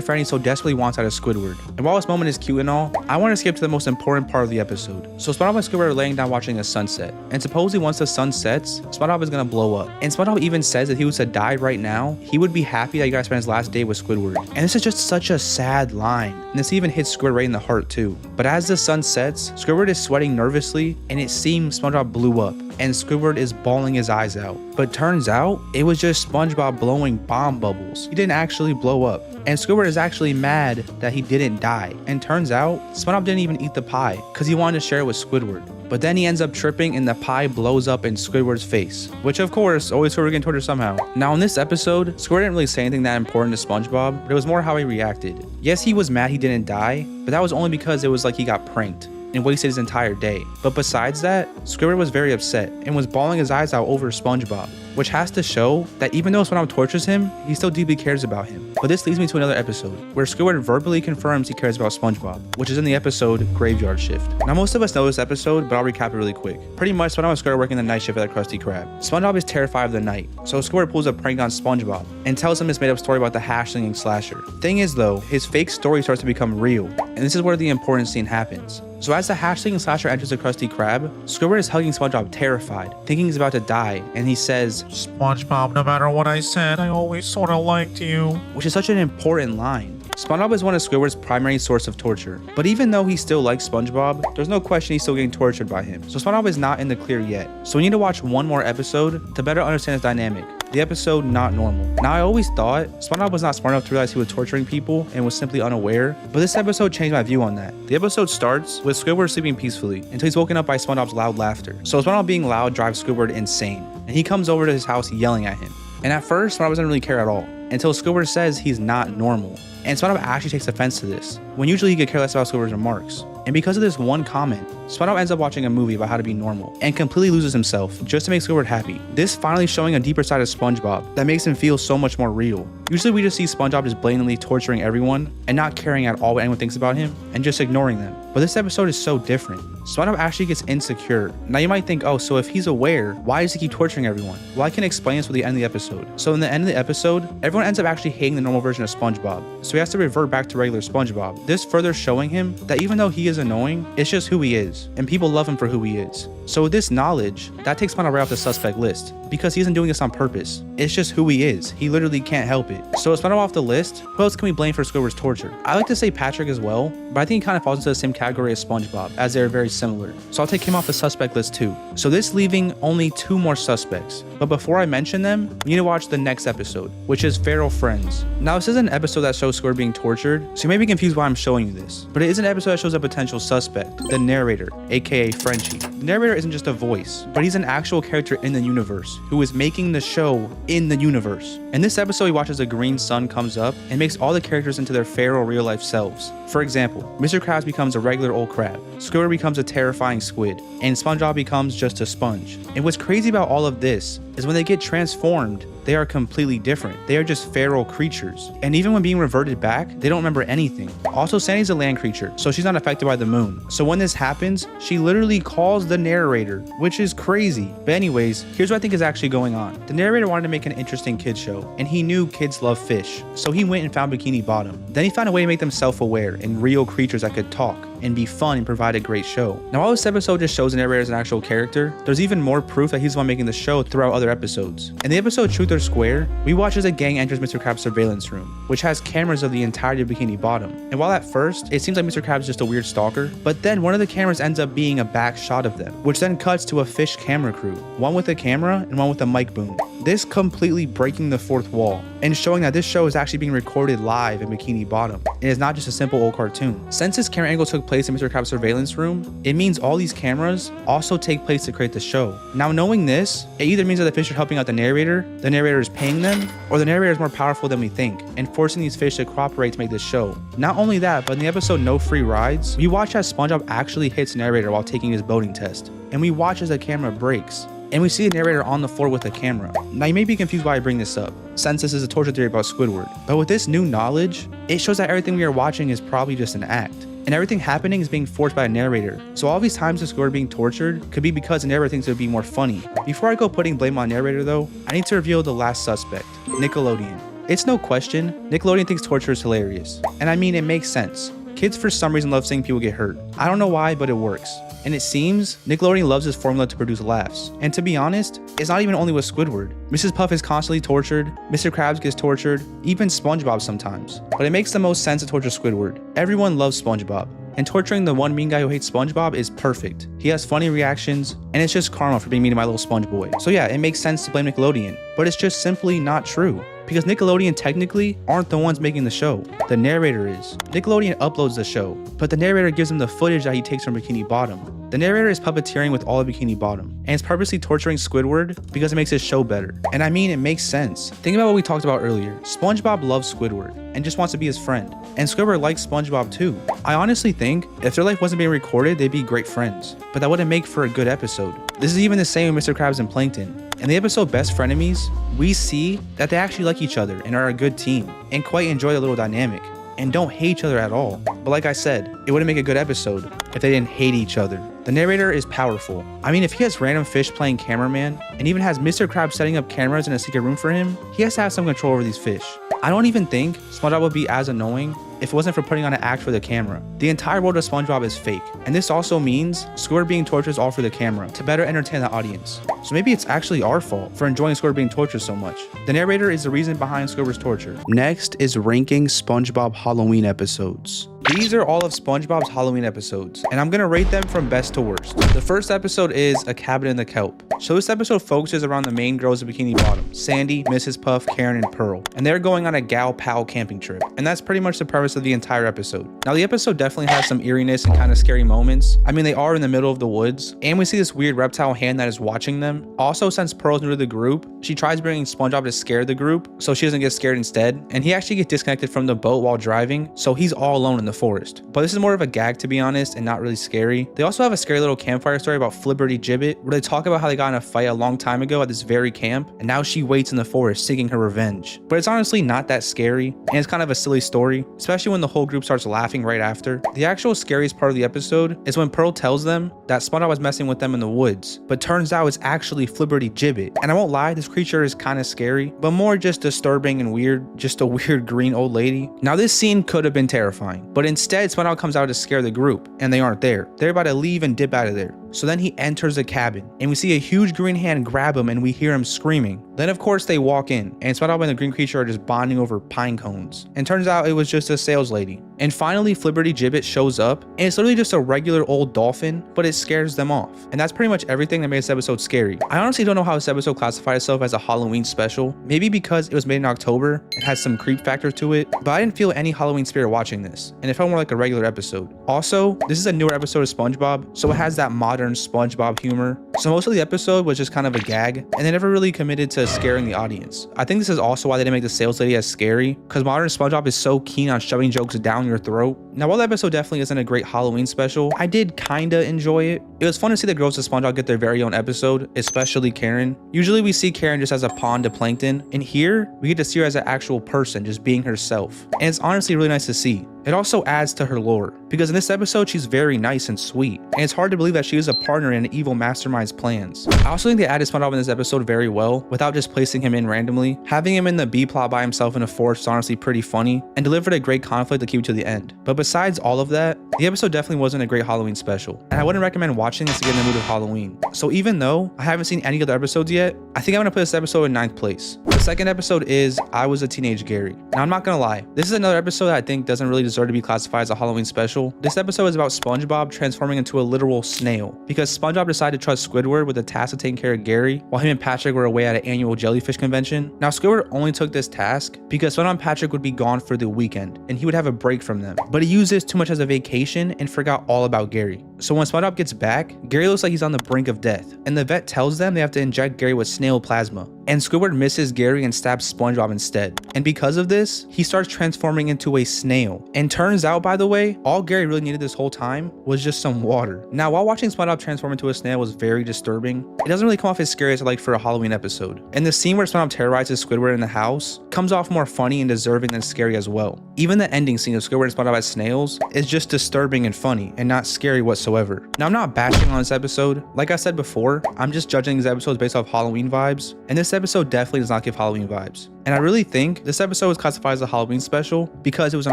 friend he so desperately wants out of Squidward. And while this moment is cute and all, I want to skip to the most important part of the episode. So SpongeBob and Squidward are laying down watching a sunset, and supposedly once the sun sets, SpongeBob is gonna blow up. And SpongeBob even says that if he was to die right now, he would be happy that he got to spend his last day with Squidward. And this is just such a sad line. And this even hits Squidward right in the heart too. But as the sun sets, Squidward is sweating nervously, and it seems SpongeBob blew up, and Squidward is bawling his eyes out. But turns out, it was just SpongeBob blowing bomb bubbles. He didn't actually blow up. And Squidward is actually mad that he didn't die. And turns out, SpongeBob didn't even eat the pie because he wanted to share it with Squidward. But then he ends up tripping and the pie blows up in Squidward's face, which of course, always Squidward getting tortured somehow. Now in this episode, Squidward didn't really say anything that important to SpongeBob, but it was more how he reacted. Yes, he was mad he didn't die, but that was only because it was like he got pranked and wasted his entire day. But besides that, Squidward was very upset and was bawling his eyes out over SpongeBob, which has to show that even though SpongeBob tortures him, he still deeply cares about him. But this leads me to another episode where Squidward verbally confirms he cares about SpongeBob, which is in the episode Graveyard Shift. Now most of us know this episode, but I'll recap it really quick. Pretty much SpongeBob and Squidward working the night shift at the Krusty Krab. SpongeBob is terrified of the night, so Squidward pulls a prank on SpongeBob and tells him his made up story about the hash-slinging slasher. Thing is though, his fake story starts to become real, and this is where the important scene happens. So as the hash-slinging slasher enters the Krusty Krab, Squidward is hugging SpongeBob terrified, thinking he's about to die, and he says, SpongeBob, no matter what I said, I always sort of liked you. which is such an important line. SpongeBob is one of Squidward's primary source of torture, but even though he still likes SpongeBob, there's no question he's still getting tortured by him. So SpongeBob is not in the clear yet. So we need to watch one more episode to better understand his dynamic. The episode Not Normal. Now I always thought SpongeBob was not smart enough to realize he was torturing people and was simply unaware, but this episode changed my view on that. The episode starts with Squidward sleeping peacefully until he's woken up by SpongeBob's loud laughter. So SpongeBob being loud drives Squidward insane, and he comes over to his house yelling at him. And at first, SpongeBob doesn't really care at all, until Squidward says he's not normal. And SpongeBob actually takes offense to this, when usually he could care less about Squidward's remarks. And because of this one comment, SpongeBob ends up watching a movie about how to be normal, and completely loses himself just to make Squidward happy. This finally showing a deeper side of SpongeBob that makes him feel so much more real. Usually we just see SpongeBob just blatantly torturing everyone, and not caring at all what anyone thinks about him, and just ignoring them. But this episode is so different. SpongeBob actually gets insecure. Now you might think, oh, so if he's aware, why does he keep torturing everyone? Well, I can explain this with the end of the episode. So in the end of the episode, everyone ends up actually hating the normal version of SpongeBob. So he has to revert back to regular SpongeBob. This further showing him that even though he is annoying, it's just who he is, and people love him for who he is. So with this knowledge, that takes SpongeBob right off the suspect list, because he isn't doing this on purpose. It's just who he is. He literally can't help it. So with SpongeBob off the list, who else can we blame for Squidward's torture? I like to say Patrick as well, but I think he kind of falls into the same category as SpongeBob, as they're very similar. So I'll take him off the suspect list too. So this leaving only 2 more suspects. But before I mention them, we need to watch the next episode, which is Feral Friends. Now this is an episode that shows Squidward being tortured, so you may be confused why I'm showing you this. But it is an episode that shows a potential suspect, the narrator, aka Frenchie. The narrator isn't just a voice, but he's an actual character in the universe, who is making the show in the universe. In this episode, he watches a green sun comes up and makes all the characters into their feral real life selves. For example, Mr. Krabs becomes a regular old crab, Squidward becomes a terrifying squid, and SpongeBob becomes just a sponge. And what's crazy about all of this is when they get transformed, they are completely different. They are just feral creatures. And even when being reverted back, they don't remember anything. Also, Sandy's a land creature, so she's not affected by the moon. So when this happens, she literally calls the narrator, which is crazy. But anyways, here's what I think is actually going on. The narrator wanted to make an interesting kids show, and he knew kids love fish. So he went and found Bikini Bottom. Then he found a way to make them self-aware and real creatures that could talk. and be fun and provide a great show. Now, while this episode just shows the narrator as an actual character, there's even more proof that he's the one making the show throughout other episodes. In the episode Truth or Square, we watch as a gang enters Mr. Krabs' surveillance room, which has cameras of the entirety of Bikini Bottom. And while at first, it seems like Mr. Krabs is just a weird stalker, but then one of the cameras ends up being a back shot of them, which then cuts to a fish camera crew, one with a camera and one with a mic boom. This completely breaking the fourth wall and showing that this show is actually being recorded live in Bikini Bottom. It is not just a simple old cartoon. Since this camera angle took place in Mr. Krabs' surveillance room, it means all these cameras also take place to create the show. Now, knowing this, it either means that the fish are helping out the narrator is paying them, or the narrator is more powerful than we think and forcing these fish to cooperate to make this show. Not only that, but in the episode No Free Rides, we watch as SpongeBob actually hits the narrator while taking his boating test, and we watch as the camera breaks. And we see the narrator on the floor with a camera. Now, you may be confused why I bring this up, since this is a torture theory about Squidward. But with this new knowledge, it shows that everything we are watching is probably just an act. And everything happening is being forced by a narrator. So all these times the Squidward being tortured could be because the narrator thinks it would be more funny. Before I go putting blame on narrator though, I need to reveal the last suspect, Nickelodeon. It's no question, Nickelodeon thinks torture is hilarious. And I mean, it makes sense. Kids for some reason love seeing people get hurt. I don't know why, but it works. And it seems Nickelodeon loves this formula to produce laughs. And to be honest, it's not even only with Squidward. Mrs. Puff is constantly tortured, Mr. Krabs gets tortured, even SpongeBob sometimes. But it makes the most sense to torture Squidward. Everyone loves SpongeBob. And torturing the one mean guy who hates SpongeBob is perfect. He has funny reactions, and it's just karma for being mean to my little sponge boy. So yeah, it makes sense to blame Nickelodeon, but it's just simply not true. Because Nickelodeon technically aren't the ones making the show. The narrator is. Nickelodeon uploads the show, but the narrator gives him the footage that he takes from Bikini Bottom. The narrator is puppeteering with all of Bikini Bottom, and is purposely torturing Squidward because it makes his show better. And I mean, it makes sense. Think about what we talked about earlier. SpongeBob loves Squidward and just wants to be his friend. And Squidward likes SpongeBob too. I honestly think if their life wasn't being recorded, they'd be great friends. But that wouldn't make for a good episode. This is even the same with Mr. Krabs and Plankton. In the episode Best Frenemies, we see that they actually like each other and are a good team and quite enjoy the little dynamic and don't hate each other at all. But like I said, it wouldn't make a good episode if they didn't hate each other. The narrator is powerful. I mean, if he has random fish playing cameraman and even has Mr. Krabs setting up cameras in a secret room for him, he has to have some control over these fish. I don't even think SpongeBob would be as annoying if it wasn't for putting on an act for the camera. The entire world of SpongeBob is fake, and this also means Squidward being tortured is all for the camera, to better entertain the audience. So maybe it's actually our fault for enjoying Squidward being tortured so much. The narrator is the reason behind Squidward's torture. Next is ranking SpongeBob Halloween episodes. These are all of SpongeBob's Halloween episodes, and I'm gonna rate them from best to worst. The first episode is A Cabin in the Kelp. So this episode focuses around the main girls of Bikini Bottom, Sandy, Mrs. Puff, Karen, and Pearl. And they're going on a gal pal camping trip. And that's pretty much the premise of the entire episode. Now the episode definitely has some eeriness and kind of scary moments. I mean, they are in the middle of the woods, and we see this weird reptile hand that is watching them. Also, since Pearl's new to the group, she tries bringing SpongeBob to scare the group, so she doesn't get scared instead. And he actually gets disconnected from the boat while driving, so he's all alone in the forest. But this is more of a gag, to be honest, and not really scary. They also have a scary little campfire story about Flibberty Gibbet, where they talk about how they got in a fight a long time ago at this very camp, and now she waits in the forest seeking her revenge. But it's honestly not that scary, and it's kind of a silly story, especially when the whole group starts laughing right after. The actual scariest part of the episode is when Pearl tells them that SpongeBob was messing with them in the woods, but turns out it's actually Flibberty Gibbet. And I won't lie, this creature is kind of scary, but more just disturbing and weird, just a weird green old lady. Now this scene could have been terrifying, but instead SpongeBob comes out to scare the group, and they aren't there. They're about to leave and dip out of there. So then he enters the cabin, and we see a huge green hand grab him, and we hear him screaming. Then of course they walk in, and SpongeBob and the green creature are just bonding over pine cones. And turns out it was just a sales lady. And finally Flibberty Gibbet shows up, and it's literally just a regular old dolphin, but it scares them off. And that's pretty much everything that made this episode scary. I honestly don't know how this episode classified itself as a Halloween special. Maybe because it was made in October, it has some creep factor to it, but I didn't feel any Halloween spirit watching this, and it felt more like a regular episode. Also, this is a newer episode of SpongeBob, so it has that modern SpongeBob humor. So most of the episode was just kind of a gag, and they never really committed to scaring the audience. I think this is also why they didn't make the sales lady as scary, because modern SpongeBob is so keen on shoving jokes down your throat. Now while the episode definitely isn't a great Halloween special, I did kinda enjoy it. It was fun to see the girls of SpongeBob get their very own episode, especially Karen. Usually we see Karen just as a pawn to Plankton, and here we get to see her as an actual person, just being herself. And it's honestly really nice to see. It also adds to her lore, because in this episode she's very nice and sweet, and it's hard to believe that she is a partner in an evil mastermind's his plans. I also think they added SpongeBob in this episode very well without just placing him in randomly. Having him in the B plot by himself in a forest was honestly pretty funny and delivered a great conflict to keep to the end. But besides all of that, the episode definitely wasn't a great Halloween special, and I wouldn't recommend watching this to get in the mood of Halloween. So even though I haven't seen any other episodes yet, I think I'm gonna put this episode in 9th place. The second episode is I Was a Teenage Gary. Now I'm not gonna lie, this is another episode that I think doesn't really deserve to be classified as a Halloween special. This episode is about SpongeBob transforming into a literal snail because SpongeBob decided to trust Squidward with the task of taking care of Gary while him and Patrick were away at an annual jellyfish convention. Now Squidward only took this task because SpongeBob and Patrick would be gone for the weekend and he would have a break from them, but he used this too much as a vacation and forgot all about Gary. So when SpongeBob gets back, Gary looks like he's on the brink of death, and the vet tells them they have to inject Gary with snail plasma. And Squidward misses Gary and stabs SpongeBob instead. And because of this, he starts transforming into a snail. And turns out, by the way, all Gary really needed this whole time was just some water. Now, while watching SpongeBob transform into a snail was very disturbing, it doesn't really come off as scary as I like for a Halloween episode. And the scene where SpongeBob terrorizes Squidward in the house comes off more funny and deserving than scary as well. Even the ending scene of Squidward and SpongeBob as snails is just disturbing and funny and not scary whatsoever. Now, I'm not bashing on this episode. Like I said before, I'm just judging these episodes based off Halloween vibes, and this episode definitely does not give Halloween vibes. And I really think this episode was classified as a Halloween special because it was in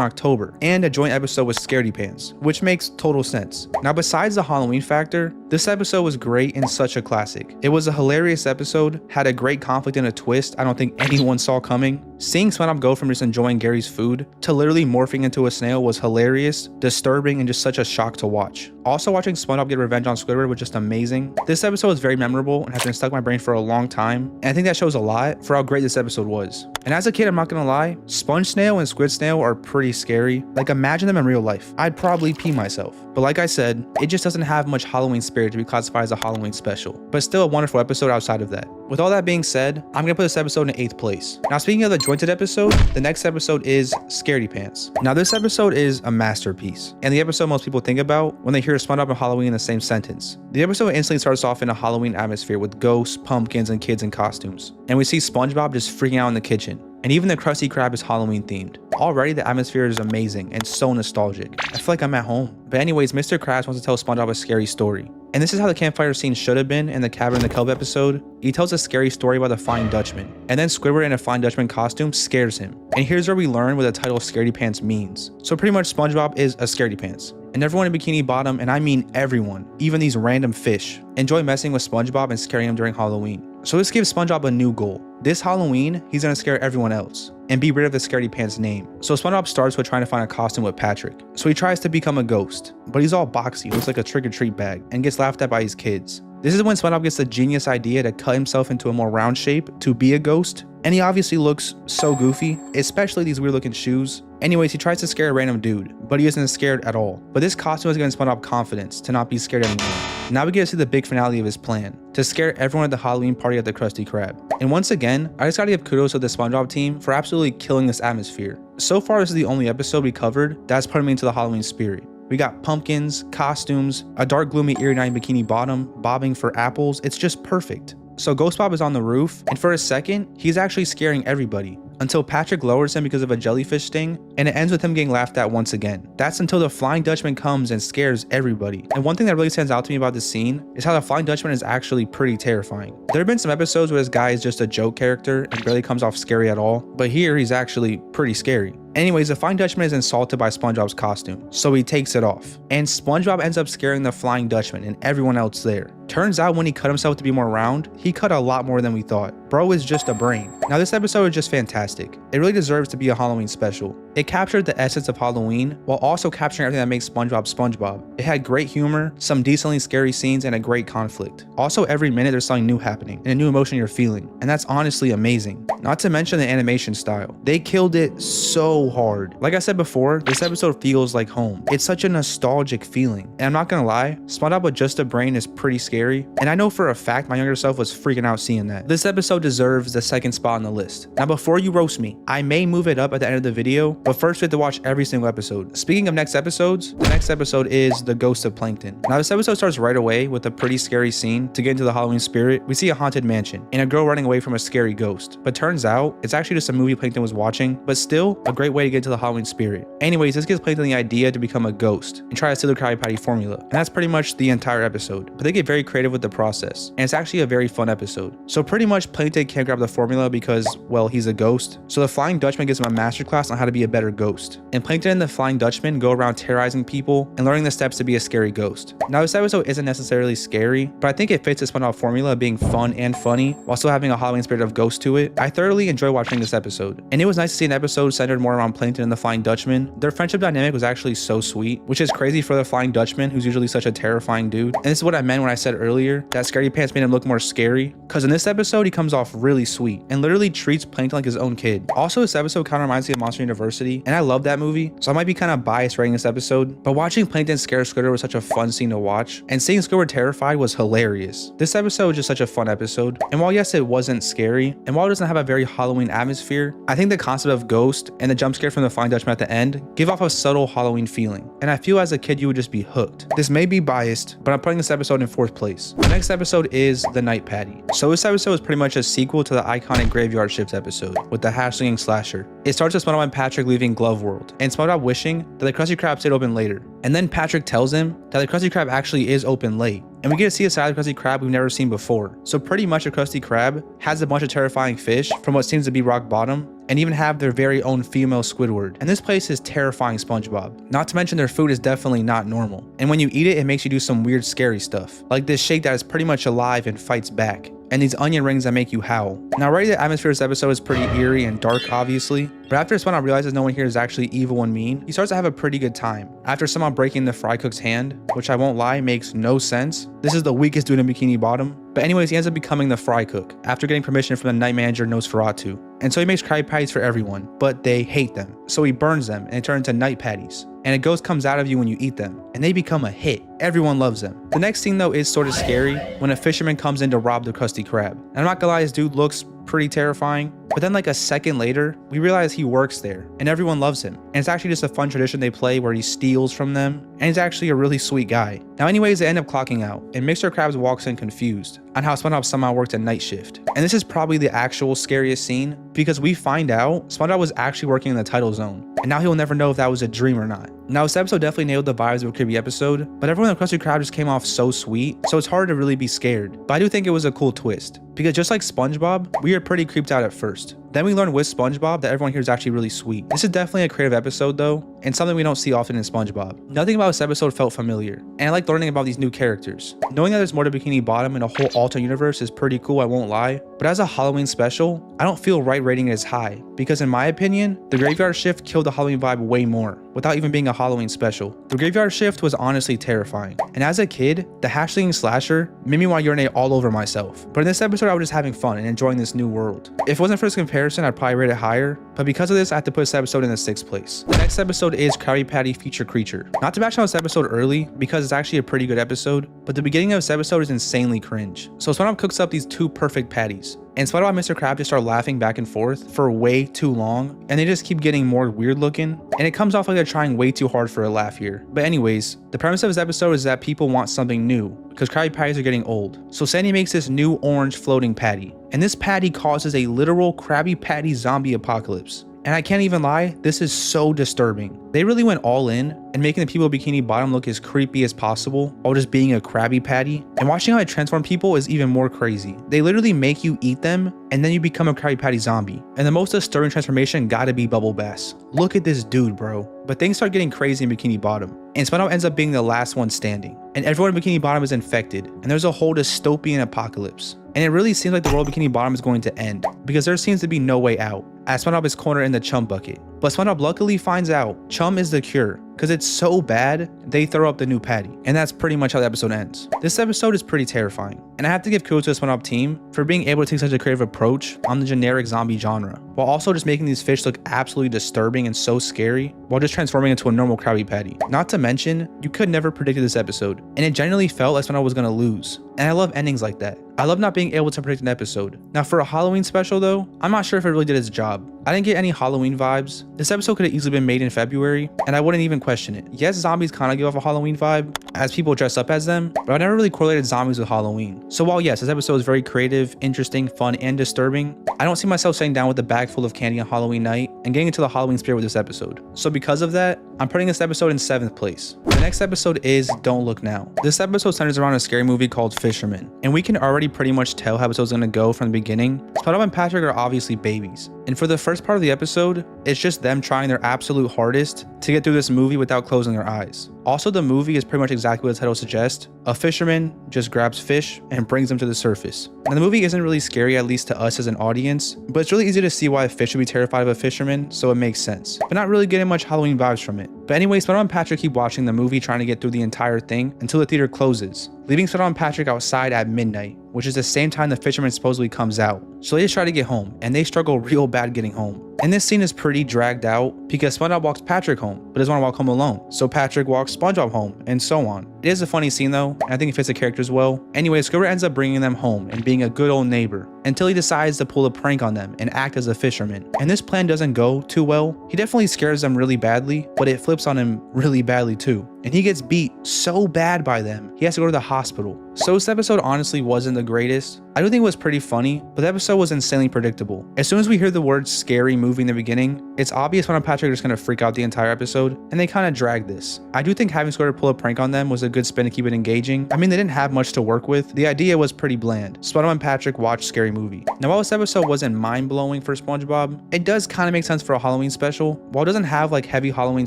October and a joint episode with Scaredy Pants, which makes total sense. Now, besides the Halloween factor, this episode was great and such a classic. It was a hilarious episode, had a great conflict and a twist I don't think anyone saw coming. Seeing SpongeBob go from just enjoying Gary's food to literally morphing into a snail was hilarious, disturbing, and just such a shock to watch. Also, watching SpongeBob get revenge on Squidward was just amazing. This episode was very memorable and has been stuck in my brain for a long time, and I think that shows a lot for how great this episode was. And as a kid, I'm not gonna lie, Sponge Snail and Squid Snail are pretty scary. Like, imagine them in real life. I'd probably pee myself. But like I said, it just doesn't have much Halloween spirit to be classified as a Halloween special, but still a wonderful episode outside of that. With all that being said, I'm gonna put this episode in 8th place. Now, speaking of the jointed episode, the next episode is Scaredy Pants. Now, this episode is a masterpiece, and the episode most people think about when they hear SpongeBob and Halloween in the same sentence. The episode instantly starts off in a Halloween atmosphere with ghosts, pumpkins, and kids in costumes. And we see SpongeBob just freaking out in the kitchen. And even the Krusty Krab is Halloween themed. Already the atmosphere is amazing and so nostalgic. I feel like I'm at home. But anyways, Mr. Krabs wants to tell SpongeBob a scary story. And this is how the campfire scene should have been in the Cabin in the Cove episode. He tells a scary story about the Flying Dutchman. And then Squidward in a Flying Dutchman costume scares him. And here's where we learn what the title Scaredy Pants means. So pretty much SpongeBob is a scaredy pants. And everyone in Bikini Bottom, and I mean everyone, even these random fish, enjoy messing with SpongeBob and scaring him during Halloween. So this gives SpongeBob a new goal. This Halloween, he's gonna scare everyone else and be rid of the Scaredy Pants name. So SpongeBob starts with trying to find a costume with Patrick. So he tries to become a ghost, but he's all boxy, looks like a trick-or-treat bag, and gets laughed at by his kids. This is when SpongeBob gets the genius idea to cut himself into a more round shape to be a ghost, and he obviously looks so goofy, especially these weird looking shoes. Anyways, he tries to scare a random dude, but he isn't scared at all. But this costume is giving SpongeBob confidence to not be scared anymore. Now we get to see the big finale of his plan, to scare everyone at the Halloween party at the Krusty Krab. And once again, I just gotta give kudos to the SpongeBob team for absolutely killing this atmosphere. So far, this is the only episode we covered that's putting me into the Halloween spirit. We got pumpkins, costumes, a dark, gloomy, eerie night in Bikini Bottom, bobbing for apples. It's just perfect. So Ghost Bob is on the roof, and for a second, he's actually scaring everybody, until Patrick lowers him because of a jellyfish sting, and it ends with him getting laughed at once again. That's until the Flying Dutchman comes and scares everybody. And one thing that really stands out to me about this scene is how the Flying Dutchman is actually pretty terrifying. There have been some episodes where this guy is just a joke character and barely comes off scary at all, but here he's actually pretty scary. Anyways, the Flying Dutchman is insulted by SpongeBob's costume, so he takes it off. And SpongeBob ends up scaring the Flying Dutchman and everyone else there. Turns out when he cut himself to be more round, he cut a lot more than we thought. Bro is just a brain. Now this episode is just fantastic. It really deserves to be a Halloween special. It captured the essence of Halloween while also capturing everything that makes SpongeBob SpongeBob. It had great humor, some decently scary scenes, and a great conflict. Also, every minute there's something new happening and a new emotion you're feeling, and that's honestly amazing. Not to mention the animation style. They killed it so hard. Like I said before, this episode feels like home. It's such a nostalgic feeling. And I'm not gonna lie, SpongeBob with just a brain is pretty scary, and I know for a fact my younger self was freaking out seeing that. This episode deserves the second spot on the list. Now before you roast me. I may move it up at the end of the video, but first we have to watch every single episode. Speaking of next episodes, the next episode is The Ghost of Plankton. Now this episode starts right away with a pretty scary scene. To get into the Halloween spirit, we see a haunted mansion and a girl running away from a scary ghost, but turns out it's actually just a movie Plankton was watching, but still a great way to get into the Halloween spirit. Anyways, this gives Plankton the idea to become a ghost and try to steal the Krabby Patty formula, and that's pretty much the entire episode, but they get very creative with the process, and it's actually a very fun episode. So pretty much Plankton can't grab the formula because, well, he's a ghost, so the Flying Dutchman gives him a masterclass on how to be a better ghost, and Plankton and the Flying Dutchman go around terrorizing people and learning the steps to be a scary ghost. Now this episode isn't necessarily scary, but I think it fits the SpongeBob formula of being fun and funny while still having a Halloween spirit of ghost to it. I thoroughly enjoy watching this episode, and it was nice to see an episode centered more around Plankton and the Flying Dutchman. Their friendship dynamic was actually so sweet, which is crazy for the Flying Dutchman, who's usually such a terrifying dude. And this is what I meant when I said earlier that Scaredy Pants made him look more scary, because in this episode he comes off really sweet and literally treats Plankton like his own kid. Also, this episode kind of reminds me of Monster University, and I love that movie, so I might be kind of biased rating this episode, but watching Plankton scare Squidward was such a fun scene to watch, and seeing Squidward terrified was hilarious. This episode was just such a fun episode, and while yes it wasn't scary, and while it doesn't have a very Halloween atmosphere, I think the concept of ghost and the jump scare from the Flying Dutchman at the end give off a subtle Halloween feeling, and I feel as a kid you would just be hooked. This may be biased, but I'm putting this episode in 4th place. The next episode is The Night Patty. So this episode is pretty much a sequel to the iconic Graveyard Shift episode with the hash-slinging slasher. It starts with SpongeBob and Patrick leaving Glove World, and SpongeBob wishing that the Krusty Krab stayed open later, and then Patrick tells him that the Krusty Krab actually is open late, and we get to see a side of the Krusty Krab we've never seen before. So pretty much the Krusty Krab has a bunch of terrifying fish from what seems to be rock bottom, and even have their very own female Squidward. And this place is terrifying SpongeBob. Not to mention their food is definitely not normal. And when you eat it, it makes you do some weird scary stuff. Like this shake that is pretty much alive and fights back, and these onion rings that make you howl. Now already the atmosphere of this episode is pretty eerie and dark obviously, but after SpongeBob realizes no one here is actually evil and mean, he starts to have a pretty good time. After somehow breaking the fry cook's hand, which I won't lie makes no sense. This is the weakest dude in Bikini Bottom. But anyways, he ends up becoming the fry cook after getting permission from the night manager Nosferatu. And so he makes Krabby Patties for everyone, but they hate them. So he burns them and it turns into night patties. And a ghost comes out of you when you eat them, and they become a hit. Everyone loves them. The next scene though is sort of scary when a fisherman comes in to rob the Krusty Krab. And I'm not gonna lie, this dude looks pretty terrifying, but then like a second later, we realize he works there and everyone loves him. And it's actually just a fun tradition they play where he steals from them, and he's actually a really sweet guy. Now anyways, they end up clocking out, and Mr. Krabs walks in confused on how SpongeBob somehow worked a night shift. And this is probably the actual scariest scene, because we find out SpongeBob was actually working in the title zone, and now he'll never know if that was a dream or not. Now this episode definitely nailed the vibes of a creepy episode, but everyone in the Krusty Krab just came off so sweet, so it's hard to really be scared. But I do think it was a cool twist, because just like SpongeBob, we are pretty creeped out at first. Then we learn with SpongeBob that everyone here is actually really sweet. This is definitely a creative episode though, and something we don't see often in SpongeBob. Nothing about this episode felt familiar, and I like learning about these new characters. Knowing that there's more to Bikini Bottom and a whole alternate universe is pretty cool, I won't lie, but as a Halloween special, I don't feel right rating it as high, because in my opinion, the Graveyard Shift killed the Halloween vibe way more, without even being a Halloween special. The Graveyard Shift was honestly terrifying, and as a kid, the hash-slinging slasher made me want to urinate all over myself. But in this episode, I was just having fun and enjoying this new world. If it wasn't for this comparison, I'd probably rate it higher, but because of this, I have to put this episode in the 6th place. The next episode is Krabby Patty Feature Creature. Not to bash on this episode early, because it's actually a pretty good episode, but the beginning of this episode is insanely cringe. So SpongeBob cooks up these 2 perfect patties, and SpongeBob and Mr. Krab just start laughing back and forth for way too long, and they just keep getting more weird looking, and it comes off like they're trying way too hard for a laugh here. But anyways, the premise of this episode is that people want something new, because Krabby Patties are getting old. So Sandy makes this new orange floating patty, and this patty causes a literal Krabby Patty zombie apocalypse. And I can't even lie, this is so disturbing. They really went all in and making the people of Bikini Bottom look as creepy as possible while just being a Krabby Patty. And watching how they transform people is even more crazy. They literally make you eat them and then you become a Krabby Patty zombie. And the most disturbing transformation gotta be Bubble Bass. Look at this dude, bro. But things start getting crazy in Bikini Bottom, and SpongeBob ends up being the last one standing. And everyone in Bikini Bottom is infected, and there's a whole dystopian apocalypse. And it really seems like the world of Bikini Bottom is going to end, because there seems to be no way out, as SpongeBob is cornered in the chum bucket. But SpongeBob luckily finds out chum is the cure, because it's so bad, they throw up the new patty. And that's pretty much how the episode ends. This episode is pretty terrifying, and I have to give kudos to the SpongeBob team for being able to take such a creative approach on the generic zombie genre, while also just making these fish look absolutely disturbing and so scary, while just transforming into a normal Krabby Patty. Not to mention, you could never predict this episode, and it genuinely felt like SpongeBob was gonna lose. And I love endings like that. I love not being able to predict an episode. Now for a Halloween special though, I'm not sure if it really did its job. I didn't get any Halloween vibes. This episode could have easily been made in February, and I wouldn't even question it. Yes, zombies kind of give off a Halloween vibe, as people dress up as them, but I never really correlated zombies with Halloween. So while yes, this episode is very creative, interesting, fun, and disturbing, I don't see myself sitting down with a bag full of candy on Halloween night and getting into the Halloween spirit with this episode. So because of that, I'm putting this episode in 7th place. The next episode is Don't Look Now. This episode centers around a scary movie called Fisherman, and we can already pretty much tell how the episode's gonna go from the beginning. SpongeBob and Patrick are obviously babies, and for the first part of the episode, it's just them trying their absolute hardest to get through this movie without closing their eyes. Also, the movie is pretty much exactly what the title suggests. A fisherman just grabs fish and brings them to the surface. Now, the movie isn't really scary, at least to us as an audience, but it's really easy to see why a fish would be terrified of a fisherman, so it makes sense. But not really getting much Halloween vibes from it. But anyways, SpongeBob and Patrick keep watching the movie, trying to get through the entire thing until the theater closes, leaving SpongeBob and Patrick outside at midnight, which is the same time the fisherman supposedly comes out. So they just try to get home, and they struggle real bad getting home. And this scene is pretty dragged out because SpongeBob walks Patrick home, but doesn't want to walk home alone. So Patrick walks SpongeBob home, and so on. It is a funny scene though, and I think it fits the characters well. Anyway, Squidward ends up bringing them home and being a good old neighbor until he decides to pull a prank on them and act as a fisherman. And this plan doesn't go too well. He definitely scares them really badly, but it flips on him really badly too. And he gets beat so bad by them, he has to go to the hospital. So this episode honestly wasn't the greatest. I do think it was pretty funny, but the episode was insanely predictable. As soon as we hear the word scary movie in the beginning, it's obvious when Patrick are just gonna freak out the entire episode, and they kind of drag this. I do think having Squidward pull a prank on them was a good spin to keep it engaging. I mean, they didn't have much to work with. The idea was pretty bland. SpongeBob and Patrick watch scary movie. Now, while this episode wasn't mind-blowing for SpongeBob, it does kind of make sense for a Halloween special. While it doesn't have like heavy Halloween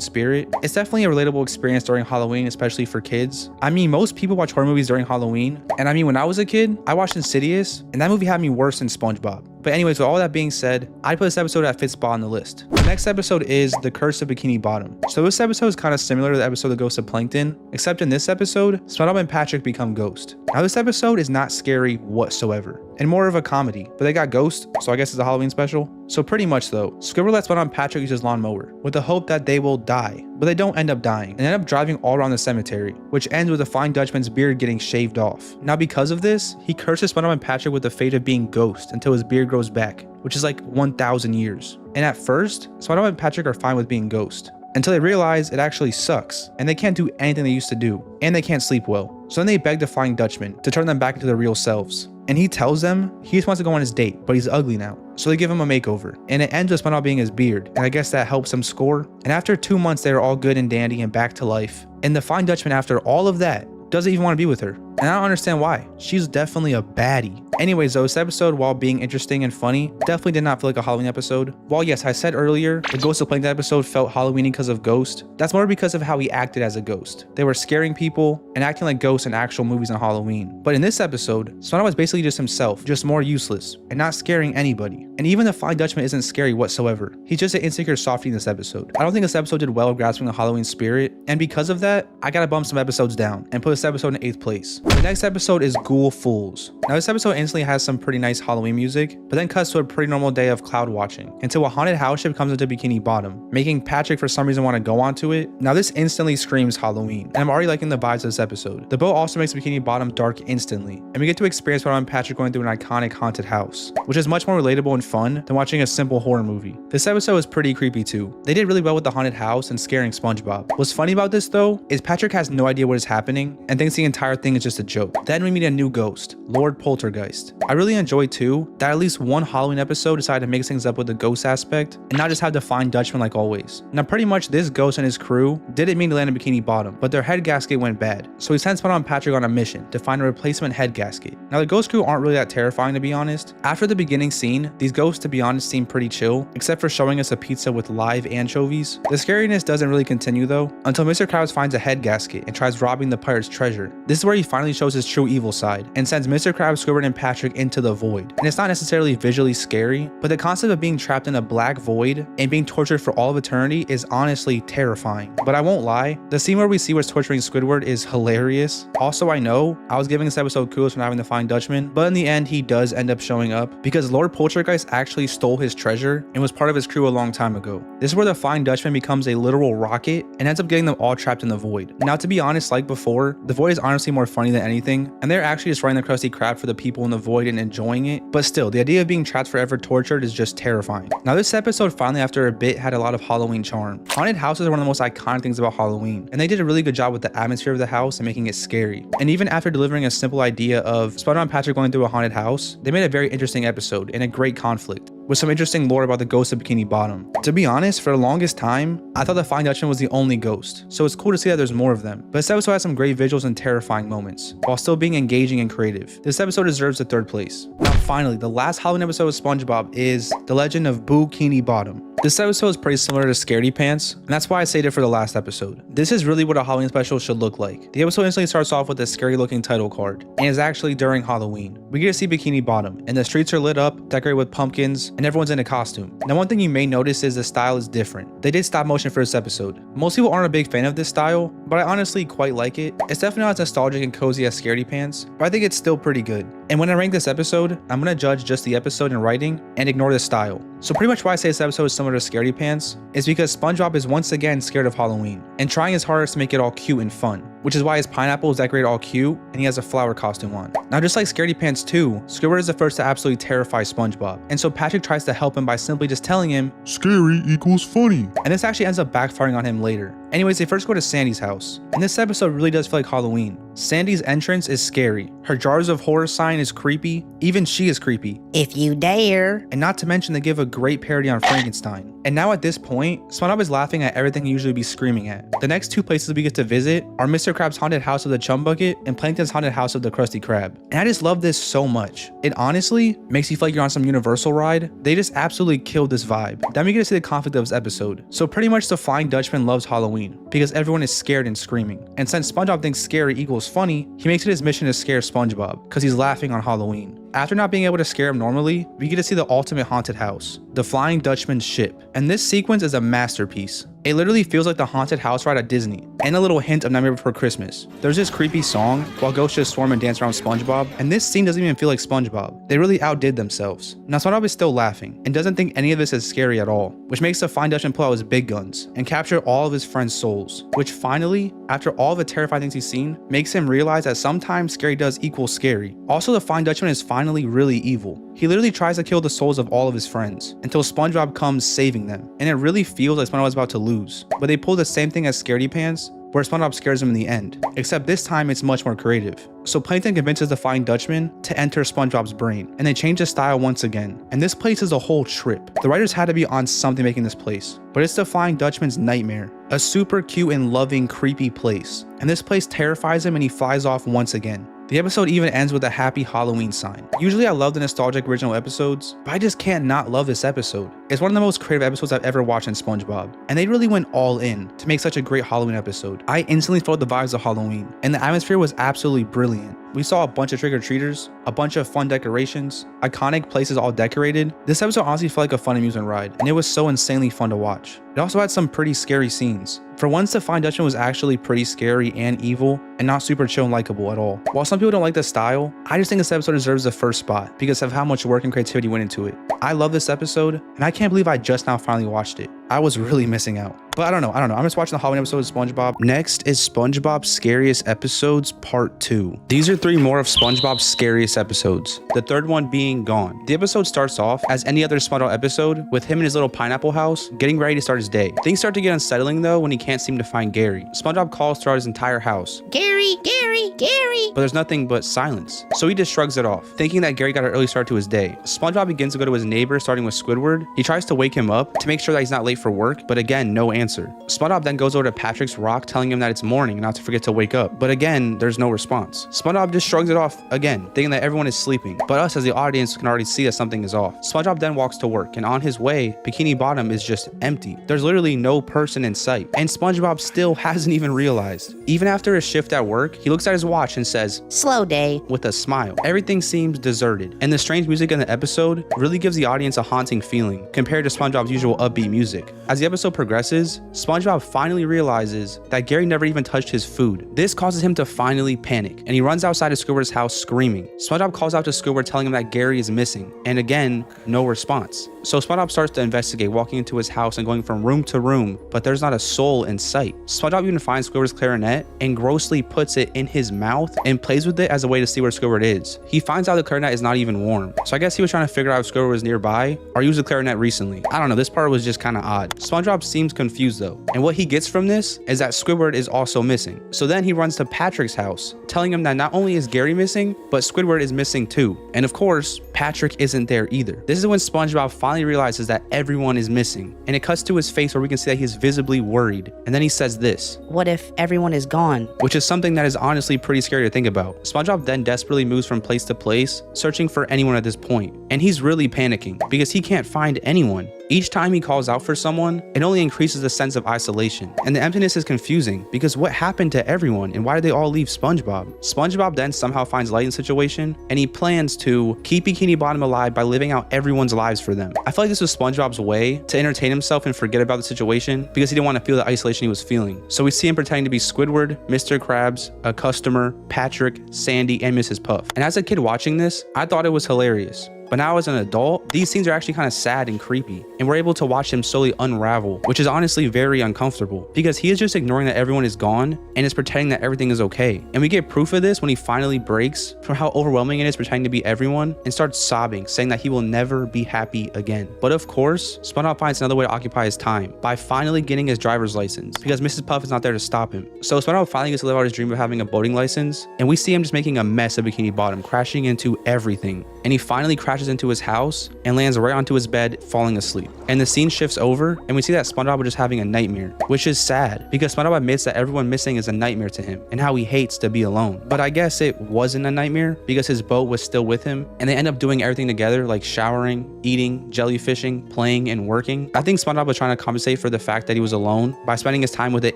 spirit, it's definitely a relatable experience during Halloween, especially for kids. I mean, most people watch horror movies during Halloween, and I mean, when I was a kid, I watched Insidious, and that movie had me worse than SpongeBob. But anyways, with all that being said, I'd put this episode at 5th spot on the list. The next episode is The Curse of Bikini Bottom. So this episode is kind of similar to the episode The Ghost of Plankton, except in this episode, SpongeBob and Patrick become Ghost. Now this episode is not scary whatsoever, and more of a comedy, but they got Ghost, so I guess it's a Halloween special. So pretty much though, Squidward lets SpongeBob and Patrick use his lawnmower, with the hope that they will die, but they don't end up dying, and end up driving all around the cemetery, which ends with the Flying Dutchman's beard getting shaved off. Now because of this, he curses SpongeBob and Patrick with the fate of being Ghost until his beard grows back, which is like 1,000 years. And at first, SpongeBob and Patrick are fine with being Ghost, until they realize it actually sucks, and they can't do anything they used to do, and they can't sleep well. So then they beg the Flying Dutchman to turn them back into their real selves. And he tells them he just wants to go on his date, but he's ugly now. So they give him a makeover. And it ends with SpongeBob being his beard, and I guess that helps him score. And after 2 months, they are all good and dandy and back to life. And the Flying Dutchman, after all of that, doesn't even want to be with her. And I don't understand why. She's definitely a baddie. Anyways though, this episode, while being interesting and funny, definitely did not feel like a Halloween episode. While yes, I said earlier, the Ghost of Plankton episode felt Halloweeny because of Ghost, that's more because of how he acted as a ghost. They were scaring people and acting like ghosts in actual movies on Halloween. But in this episode, SpongeBob was basically just himself, just more useless, and not scaring anybody. And even the Flying Dutchman isn't scary whatsoever. He's just an insecure softie in this episode. I don't think this episode did well grasping the Halloween spirit, and because of that, I gotta bump some episodes down and put this episode in 8th place. The next episode is Ghoul Fools. Now this episode instantly has some pretty nice Halloween music, but then cuts to a pretty normal day of cloud watching until a haunted house ship comes into Bikini Bottom, making Patrick for some reason want to go onto it. Now this instantly screams Halloween, and I'm already liking the vibes of this episode. The boat also makes Bikini Bottom dark instantly, and we get to experience SpongeBob and Patrick going through an iconic haunted house, which is much more relatable and fun than watching a simple horror movie. This episode is pretty creepy too. They did really well with the haunted house and scaring SpongeBob. What's funny about this though is Patrick has no idea what is happening and thinks the entire thing is just a joke. Then we meet a new ghost, Lord Poltergeist. I really enjoy too that at least one Halloween episode decided to mix things up with the ghost aspect and not just have the Flying Dutchman like always. Now pretty much this ghost and his crew didn't mean to land in Bikini Bottom, but their head gasket went bad. So he sent SpongeBob and Patrick on a mission to find a replacement head gasket. Now the ghost crew aren't really that terrifying to be honest. After the beginning scene, these ghosts to be honest seem pretty chill, except for showing us a pizza with live anchovies. The scariness doesn't really continue though, until Mr. Krabs finds a head gasket and tries robbing the pirate's treasure. This is where he finally shows his true evil side and sends Mr. Krabs, Squidward, and Patrick into the void. And it's not necessarily visually scary, but the concept of being trapped in a black void and being tortured for all of eternity is honestly terrifying. But I won't lie, the scene where we see what's torturing Squidward is hilarious. Also, I know I was giving this episode kudos for not having the Flying Dutchman, but in the end he does end up showing up because Lord Poltergeist actually stole his treasure and was part of his crew a long time ago. This is where the Flying Dutchman becomes a literal rocket and ends up getting them all trapped in the void. Now to be honest, like before, the void is honestly more funny than anything, and they're actually just running the Krusty Krab for the people in the void and enjoying it, but still, the idea of being trapped forever tortured is just terrifying. Now this episode finally after a bit had a lot of Halloween charm. Haunted houses are one of the most iconic things about Halloween, and they did a really good job with the atmosphere of the house and making it scary. And even after delivering a simple idea of SpongeBob and Patrick going through a haunted house, they made a very interesting episode and a great conflict, with some interesting lore about the ghost of Bikini Bottom. To be honest, for the longest time, I thought the Flying Dutchman was the only ghost, so it's cool to see that there's more of them. But this episode has some great visuals and terrifying moments, while still being engaging and creative. This episode deserves the 3rd place. Now finally, the last Halloween episode of SpongeBob is The Legend of Bikini Bottom. This episode is pretty similar to Scaredy Pants, and that's why I saved it for the last episode. This is really what a Halloween special should look like. The episode instantly starts off with a scary looking title card, and is actually during Halloween. We get to see Bikini Bottom, and the streets are lit up, decorated with pumpkins, and everyone's in a costume. Now one thing you may notice is the style is different. They did stop motion for this episode. Most people aren't a big fan of this style, but I honestly quite like it. It's definitely not as nostalgic and cozy as Scaredy Pants, but I think it's still pretty good. And when I rank this episode, I'm gonna judge just the episode and writing, and ignore the style. So pretty much why I say this episode is similar to Scaredy Pants is because SpongeBob is once again scared of Halloween, and trying his hardest to make it all cute and fun, which is why his pineapple is decorated all cute, and he has a flower costume on. Now just like Scaredy Pants 2, Squidward is the first to absolutely terrify SpongeBob, and so Patrick tries to help him by simply just telling him, Scary equals funny. and this actually ends up backfiring on him later. Anyways, they first go to Sandy's house, and this episode really does feel like Halloween. Sandy's entrance is scary, her jars of horror sign is creepy, even she is creepy, If you dare. and not to mention they give a great parody on Frankenstein. And now at this point, SpongeBob is laughing at everything he usually be screaming at. The next 2 places we get to visit are Mr. Krabs' haunted house of the Chum Bucket and Plankton's haunted house of the Krusty Krab. And I just love this so much. It honestly makes you feel like you're on some Universal ride. They just absolutely killed this vibe. Then we get to see the conflict of this episode. So pretty much the Flying Dutchman loves Halloween because everyone is scared and screaming. And since SpongeBob thinks scary equals funny, he makes it his mission to scare SpongeBob because he's laughing on Halloween. After not being able to scare him normally, we get to see the ultimate haunted house, the Flying Dutchman's ship. And this sequence is a masterpiece. It literally feels like the haunted house ride at Disney, and a little hint of Nightmare Before Christmas. There's this creepy song while ghosts just swarm and dance around SpongeBob, and this scene doesn't even feel like SpongeBob. They really outdid themselves. Now SpongeBob is still laughing, and doesn't think any of this is scary at all, which makes the Flying Dutchman pull out his big guns, and capture all of his friends' souls, which finally, after all the terrifying things he's seen, makes him realize that sometimes scary does equal scary. Also, the Flying Dutchman is finally really evil. He literally tries to kill the souls of all of his friends, until SpongeBob comes saving them, and it really feels like SpongeBob is about to lose. But they pull the same thing as Scaredy Pants, where SpongeBob scares him in the end, except this time it's much more creative. So Plankton convinces the Flying Dutchman to enter SpongeBob's brain, and they change the style once again. And this place is a whole trip. The writers had to be on something making this place, but it's the Flying Dutchman's nightmare. A super cute and loving, creepy place. And this place terrifies him and he flies off once again. The episode even ends with a happy Halloween sign. Usually I love the nostalgic original episodes, but I just can't not love this episode. It's one of the most creative episodes I've ever watched in SpongeBob, and they really went all in to make such a great Halloween episode. I instantly felt the vibes of Halloween, and the atmosphere was absolutely brilliant. We saw a bunch of trick-or-treaters, a bunch of fun decorations, iconic places all decorated. This episode honestly felt like a fun amusement ride, and it was so insanely fun to watch. It also had some pretty scary scenes. For once, the Flying Dutchman was actually pretty scary and evil, and not super chill and likable at all. While some people don't like the style, I just think this episode deserves the first spot because of how much work and creativity went into it. I love this episode, and I can't believe I just now finally watched it. I was really missing out. But I don't know. I'm just watching the Halloween episode of SpongeBob. Next is SpongeBob's Scariest Episodes Part 2. These are 3 more of SpongeBob's scariest episodes, the 3rd one being Gone. The episode starts off as any other SpongeBob episode with him in his little pineapple house getting ready to start his day. Things start to get unsettling though when he can't seem to find Gary. SpongeBob calls throughout his entire house, Gary, Gary, Gary. but there's nothing but silence. So he just shrugs it off, thinking that Gary got an early start to his day. SpongeBob begins to go to his neighbor, starting with Squidward. He tries to wake him up to make sure that he's not late for work, but again, no answer. SpongeBob then goes over to Patrick's rock, telling him that it's morning and not to forget to wake up, but again, there's no response. SpongeBob just shrugs it off again, thinking that everyone is sleeping, but us as the audience can already see that something is off. SpongeBob then walks to work, and on his way, Bikini Bottom is just empty. There's literally no person in sight, and SpongeBob still hasn't even realized. Even after his shift at work, he looks at his watch and says, Slow day. with a smile. Everything seems deserted, and the strange music in the episode really gives the audience a haunting feeling compared to SpongeBob's usual upbeat music. As the episode progresses, SpongeBob finally realizes that Gary never even touched his food. This causes him to finally panic, and he runs outside of Squidward's house screaming. SpongeBob calls out to Squidward telling him that Gary is missing, and again, no response. So SpongeBob starts to investigate, walking into his house and going from room to room, but there's not a soul in sight. SpongeBob even finds Squidward's clarinet and grossly puts it in his mouth and plays with it as a way to see where Squidward is. He finds out the clarinet is not even warm, so I guess he was trying to figure out if Squidward was nearby or used the clarinet recently. I don't know, this part was just kind of odd. SpongeBob seems confused though, and what he gets from this is that Squidward is also missing. So then he runs to Patrick's house, telling him that not only is Gary missing, but Squidward is missing too. And of course, Patrick isn't there either. This is when SpongeBob finally realizes that everyone is missing, and it cuts to his face where we can see that he's visibly worried. And then he says this: What if everyone is gone? which is something that is honestly pretty scary to think about. SpongeBob then desperately moves from place to place, searching for anyone at this point, and he's really panicking because he can't find anyone. Each time he calls out for someone, it only increases the sense of isolation. And the emptiness is confusing because what happened to everyone and why did they all leave SpongeBob? SpongeBob then somehow finds light in the situation, and he plans to keep Bikini Bottom alive by living out everyone's lives for them. I feel like this was SpongeBob's way to entertain himself and forget about the situation because he didn't want to feel the isolation he was feeling. So we see him pretending to be Squidward, Mr. Krabs, a customer, Patrick, Sandy, and Mrs. Puff. And as a kid watching this, I thought it was hilarious. But now as an adult, these scenes are actually kind of sad and creepy, and we're able to watch him slowly unravel, which is honestly very uncomfortable because he is just ignoring that everyone is gone and is pretending that everything is okay. And we get proof of this when he finally breaks from how overwhelming it is pretending to be everyone and starts sobbing, saying that he will never be happy again. But of course, SpongeBob finds another way to occupy his time by finally getting his driver's license because Mrs. Puff is not there to stop him. So SpongeBob finally gets to live out his dream of having a boating license, and we see him just making a mess of Bikini Bottom, crashing into everything. And he finally crashes into his house and lands right onto his bed, falling asleep. And the scene shifts over, and we see that SpongeBob was just having a nightmare, which is sad because SpongeBob admits that everyone missing is a nightmare to him and how he hates to be alone. But I guess it wasn't a nightmare because his boat was still with him, and they end up doing everything together, like showering, eating, jellyfishing, playing, and working. I think SpongeBob was trying to compensate for the fact that he was alone by spending his time with an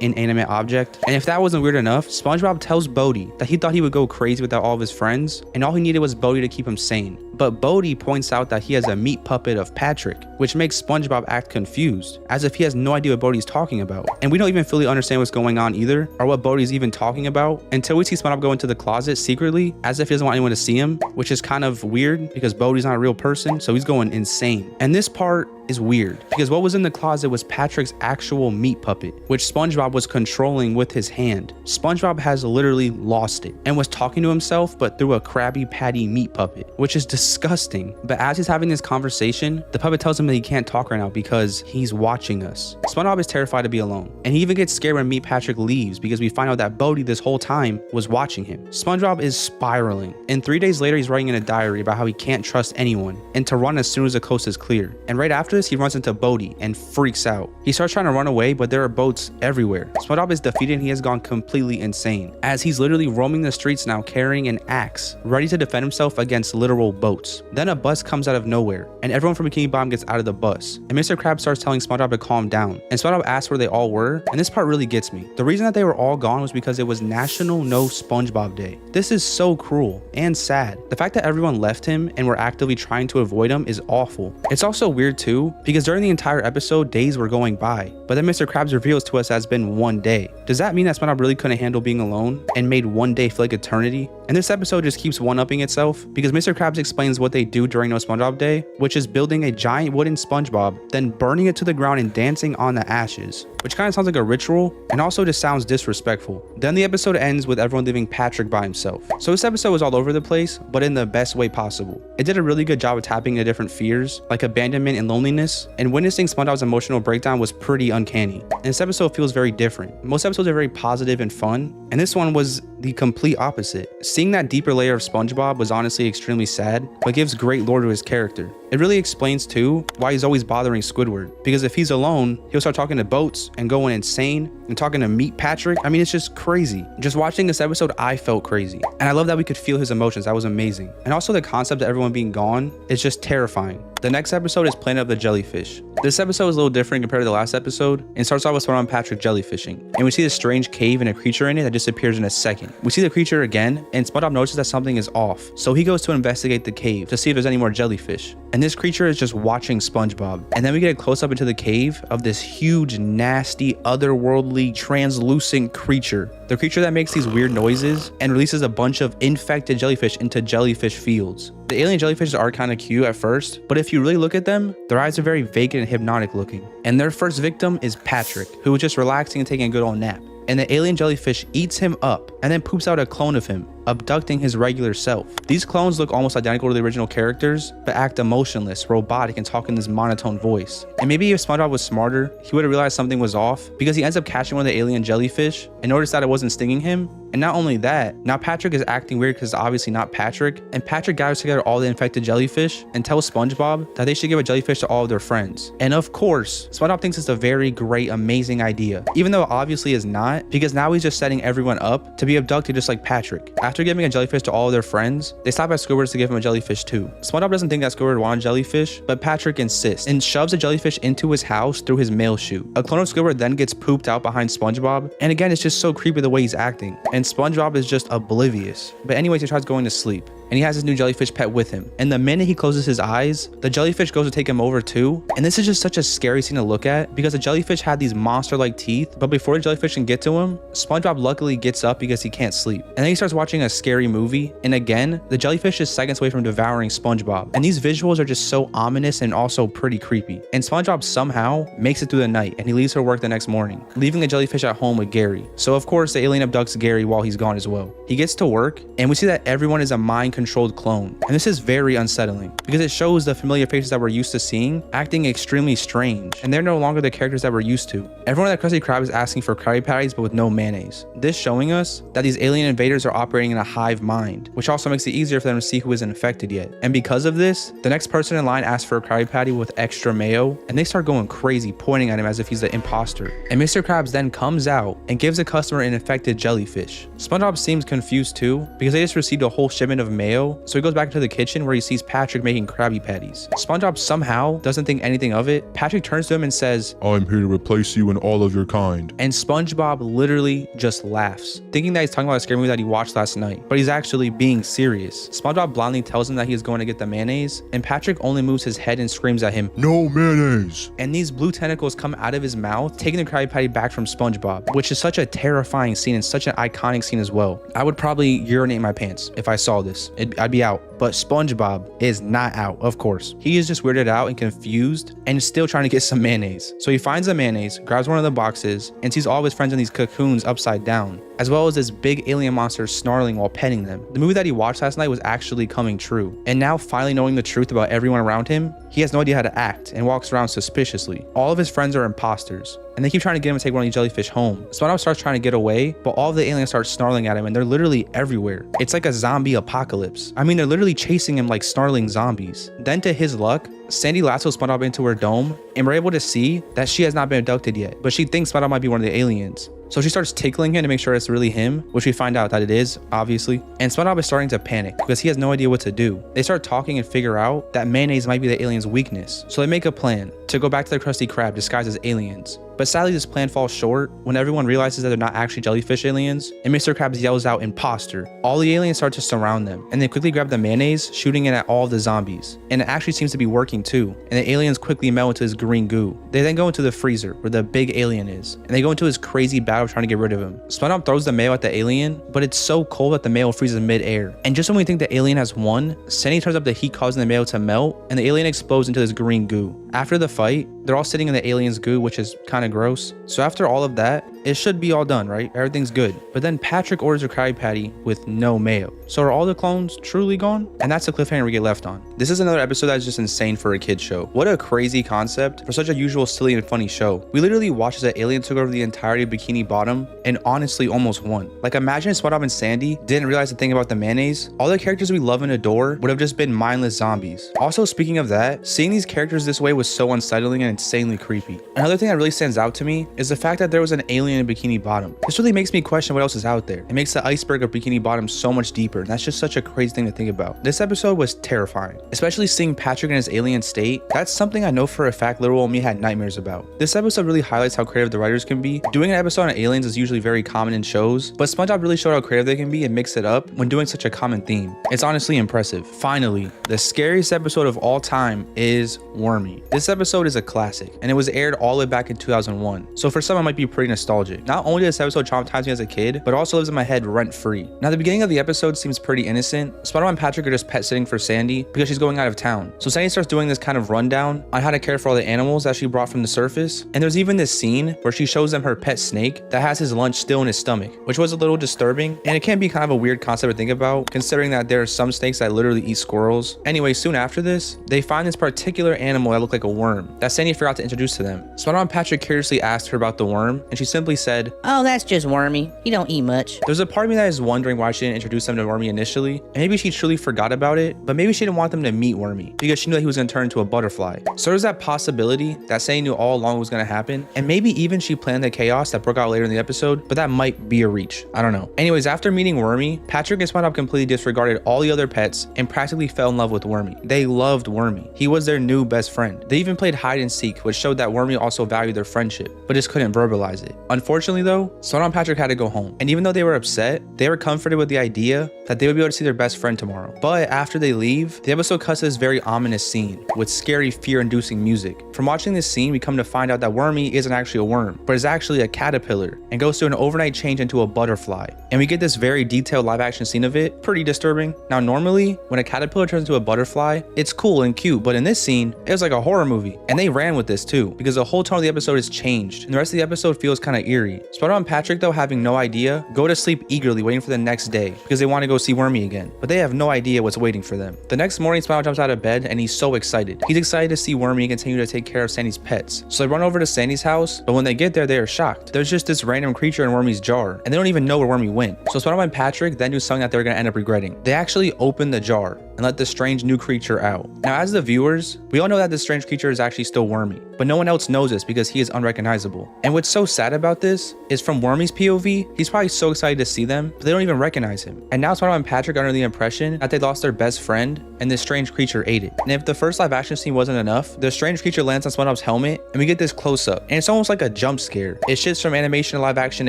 inanimate object. And if that wasn't weird enough, SpongeBob tells Bodhi that he thought he would go crazy without all of his friends, and all he needed was Bodhi to keep him sane. But Bodhi points out that he has a meat puppet of Patrick, which makes SpongeBob act confused, as if he has no idea what Bodhi's talking about. And we don't even fully understand what's going on either, or what Bodhi's even talking about, until we see SpongeBob go into the closet secretly, as if he doesn't want anyone to see him, which is kind of weird because Bodhi's not a real person, so he's going insane. And this part is weird because what was in the closet was Patrick's actual meat puppet, which SpongeBob was controlling with his hand. SpongeBob has literally lost it and was talking to himself, but through a Krabby Patty meat puppet, which is disgusting. But as he's having this conversation, the puppet tells him that he can't talk right now because he's watching us. SpongeBob is terrified to be alone, and he even gets scared when Meat Patrick leaves because we find out that Bodhi this whole time was watching him. SpongeBob is spiraling, and 3 days later he's writing in a diary about how he can't trust anyone and to run as soon as the coast is clear. And right after this, he runs into Bodhi and freaks out. He starts trying to run away, but there are boats everywhere. SpongeBob is defeated and he has gone completely insane, as he's literally roaming the streets now carrying an axe, ready to defend himself against literal boats. Then a bus comes out of nowhere, and everyone from Bikini Bottom gets out of the bus, and Mr. Krabs starts telling SpongeBob to calm down, and SpongeBob asks where they all were, and this part really gets me. The reason that they were all gone was because it was National No SpongeBob Day. This is so cruel and sad. The fact that everyone left him and were actively trying to avoid him is awful. It's also weird too, because during the entire episode, days were going by, but then Mr. Krabs reveals to us that it's been 1 day. Does that mean that SpongeBob really couldn't handle being alone and made 1 day feel like eternity? And this episode just keeps one-upping itself because Mr. Krabs explains what they do during No SpongeBob Day, which is building a giant wooden SpongeBob, then burning it to the ground and dancing on the ashes, which kind of sounds like a ritual and also just sounds disrespectful. Then the episode ends with everyone leaving Patrick by himself. So this episode was all over the place, but in the best way possible. It did a really good job of tapping into different fears, like abandonment and loneliness, and witnessing SpongeBob's emotional breakdown was pretty uncanny. And this episode feels very different. Most episodes are very positive and fun, and this one was the complete opposite. Seeing that deeper layer of SpongeBob was honestly extremely sad, but gives great lore to his character. It really explains too why he's always bothering Squidward, because if he's alone, he'll start talking to boats and going insane and talking to Meat Patrick. I mean, it's just crazy. Just watching this episode, I felt crazy. And I love that we could feel his emotions. That was amazing. And also the concept of everyone being gone is just terrifying. The next episode is Planet of the Jellyfish. This episode is a little different compared to the last episode and starts off with SpongeBob and Patrick jellyfishing. And we see this strange cave and a creature in it that disappears in a second. We see the creature again, and SpongeBob notices that something is off. So he goes to investigate the cave to see if there's any more jellyfish. And and this creature is just watching SpongeBob. And then we get a close up into the cave of this huge, nasty, otherworldly, translucent creature. The creature that makes these weird noises and releases a bunch of infected jellyfish into jellyfish fields. The alien jellyfishes are kind of cute at first, but if you really look at them, their eyes are very vacant and hypnotic looking. And their first victim is Patrick, who was just relaxing and taking a good old nap. And the alien jellyfish eats him up and then poops out a clone of him, abducting his regular self. These clones look almost identical to the original characters, but act emotionless, robotic, and talk in this monotone voice. And maybe if SpongeBob was smarter, he would have realized something was off, because he ends up catching one of the alien jellyfish and noticed that it wasn't stinging him. And not only that, now Patrick is acting weird because it's obviously not Patrick, and Patrick gathers together all the infected jellyfish and tells SpongeBob that they should give a jellyfish to all of their friends. And of course, SpongeBob thinks it's a very great, amazing idea, even though it obviously is not, because now he's just setting everyone up to be abducted just like Patrick. After giving a jellyfish to all of their friends, they stop at Squidward's to give him a jellyfish too. SpongeBob doesn't think that Squidward wanted jellyfish, but Patrick insists and shoves a jellyfish into his house through his mail chute. A clone of Squidward then gets pooped out behind SpongeBob, and again, it's just so creepy the way he's acting, and SpongeBob is just oblivious. But anyways, he tries going to sleep, and he has his new jellyfish pet with him. And the minute he closes his eyes, the jellyfish goes to take him over too. And this is just such a scary scene to look at, because the jellyfish had these monster-like teeth, but before the jellyfish can get to him, SpongeBob luckily gets up because he can't sleep. And then he starts watching a scary movie, and again, the jellyfish is seconds away from devouring SpongeBob. And these visuals are just so ominous and also pretty creepy. And SpongeBob somehow makes it through the night, and he leaves for work the next morning, leaving the jellyfish at home with Gary. So of course, the alien abducts Gary while he's gone as well. He gets to work, and we see that everyone is a mind-controlled clone. And this is very unsettling, because it shows the familiar faces that we're used to seeing acting extremely strange, and they're no longer the characters that we're used to. Everyone at Krusty Krab is asking for Krabby Patties, but with no mayonnaise. This showing us that these alien invaders are operating in a hive mind, which also makes it easier for them to see who isn't infected yet. And because of this, the next person in line asks for a Krabby Patty with extra mayo, and they start going crazy, pointing at him as if he's the imposter. And Mr. Krabs then comes out and gives the customer an infected jellyfish. SpongeBob seems confused too, because they just received a whole shipment of mayo, so he goes back to the kitchen where he sees Patrick making Krabby Patties. SpongeBob somehow doesn't think anything of it. Patrick turns to him and says, "I'm here to replace you and all of your kind." and SpongeBob literally just laughs, thinking that he's talking about a scary movie that he watched last night, but he's actually being serious. SpongeBob blindly tells him that he is going to get the mayonnaise, and Patrick only moves his head and screams at him, "No mayonnaise!" and these blue tentacles come out of his mouth, taking the Krabby Patty back from SpongeBob, which is such a terrifying scene and such an iconic scene as well. I would probably urinate in my pants if I saw this. I'd be out. But SpongeBob is not out, of course. He is just weirded out and confused and still trying to get some mayonnaise. So he finds the mayonnaise, grabs one of the boxes, and sees all of his friends in these cocoons upside down, as well as this big alien monster snarling while petting them. The movie that he watched last night was actually coming true. And now, finally knowing the truth about everyone around him, he has no idea how to act and walks around suspiciously. All of his friends are imposters, and they keep trying to get him to take one of these jellyfish home. SpongeBob starts trying to get away, but all of the aliens start snarling at him, and they're literally everywhere. It's like a zombie apocalypse. I mean, they're literally chasing him like snarling zombies. Then to his luck, Sandy lassos SpongeBob into her dome, and we're able to see that she has not been abducted yet, but she thinks SpongeBob might be one of the aliens. So she starts tickling him to make sure it's really him, which we find out that it is, obviously. And SpongeBob is starting to panic because he has no idea what to do. They start talking and figure out that mayonnaise might be the alien's weakness. So they make a plan to go back to the Krusty Krab disguised as aliens. But sadly, this plan falls short when everyone realizes that they're not actually jellyfish aliens, and Mr. Krabs yells out, "Imposter!" All the aliens start to surround them, and they quickly grab the mayonnaise, shooting it at all of the zombies. And it actually seems to be working too, and the aliens quickly melt into this green goo. They then go into the freezer, where the big alien is, and they go into this crazy battle trying to get rid of him. SpongeBob throws the mayo at the alien, but it's so cold that the mayo freezes mid-air. And just when we think the alien has won, Sandy turns up the heat causing the mayo to melt, and the alien explodes into this green goo. After the fight, they're all sitting in the alien's goo, which is kind of gross. So after all of that, it should be all done, right? Everything's good. But then Patrick orders a Krabby Patty with no mayo. So are all the clones truly gone? And that's the cliffhanger we get left on. This is another episode that's just insane for a kid's show. What a crazy concept for such a usual silly and funny show. We literally watched as the alien took over the entirety of Bikini Bottom and honestly almost won. Like, imagine if SpongeBob and Sandy didn't realize the thing about the mayonnaise. All the characters we love and adore would have just been mindless zombies. Also, speaking of that, seeing these characters this way was so unsettling and insanely creepy. Another thing that really stands out to me is the fact that there was an alien alien in Bikini Bottom. This really makes me question what else is out there. It makes the iceberg of Bikini Bottom so much deeper, and that's just such a crazy thing to think about. This episode was terrifying, especially seeing Patrick in his alien state. That's something I know for a fact literal me had nightmares about. This episode really highlights how creative the writers can be. Doing an episode on aliens is usually very common in shows, but SpongeBob really showed how creative they can be and mix it up when doing such a common theme. It's honestly impressive. Finally, the scariest episode of all time is Wormy. This episode is a classic, and it was aired all the way back in 2001, so for some it might be pretty nostalgic. Not only did this episode traumatize me as a kid, but also lives in my head rent-free. Now, the beginning of the episode seems pretty innocent. SpongeBob and Patrick are just pet sitting for Sandy because she's going out of town. So Sandy starts doing this kind of rundown on how to care for all the animals that she brought from the surface, and there's even this scene where she shows them her pet snake that has his lunch still in his stomach, which was a little disturbing, and it can be kind of a weird concept to think about, considering that there are some snakes that literally eat squirrels. Anyway, soon after this, they find this particular animal that looked like a worm that Sandy forgot to introduce to them. SpongeBob and Patrick curiously asked her about the worm, and she simply said, Oh, that's just Wormy. He don't eat much. there's a part of me that is wondering why she didn't introduce them to Wormy initially, and maybe she truly forgot about it, but maybe she didn't want them to meet Wormy because she knew that he was going to turn into a butterfly. So there's that possibility that Sandy knew all along was going to happen, and maybe even she planned the chaos that broke out later in the episode, but that might be a reach. I don't know. Anyways, after meeting Wormy, Patrick and SpongeBob completely disregarded all the other pets and practically fell in love with Wormy. They loved Wormy. He was their new best friend. They even played hide and seek, which showed that Wormy also valued their friendship, but just couldn't verbalize it. Unfortunately though, SpongeBob and Patrick had to go home, and even though they were upset, they were comforted with the idea that they would be able to see their best friend tomorrow. But after they leave, the episode cuts to this very ominous scene with scary, fear-inducing music. From watching this scene, we come to find out that Wormy isn't actually a worm, but is actually a caterpillar and goes through an overnight change into a butterfly. And we get this very detailed live action scene of it. Pretty disturbing. Now, normally, when a caterpillar turns into a butterfly, it's cool and cute, but in this scene, it was like a horror movie. And they ran with this too, because the whole tone of the episode is changed, and the rest of the episode feels kind of eerie. SpongeBob and Patrick, though, having no idea, go to sleep eagerly, waiting for the next day, because they want to go see Wormy again, but they have no idea what's waiting for them. The next morning, SpongeBob jumps out of bed, and he's so excited. He's excited to see Wormy and continue to take care of Sandy's pets. So they run over to Sandy's house, but when they get there, they are shocked. There's just this random creature in Wormy's jar, and they don't even know where Wormy went. So SpongeBob and Patrick then do something that they're going to end up regretting. They actually open the jar and let the strange new creature out. Now, as the viewers, we all know that this strange creature is actually still Wormy, but no one else knows this because he is unrecognizable. And what's so sad about this is from Wormy's POV, he's probably so excited to see them, but they don't even recognize him. And now SpongeBob and Patrick are under the impression that they lost their best friend and this strange creature ate it. And if the first live action scene wasn't enough, the strange creature lands on SpongeBob's helmet and we get this close up, and it's almost like a jump scare. It shifts from animation to live action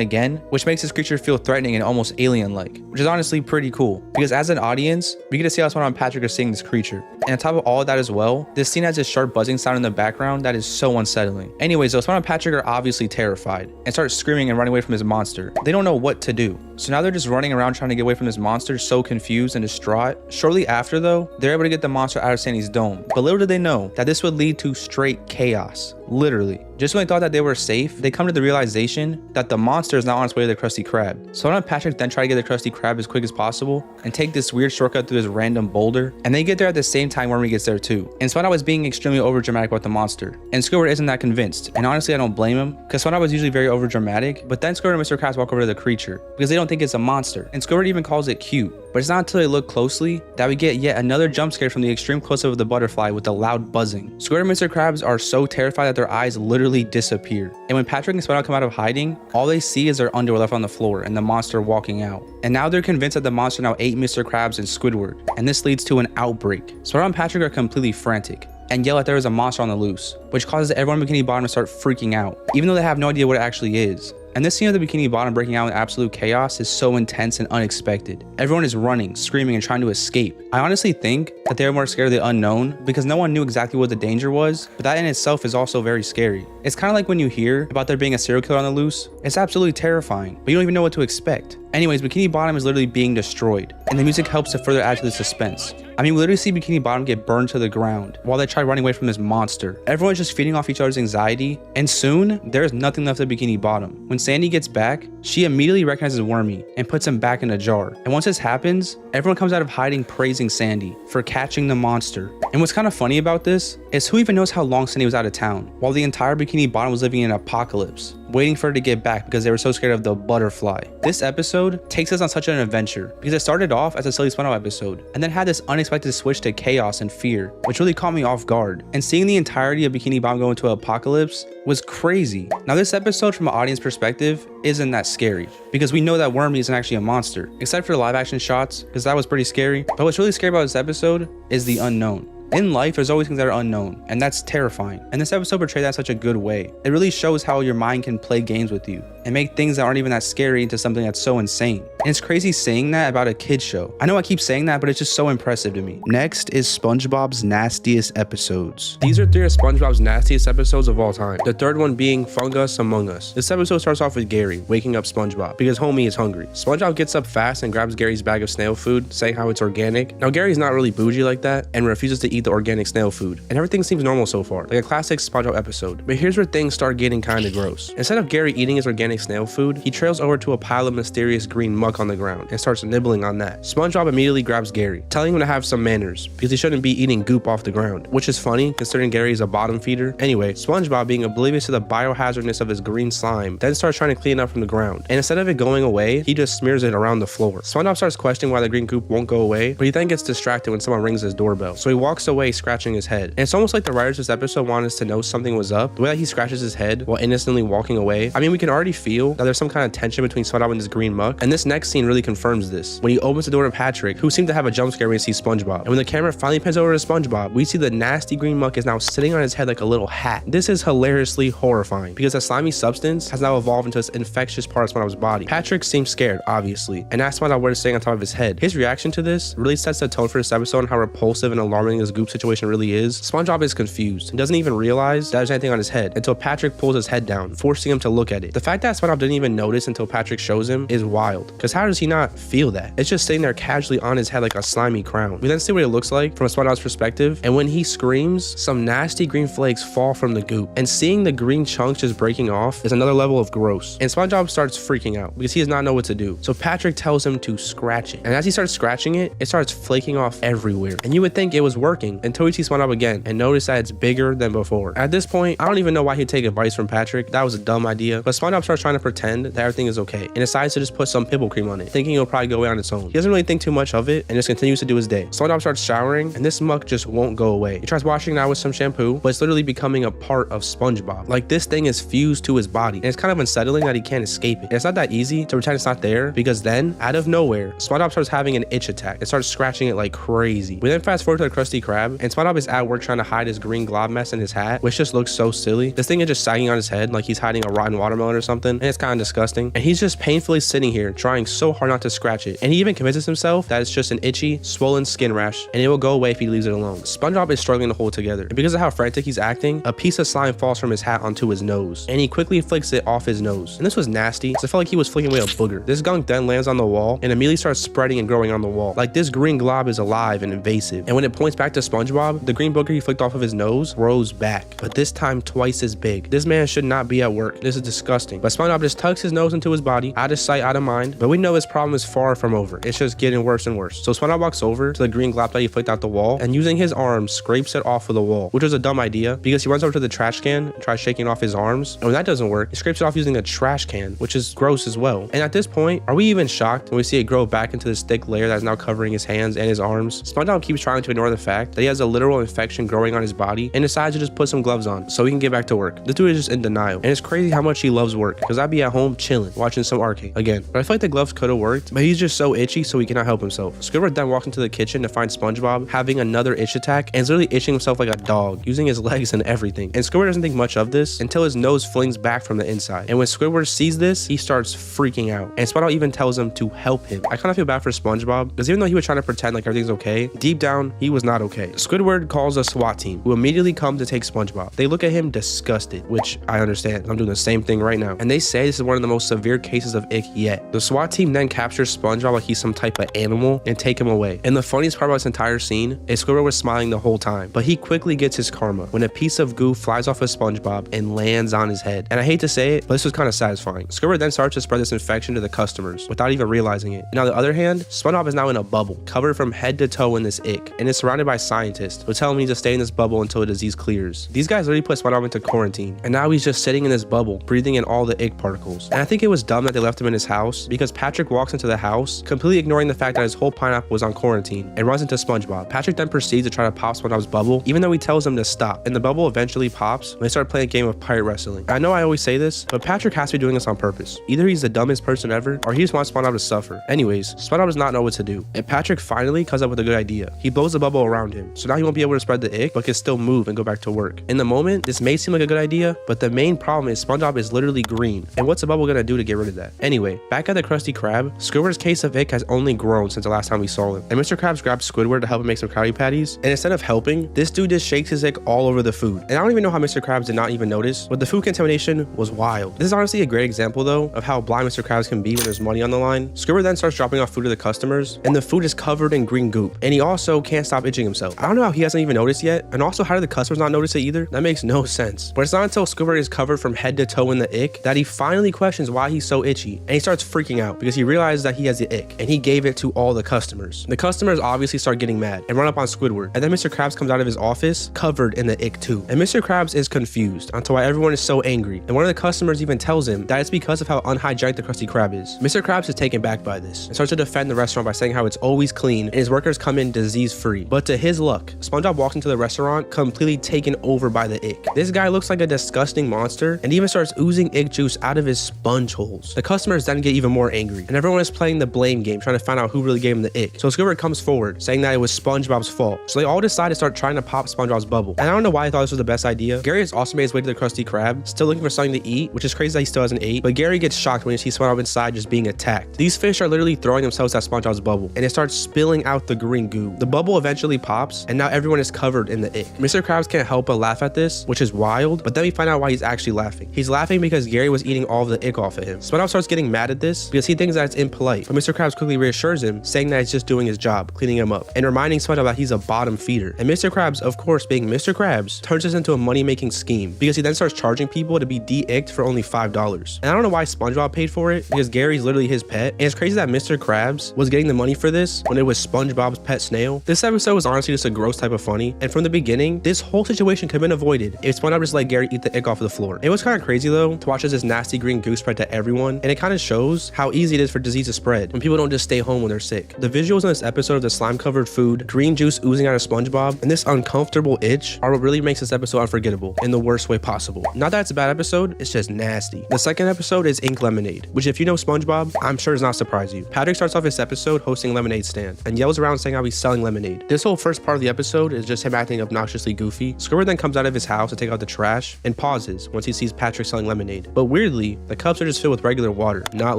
again, which makes this creature feel threatening and almost alien-like, which is honestly pretty cool because as an audience, we get to see how SpongeBob and Patrick are seeing this creature. And on top of all of that as well, this scene has this sharp buzzing sound in the background that is so unsettling. Anyways, though, SpongeBob and Patrick are obviously terrified and start screaming and running away from this monster. They don't know what to do. So now they're just running around trying to get away from this monster, so confused and distraught. Shortly after though, they're able to get the monster out of Sandy's dome. But little did they know that this would lead to straight chaos. Literally. Just when they thought that they were safe, they come to the realization that the monster is now on its way to the Krusty Krab. So and Patrick then try to get the Krusty Krab as quick as possible and take this weird shortcut through this random boulder. And they get there at the same time Wormy gets there too. And SpongeBob was being extremely overdramatic about the monster. And Squidward isn't that convinced. And honestly, I don't blame him, because SpongeBob was usually very overdramatic, but then Squidward and Mr. Krabs walk over to the creature because they don't think it's a monster. And Squidward even calls it cute. But it's not until they look closely that we get yet another jump scare from the extreme close-up of the butterfly with the loud buzzing. Squidward and Mr. Krabs are so terrified that their eyes literally disappear. And when Patrick and SpongeBob come out of hiding, all they see is their underwear left on the floor and the monster walking out. And now they're convinced that the monster now ate Mr. Krabs and Squidward, and this leads to an outbreak. SpongeBob and Patrick are completely frantic and yell that there is a monster on the loose, which causes everyone in Bikini Bottom to start freaking out, even though they have no idea what it actually is. And this scene of the Bikini Bottom breaking out in absolute chaos is so intense and unexpected. Everyone is running, screaming, and trying to escape. I honestly think that they were more scared of the unknown because no one knew exactly what the danger was, but that in itself is also very scary. It's kind of like when you hear about there being a serial killer on the loose. It's absolutely terrifying, but you don't even know what to expect. Anyways, Bikini Bottom is literally being destroyed, and the music helps to further add to the suspense. I mean, we literally see Bikini Bottom get burned to the ground while they try running away from this monster. Everyone's just feeding off each other's anxiety, and soon, there's nothing left of Bikini Bottom. When Sandy gets back, she immediately recognizes Wormy and puts him back in a jar. And once this happens, everyone comes out of hiding praising Sandy for catching the monster. And what's kind of funny about this is who even knows how long Sandy was out of town, while the entire Bikini Bottom was living in an apocalypse, waiting for her to get back because they were so scared of the butterfly. This episode takes us on such an adventure because it started off as a silly SpongeBob episode and then had this unexpected unexpected switch to chaos and fear, which really caught me off guard. And seeing the entirety of Bikini Bottom go into an apocalypse was crazy. Now this episode from an audience perspective isn't that scary because we know that Wormy isn't actually a monster, except for the live action shots because that was pretty scary. But what's really scary about this episode is the unknown. In life, there's always things that are unknown, and that's terrifying. And this episode portrayed that in such a good way. It really shows how your mind can play games with you and make things that aren't even that scary into something that's so insane. And it's crazy saying that about a kid's show. I know I keep saying that, but it's just so impressive to me. Next is SpongeBob's nastiest episodes. These are 3 of SpongeBob's nastiest episodes of all time. The third one being Fungus Among Us. This episode starts off with Gary waking up SpongeBob because homie is hungry. SpongeBob gets up fast and grabs Gary's bag of snail food, saying how it's organic. Now Gary's not really bougie like that and refuses to eat the organic snail food. And everything seems normal so far, like a classic SpongeBob episode. But here's where things start getting kinda gross. Instead of Gary eating his organic snail food, he trails over to a pile of mysterious green muck on the ground and starts nibbling on that. SpongeBob immediately grabs Gary, telling him to have some manners because he shouldn't be eating goop off the ground, which is funny considering Gary is a bottom feeder. Anyway, SpongeBob, being oblivious to the biohazardness of his green slime, then starts trying to clean it up from the ground. And instead of it going away, he just smears it around the floor. SpongeBob starts questioning why the green goop won't go away, but he then gets distracted when someone rings his doorbell. So he walks away scratching his head. And it's almost like the writers of this episode wanted us to know something was up. The way that he scratches his head while innocently walking away. I mean, we can already feel that there's some kind of tension between SpongeBob and this green muck. And this next scene really confirms this. When he opens the door to Patrick, who seemed to have a jump scare when he sees SpongeBob. And when the camera finally pans over to SpongeBob, we see the nasty green muck is now sitting on his head like a little hat. This is hilariously horrifying because the slimy substance has now evolved into this infectious part of SpongeBob's body. Patrick seems scared, obviously, and asks SpongeBob where it's sitting on top of his head. His reaction to this really sets the tone for this episode and how repulsive and alarming this goop situation really is. SpongeBob is confused and doesn't even realize that there's anything on his head until Patrick pulls his head down, forcing him to look at it. The fact that SpongeBob didn't even notice until Patrick shows him is wild, because how does he not feel that? It's just sitting there casually on his head like a slimy crown. We then see what it looks like from SpongeBob's perspective, and when he screams, some nasty green flakes fall from the goop, and seeing the green chunks just breaking off is another level of gross. And SpongeBob starts freaking out because he does not know what to do. So Patrick tells him to scratch it, and as he starts scratching it, it starts flaking off everywhere. And you would think it was working until you see SpongeBob again and notice that it's bigger than before. At this point, I don't even know why he'd take advice from Patrick. That was a dumb idea. But SpongeBob starts trying to pretend that everything is okay and decides to just put some pimple cream on it, thinking it'll probably go away on its own. He doesn't really think too much of it and just continues to do his day. SpongeBob starts showering and this muck just won't go away. He tries washing it out with some shampoo, but it's literally becoming a part of SpongeBob. Like this thing is fused to his body, and it's kind of unsettling that he can't escape it. And it's not that easy to pretend it's not there, because then, out of nowhere, SpongeBob starts having an itch attack and starts scratching it like crazy. We then fast forward to the Krusty Krab, and SpongeBob is at work trying to hide his green glob mess in his hat, which just looks so silly. This thing is just sagging on his head like he's hiding a rotten watermelon or something, and it's kind of disgusting. And he's just painfully sitting here trying so hard not to scratch it, and he even convinces himself that it's just an itchy, swollen skin rash, and it will go away if he leaves it alone. SpongeBob is struggling to hold it together, and because of how frantic he's acting, a piece of slime falls from his hat onto his nose, and he quickly flicks it off his nose. And this was nasty, so I felt like he was flicking away a booger. This gunk then lands on the wall and immediately starts spreading and growing on the wall. Like this green glob is alive and invasive, and when it points back to SpongeBob, the green booger he flicked off of his nose grows back, but this time twice as big. This man should not be at work. This is disgusting. But SpongeBob just tucks his nose into his body, out of sight, out of mind. But we know his problem is far from over. It's just getting worse and worse. So SpongeBob walks over to the green glob that he flicked out the wall, and using his arms scrapes it off of the wall, which was a dumb idea because he runs over to the trash can and tries shaking off his arms. And when that doesn't work, he scrapes it off using a trash can, which is gross as well. And at this point, are we even shocked when we see it grow back into this thick layer that is now covering his hands and his arms? SpongeBob keeps trying to ignore the fact that he has a literal infection growing on his body and decides to just put some gloves on so he can get back to work. This dude is just in denial, and it's crazy how much he loves work, because I'd be at home chilling watching some arcade again. But I feel like the gloves could have worked, but he's just so itchy, so he cannot help himself. Squidward then walks into the kitchen to find SpongeBob having another itch attack and is literally itching himself like a dog, using his legs and everything. And Squidward doesn't think much of this until his nose flings back from the inside. And when Squidward sees this, he starts freaking out, and SpongeBob even tells him to help him. I kind of feel bad for SpongeBob, because even though he was trying to pretend like everything's okay, deep down he was not okay. Squidward calls a SWAT team, who immediately come to take SpongeBob. They look at him disgusted, which I understand. I'm doing the same thing right now. And they say this is one of the most severe cases of ick yet. The SWAT team then captures SpongeBob like he's some type of animal and take him away. And the funniest part about this entire scene is Squidward was smiling the whole time, but he quickly gets his karma when a piece of goo flies off of SpongeBob and lands on his head. And I hate to say it, but this was kind of satisfying. Squidward then starts to spread this infection to the customers without even realizing it. And on the other hand, SpongeBob is now in a bubble, covered from head to toe in this ick, and is surrounded by scientists who tell him he needs to stay in this bubble until the disease clears. These guys literally put SpongeBob into quarantine, and now he's just sitting in this bubble, breathing in all the ick particles. And I think it was dumb that they left him in his house because Patrick walks into the house, completely ignoring the fact that his whole pineapple was on quarantine, and runs into SpongeBob. Patrick then proceeds to try to pop SpongeBob's bubble, even though he tells him to stop, and the bubble eventually pops when they start playing a game of pirate wrestling. I know I always say this, but Patrick has to be doing this on purpose. Either he's the dumbest person ever, or he just wants SpongeBob to suffer. Anyways, SpongeBob does not know what to do, and Patrick finally comes up with a good idea. He blows the bubble around him, so now he won't be able to spread the ick, but can still move and go back to work. In the moment, this may seem like a good idea, but the main problem is SpongeBob is literally green, and what's the bubble gonna do to get rid of that? Anyway, back at the Krusty Krab, Squidward's case of ick has only grown since the last time we saw him, and Mr. Krabs grabs Squidward to help him make some Krabby Patties, and instead of helping, this dude just shakes his ick all over the food. And I don't even know how Mr. Krabs did not even notice, but the food contamination was wild. This is honestly a great example though of how blind Mr. Krabs can be when there's money on the line. Squidward then starts dropping off food to the customers, and the food is covered in green goop, and he also can't stop itching himself. I don't know how he hasn't even noticed yet, and also how did the customers not notice it either? That makes no sense. But it's not until Squidward is covered from head to toe in the ick that he finally questions why he's so itchy, and he starts freaking out because he realizes that he has the ick, and he gave it to all the customers. The customers obviously start getting mad and run up on Squidward, and then Mr. Krabs comes out of his office covered in the ick too. And Mr. Krabs is confused onto why everyone is so angry, and one of the customers even tells him that it's because of how unhygienic the Krusty Krab is. Mr. Krabs is taken back by this and starts to defend the restaurant by saying how it's always clean and his workers come in disease-free. But to his luck, SpongeBob walks into the restaurant completely taken over by the ick. This guy looks like a disgusting monster and even starts oozing ick juice out of his sponge holes. The customers then get even more angry, and everyone is playing the blame game, trying to find out who really gave him the ick. So Squidward comes forward, saying that it was SpongeBob's fault. So they all decide to start trying to pop SpongeBob's bubble. And I don't know why I thought this was the best idea. Gary has also made his way to the Krusty Krab, still looking for something to eat, which is crazy that he still hasn't ate. But Gary gets shocked when he sees SpongeBob inside just being attacked. These fish are literally throwing themselves at SpongeBob's bubble, and it starts spilling out the green goo. The bubble eventually pops, and now everyone is covered in the ick. Mr. Krabs can't help but laugh at this, which is wild, but then we find out why he's actually laughing. He's laughing because Gary was eating all of the ick off of him. SpongeBob starts getting mad at this because he thinks that it's impolite, but Mr. Krabs quickly reassures him, saying that he's just doing his job, cleaning him up, and reminding SpongeBob that he's a bottom feeder. And Mr. Krabs, of course being Mr. Krabs, turns this into a money-making scheme because he then starts charging people to be de-icked for only $5. And I don't know why SpongeBob paid for it, because Gary's literally his pet, and it's crazy that Mr. Krabs was getting the money for this when it was SpongeBob's pet snail. This episode was honestly just a gross type of funny, and from the beginning, this whole situation could have been avoided if SpongeBob just let Gary eat the ick off the floor. It was kind of crazy though to watch as this nasty green goo spread to everyone, and it kind of shows how easy it is for disease to spread when people don't just stay home when they're sick. The visuals in this episode of the slime-covered food, green juice oozing out of SpongeBob, and this uncomfortable itch are what really makes this episode unforgettable in the worst way possible. Not that it's a bad episode, it's just nasty. The second episode is Ink Lemonade, which if you know SpongeBob, I'm sure does not surprise you. Patrick starts off this episode hosting a lemonade stand and yells around saying how he's selling lemonade. This whole first part of the episode is just him acting obnoxiously goofy. Squidward then comes out of his house to take out the trash and pauses once he sees Patrick selling lemonade. But weirdly, the cups are just filled with regular water, not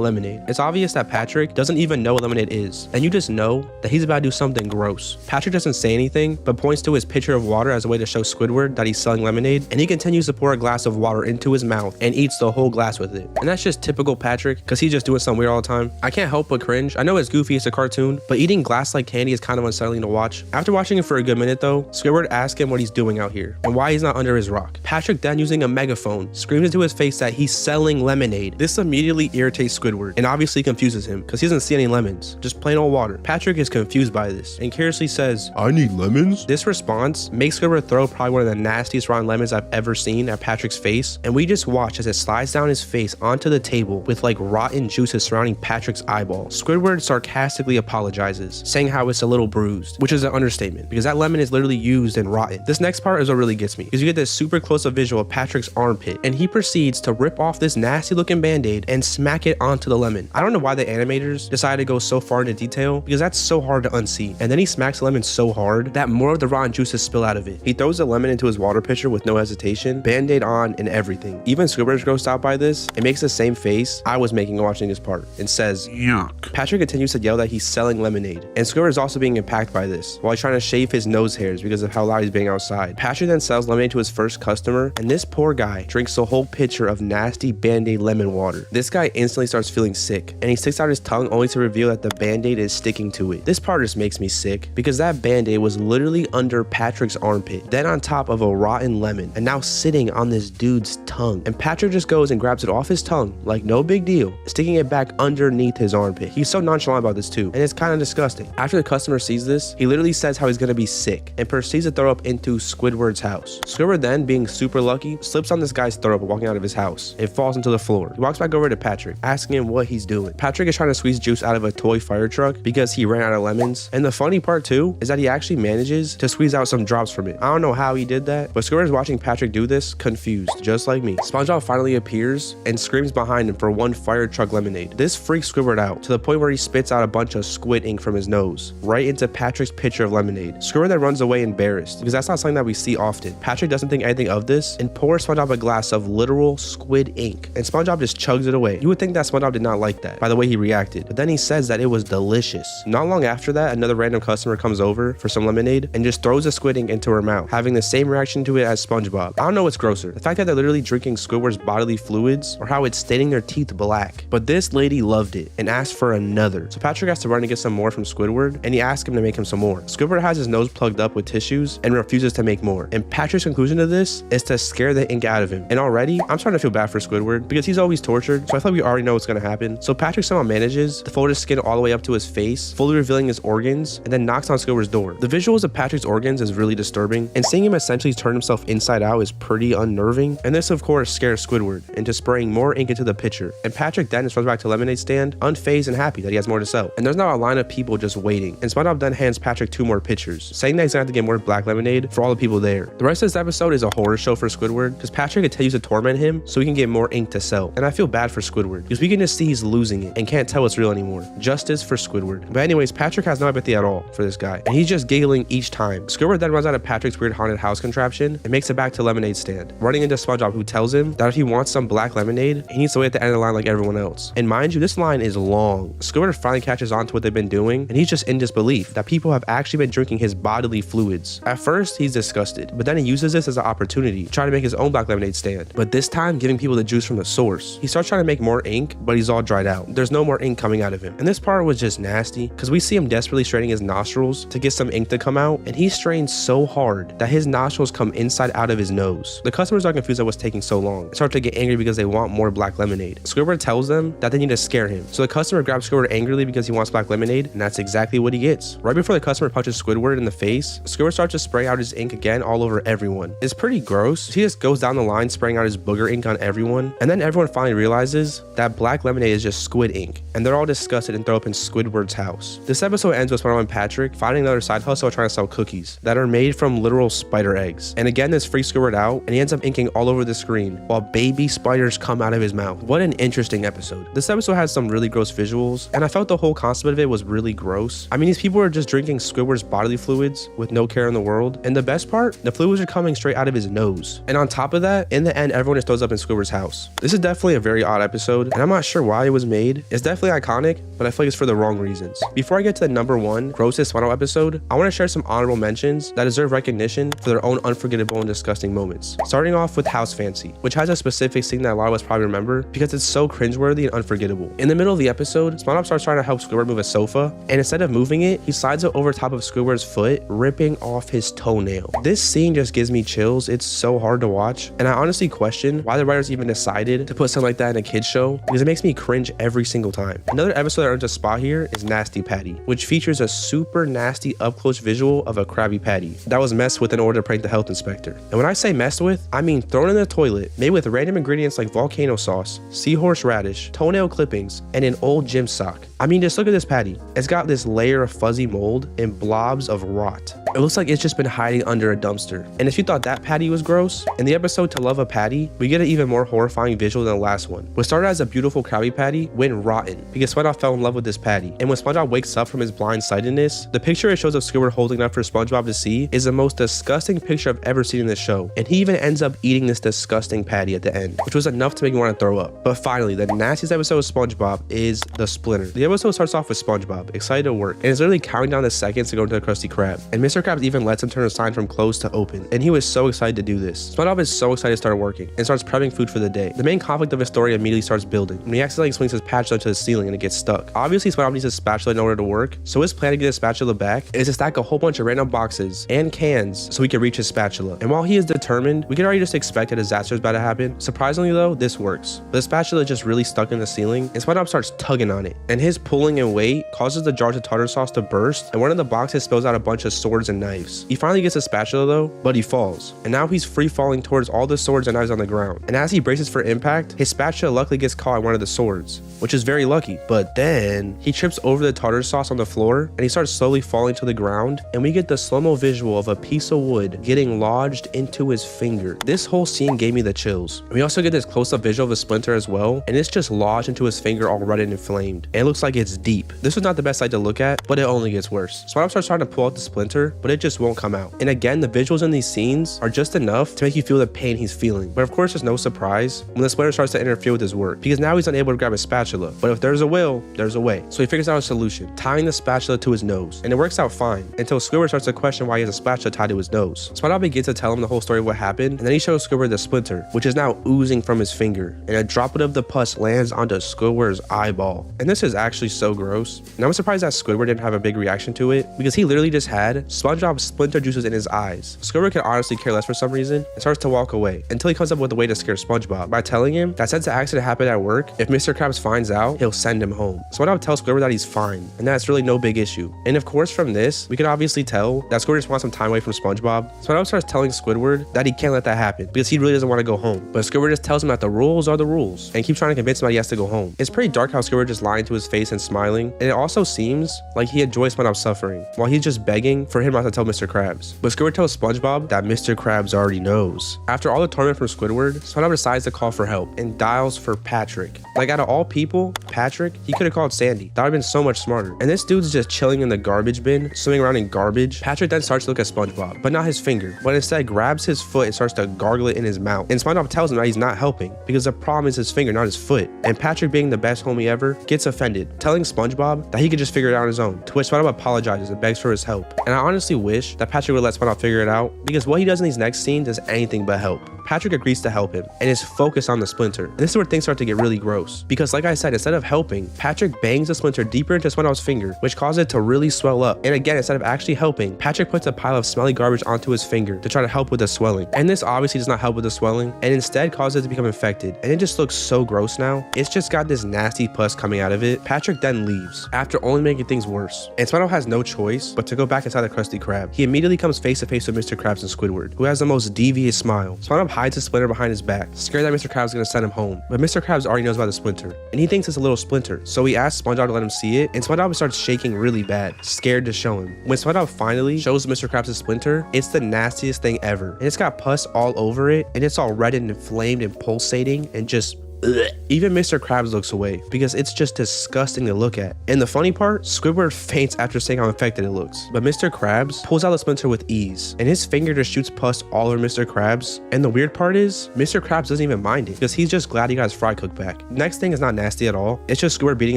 lemonade. It's obvious that Patrick doesn't even know what lemonade is, and you just know that he's about to do something gross. Patrick doesn't say anything, but points to his pitcher of water as a way to show Squidward that he's selling lemonade, and he continues to pour a glass of water into his mouth and eats the whole glass with it. And that's just typical Patrick, because he's just doing something weird all the time. I can't help but cringe. I know it's goofy, it's a cartoon, but eating glass like candy is kind of unsettling to watch. After watching it for a good minute though, Squidward asks him what he's doing out here and why he's not under his rock. Patrick then, using a megaphone, screams into his face that he's selling lemonade. This immediately irritates Squidward and obviously confuses him because he doesn't see any lemons, just plain old water. Patrick is confused by this and curiously says, I need lemons? This response makes Squidward throw probably one of the nastiest rotten lemons I've ever seen at Patrick's face, and we just watch as it slides down his face onto the table with like rotten juices surrounding Patrick's eyeball. Squidward sarcastically apologizes, saying how it's a little bruised, which is an understatement because that lemon is literally used and rotten. This next part is what really gets me, because you get this super close-up visual of Patrick's armpit, and he proceeds to rip off this nasty looking band-aid and smack it onto the lemon. I don't know why the animators decided to go so far into detail, because that's so hard to unsee. And then he smacks the lemon so hard that more of the rotten juices spill out of it. He throws the lemon into his water pitcher with no hesitation, band-aid on and everything. Even Squidward's grossed out by this and makes the same face I was making watching this part and says, yuck. Patrick continues to yell that he's selling lemonade, and Squidward is also being impacted by this while he's trying to shave his nose hairs because of how loud he's being outside. Patrick then sells lemonade to his first customer, and this poor guy drinks the whole pitcher of nasty band-aid lemon water. This guy instantly starts feeling sick, and he sticks out his tongue only to reveal that the band-aid is sticking to it. This part just makes me sick because that band-aid was literally under Patrick's armpit, then on top of a rotten lemon, and now sitting on this dude's tongue. And Patrick just goes and grabs it off his tongue like no big deal, sticking it back underneath his armpit. He's so nonchalant about this too, and it's kind of disgusting. After the customer sees this, he literally says how he's gonna be sick and proceeds to throw up into Squidward's house. Squidward then, being super lucky, slips on this guy's throw up walking out of his house and and falls into the floor. He walks back over to Patrick, asking him what he's doing. Patrick is trying to squeeze juice out of a toy fire truck because he ran out of lemons. And the funny part too is that he actually manages to squeeze out some drops from it. I don't know how he did that, but Squidward is watching Patrick do this, confused, just like me. SpongeBob finally appears and screams behind him for one fire truck lemonade. This freaks Squidward out to the point where he spits out a bunch of squid ink from his nose, right into Patrick's pitcher of lemonade. Squidward then runs away embarrassed because that's not something that we see often. Patrick doesn't think anything of this and pours SpongeBob a glass of literal squid ink, and SpongeBob just chugs it away. You would think that SpongeBob did not like that by the way he reacted, but then he says that it was delicious. Not long after that, another random customer comes over for some lemonade and just throws the squid ink into her mouth, having the same reaction to it as SpongeBob. I don't know what's grosser, the fact that they're literally drinking Squidward's bodily fluids or how it's staining their teeth black. But this lady loved it and asked for another. So Patrick has to run to get some more from Squidward, and he asks him to make him some more. Squidward has his nose plugged up with tissues and refuses to make more. And Patrick's conclusion to this is to scare the ink out of him. And already, I'm starting to feel bad for Squidward because he's always tortured, so I feel like we already know what's gonna happen. So Patrick somehow manages to fold his skin all the way up to his face, fully revealing his organs, and then knocks on Squidward's door. The visuals of Patrick's organs is really disturbing, and seeing him essentially turn himself inside out is pretty unnerving. And this of course scares Squidward into spraying more ink into the pitcher. And Patrick then runs back to lemonade stand, unfazed and happy that he has more to sell. And there's now a line of people just waiting. And SpongeBob then hands Patrick 2 more pitchers, saying that he's gonna have to get more black lemonade for all the people there. The rest of this episode is a horror show for Squidward because Patrick continues to torment him so he can get more ink to sell. And I feel bad for Squidward because we can just see he's losing it and can't tell it's real anymore. Justice for Squidward. But anyways, Patrick has no empathy at all for this guy, and he's just giggling each time. Squidward then runs out of Patrick's weird haunted house contraption and makes it back to lemonade stand, running into SpongeBob, who tells him that if he wants some black lemonade, he needs to wait at the end of the line like everyone else. And mind you, this line is long. Squidward finally catches on to what they've been doing, and he's just in disbelief that people have actually been drinking his bodily fluids. At first, he's disgusted, but then he uses this as an opportunity to try to make his own black lemonade stand, but this time giving people the juice from the source. He starts trying to make more ink, but he's all dried out. There's no more ink coming out of him. And this part was just nasty because we see him desperately straining his nostrils to get some ink to come out, and he strains so hard that his nostrils come inside out of his nose. The customers are confused at what's taking so long and start to get angry because they want more black lemonade. Squidward tells them that they need to scare him, so the customer grabs Squidward angrily because he wants black lemonade, and that's exactly what he gets. Right before the customer punches Squidward in the face, Squidward starts to spray out his ink again all over everyone. It's pretty gross. He just goes down the line spraying out his booger ink on everyone, and then everyone finally realizes that black lemonade is just squid ink, and they're all disgusted and throw up in Squidward's house. This episode ends with SpongeBob and Patrick finding another side hustle trying to sell cookies that are made from literal spider eggs. And again, this freaks Squidward out, and he ends up inking all over the screen while baby spiders come out of his mouth. What an interesting episode. This episode has some really gross visuals, and I felt the whole concept of it was really gross. I mean, these people are just drinking Squidward's bodily fluids with no care in the world, and the best part, the fluids are coming straight out of his nose. And on top of that, in the end, everyone just throws up in Squidward's house. This is definitely a very odd episode, and I'm not sure why it was made. It's definitely iconic, but I feel like it's for the wrong reasons. Before I get to the number 1 grossest SpongeBob episode, I want to share some honorable mentions that deserve recognition for their own unforgettable and disgusting moments. Starting off with House Fancy, which has a specific scene that a lot of us probably remember because it's so cringeworthy and unforgettable. In the middle of the episode, SpongeBob starts trying to help Squidward move a sofa, and instead of moving it, he slides it over top of Squidward's foot, ripping off his toenail. This scene just gives me chills. It's so hard to watch, and I honestly question why the writers even decided to put something like that in a kid's show because it makes me cringe every single time. Another episode that earns a spot here is Nasty Patty, which features a super nasty up-close visual of a Krabby Patty that was messed with in order to prank the health inspector. And when I say messed with, I mean thrown in the toilet, made with random ingredients like volcano sauce, seahorse radish, toenail clippings, and an old gym sock. I mean, just look at this patty. It's got this layer of fuzzy mold and blobs of rot. It looks like it's just been hiding under a dumpster. And if you thought that patty was gross, in the episode To Love a Patty, we get an even more horrifying visual than the last one. What started as a beautiful Krabby Patty went rotten because SpongeBob fell in love with this patty. And when SpongeBob wakes up from his blindsidedness, the picture it shows of Squidward holding up for SpongeBob to see is the most disgusting picture I've ever seen in this show. And he even ends up eating this disgusting patty at the end, which was enough to make me want to throw up. But finally, the nastiest episode of SpongeBob is The Splinter. The episode starts off with SpongeBob, excited to work, and is literally counting down the seconds to go into the Krusty Krab. And Mr. Krabs even lets him turn a sign from closed to open. And he was so excited to do this. SpongeBob is so excited to start working and starts prepping food for the day. The main conflict of his story immediately starts building when he accidentally swings his spatula to the ceiling and it gets stuck. Obviously, SpongeBob needs a spatula in order to work, so his plan to get his spatula back is to stack a whole bunch of random boxes and cans so he can reach his spatula. And while he is determined, we can already just expect a disaster is about to happen. Surprisingly though, this works. But the spatula is just really stuck in the ceiling, and SpongeBob starts tugging on it. And his pulling and weight causes the jars of tartar sauce to burst, and one of the boxes spills out a bunch of swords and knives. He finally gets a spatula though, but he falls. And now he's free falling towards all the swords and knives on the ground. And as he braces for impact, his spatula luckily gets caught on one of the swords, which is very lucky. But then he trips over the tartar sauce on the floor and he starts slowly falling to the ground, and we get the slow-mo visual of a piece of wood getting lodged into his finger. This whole scene gave me the chills. We also get this close-up visual of a splinter as well, and it's just lodged into his finger all red and inflamed. And it looks like it's deep. This was not the best sight to look at, but it only gets worse. SpongeBob starts trying to pull out the splinter, but it just won't come out. And again, the visuals in these scenes are just enough to make you feel the pain he's feeling. But of course, there's no surprise when the splinter starts to interfere with his work, because now he's unable to grab his spatula. But if there's a will, there's a way. So he figures out a solution, tying the spatula to his nose. And it works out fine until Squidward starts to question why he has a spatula tied to his nose. SpongeBob begins to tell him the whole story of what happened, and then he shows Squidward the splinter, which is now oozing from his finger, and a droplet of the pus lands onto Squidward's eyeball. And this is actually so gross. And I'm surprised that Squidward didn't have a big reaction to it, because he literally just had SpongeBob's splinter juices in his eyes. Squidward can honestly care less for some reason and starts to walk away until he comes up with a way to scare SpongeBob by telling him that since the accident happened at work, if Mr. Krabs finds out, he'll send him home. SpongeBob tells Squidward that he's fine and that it's really no big issue. And of course, from this, we can obviously tell that Squidward just wants some time away from SpongeBob. SpongeBob starts telling Squidward that he can't let that happen because he really doesn't want to go home. But Squidward just tells him that the rules are the rules and keeps trying to convince him that he has to go home. It's pretty dark how Squidward just lying to his face and smiling, and it also seems like he enjoys SpongeBob's suffering while he's just begging for him not to tell Mr. Krabs. But Squidward tells SpongeBob that Mr. Krabs already knows. After all the torment from Squidward, SpongeBob decides to call for help and dials for Patrick. Like, out of all people, Patrick, he could have called Sandy. That would have been so much smarter. And this dude's just chilling in the garbage bin, swimming around in garbage. Patrick then starts to look at SpongeBob, but not his finger, but instead grabs his foot and starts to gargle it in his mouth. And SpongeBob tells him that he's not helping because the problem is his finger, not his foot. And Patrick, being the best homie ever, gets offended, telling SpongeBob that he could just figure it out on his own, to which SpongeBob apologizes and begs for his help. And I honestly wish that Patrick would let SpongeBob figure it out, because what he does in these next scenes is anything but help. Patrick agrees to help him and is focused on the splinter. And this is where things start to get really gross, because like I said, instead of helping, Patrick bangs the splinter deeper into SpongeBob's finger, which causes it to really swell up. And again, instead of actually helping, Patrick puts a pile of smelly garbage onto his finger to try to help with the swelling. And this obviously does not help with the swelling, and instead causes it to become infected. And it just looks so gross now. It's just got this nasty pus coming out of it. Patrick then leaves after only making things worse. And SpongeBob has no choice but to go back inside the Krusty Krab. He immediately comes face to face with Mr. Krabs and Squidward, who has the most devious smile. SpongeBob hides his splinter behind his back, scared that Mr. Krabs is gonna send him home. But Mr. Krabs already knows about the splinter, and he thinks it's a little splinter. So he asks SpongeBob to let him see it, and SpongeBob starts shaking really bad, scared to show him. When SpongeBob finally shows Mr. Krabs his splinter, it's the nastiest thing ever. And it's got pus all over it, and it's all red and inflamed and pulsating and just ugh. Even Mr. Krabs looks away because it's just disgusting to look at. And the funny part, Squidward faints after saying how infected it looks. But Mr. Krabs pulls out the splinter with ease, and his finger just shoots pus all over Mr. Krabs. And the weird part is, Mr. Krabs doesn't even mind it because he's just glad he got his fry cooked back. Next thing is not nasty at all. It's just Squidward beating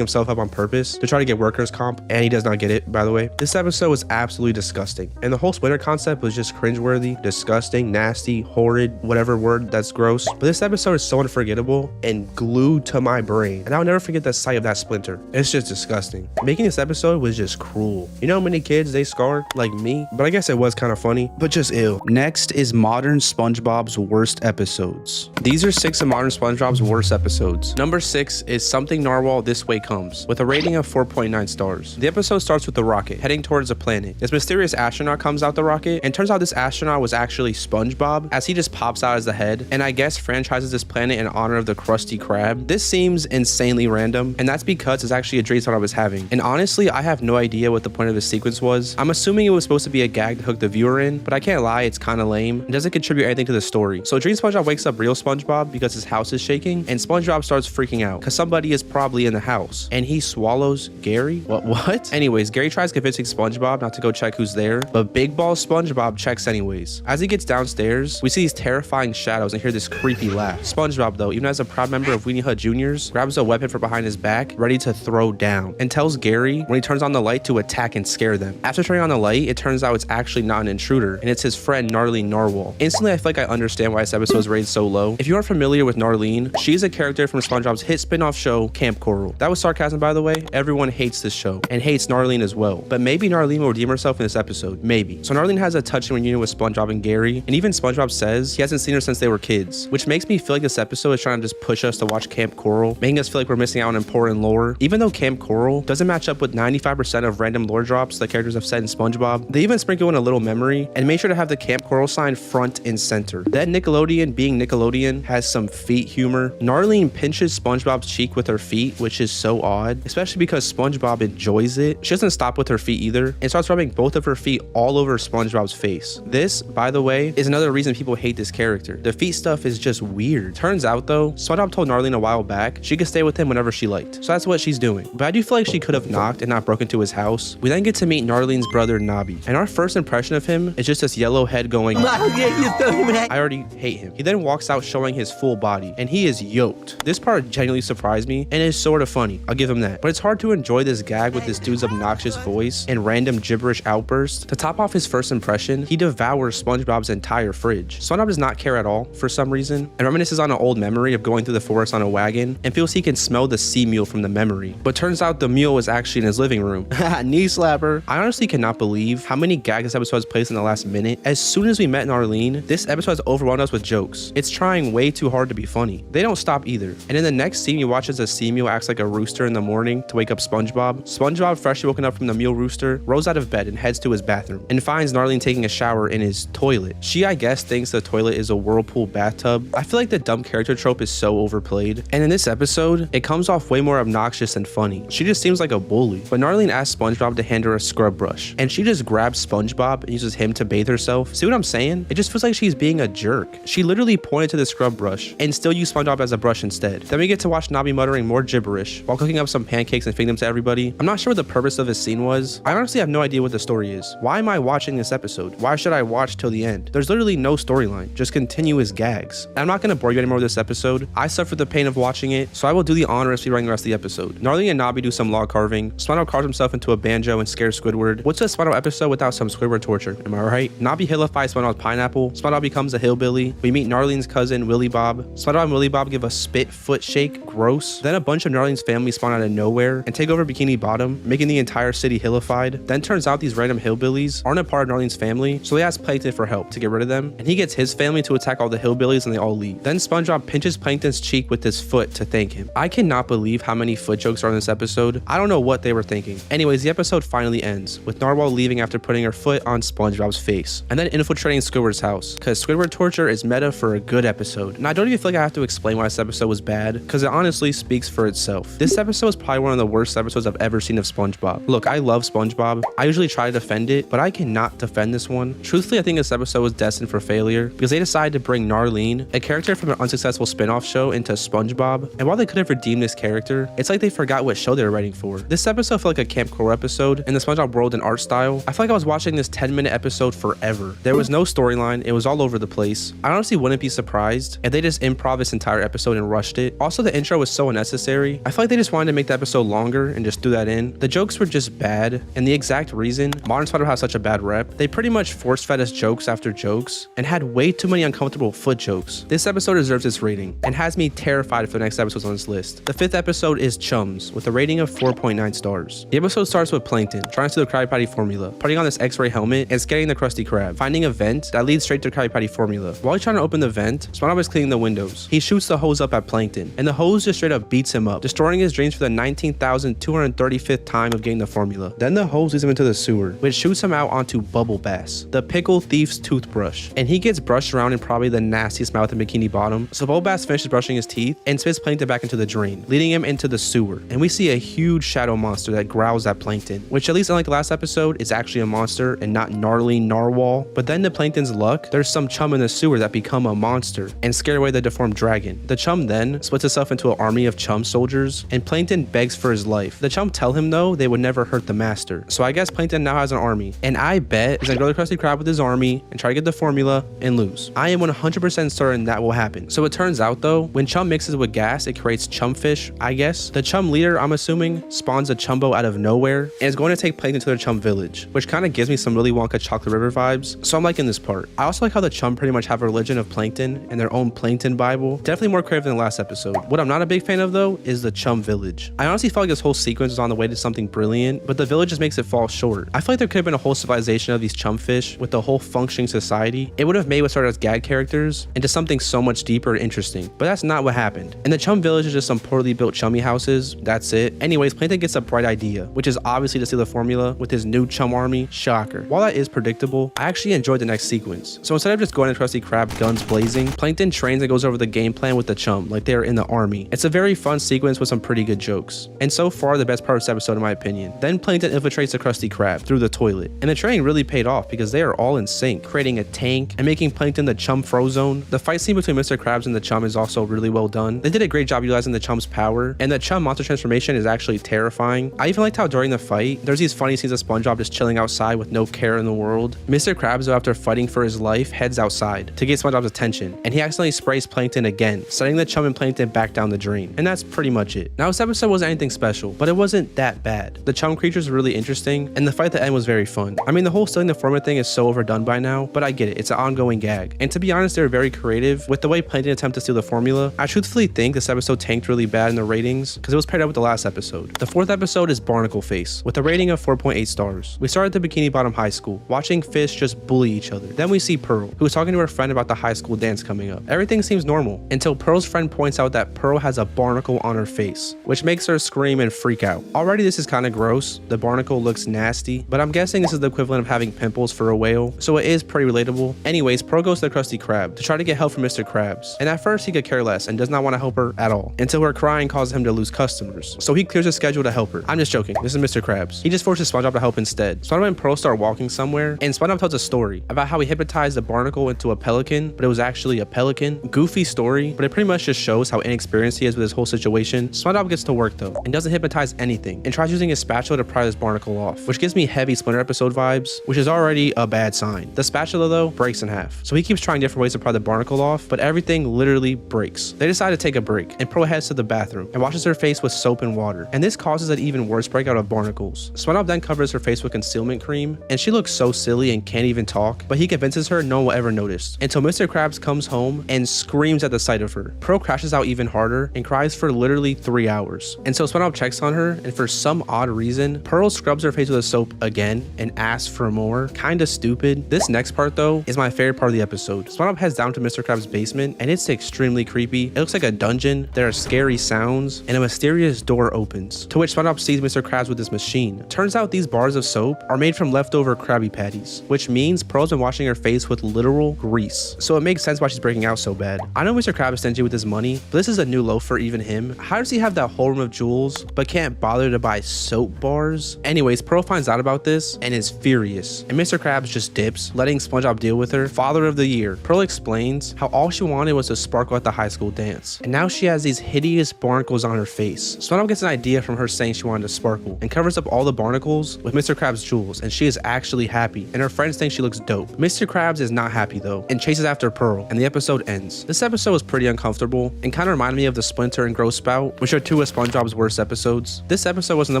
himself up on purpose to try to get workers' comp, and he does not get it, by the way. This episode was absolutely disgusting, and the whole splinter concept was just cringeworthy, disgusting, nasty, horrid, whatever word that's gross. But this episode is so unforgettable and glued to my brain, and I'll never forget the sight of that splinter. It's just disgusting. Making this episode was just cruel. You know how many kids they scarred? Like me? But I guess it was kind of funny, but just ill. Next is modern SpongeBob's worst episodes. These are 6 of modern SpongeBob's worst episodes. Number 6 is Something Narwhal This Way Comes, with a rating of 4.9 stars. The episode starts with the rocket heading towards a planet. This mysterious astronaut comes out the rocket, and turns out this astronaut was actually SpongeBob, as he just pops out as the head, and I guess franchises this planet in honor of the Krusty Krab. This seems insanely random, and that's because it's actually a dream SpongeBob was having. And honestly, I have no idea what the point of this sequence was. I'm assuming it was supposed to be a gag to hook the viewer in, but I can't lie, it's kind of lame and doesn't contribute anything to the story. So Dream SpongeBob wakes up real SpongeBob because his house is shaking, and SpongeBob starts freaking out because somebody is probably in the house, and he swallows Gary. What? Anyways, Gary tries convincing SpongeBob not to go check who's there, but Big Ball SpongeBob checks anyways. As he gets downstairs, we see these terrifying shadows and hear this creepy laugh. SpongeBob, though, even as a proud member of Weenie Hut Jr.'s, grabs a weapon from behind his back, ready to throw down, and tells Gary when he turns on the light to attack and scare them. After turning on the light, it turns out it's actually not an intruder, and it's his friend Narline Narwhal. Instantly, I feel like I understand why this episode is rated so low. If you aren't familiar with Narline, she's a character from SpongeBob's hit spin-off show, Camp Coral. That was sarcasm, by the way. Everyone hates this show, and hates Narline as well. But maybe Narline will redeem herself in this episode. Maybe. So Narline has a touching reunion with SpongeBob and Gary, and even SpongeBob says he hasn't seen her since they were kids, which makes me feel like this episode is trying to just push push us to watch Camp Coral, making us feel like we're missing out on important lore. Even though Camp Coral doesn't match up with 95% of random lore drops the characters have said in SpongeBob, they even sprinkle in a little memory and make sure to have the Camp Coral sign front and center. Then Nickelodeon, being Nickelodeon, has some feet humor. Narlene pinches SpongeBob's cheek with her feet, which is so odd, especially because SpongeBob enjoys it. She doesn't stop with her feet either and starts rubbing both of her feet all over SpongeBob's face. This, by the way, is another reason people hate this character. The feet stuff is just weird. Turns out though, SpongeBob told Narlene a while back she could stay with him whenever she liked. So that's what she's doing. But I do feel like she could have knocked and not broken into his house. We then get to meet Narlene's brother Nobby, and our first impression of him is just this yellow head going, I already hate him. He then walks out showing his full body, and he is yoked. This part genuinely surprised me and is sort of funny, I'll give him that. But it's hard to enjoy this gag with this dude's obnoxious voice and random gibberish outbursts. To top off his first impression, he devours SpongeBob's entire fridge. SpongeBob does not care at all for some reason, and reminisces on an old memory of going through the forest on a wagon and feels he can smell the sea mule from the memory. But turns out the mule was actually in his living room. Knee slapper. I honestly cannot believe how many gags this episode has placed in the last minute. As soon as we met Narlene, this episode has overwhelmed us with jokes. It's trying way too hard to be funny. They don't stop either. And in the next scene, you watch as a sea mule acts like a rooster in the morning to wake up SpongeBob. SpongeBob, freshly woken up from the mule rooster, rose out of bed and heads to his bathroom and finds Narlene taking a shower in his toilet. She, I guess, thinks the toilet is a whirlpool bathtub. I feel like the dumb character trope is so overplayed. And in this episode, it comes off way more obnoxious than funny. She just seems like a bully. But Narlene asks SpongeBob to hand her a scrub brush, and she just grabs SpongeBob and uses him to bathe herself. See what I'm saying? It just feels like she's being a jerk. She literally pointed to the scrub brush and still used SpongeBob as a brush instead. Then we get to watch Nobby muttering more gibberish while cooking up some pancakes and feeding them to everybody. I'm not sure what the purpose of this scene was. I honestly have no idea what the story is. Why am I watching this episode? Why should I watch till the end? There's literally no storyline, just continuous gags. And I'm not gonna bore you anymore with this episode. I suffered the pain of watching it, so I will do the honor of speedrunning the rest of the episode. Narlene and Nobby do some log carving. SpongeBob carves himself into a banjo and scares Squidward. What's a SpongeBob episode without some Squidward torture? Am I right? Nobby hillifies SpongeBob's pineapple. SpongeBob becomes a hillbilly. We meet Narlene's cousin, Willy Bob. SpongeBob and Willy Bob give a spit foot shake. Gross. Then a bunch of Narlene's family spawn out of nowhere and take over Bikini Bottom, making the entire city hillified. Then turns out these random hillbillies aren't a part of Narlene's family, so they ask Plankton for help to get rid of them, and he gets his family to attack all the hillbillies and they all leave. Then SpongeBob pinches Plankton's cheek with his foot to thank him. I cannot believe how many foot jokes are in this episode. I don't know what they were thinking. Anyways, the episode finally ends with Narwhal leaving after putting her foot on SpongeBob's face and then infiltrating Squidward's house, because Squidward torture is meta for a good episode. And I don't even feel like I have to explain why this episode was bad, because it honestly speaks for itself. This episode is probably one of the worst episodes I've ever seen of SpongeBob. Look, I love SpongeBob. I usually try to defend it, but I cannot defend this one. Truthfully, I think this episode was destined for failure because they decided to bring Narlene, a character from an unsuccessful spin-off show, into SpongeBob. And while they could have redeemed this character, it's like they forgot what show they were writing for. This episode felt like a Camp Coral episode in the SpongeBob world and art style. I feel like I was watching this 10-minute episode forever. There was no storyline. It was all over the place. I honestly wouldn't be surprised if they just improv this entire episode and rushed it. Also, the intro was so unnecessary. I feel like they just wanted to make the episode longer and just threw that in. The jokes were just bad, and the exact reason modern SpongeBob has such a bad rep, they pretty much force-fed us jokes after jokes and had way too many uncomfortable foot jokes. This episode deserves its rating and has me terrified for the next episodes on this list. The 5th episode is Chums with a rating of 4.9 stars. The episode starts with Plankton trying to do the Krabby Patty formula, putting on this X-ray helmet and scanning the Krusty Krab, finding a vent that leads straight to the Krabby Patty formula. While he's trying to open the vent, SpongeBob is cleaning the windows. He shoots the hose up at Plankton, and the hose just straight up beats him up, destroying his dreams for the 19,235th time of getting the formula. Then the hose leads him into the sewer, which shoots him out onto Bubble Bass, the pickle thief's toothbrush, and he gets brushed around in probably the nastiest mouth in Bikini Bottom. So Bubble Bass finishes brushing his teeth and spits Plankton back into the drain, leading him into the sewer. And we see a huge shadow monster that growls at Plankton, which, at least unlike the last episode, is actually a monster and not gnarly narwhal. But then to Plankton's luck, there's some chum in the sewer that become a monster and scare away the deformed dragon. The chum then splits itself into an army of chum soldiers, and Plankton begs for his life. The chum tell him though they would never hurt the master. So I guess Plankton now has an army, and I bet he's gonna go to Krusty Krab with his army and try to get the formula and lose. I am 100% certain that will happen. So it turns out though, when chum mixes with gas, it creates chumfish, I guess. The chum leader, I'm assuming, spawns a chumbo out of nowhere and is going to take Plankton to their chum village, which kind of gives me some Willy Wonka Chocolate River vibes. So I'm liking this part. I also like how the chum pretty much have a religion of plankton and their own plankton bible. Definitely more creative than the last episode. What I'm not a big fan of though is the chum village. I honestly felt like this whole sequence was on the way to something brilliant, but the village just makes it fall short. I feel like there could have been a whole civilization of these chumfish with a whole functioning society. It would have made what started as gag characters into something so much deeper and interesting, but that's that's not what happened. In the Chum Village is just some poorly built chummy houses. That's it. Anyways, Plankton gets a bright idea, which is obviously to steal the formula with his new chum army. Shocker. While that is predictable, I actually enjoyed the next sequence. So instead of just going to Krusty Krab guns blazing, Plankton trains and goes over the game plan with the chum like they are in the army. It's a very fun sequence with some pretty good jokes. And so far, the best part of this episode in my opinion. Then Plankton infiltrates the Krusty Krab through the toilet. And the training really paid off because they are all in sync, creating a tank and making Plankton the chum frozone. The fight scene between Mr. Krabs and the chum is also really well done. They did a great job utilizing the chum's power, and the chum monster transformation is actually terrifying. I even liked how during the fight, there's these funny scenes of SpongeBob just chilling outside with no care in the world. Mr. Krabs, though, after fighting for his life, heads outside to get SpongeBob's attention, and he accidentally sprays Plankton again, sending the chum and Plankton back down the drain. And that's pretty much it. Now, this episode wasn't anything special, but it wasn't that bad. The chum creatures were really interesting, and the fight at the end was very fun. I mean, the whole stealing the formula thing is so overdone by now, but I get it. It's an ongoing gag. And to be honest, they were very creative with the way Plankton attempted to steal the formula. I truthfully think this episode tanked really bad in the ratings because it was paired up with the last episode. The fourth episode is Barnacle Face with a rating of 4.8 stars. We start at the Bikini Bottom High School, watching fish just bully each other. Then we see Pearl, who is talking to her friend about the high school dance coming up. Everything seems normal until Pearl's friend points out that Pearl has a barnacle on her face, which makes her scream and freak out. Already this is kind of gross. The barnacle looks nasty, but I'm guessing this is the equivalent of having pimples for a whale, so it is pretty relatable. Anyways, Pearl goes to the Krusty Krab to try to get help from Mr. Krabs, and at first he could care less and does not want to help her at all, until her crying causes him to lose customers, so he clears his schedule to help her. I'm just joking, this is Mr. Krabs. He just forces SpongeBob to help instead. SpongeBob and Pearl start walking somewhere, and SpongeBob tells a story about how he hypnotized the barnacle into a pelican, but it was actually a pelican. Goofy story, but it pretty much just shows how inexperienced he is with this whole situation. SpongeBob gets to work though, and doesn't hypnotize anything, and tries using his spatula to pry this barnacle off, which gives me heavy Splinter episode vibes, which is already a bad sign. The spatula though breaks in half, so he keeps trying different ways to pry the barnacle off, but everything literally breaks. They decide to take a break, and Pearl heads to the bathroom and washes her face with soap and water, and this causes an even worse breakout of barnacles. SpongeBob then covers her face with concealment cream, and she looks so silly and can't even talk, but he convinces her no one will ever notice, until Mr. Krabs comes home and screams at the sight of her. Pearl crashes out even harder and cries for literally 3 hours, and so SpongeBob checks on her, and for some odd reason, Pearl scrubs her face with a soap again and asks for more. Kinda stupid. This next part though is my favorite part of the episode. SpongeBob heads down to Mr. Krabs' basement, and it's extremely creepy. It looks like a dungeon, there are scary sounds, and a mysterious door opens, to which SpongeBob sees Mr. Krabs with this machine. Turns out these bars of soap are made from leftover Krabby Patties, which means Pearl's been washing her face with literal grease, so it makes sense why she's breaking out so bad. I know Mr. Krabs is stingy with his money, but this is a new low for even him. How does he have that whole room of jewels but can't bother to buy soap bars? Anyways, Pearl finds out about this and is furious, and Mr. Krabs just dips, letting SpongeBob deal with her. Father of the Year. Pearl explains how all she wanted was to sparkle at the high school dance, and now she has these hideous barnacles on her face. SpongeBob gets an idea from her saying she wanted to sparkle, and covers up all the barnacles with Mr. Krabs' jewels, and she is actually happy, and her friends think she looks dope. Mr. Krabs is not happy though, and chases after Pearl, and the episode ends. This episode was pretty uncomfortable, and kind of reminded me of the Splinter and Gross Spout, which are two of SpongeBob's worst episodes. This episode wasn't the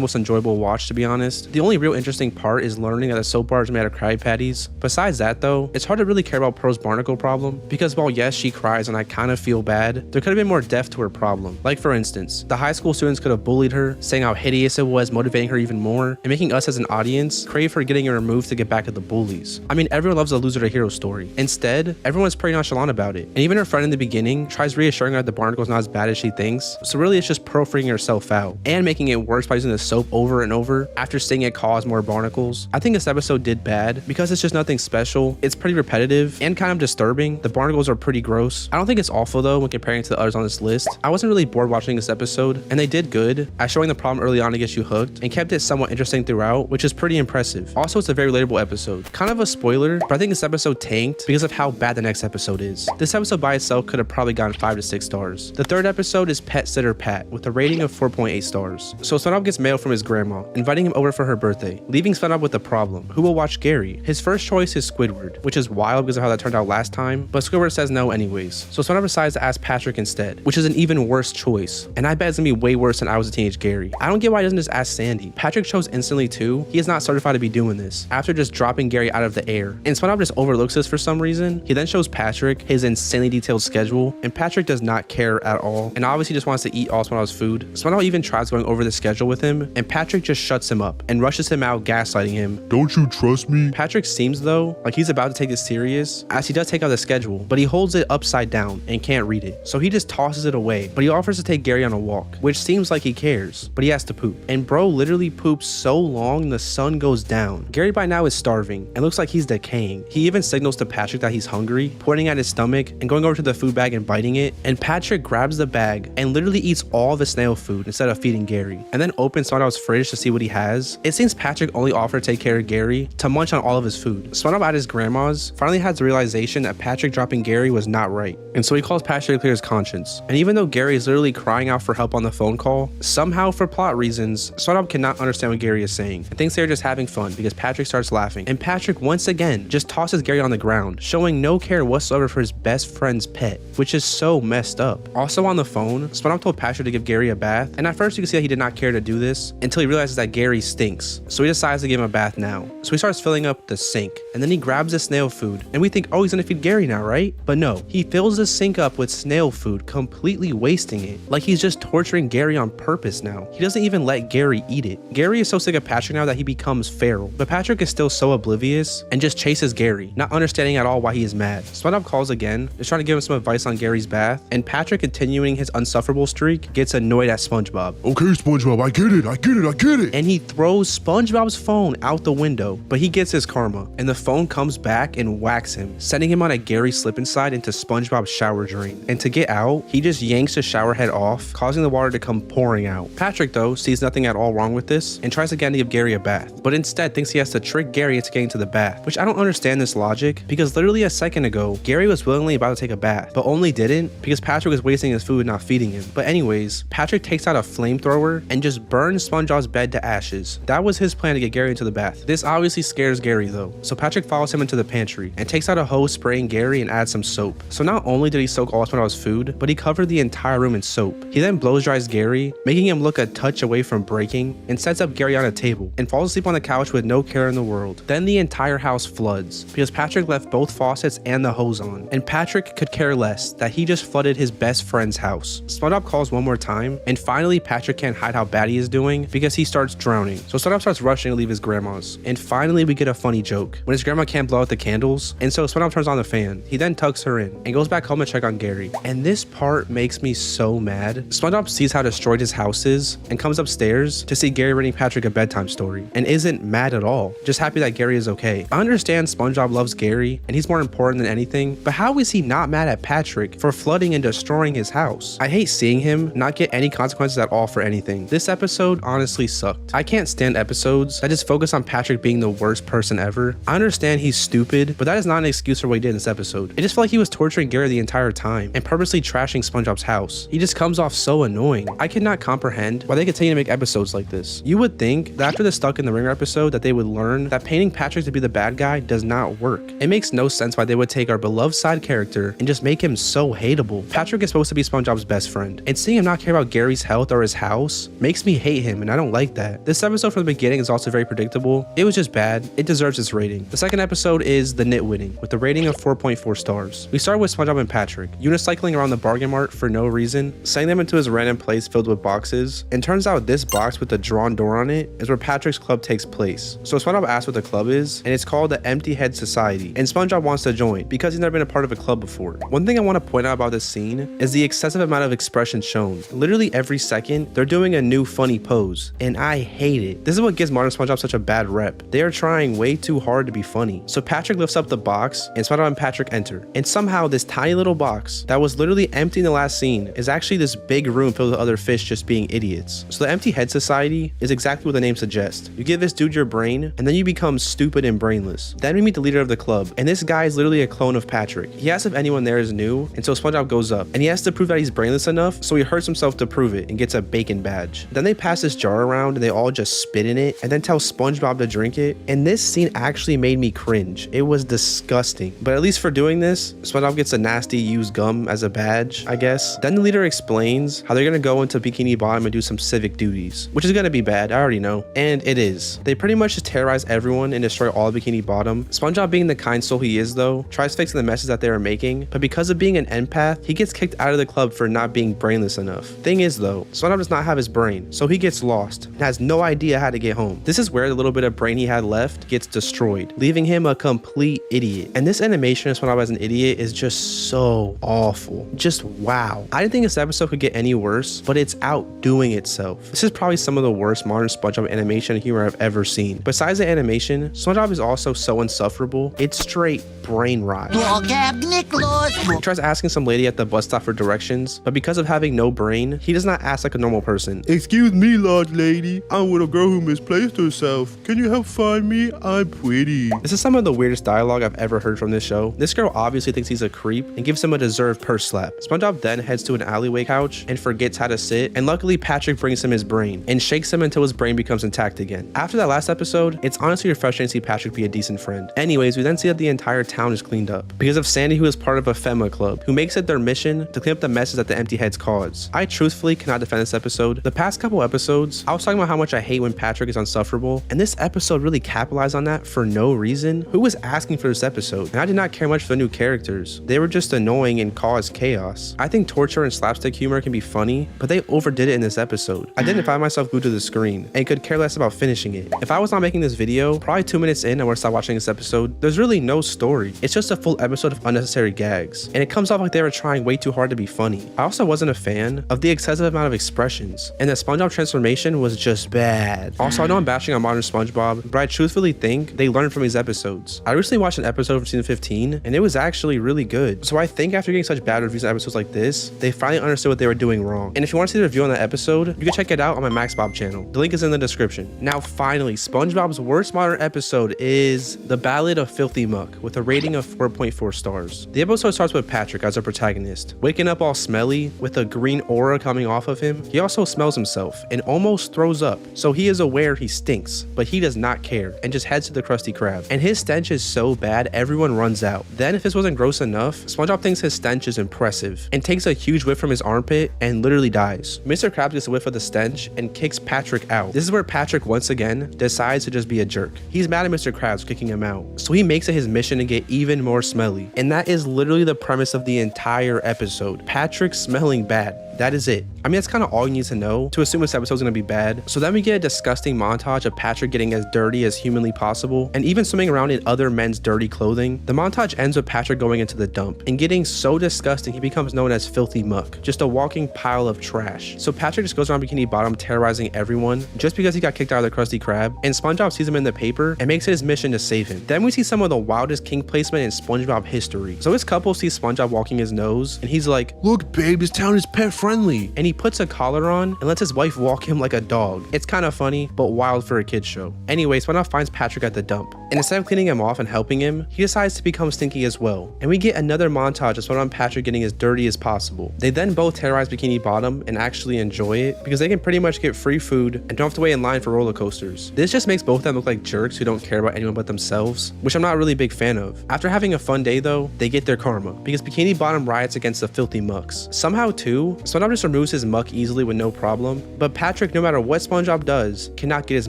most enjoyable watch, to be honest. The only real interesting part is learning that the soap bar is made out of Krabby Patties. Besides that though, it's hard to really care about Pearl's barnacle problem, because while yes, she cries and I kind of feel bad, there could have been more depth to her problem. Like for instance, the high school students could have bullied her, saying how hideous it was, motivating her even more, and making us as an audience crave for getting her removed to get back at the bullies. I mean, everyone loves a loser to hero story. Instead, everyone's pretty nonchalant about it, and even her friend in the beginning tries reassuring her that the barnacle's not as bad as she thinks, so really it's just Pearl freaking herself out, and making it worse by using the soap over and over after seeing it cause more barnacles. I think this episode did bad, because it's just nothing special. It's pretty repetitive, and kind of disturbing. The barnacles are pretty gross. I don't think it's awful though when comparing it to the others on this list. I wasn't really bored watching this episode, and they did good at showing the problem early on to get you hooked, and kept it somewhat interesting throughout, which is pretty impressive. Also, it's a very relatable episode. Kind of a spoiler, but I think this episode tanked because of how bad the next episode is. This episode by itself could have probably gotten 5 to 6 stars. The third episode is Pet Sitter Pat with a rating of 4.8 stars. So SpongeBob gets mail from his grandma, inviting him over for her birthday, leaving SpongeBob with a problem. Who will watch Gary? His first choice is Squidward, which is wild because of how that turned out last time, but Squidward says no anyways. So SpongeBob decides to ask Patrick instead, which is an even worse choice, and I bet it's gonna be way worse than I was a teenage Gary. I don't get why he doesn't just ask Sandy. Patrick chose instantly too. He is not certified to be doing this, after just dropping Gary out of the air, and SpongeBob just overlooks this for some reason. He then shows Patrick his insanely detailed schedule, and Patrick does not care at all, and obviously just wants to eat all SpongeBob's food. SpongeBob even tries going over the schedule with him, and Patrick just shuts him up and rushes him out, gaslighting him. Don't you trust me? Patrick seems though like he's about to take this serious, as he does take out the schedule, but he holds it upside down and can't read it. Gary. So he just tosses it away, but he offers to take Gary on a walk, which seems like he cares, but he has to poop. And bro literally poops so long the sun goes down. Gary by now is starving and looks like he's decaying. He even signals to Patrick that he's hungry, pointing at his stomach and going over to the food bag and biting it. And Patrick grabs the bag and literally eats all the snail food instead of feeding Gary, and then opens SpongeBob's fridge to see what he has. It seems Patrick only offered to take care of Gary to munch on all of his food. SpongeBob at his grandma's finally has the realization that Patrick dropping Gary was not right, and so he calls Patrick to clear his conscience. And even though Gary is literally crying out for help on the phone call, somehow for plot reasons, SpongeBob cannot understand what Gary is saying and thinks they're just having fun because Patrick starts laughing. And Patrick once again just tosses Gary on the ground, showing no care whatsoever for his best friend's pet, which is so messed up. Also on the phone, SpongeBob told Patrick to give Gary a bath, and at first you can see that he did not care to do this until he realizes that Gary stinks, so he decides to give him a bath now. So he starts filling up the sink, and then he grabs the snail food, and we think, oh, he's gonna feed Gary now, right? But no, he fills the sink up with snail food, completely wasting it, like he's just torturing Gary on purpose now. He doesn't even let Gary eat it. Gary is so sick of Patrick now that he becomes feral, but Patrick is still so oblivious and just chases Gary, not understanding at all why he is mad. SpongeBob calls again, just trying to give him some advice on Gary's bath, and Patrick, continuing his unsufferable streak, gets annoyed at SpongeBob. Okay, SpongeBob, I get it. And he throws SpongeBob's phone out the window, but he gets his karma, and the phone comes back and whacks him, sending him on a Gary slip and slide into SpongeBob's shower drain. And to get out, he just yanks the shower head off, causing the water to come pouring out. Patrick, though, sees nothing at all wrong with this and tries again to give Gary a bath, but instead thinks he has to trick Gary into getting to the bath, which I don't understand this logic, because literally a second ago, Gary was willingly about to take a bath, but only didn't because Patrick was wasting his food and not feeding him. But anyways, Patrick takes out a flamethrower and just burns SpongeBob's bed to ashes. That was his plan to get Gary into the bath. This obviously scares Gary though, so Patrick follows him into the pantry and takes out a hose spraying Gary and adds some soap. So not only did he soak all SpongeBob's food, but he covered the entire room in soap. He then blows dries Gary, making him look a touch away from breaking, and sets up Gary on a table and falls asleep on the couch with no care in the world. Then the entire house floods because Patrick left both faucets and the hose on, and Patrick could care less that he just flooded his best friend's house. SpongeBob calls one more time, and finally Patrick can't hide how bad he is doing because he starts drowning. So SpongeBob starts rushing to leave his grandma's, and finally we get a funny joke when his grandma can't blow out the candles, and so SpongeBob turns on the fan. He then tucks her in and goes back home to check on Gary. And this part makes me so mad. SpongeBob sees how destroyed his house is and comes upstairs to see Gary reading Patrick a bedtime story and isn't mad at all, just happy that Gary is okay. I understand SpongeBob loves Gary and he's more important than anything, but how is he not mad at Patrick for flooding and destroying his house? I hate seeing him not get any consequences at all for anything. This episode honestly sucked. I can't stand episodes that just focus on Patrick being the worst person ever. I understand he's stupid, but that is not an excuse for what he did in this episode. It just felt like he was torturing Gary the entire time and purposely trashing SpongeBob's house. He just comes off so annoying. I cannot comprehend why they continue to make episodes like this. You would think that after the Stuck in the Ringer episode that they would learn that painting Patrick to be the bad guy does not work. It makes no sense why they would take our beloved side character and just make him so hateable. Patrick is supposed to be SpongeBob's best friend, and seeing him not care about Gary's health or his house makes me hate him, and I don't like that. This episode from the beginning is also very predictable. It was just bad. It deserves its rating. The second episode is The Nitwitting with a rating of 4.4 stars. We start with SpongeBob and Patrick unicycling around the bargain mart for no reason, sending them into his random place filled with boxes, and turns out this box with the drawn door on it is where Patrick's club takes place. So SpongeBob asks what the club is, and it's called the Empty Head Society, and SpongeBob wants to join because he's never been a part of a club before. One thing I want to point out about this scene is the excessive amount of expression shown. Literally every second, they're doing a new funny pose, and I hate it. This is what gives modern SpongeBob such a bad rep. They are trying way too hard to be funny. So Patrick lifts up the box, and SpongeBob and Patrick enter, and somehow this tiny little box that was literally empty in the last scene is actually this big room filled with other fish just being idiots. So the Empty Head Society is exactly what the name suggests. You give this dude your brain, and then you become stupid and brainless. Then we meet the leader of the club, and this guy is literally a clone of Patrick. He asks if anyone there is new, and so SpongeBob goes up, and he has to prove that he's brainless enough, so he hurts himself to prove it and gets a bacon badge. Then they pass this jar around, and they all just spit in it, and then tell SpongeBob to drink it, and this scene actually made me cringe. It was disgusting. But at least for doing this, SpongeBob gets a nasty used gum as a badge, I guess. Then the leader explains how they're gonna go into Bikini Bottom and do some civic duties, which is gonna be bad, I already know. And it is. They pretty much just terrorize everyone and destroy all of Bikini Bottom. SpongeBob, being the kind soul he is though, tries fixing the messes that they are making, but because of being an empath, he gets kicked out of the club for not being brainless enough. Thing is though, SpongeBob does not have his brain, so he gets lost and has no idea how to get home. This is where the little bit of brain he had left gets destroyed, leaving him a complete idiot. And this animation of SpongeBob as an idiot is just so awful. awful. Just wow. I didn't think this episode could get any worse, but it's outdoing itself. This is probably some of the worst modern SpongeBob animation and humor I've ever seen. Besides the animation, SpongeBob is also so insufferable, it's straight brain rot. He tries asking some lady at the bus stop for directions, but because of having no brain, he does not ask like a normal person. Excuse me, large lady. I'm with a girl who misplaced herself. Can you help find me? I'm pretty. This is some of the weirdest dialogue I've ever heard from this show. This girl obviously thinks he's a creep and gives him a deserved purse slap. SpongeBob then heads to an alleyway couch and forgets how to sit, and luckily Patrick brings him his brain and shakes him until his brain becomes intact again. After that last episode, it's honestly refreshing to see Patrick be a decent friend. Anyways, we then see that the entire town is cleaned up because of Sandy, who is part of a FEMA club, who makes it their mission to clean up the messes that the empty heads cause. I truthfully cannot defend this episode. The past couple episodes, I was talking about how much I hate when Patrick is insufferable, and this episode really capitalized on that for no reason. Who was asking for this episode? And I did not care much for the new characters. They were just annoying and caused chaos. I think torture and slapstick humor can be funny, but they overdid it in this episode. I didn't find myself glued to the screen and could care less about finishing it. If I was not making this video, probably 2 minutes in I would have stopped watching this episode. There's really no story. It's just a full episode of unnecessary gags, and it comes off like they were trying way too hard to be funny. I also wasn't a fan of the excessive amount of expressions, and the SpongeBob transformation was just bad. Also, I know I'm bashing on modern SpongeBob, but I truthfully think they learned from these episodes. I recently watched an episode from season 15, and it was actually really good. So I think after getting such bad reviews on episodes like this, they finally understood what they were doing wrong. And if you want to see the review on that episode, you can check it out on my MaxBob channel. The link is in the description. Now finally, SpongeBob's worst modern episode is The Ballad of Filthy Muck, with a rating of 4.4 stars. The episode starts with Patrick as a protagonist, waking up all smelly with a green aura coming off of him. He also smells himself and almost throws up, so he is aware he stinks, but he does not care and just heads to the Krusty Krab. And his stench is so bad, everyone runs out. Then if this wasn't gross enough, SpongeBob thinks his stench is impressive and takes a huge whiff from his armpit and literally dies. Mr. Krabs gets a whiff of the stench and kicks Patrick out. This is where Patrick once again decides to just be a jerk. He's mad at Mr. Krabs kicking him out, so he makes it his mission to get even more smelly. And that is literally the premise of the entire episode. Patrick smelling bad. That is it. I mean, that's kind of all you need to know to assume this episode is going to be bad. So then we get a disgusting montage of Patrick getting as dirty as humanly possible and even swimming around in other men's dirty clothing. The montage ends with Patrick going into the dump and getting so disgusting he becomes known as Filthy Muck, just a walking pile of trash. So Patrick just goes around Bikini Bottom terrorizing everyone just because he got kicked out of the Krusty Krab, and SpongeBob sees him in the paper and makes it his mission to save him. Then we see some of the wildest king placement in SpongeBob history. So his couple sees SpongeBob walking his nose and he's like, Look, babe, this town is pet friendly. and he puts a collar on and lets his wife walk him like a dog. It's kind of funny, but wild for a kid's show. Anyway, SpongeBob finds Patrick at the dump, and instead of cleaning him off and helping him, he decides to become stinky as well. And we get another montage of SpongeBob and Patrick getting as dirty as possible. They then both terrorize Bikini Bottom and actually enjoy it because they can pretty much get free food and don't have to wait in line for roller coasters. This just makes both of them look like jerks who don't care about anyone but themselves, which I'm not really a big fan of. After having a fun day though, they get their karma because Bikini Bottom riots against the Filthy Mucks. Somehow too, SpongeBob just removes his muck easily with no problem, but Patrick, no matter what SpongeBob does, cannot get his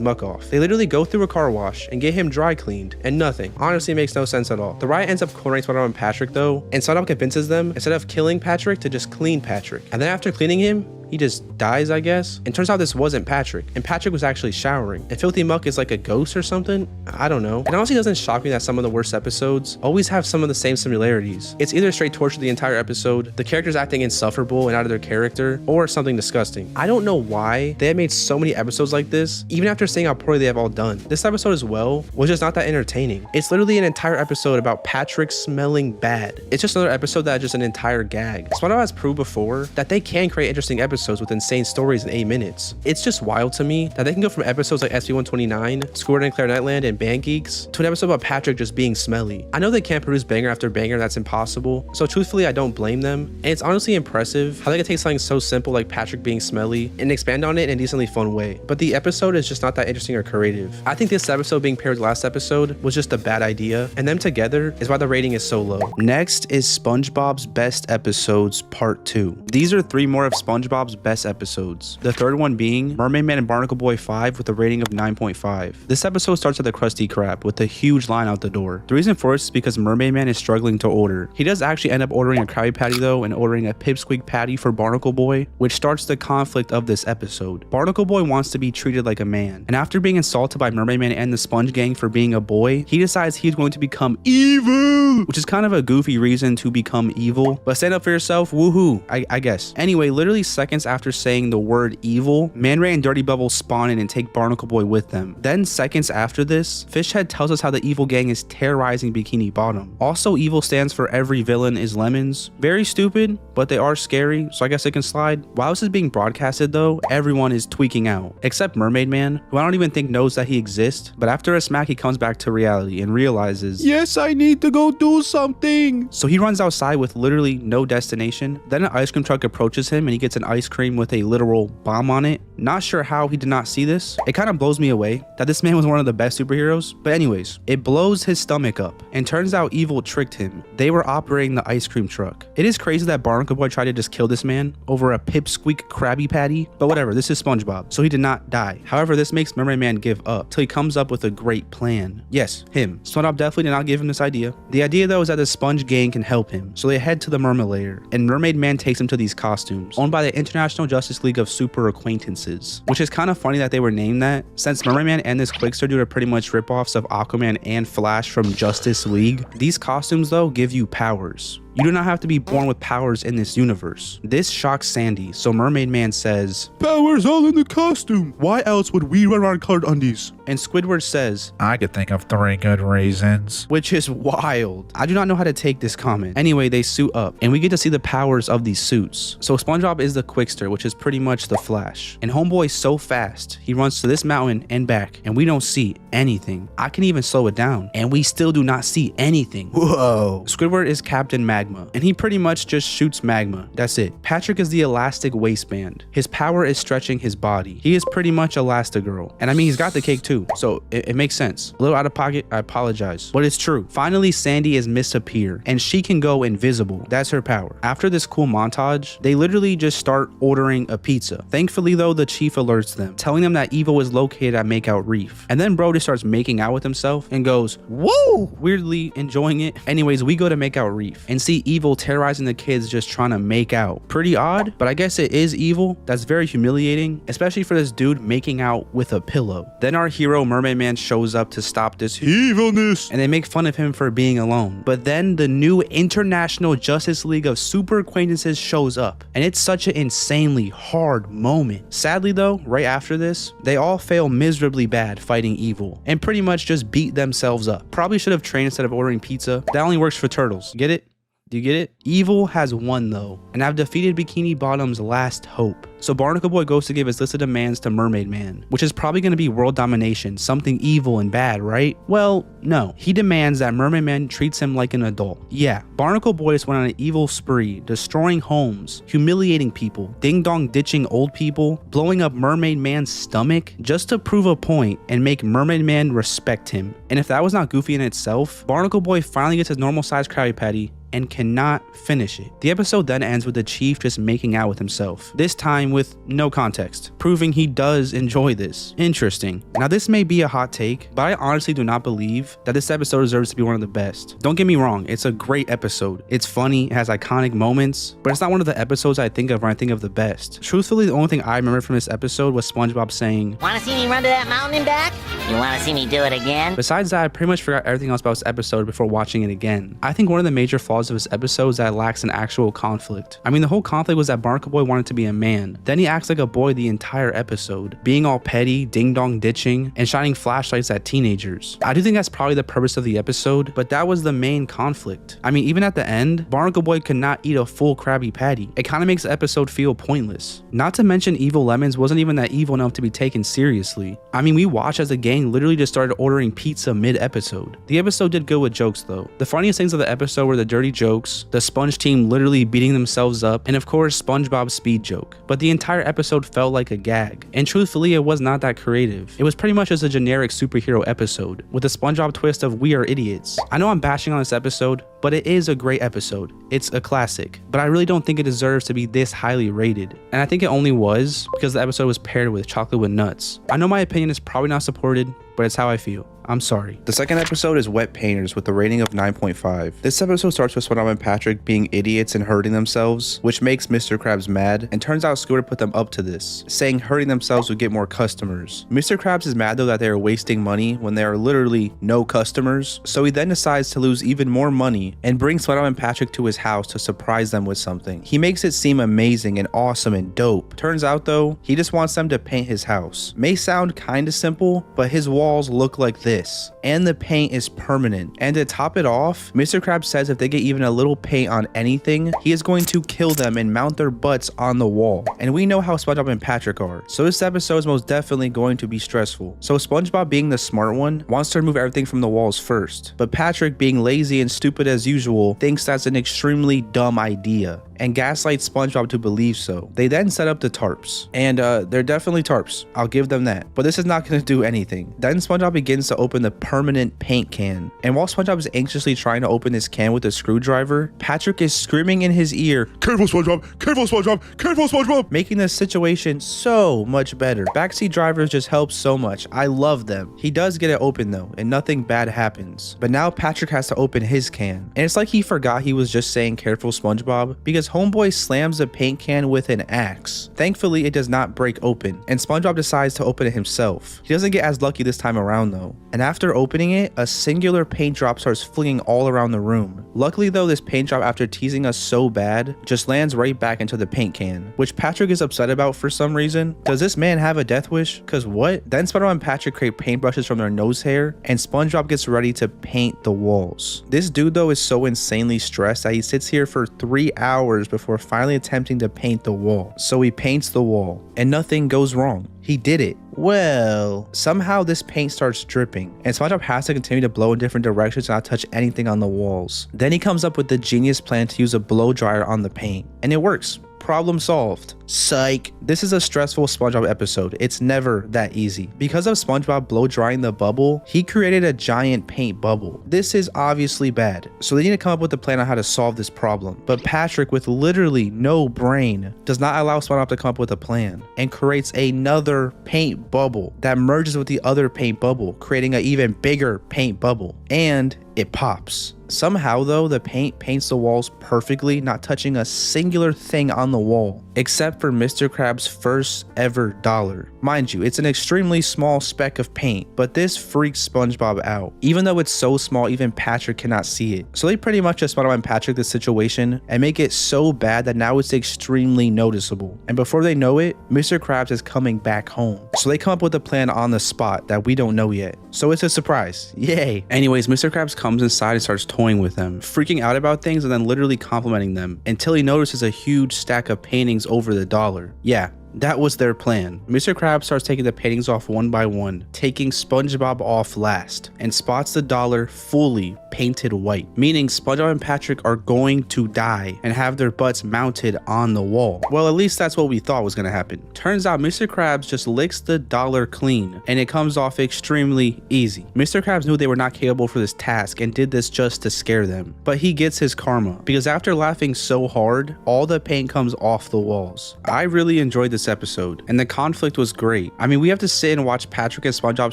muck off. They literally go through a car wash and get him dry cleaned, and nothing. Honestly, it makes no sense at all. The riot ends up cornering SpongeBob and Patrick though, and SpongeBob convinces them, instead of killing Patrick, to just clean Patrick. And then after cleaning him, he just dies, I guess. And turns out this wasn't Patrick, and Patrick was actually showering. And Filthy Muck is like a ghost or something? I don't know. It honestly doesn't shock me that some of the worst episodes always have some of the same similarities. It's either straight torture the entire episode, the characters acting insufferable and out of their character, or something disgusting. I don't know why they have made so many episodes like this, even after seeing how poorly they have all done. This episode as well was just not that entertaining. It's literally an entire episode about Patrick smelling bad. It's just another episode that is just an entire gag. SpongeBob has proved before that they can create interesting episodes with insane stories in 8 minutes. It's just wild to me that they can go from episodes like SB129, Squidward and Clarinetland, and Band Geeks to an episode about Patrick just being smelly. I know they can't produce banger after banger, that's impossible, so truthfully I don't blame them, and it's honestly impressive how they can take something so simple like Patrick being smelly and expand on it in a decently fun way, but the episode is just not that interesting or creative. I think this episode being paired with last episode was just a bad idea, and them together is why the rating is so low. Next is SpongeBob's Best Episodes Part 2. These are 3 more of SpongeBob's SpongeBob's best episodes. The third one being Mermaid Man and Barnacle Boy 5 with a rating of 9.5. This episode starts at the Krusty Krab with a huge line out the door. The reason for this is because Mermaid Man is struggling to order. He does actually end up ordering a Krabby Patty though, and ordering a Pipsqueak Patty for Barnacle Boy, which starts the conflict of this episode. Barnacle Boy wants to be treated like a man, and after being insulted by Mermaid Man and the Sponge Gang for being a boy, he decides he's going to become evil, which is kind of a goofy reason to become evil, but stand up for yourself, woohoo, I guess. Anyway, literally seconds after saying the word evil, Man Ray and Dirty Bubble spawn in and take Barnacle Boy with them. Then seconds after this, Fishhead tells us how the evil gang is terrorizing Bikini Bottom. Also, evil stands for every villain is lemons. Very stupid, but they are scary, so I guess it can slide. While this is being broadcasted though, everyone is tweaking out, except Mermaid Man, who I don't even think knows that he exists, but after a smack he comes back to reality and realizes, Yes, I need to go do something. so he runs outside with literally no destination. Then an ice cream truck approaches him and he gets an ice cream with a literal bomb on it. Not sure how he did not see this. It kind of blows me away that this man was one of the best superheroes, but anyways, it blows his stomach up and turns out evil tricked him. They were operating the ice cream truck. It is crazy that Barnacle Boy tried to just kill this man over a Pipsqueak Krabby Patty, but whatever, this is SpongeBob, so he did not die. However, this makes Mermaid Man give up till he comes up with a great plan. Yes, him. SpongeBob definitely did not give him this idea. The idea though is that the Sponge Gang can help him, so they head to the Mermaid Lair, and Mermaid Man takes him to these costumes owned by the International Justice League of Super Acquaintances, which is kind of funny that they were named that, since Mermaid Man and this Quickster dude are pretty much ripoffs of Aquaman and Flash from Justice League. These costumes though give you powers. You do not have to be born with powers in this universe. This shocks Sandy, so Mermaid Man says, Powers all in the costume. Why else would we run around colored undies? and Squidward says, I could think of 3 good reasons. which is wild. I do not know how to take this comment. Anyway, they suit up, and we get to see the powers of these suits. So SpongeBob is the Quickster, which is pretty much the Flash. And Homeboy's so fast, he runs to this mountain and back, and we don't see anything. I can even slow it down, and we still do not see anything. Whoa. Squidward is Captain Magma, and he pretty much just shoots magma. That's it. Patrick is the elastic waistband. His power is stretching his body. He is pretty much Elastigirl. And I mean, he's got the cake too, so it makes sense. A little out of pocket, I apologize, but it's true. Finally, Sandy is Miss Appear, and she can go invisible. That's her power. After this cool montage, they literally just start ordering a pizza. Thankfully though, the chief alerts them, telling them that Evil is located at Makeout Reef. And then bro just starts making out with himself and goes, whoa, weirdly enjoying it. Anyways, we go to Makeout Reef and see Evil terrorizing the kids just trying to make out. Pretty odd, but I guess it is evil. That's very humiliating, especially for this dude making out with a pillow. Then our hero Mermaid Man shows up to stop this Evilness. and they make fun of him for being alone. But then the new International Justice League of Super Acquaintances shows up, and it's such an insanely hard moment. Sadly though, right after this, they all fail miserably bad fighting evil and pretty much just beat themselves up. Probably should have trained instead of ordering pizza. That only works for turtles. Get it? Do you get it? Evil has won though, and I've defeated Bikini Bottom's last hope. So Barnacle Boy goes to give his list of demands to Mermaid Man, which is probably going to be world domination, something evil and bad, right? Well, no. He demands that Mermaid Man treats him like an adult. Yeah, Barnacle Boy just went on an evil spree, destroying homes, humiliating people, ding-dong ditching old people, blowing up Mermaid Man's stomach, just to prove a point and make Mermaid Man respect him. And if that was not goofy in itself, Barnacle Boy finally gets his normal-sized Krabby Patty and cannot finish it. The episode then ends with the chief just making out with himself, this time with no context, proving he does enjoy this. Interesting. Now this may be a hot take, but I honestly do not believe that this episode deserves to be one of the best. Don't get me wrong, it's a great episode. It's funny, it has iconic moments, but it's not one of the episodes I think of when I think of the best. Truthfully, the only thing I remember from this episode was SpongeBob saying, Wanna see me run to that mountain and back? You wanna see me do it again? besides that, I pretty much forgot everything else about this episode before watching it again. I think one of the major flaws of this episode is that it lacks an actual conflict. I mean, the whole conflict was that Barnacle Boy wanted to be a man. Then he acts like a boy the entire episode, being all petty, ding-dong ditching, and shining flashlights at teenagers. I do think that's probably the purpose of the episode, but that was the main conflict. I mean, even at the end, Barnacle Boy could not eat a full Krabby Patty. It kind of makes the episode feel pointless. Not to mention Evil Lemons wasn't even that evil enough to be taken seriously. I mean, we watched as the gang literally just started ordering pizza mid-episode. The episode did good with jokes though. The funniest things of the episode were the dirty jokes, the Sponge team literally beating themselves up, and of course SpongeBob's speed joke. But the entire episode felt like a gag, and truthfully it was not that creative. It was pretty much just a generic superhero episode with a SpongeBob twist of we are idiots. I know I'm bashing on this episode, but it is a great episode. It's a classic, but I really don't think it deserves to be this highly rated. And I think it only was because the episode was paired with chocolate with nuts. I know my opinion is probably not supported, but it's how I feel. I'm sorry. The second episode is Wet Painters with a rating of 9.5. This episode starts with SpongeBob and Patrick being idiots and hurting themselves, which makes Mr. Krabs mad, and turns out Scooter put them up to this, saying hurting themselves would get more customers. Mr. Krabs is mad though that they are wasting money when there are literally no customers, so he then decides to lose even more money and brings SpongeBob and Patrick to his house to surprise them with something. He makes it seem amazing and awesome and dope. Turns out though, he just wants them to paint his house. May sound kinda simple, but his walls look like this. And the paint is permanent. And to top it off, Mr. Krabs says if they get even a little paint on anything, he is going to kill them and mount their butts on the wall. And we know how SpongeBob and Patrick are, so this episode is most definitely going to be stressful. So SpongeBob, being the smart one, wants to remove everything from the walls first, but Patrick, being lazy and stupid as usual, thinks that's an extremely dumb idea and gaslights SpongeBob to believe so. They then set up the tarps, and they're definitely tarps, I'll give them that, but this is not going to do anything. Then SpongeBob begins to open the permanent paint can, and while SpongeBob is anxiously trying to open this can with a screwdriver, Patrick is screaming in his ear, Careful, SpongeBob! Careful, SpongeBob! Careful, SpongeBob! making the situation so much better. Backseat drivers just help so much. I love them. He does get it open though, and nothing bad happens. But now Patrick has to open his can, and it's like he forgot he was just saying careful, SpongeBob, because homeboy slams the paint can with an axe. Thankfully, it does not break open, and SpongeBob decides to open it himself. He doesn't get as lucky this time around though, and after opening it, a singular paint drop starts flinging all around the room. Luckily though, this paint drop, after teasing us so bad, just lands right back into the paint can, which Patrick is upset about for some reason. Does this man have a death wish? Cause what? Then SpongeBob and Patrick create paintbrushes from their nose hair, and SpongeBob gets ready to paint the walls. This dude though is so insanely stressed that he sits here for 3 hours before finally attempting to paint the wall. So he paints the wall, and nothing goes wrong. He did it. Well, somehow this paint starts dripping, and SpongeBob has to continue to blow in different directions and not touch anything on the walls. Then he comes up with the genius plan to use a blow dryer on the paint, and it works. Problem solved. Psych. This is a stressful SpongeBob episode. It's never that easy. Because of SpongeBob blow drying the bubble, he created a giant paint bubble. This is obviously bad, so they need to come up with a plan on how to solve this problem. But Patrick, with literally no brain, does not allow SpongeBob to come up with a plan and creates another paint bubble that merges with the other paint bubble, creating an even bigger paint bubble. And it pops. Somehow though, the paint paints the walls perfectly, not touching a singular thing on the wall, except for Mr. Krabs' first ever dollar. Mind you, it's an extremely small speck of paint, but this freaks SpongeBob out. Even though it's so small, even Patrick cannot see it. So they pretty much just SpongeBob and Patrick this situation and make it so bad that now it's extremely noticeable. And before they know it, Mr. Krabs is coming back home. So they come up with a plan on the spot that we don't know yet. So it's a surprise. Yay. Anyways, Mr. Krabs comes inside and starts toying with them, freaking out about things and then literally complimenting them until he notices a huge stack of paintings over the dollar. Yeah, that was their plan. Mr. Krabs starts taking the paintings off one by one, taking SpongeBob off last, and spots the dollar fully painted white, meaning SpongeBob and Patrick are going to die and have their butts mounted on the wall. Well, at least that's what we thought was going to happen. Turns out Mr. Krabs just licks the dollar clean, and it comes off extremely easy. Mr. Krabs knew they were not capable for this task and did this just to scare them, but he gets his karma, because after laughing so hard, all the paint comes off the walls. I really enjoyed this episode, and the conflict was great. I mean, we have to sit and watch Patrick and SpongeBob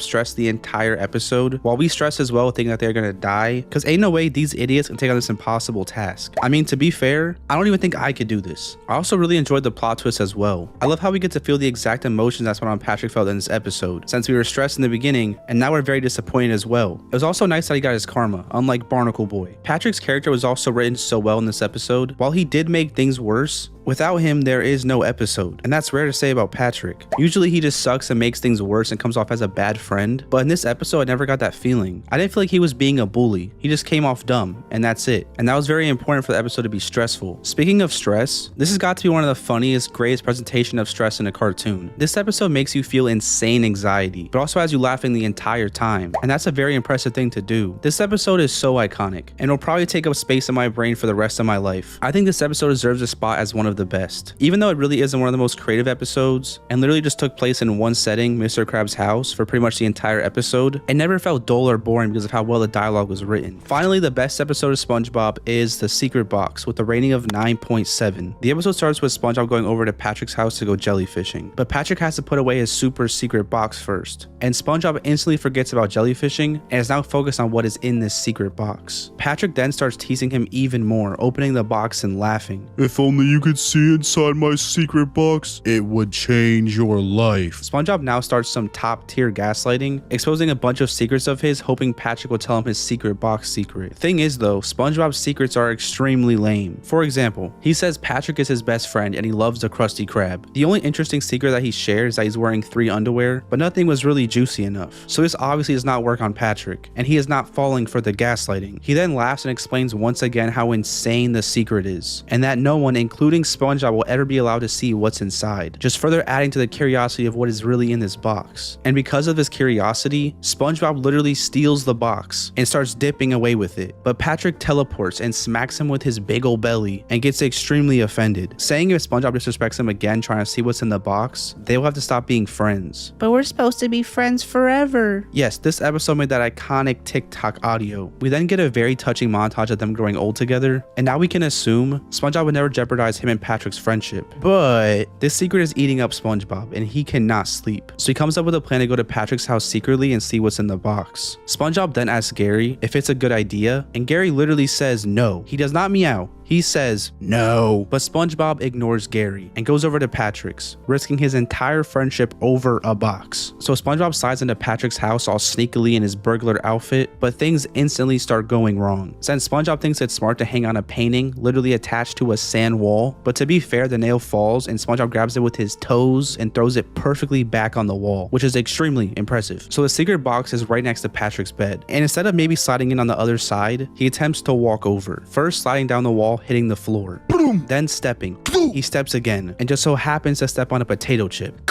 stress the entire episode, while we stress as well, thinking that they're gonna die, because ain't no way these idiots can take on this impossible task. I mean, to be fair, I don't even think I could do this. I also really enjoyed the plot twist as well. I love how we get to feel the exact emotions that SpongeBob and Patrick felt in this episode, since we were stressed in the beginning, and now we're very disappointed as well. It was also nice that he got his karma, unlike Barnacle Boy. Patrick's character was also written so well in this episode. While he did make things worse, without him, there is no episode, and that's rare to say about Patrick. Usually he just sucks and makes things worse and comes off as a bad friend, but in this episode I never got that feeling. I didn't feel like he was being a bully. He just came off dumb, and that's it. And that was very important for the episode to be stressful. Speaking of stress, this has got to be one of the funniest, greatest presentation of stress in a cartoon. This episode makes you feel insane anxiety, but also has you laughing the entire time, and that's a very impressive thing to do. This episode is so iconic, and it'll probably take up space in my brain for the rest of my life. I think this episode deserves a spot as one of of the best. Even though it really isn't one of the most creative episodes and literally just took place in one setting, Mr. Krabs' house, for pretty much the entire episode, it never felt dull or boring because of how well the dialogue was written. Finally, the best episode of SpongeBob is The Secret Box with a rating of 9.7. The episode starts with SpongeBob going over to Patrick's house to go jellyfishing, but Patrick has to put away his super secret box first, and SpongeBob instantly forgets about jellyfishing and is now focused on what is in this secret box. Patrick then starts teasing him even more, opening the box and laughing. If only you could see inside my secret box, it would change your life. SpongeBob now starts some top tier gaslighting, exposing a bunch of secrets of his, hoping Patrick will tell him his secret box secret. Thing is though, SpongeBob's secrets are extremely lame. For example, he says Patrick is his best friend and he loves the Krusty Krab. The only interesting secret that he shares is that he's wearing 3 underwear, but nothing was really juicy enough. So this obviously does not work on Patrick, and he is not falling for the gaslighting. He then laughs and explains once again how insane the secret is, and that no one, including SpongeBob, will ever be allowed to see what's inside, just further adding to the curiosity of what is really in this box. And because of this curiosity, SpongeBob literally steals the box and starts dipping away with it, but Patrick teleports and smacks him with his big ol' belly and gets extremely offended, saying if SpongeBob disrespects him again trying to see what's in the box, they will have to stop being friends. But we're supposed to be friends forever. Yes, this episode made that iconic TikTok audio. We then get a very touching montage of them growing old together, and now we can assume SpongeBob would never jeopardize him and Patrick's friendship. But this secret is eating up SpongeBob, and he cannot sleep. So he comes up with a plan to go to Patrick's house secretly and see what's in the box. SpongeBob then asks Gary if it's a good idea, and Gary literally says no. He does not meow. He says no, but SpongeBob ignores Gary and goes over to Patrick's, risking his entire friendship over a box. So SpongeBob slides into Patrick's house all sneakily in his burglar outfit, but things instantly start going wrong. Since SpongeBob thinks it's smart to hang on a painting literally attached to a sand wall, but to be fair, the nail falls and SpongeBob grabs it with his toes and throws it perfectly back on the wall, which is extremely impressive. So the secret box is right next to Patrick's bed, and instead of maybe sliding in on the other side, he attempts to walk over, first sliding down the wall, hitting the floor, then stepping. He steps again and just so happens to step on a potato chip.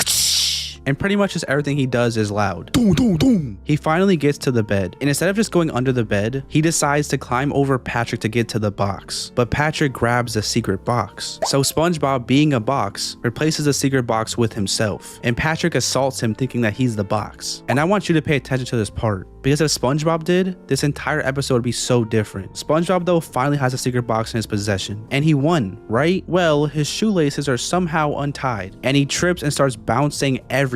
And pretty much just everything he does is loud. He finally gets to the bed, and instead of just going under the bed, he decides to climb over Patrick to get to the box. But Patrick grabs the secret box. So SpongeBob, being a box, replaces the secret box with himself, and Patrick assaults him thinking that he's the box. And I want you to pay attention to this part, because if SpongeBob did, this entire episode would be so different. SpongeBob though finally has a secret box in his possession, and he won, right? Well, his shoelaces are somehow untied, and he trips and starts bouncing everywhere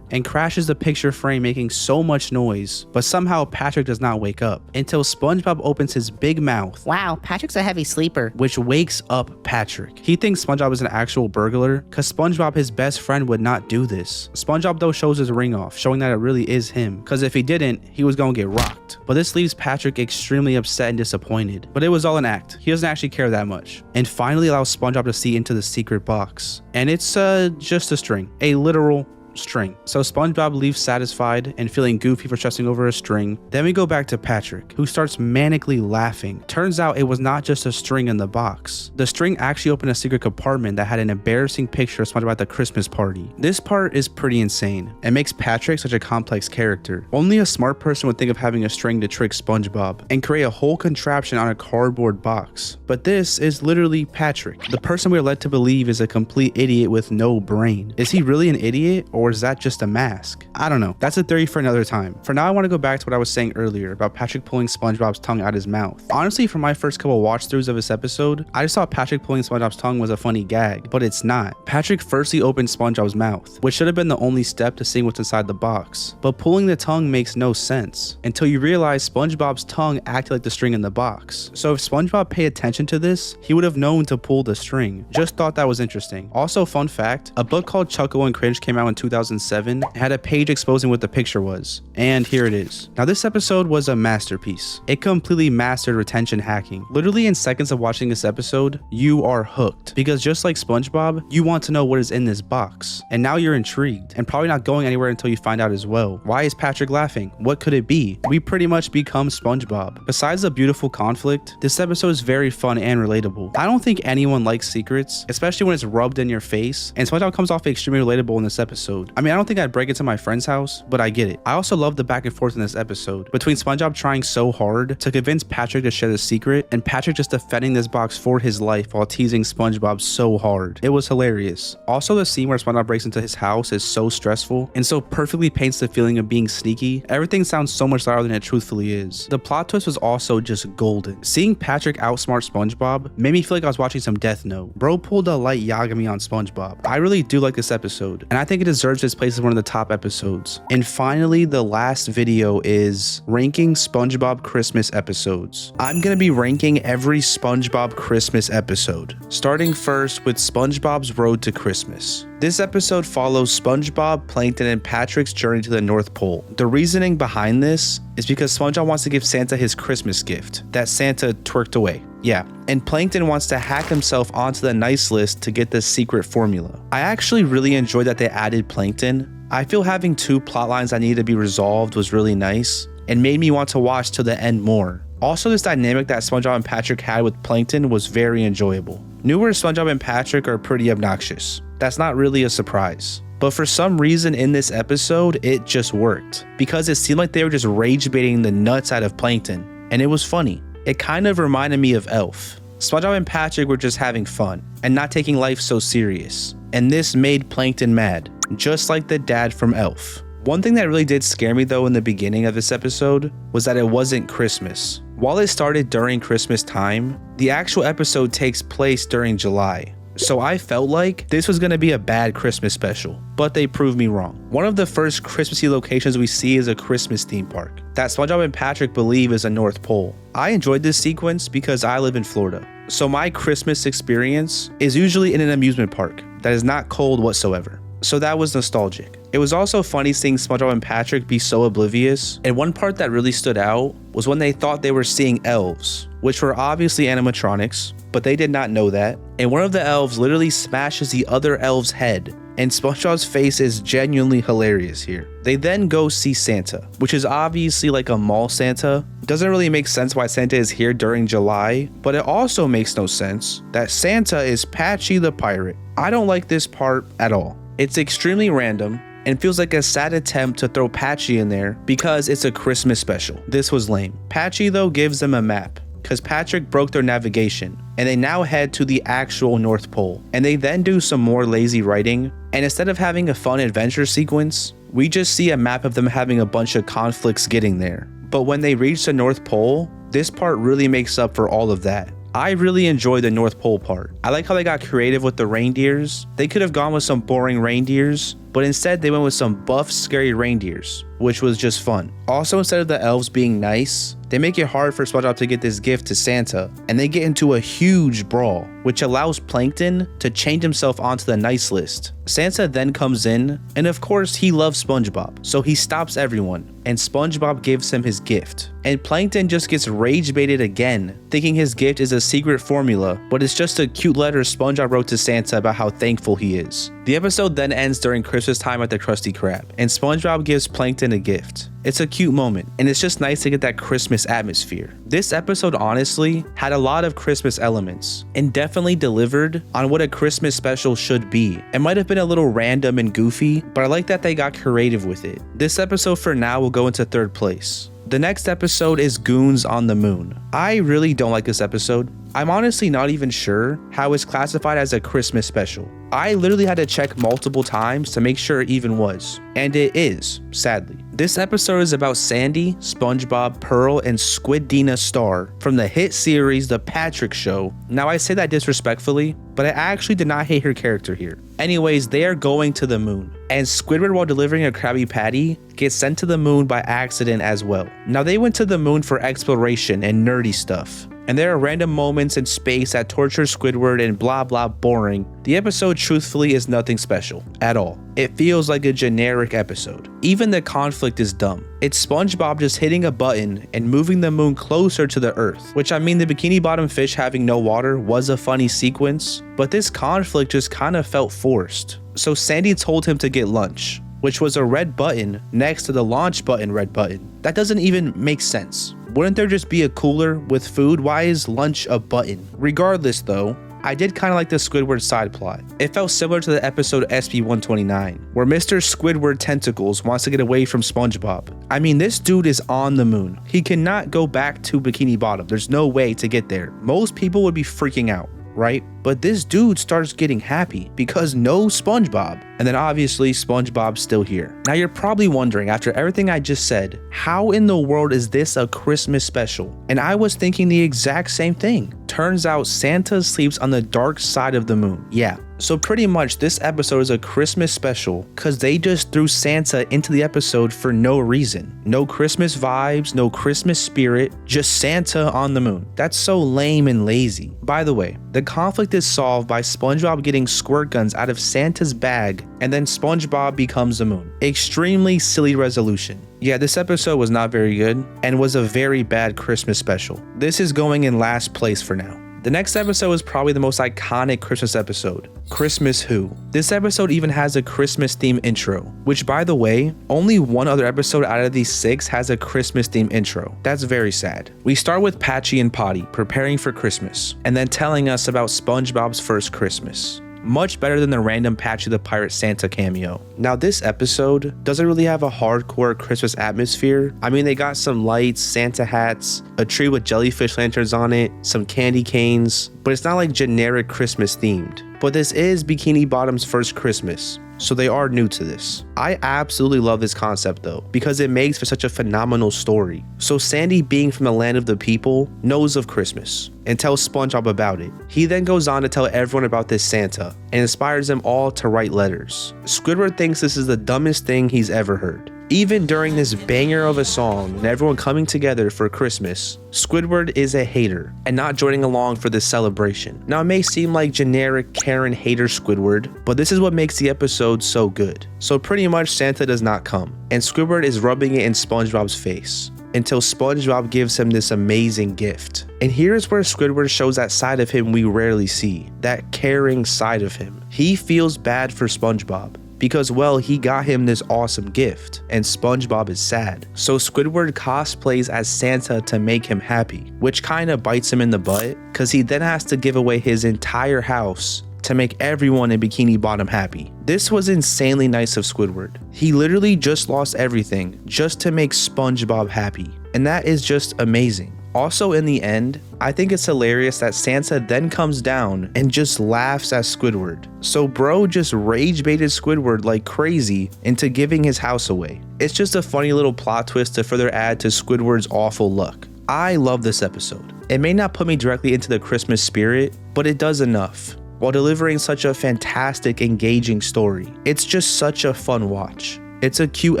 and crashes the picture frame, making so much noise, but somehow Patrick does not wake up until SpongeBob opens his big mouth. Wow, Patrick's a heavy sleeper. Which wakes up Patrick. He thinks SpongeBob is an actual burglar because SpongeBob, his best friend, would not do this. SpongeBob though shows his ring off, showing that it really is him, because if he didn't, he was gonna get rocked. But this leaves Patrick extremely upset and disappointed, but it was all an act. He doesn't actually care that much, and finally allows SpongeBob to see into the secret box, and it's just a string, a literal string. So SpongeBob leaves satisfied and feeling goofy for stressing over a string. Then we go back to Patrick, who starts manically laughing. Turns out it was not just a string in the box. The string actually opened a secret compartment that had an embarrassing picture of SpongeBob at the Christmas party. This part is pretty insane and makes Patrick such a complex character. Only a smart person would think of having a string to trick SpongeBob and create a whole contraption on a cardboard box. But this is literally Patrick, the person we are led to believe is a complete idiot with no brain. Is he really an idiot, or is that just a mask? I don't know. That's a theory for another time. For now, I want to go back to what I was saying earlier about Patrick pulling SpongeBob's tongue out his mouth. Honestly, for my first couple watch throughs of this episode, I just thought Patrick pulling SpongeBob's tongue was a funny gag, but it's not. Patrick firstly opened SpongeBob's mouth, which should have been the only step to seeing what's inside the box, but pulling the tongue makes no sense until you realize SpongeBob's tongue acted like the string in the box. So if SpongeBob paid attention to this, he would have known to pull the string. Just thought that was interesting. Also, fun fact, a book called Chuckle and Cringe came out in 2007. It had a page exposing what the picture was, and here it is. Now this episode was a masterpiece. It completely mastered retention hacking. Literally in seconds of watching this episode, you are hooked, because just like SpongeBob, you want to know what is in this box, and now you're intrigued and probably not going anywhere until you find out as well. Why is Patrick laughing? What could it be? We pretty much become SpongeBob. Besides the beautiful conflict, this episode is very fun and relatable. I don't think anyone likes secrets, especially when it's rubbed in your face, and SpongeBob comes off extremely relatable in this episode. episode. I mean, I don't think I'd break into my friend's house, but I get it. I also love the back and forth in this episode between SpongeBob trying so hard to convince Patrick to share the secret and Patrick just defending this box for his life while teasing SpongeBob so hard. It was hilarious. Also, the scene where SpongeBob breaks into his house is so stressful and so perfectly paints the feeling of being sneaky. Everything sounds so much louder than it truthfully is. The plot twist was also just golden. Seeing Patrick outsmart SpongeBob made me feel like I was watching some Death Note. Bro pulled a light Yagami on SpongeBob. I really do like this episode, and I think it deserves its place as one of the top episodes. And finally, the last video is ranking SpongeBob Christmas episodes. I'm gonna be ranking every SpongeBob Christmas episode, starting first with SpongeBob's Road to Christmas. This episode follows SpongeBob, Plankton, and Patrick's journey to the North Pole. The reasoning behind this is because SpongeBob wants to give Santa his Christmas gift that Santa twerked away. Yeah, and Plankton wants to hack himself onto the nice list to get the secret formula. I actually really enjoyed that they added Plankton. I feel having two plot lines that needed to be resolved was really nice and made me want to watch till the end more. Also, this dynamic that SpongeBob and Patrick had with Plankton was very enjoyable. Newer SpongeBob and Patrick are pretty obnoxious. That's not really a surprise. But for some reason in this episode, it just worked. Because it seemed like they were just rage baiting the nuts out of Plankton. And it was funny. It kind of reminded me of Elf. SpongeBob and Patrick were just having fun and not taking life so serious. And this made Plankton mad, just like the dad from Elf. One thing that really did scare me though in the beginning of this episode was that it wasn't Christmas. While it started during Christmas time, the actual episode takes place during July. So I felt like this was going to be a bad Christmas special, but they proved me wrong. One of the first Christmassy locations we see is a Christmas theme park that SpongeBob and Patrick believe is a North Pole. I enjoyed this sequence because I live in Florida, so my Christmas experience is usually in an amusement park that is not cold whatsoever. So that was nostalgic. It was also funny seeing SpongeBob and Patrick be so oblivious, and one part that really stood out was when they thought they were seeing elves, which were obviously animatronics, but they did not know that, and one of the elves literally smashes the other elf's head, and SpongeBob's face is genuinely hilarious here. They then go see Santa, which is obviously like a mall Santa. Doesn't really make sense why Santa is here during July, but it also makes no sense that Santa is Patchy the pirate. I don't like this part at all. It's extremely random and feels like a sad attempt to throw Patchy in there because it's a Christmas special. This was lame. Patchy though gives them a map because Patrick broke their navigation and they now head to the actual North Pole, and they then do some more lazy writing, and instead of having a fun adventure sequence, we just see a map of them having a bunch of conflicts getting there. But when they reach the North Pole, this part really makes up for all of that. I really enjoyed the North Pole part. I like how they got creative with the reindeers. They could have gone with some boring reindeers, but instead they went with some buff, scary reindeers, which was just fun. Also, instead of the elves being nice, they make it hard for SpongeBob to get this gift to Santa, and they get into a huge brawl, which allows Plankton to change himself onto the nice list. Santa then comes in, and of course he loves SpongeBob, so he stops everyone, and SpongeBob gives him his gift. And Plankton just gets rage baited again, thinking his gift is a secret formula, but it's just a cute letter SpongeBob wrote to Santa about how thankful he is. The episode then ends during Christmas time at the Krusty Krab, and SpongeBob gives Plankton a gift. It's a cute moment, and it's just nice to get that Christmas atmosphere. This episode honestly had a lot of Christmas elements, and definitely delivered on what a Christmas special should be. It might have been a little random and goofy, but I like that they got creative with it. This episode for now will go into third place. The next episode is Goons on the Moon. I really don't like this episode. I'm honestly not even sure how it's classified as a Christmas special. I literally had to check multiple times to make sure it even was. And it is, sadly. This episode is about Sandy, SpongeBob, Pearl, and Squid Dina Star from the hit series The Patrick Show. Now I say that disrespectfully, but I actually did not hate her character here. Anyways, they are going to the moon, and Squidward, while delivering a Krabby Patty, gets sent to the moon by accident as well. Now they went to the moon for exploration and nerdy stuff, and there are random moments in space that torture Squidward and blah blah boring. The episode truthfully is nothing special at all. It feels like a generic episode. Even the conflict is dumb. It's SpongeBob just hitting a button and moving the moon closer to the Earth, which I mean the Bikini Bottom fish having no water was a funny sequence, but this conflict just kind of felt forced. So Sandy told him to get lunch, which was a red button next to the launch button red button. That doesn't even make sense. Wouldn't there just be a cooler with food? Why is lunch a button? Regardless though, I did kind of like the Squidward side plot. It felt similar to the episode SB-129, where Mr. Squidward Tentacles wants to get away from SpongeBob. I mean, this dude is on the moon. He cannot go back to Bikini Bottom. There's no way to get there. Most people would be freaking out, right? But this dude starts getting happy because no SpongeBob. And then obviously SpongeBob's still here. Now you're probably wondering, after everything I just said, how in the world is this a Christmas special? And I was thinking the exact same thing. Turns out Santa sleeps on the dark side of the moon. Yeah. So pretty much this episode is a Christmas special because they just threw Santa into the episode for no reason. No Christmas vibes, no Christmas spirit, just Santa on the moon. That's so lame and lazy. By the way, the conflict is solved by SpongeBob getting squirt guns out of Santa's bag and then SpongeBob becomes the moon. Extremely silly resolution. Yeah, this episode was not very good and was a very bad Christmas special. This is going in last place for now. The next episode is probably the most iconic Christmas episode, Christmas Who. This episode even has a Christmas theme intro, which by the way, only one other episode out of these 6 has a Christmas theme intro. That's very sad. We start with Patchy and Potty preparing for Christmas, and then telling us about SpongeBob's first Christmas. Much better than the random Patchy the Pirate Santa cameo. Now this episode doesn't really have a hardcore Christmas atmosphere. I mean, they got some lights, Santa hats, a tree with jellyfish lanterns on it, some candy canes, but it's not like generic Christmas themed. But this is Bikini Bottom's first Christmas, so they are new to this. I absolutely love this concept though, because it makes for such a phenomenal story. So Sandy, being from the land of the people, knows of Christmas and tells SpongeBob about it. He then goes on to tell everyone about this Santa and inspires them all to write letters. Squidward thinks this is the dumbest thing he's ever heard. Even during this banger of a song and everyone coming together for Christmas, Squidward is a hater and not joining along for this celebration. Now it may seem like generic Karen hater Squidward, but this is what makes the episode so good. So pretty much Santa does not come, and Squidward is rubbing it in SpongeBob's face until SpongeBob gives him this amazing gift. And here's where Squidward shows that side of him we rarely see, that caring side of him. He feels bad for SpongeBob because, well, he got him this awesome gift and SpongeBob is sad. So Squidward cosplays as Santa to make him happy, which kind of bites him in the butt because he then has to give away his entire house to make everyone in Bikini Bottom happy. This was insanely nice of Squidward. He literally just lost everything just to make SpongeBob happy, and that is just amazing. Also in the end, I think it's hilarious that Santa then comes down and just laughs at Squidward. So bro just rage baited Squidward like crazy into giving his house away. It's just a funny little plot twist to further add to Squidward's awful luck. I love this episode. It may not put me directly into the Christmas spirit, but it does enough, while delivering such a fantastic, engaging story. It's just such a fun watch. It's a cute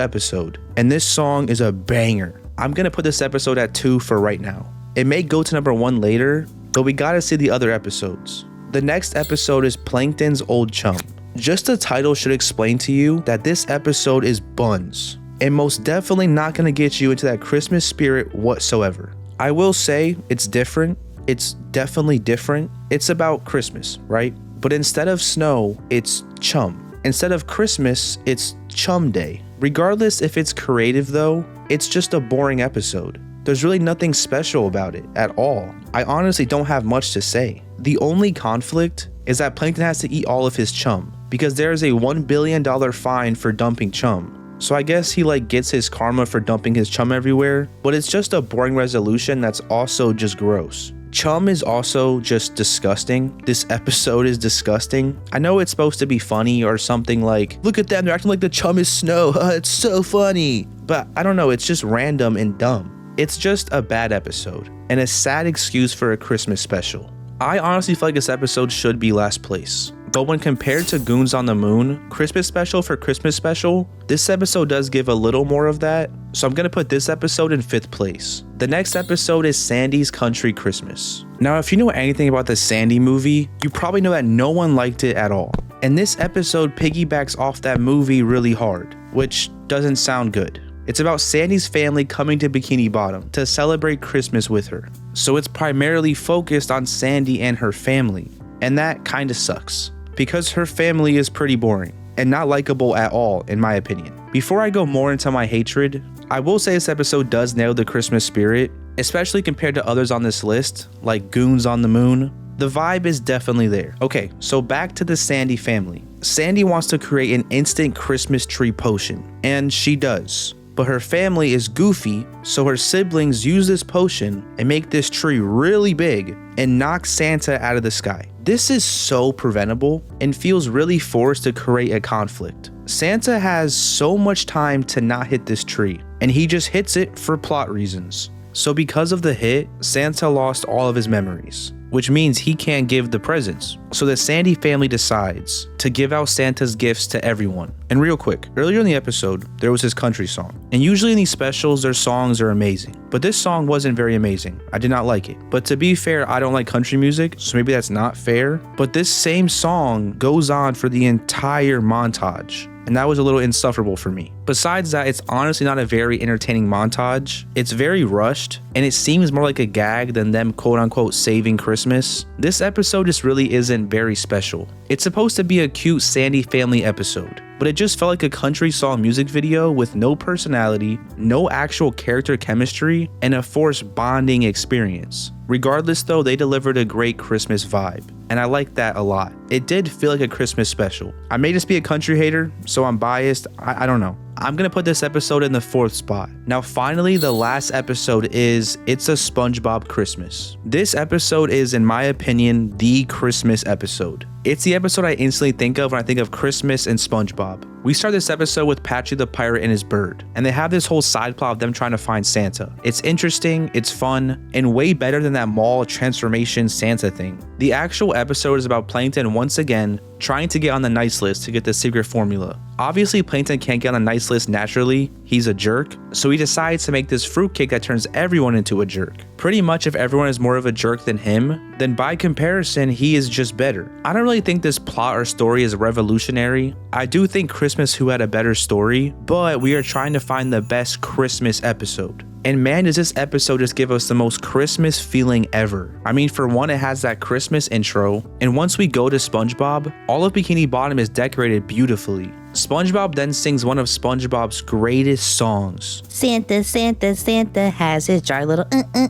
episode, and this song is a banger. I'm gonna put this episode at 2 for right now. It may go to number 1 later, but we gotta see the other episodes. The next episode is Plankton's Old Chum. Just the title should explain to you that this episode is buns, and most definitely not gonna get you into that Christmas spirit whatsoever. I will say it's different. It's definitely different. It's about Christmas, right? But instead of snow, it's chum. Instead of Christmas, it's Chum Day. Regardless if it's creative though, it's just a boring episode. There's really nothing special about it at all. I honestly don't have much to say. The only conflict is that Plankton has to eat all of his chum because there is a $1 billion fine for dumping chum. So I guess he gets his karma for dumping his chum everywhere, but it's just a boring resolution that's also just gross. Chum is also just disgusting. This episode is disgusting. I know it's supposed to be funny or something like, look at them, they're acting like the chum is snow. It's so funny. But I don't know, it's just random and dumb. It's just a bad episode and a sad excuse for a Christmas special. I honestly feel like this episode should be last place. But when compared to Goons on the Moon, Christmas special for Christmas special, this episode does give a little more of that, so I'm gonna put this episode in 5th place. The next episode is Sandy's Country Christmas. Now, if you know anything about the Sandy movie, you probably know that no one liked it at all. And this episode piggybacks off that movie really hard, which doesn't sound good. It's about Sandy's family coming to Bikini Bottom to celebrate Christmas with her. So it's primarily focused on Sandy and her family, and that kinda sucks, because her family is pretty boring and not likable at all in my opinion. Before I go more into my hatred, I will say this episode does nail the Christmas spirit, especially compared to others on this list like Goons on the Moon The vibe is definitely there. Okay, so back to the Sandy family. Sandy wants to create an instant Christmas tree potion, and she does. But her family is goofy, so her siblings use this potion and make this tree really big and knock Santa out of the sky. This is so preventable and feels really forced to create a conflict. Santa has so much time to not hit this tree, and he just hits it for plot reasons. So because of the hit, Santa lost all of his memories, which means he can't give the presents. So the Sandy family decides to give out Santa's gifts to everyone. And real quick, earlier in the episode, there was this country song. And usually in these specials, their songs are amazing. But this song wasn't very amazing. I did not like it. But to be fair, I don't like country music, so maybe that's not fair. But this same song goes on for the entire montage, and that was a little insufferable for me. Besides that, it's honestly not a very entertaining montage. It's very rushed, and it seems more like a gag than them quote-unquote saving Christmas. This episode just really isn't very special. It's supposed to be a cute Sandy family episode, but it just felt like a country song music video with no personality, no actual character chemistry, and a forced bonding experience. Regardless though, they delivered a great Christmas vibe, and I like that a lot. It did feel like a Christmas special. I may just be a country hater, so I'm biased, I don't know. I'm gonna put this episode in the 4th spot. Now finally, the last episode is It's a SpongeBob Christmas. This episode is, in my opinion, the Christmas episode. It's the episode I instantly think of when I think of Christmas and SpongeBob. We start this episode with Patchy the Pirate and his bird, and they have this whole side plot of them trying to find Santa. It's interesting, it's fun, and way better than that mall transformation Santa thing. The actual episode is about Plankton once again trying to get on the nice list to get the secret formula. Obviously, Plankton can't get on the nice list naturally, he's a jerk, so he decides to make this fruitcake that turns everyone into a jerk. Pretty much if everyone is more of a jerk than him, then by comparison, he is just better. I don't really think this plot or story is revolutionary. I do think Christmas Who had a better story, but we are trying to find the best Christmas episode. And man, does this episode just give us the most Christmas feeling ever. I mean, for one, it has that Christmas intro, and once we go to SpongeBob, all of Bikini Bottom is decorated beautifully. SpongeBob then sings one of SpongeBob's greatest songs. Santa, Santa, Santa has his dry little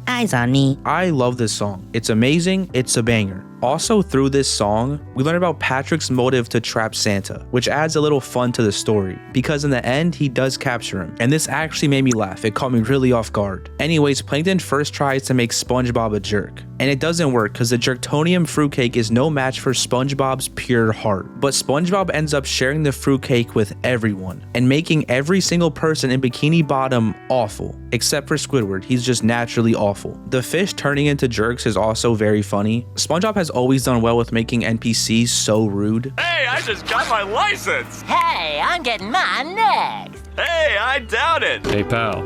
eyes on me. I love this song. It's amazing, it's a banger. Also, through this song, we learn about Patrick's motive to trap Santa, which adds a little fun to the story, because in the end, he does capture him, and this actually made me laugh. It caught me really off guard. Anyways, Plankton first tries to make SpongeBob a jerk, and it doesn't work because the Jerktonium fruitcake is no match for SpongeBob's pure heart. But SpongeBob ends up sharing the fruitcake with everyone, and making every single person in Bikini Bottom awful, except for Squidward. He's just naturally awful. The fish turning into jerks is also very funny. SpongeBob has always done well with making NPCs so rude. Hey, I just got my license! Hey, I'm getting mine next. Hey, I doubt it! Hey pal,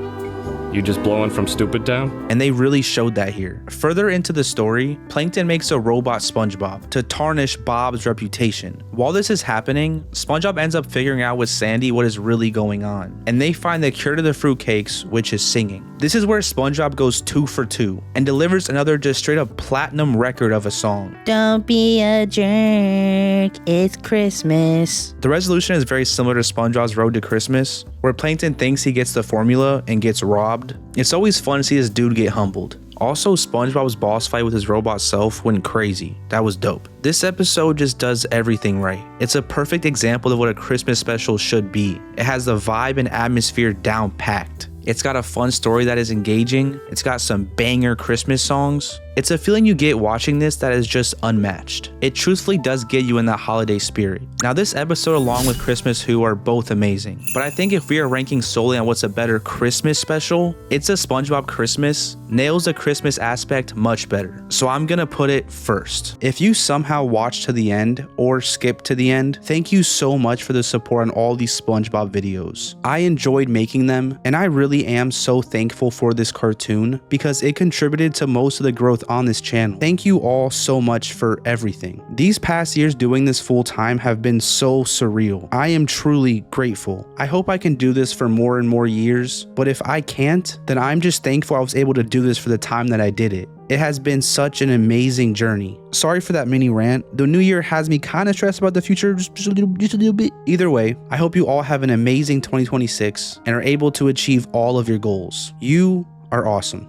you just blowing from Stupid Town? And they really showed that here. Further into the story, Plankton makes a robot SpongeBob to tarnish Bob's reputation. While this is happening, SpongeBob ends up figuring out with Sandy what is really going on, and they find the cure to the fruitcakes, which is singing. This is where SpongeBob goes 2 for 2 and delivers another just straight up platinum record of a song. Don't be a jerk, it's Christmas. The resolution is very similar to SpongeBob's Road to Christmas, where Plankton thinks he gets the formula and gets robbed. It's always fun to see this dude get humbled. Also, SpongeBob's boss fight with his robot self went crazy. That was dope. This episode just does everything right. It's a perfect example of what a Christmas special should be. It has the vibe and atmosphere down packed. It's got a fun story that is engaging. It's got some banger Christmas songs. It's a feeling you get watching this that is just unmatched. It truthfully does get you in that holiday spirit. Now this episode along with Christmas Who are both amazing, but I think if we are ranking solely on what's a better Christmas special, It's a SpongeBob Christmas nails the Christmas aspect much better. So I'm gonna put it first. If you somehow watched to the end or skipped to the end, thank you so much for the support on all these SpongeBob videos. I enjoyed making them, and I really am so thankful for this cartoon because it contributed to most of the growth on this channel. Thank you all so much for everything. These past years doing this full time have been so surreal. I am truly grateful. I hope I can do this for more and more years, but if I can't, then I'm just thankful I was able to do this for the time that I did it. It has been such an amazing journey. Sorry for that mini rant. The new year has me kind of stressed about the future just a little bit. Either way, I hope you all have an amazing 2026 and are able to achieve all of your goals. You are awesome.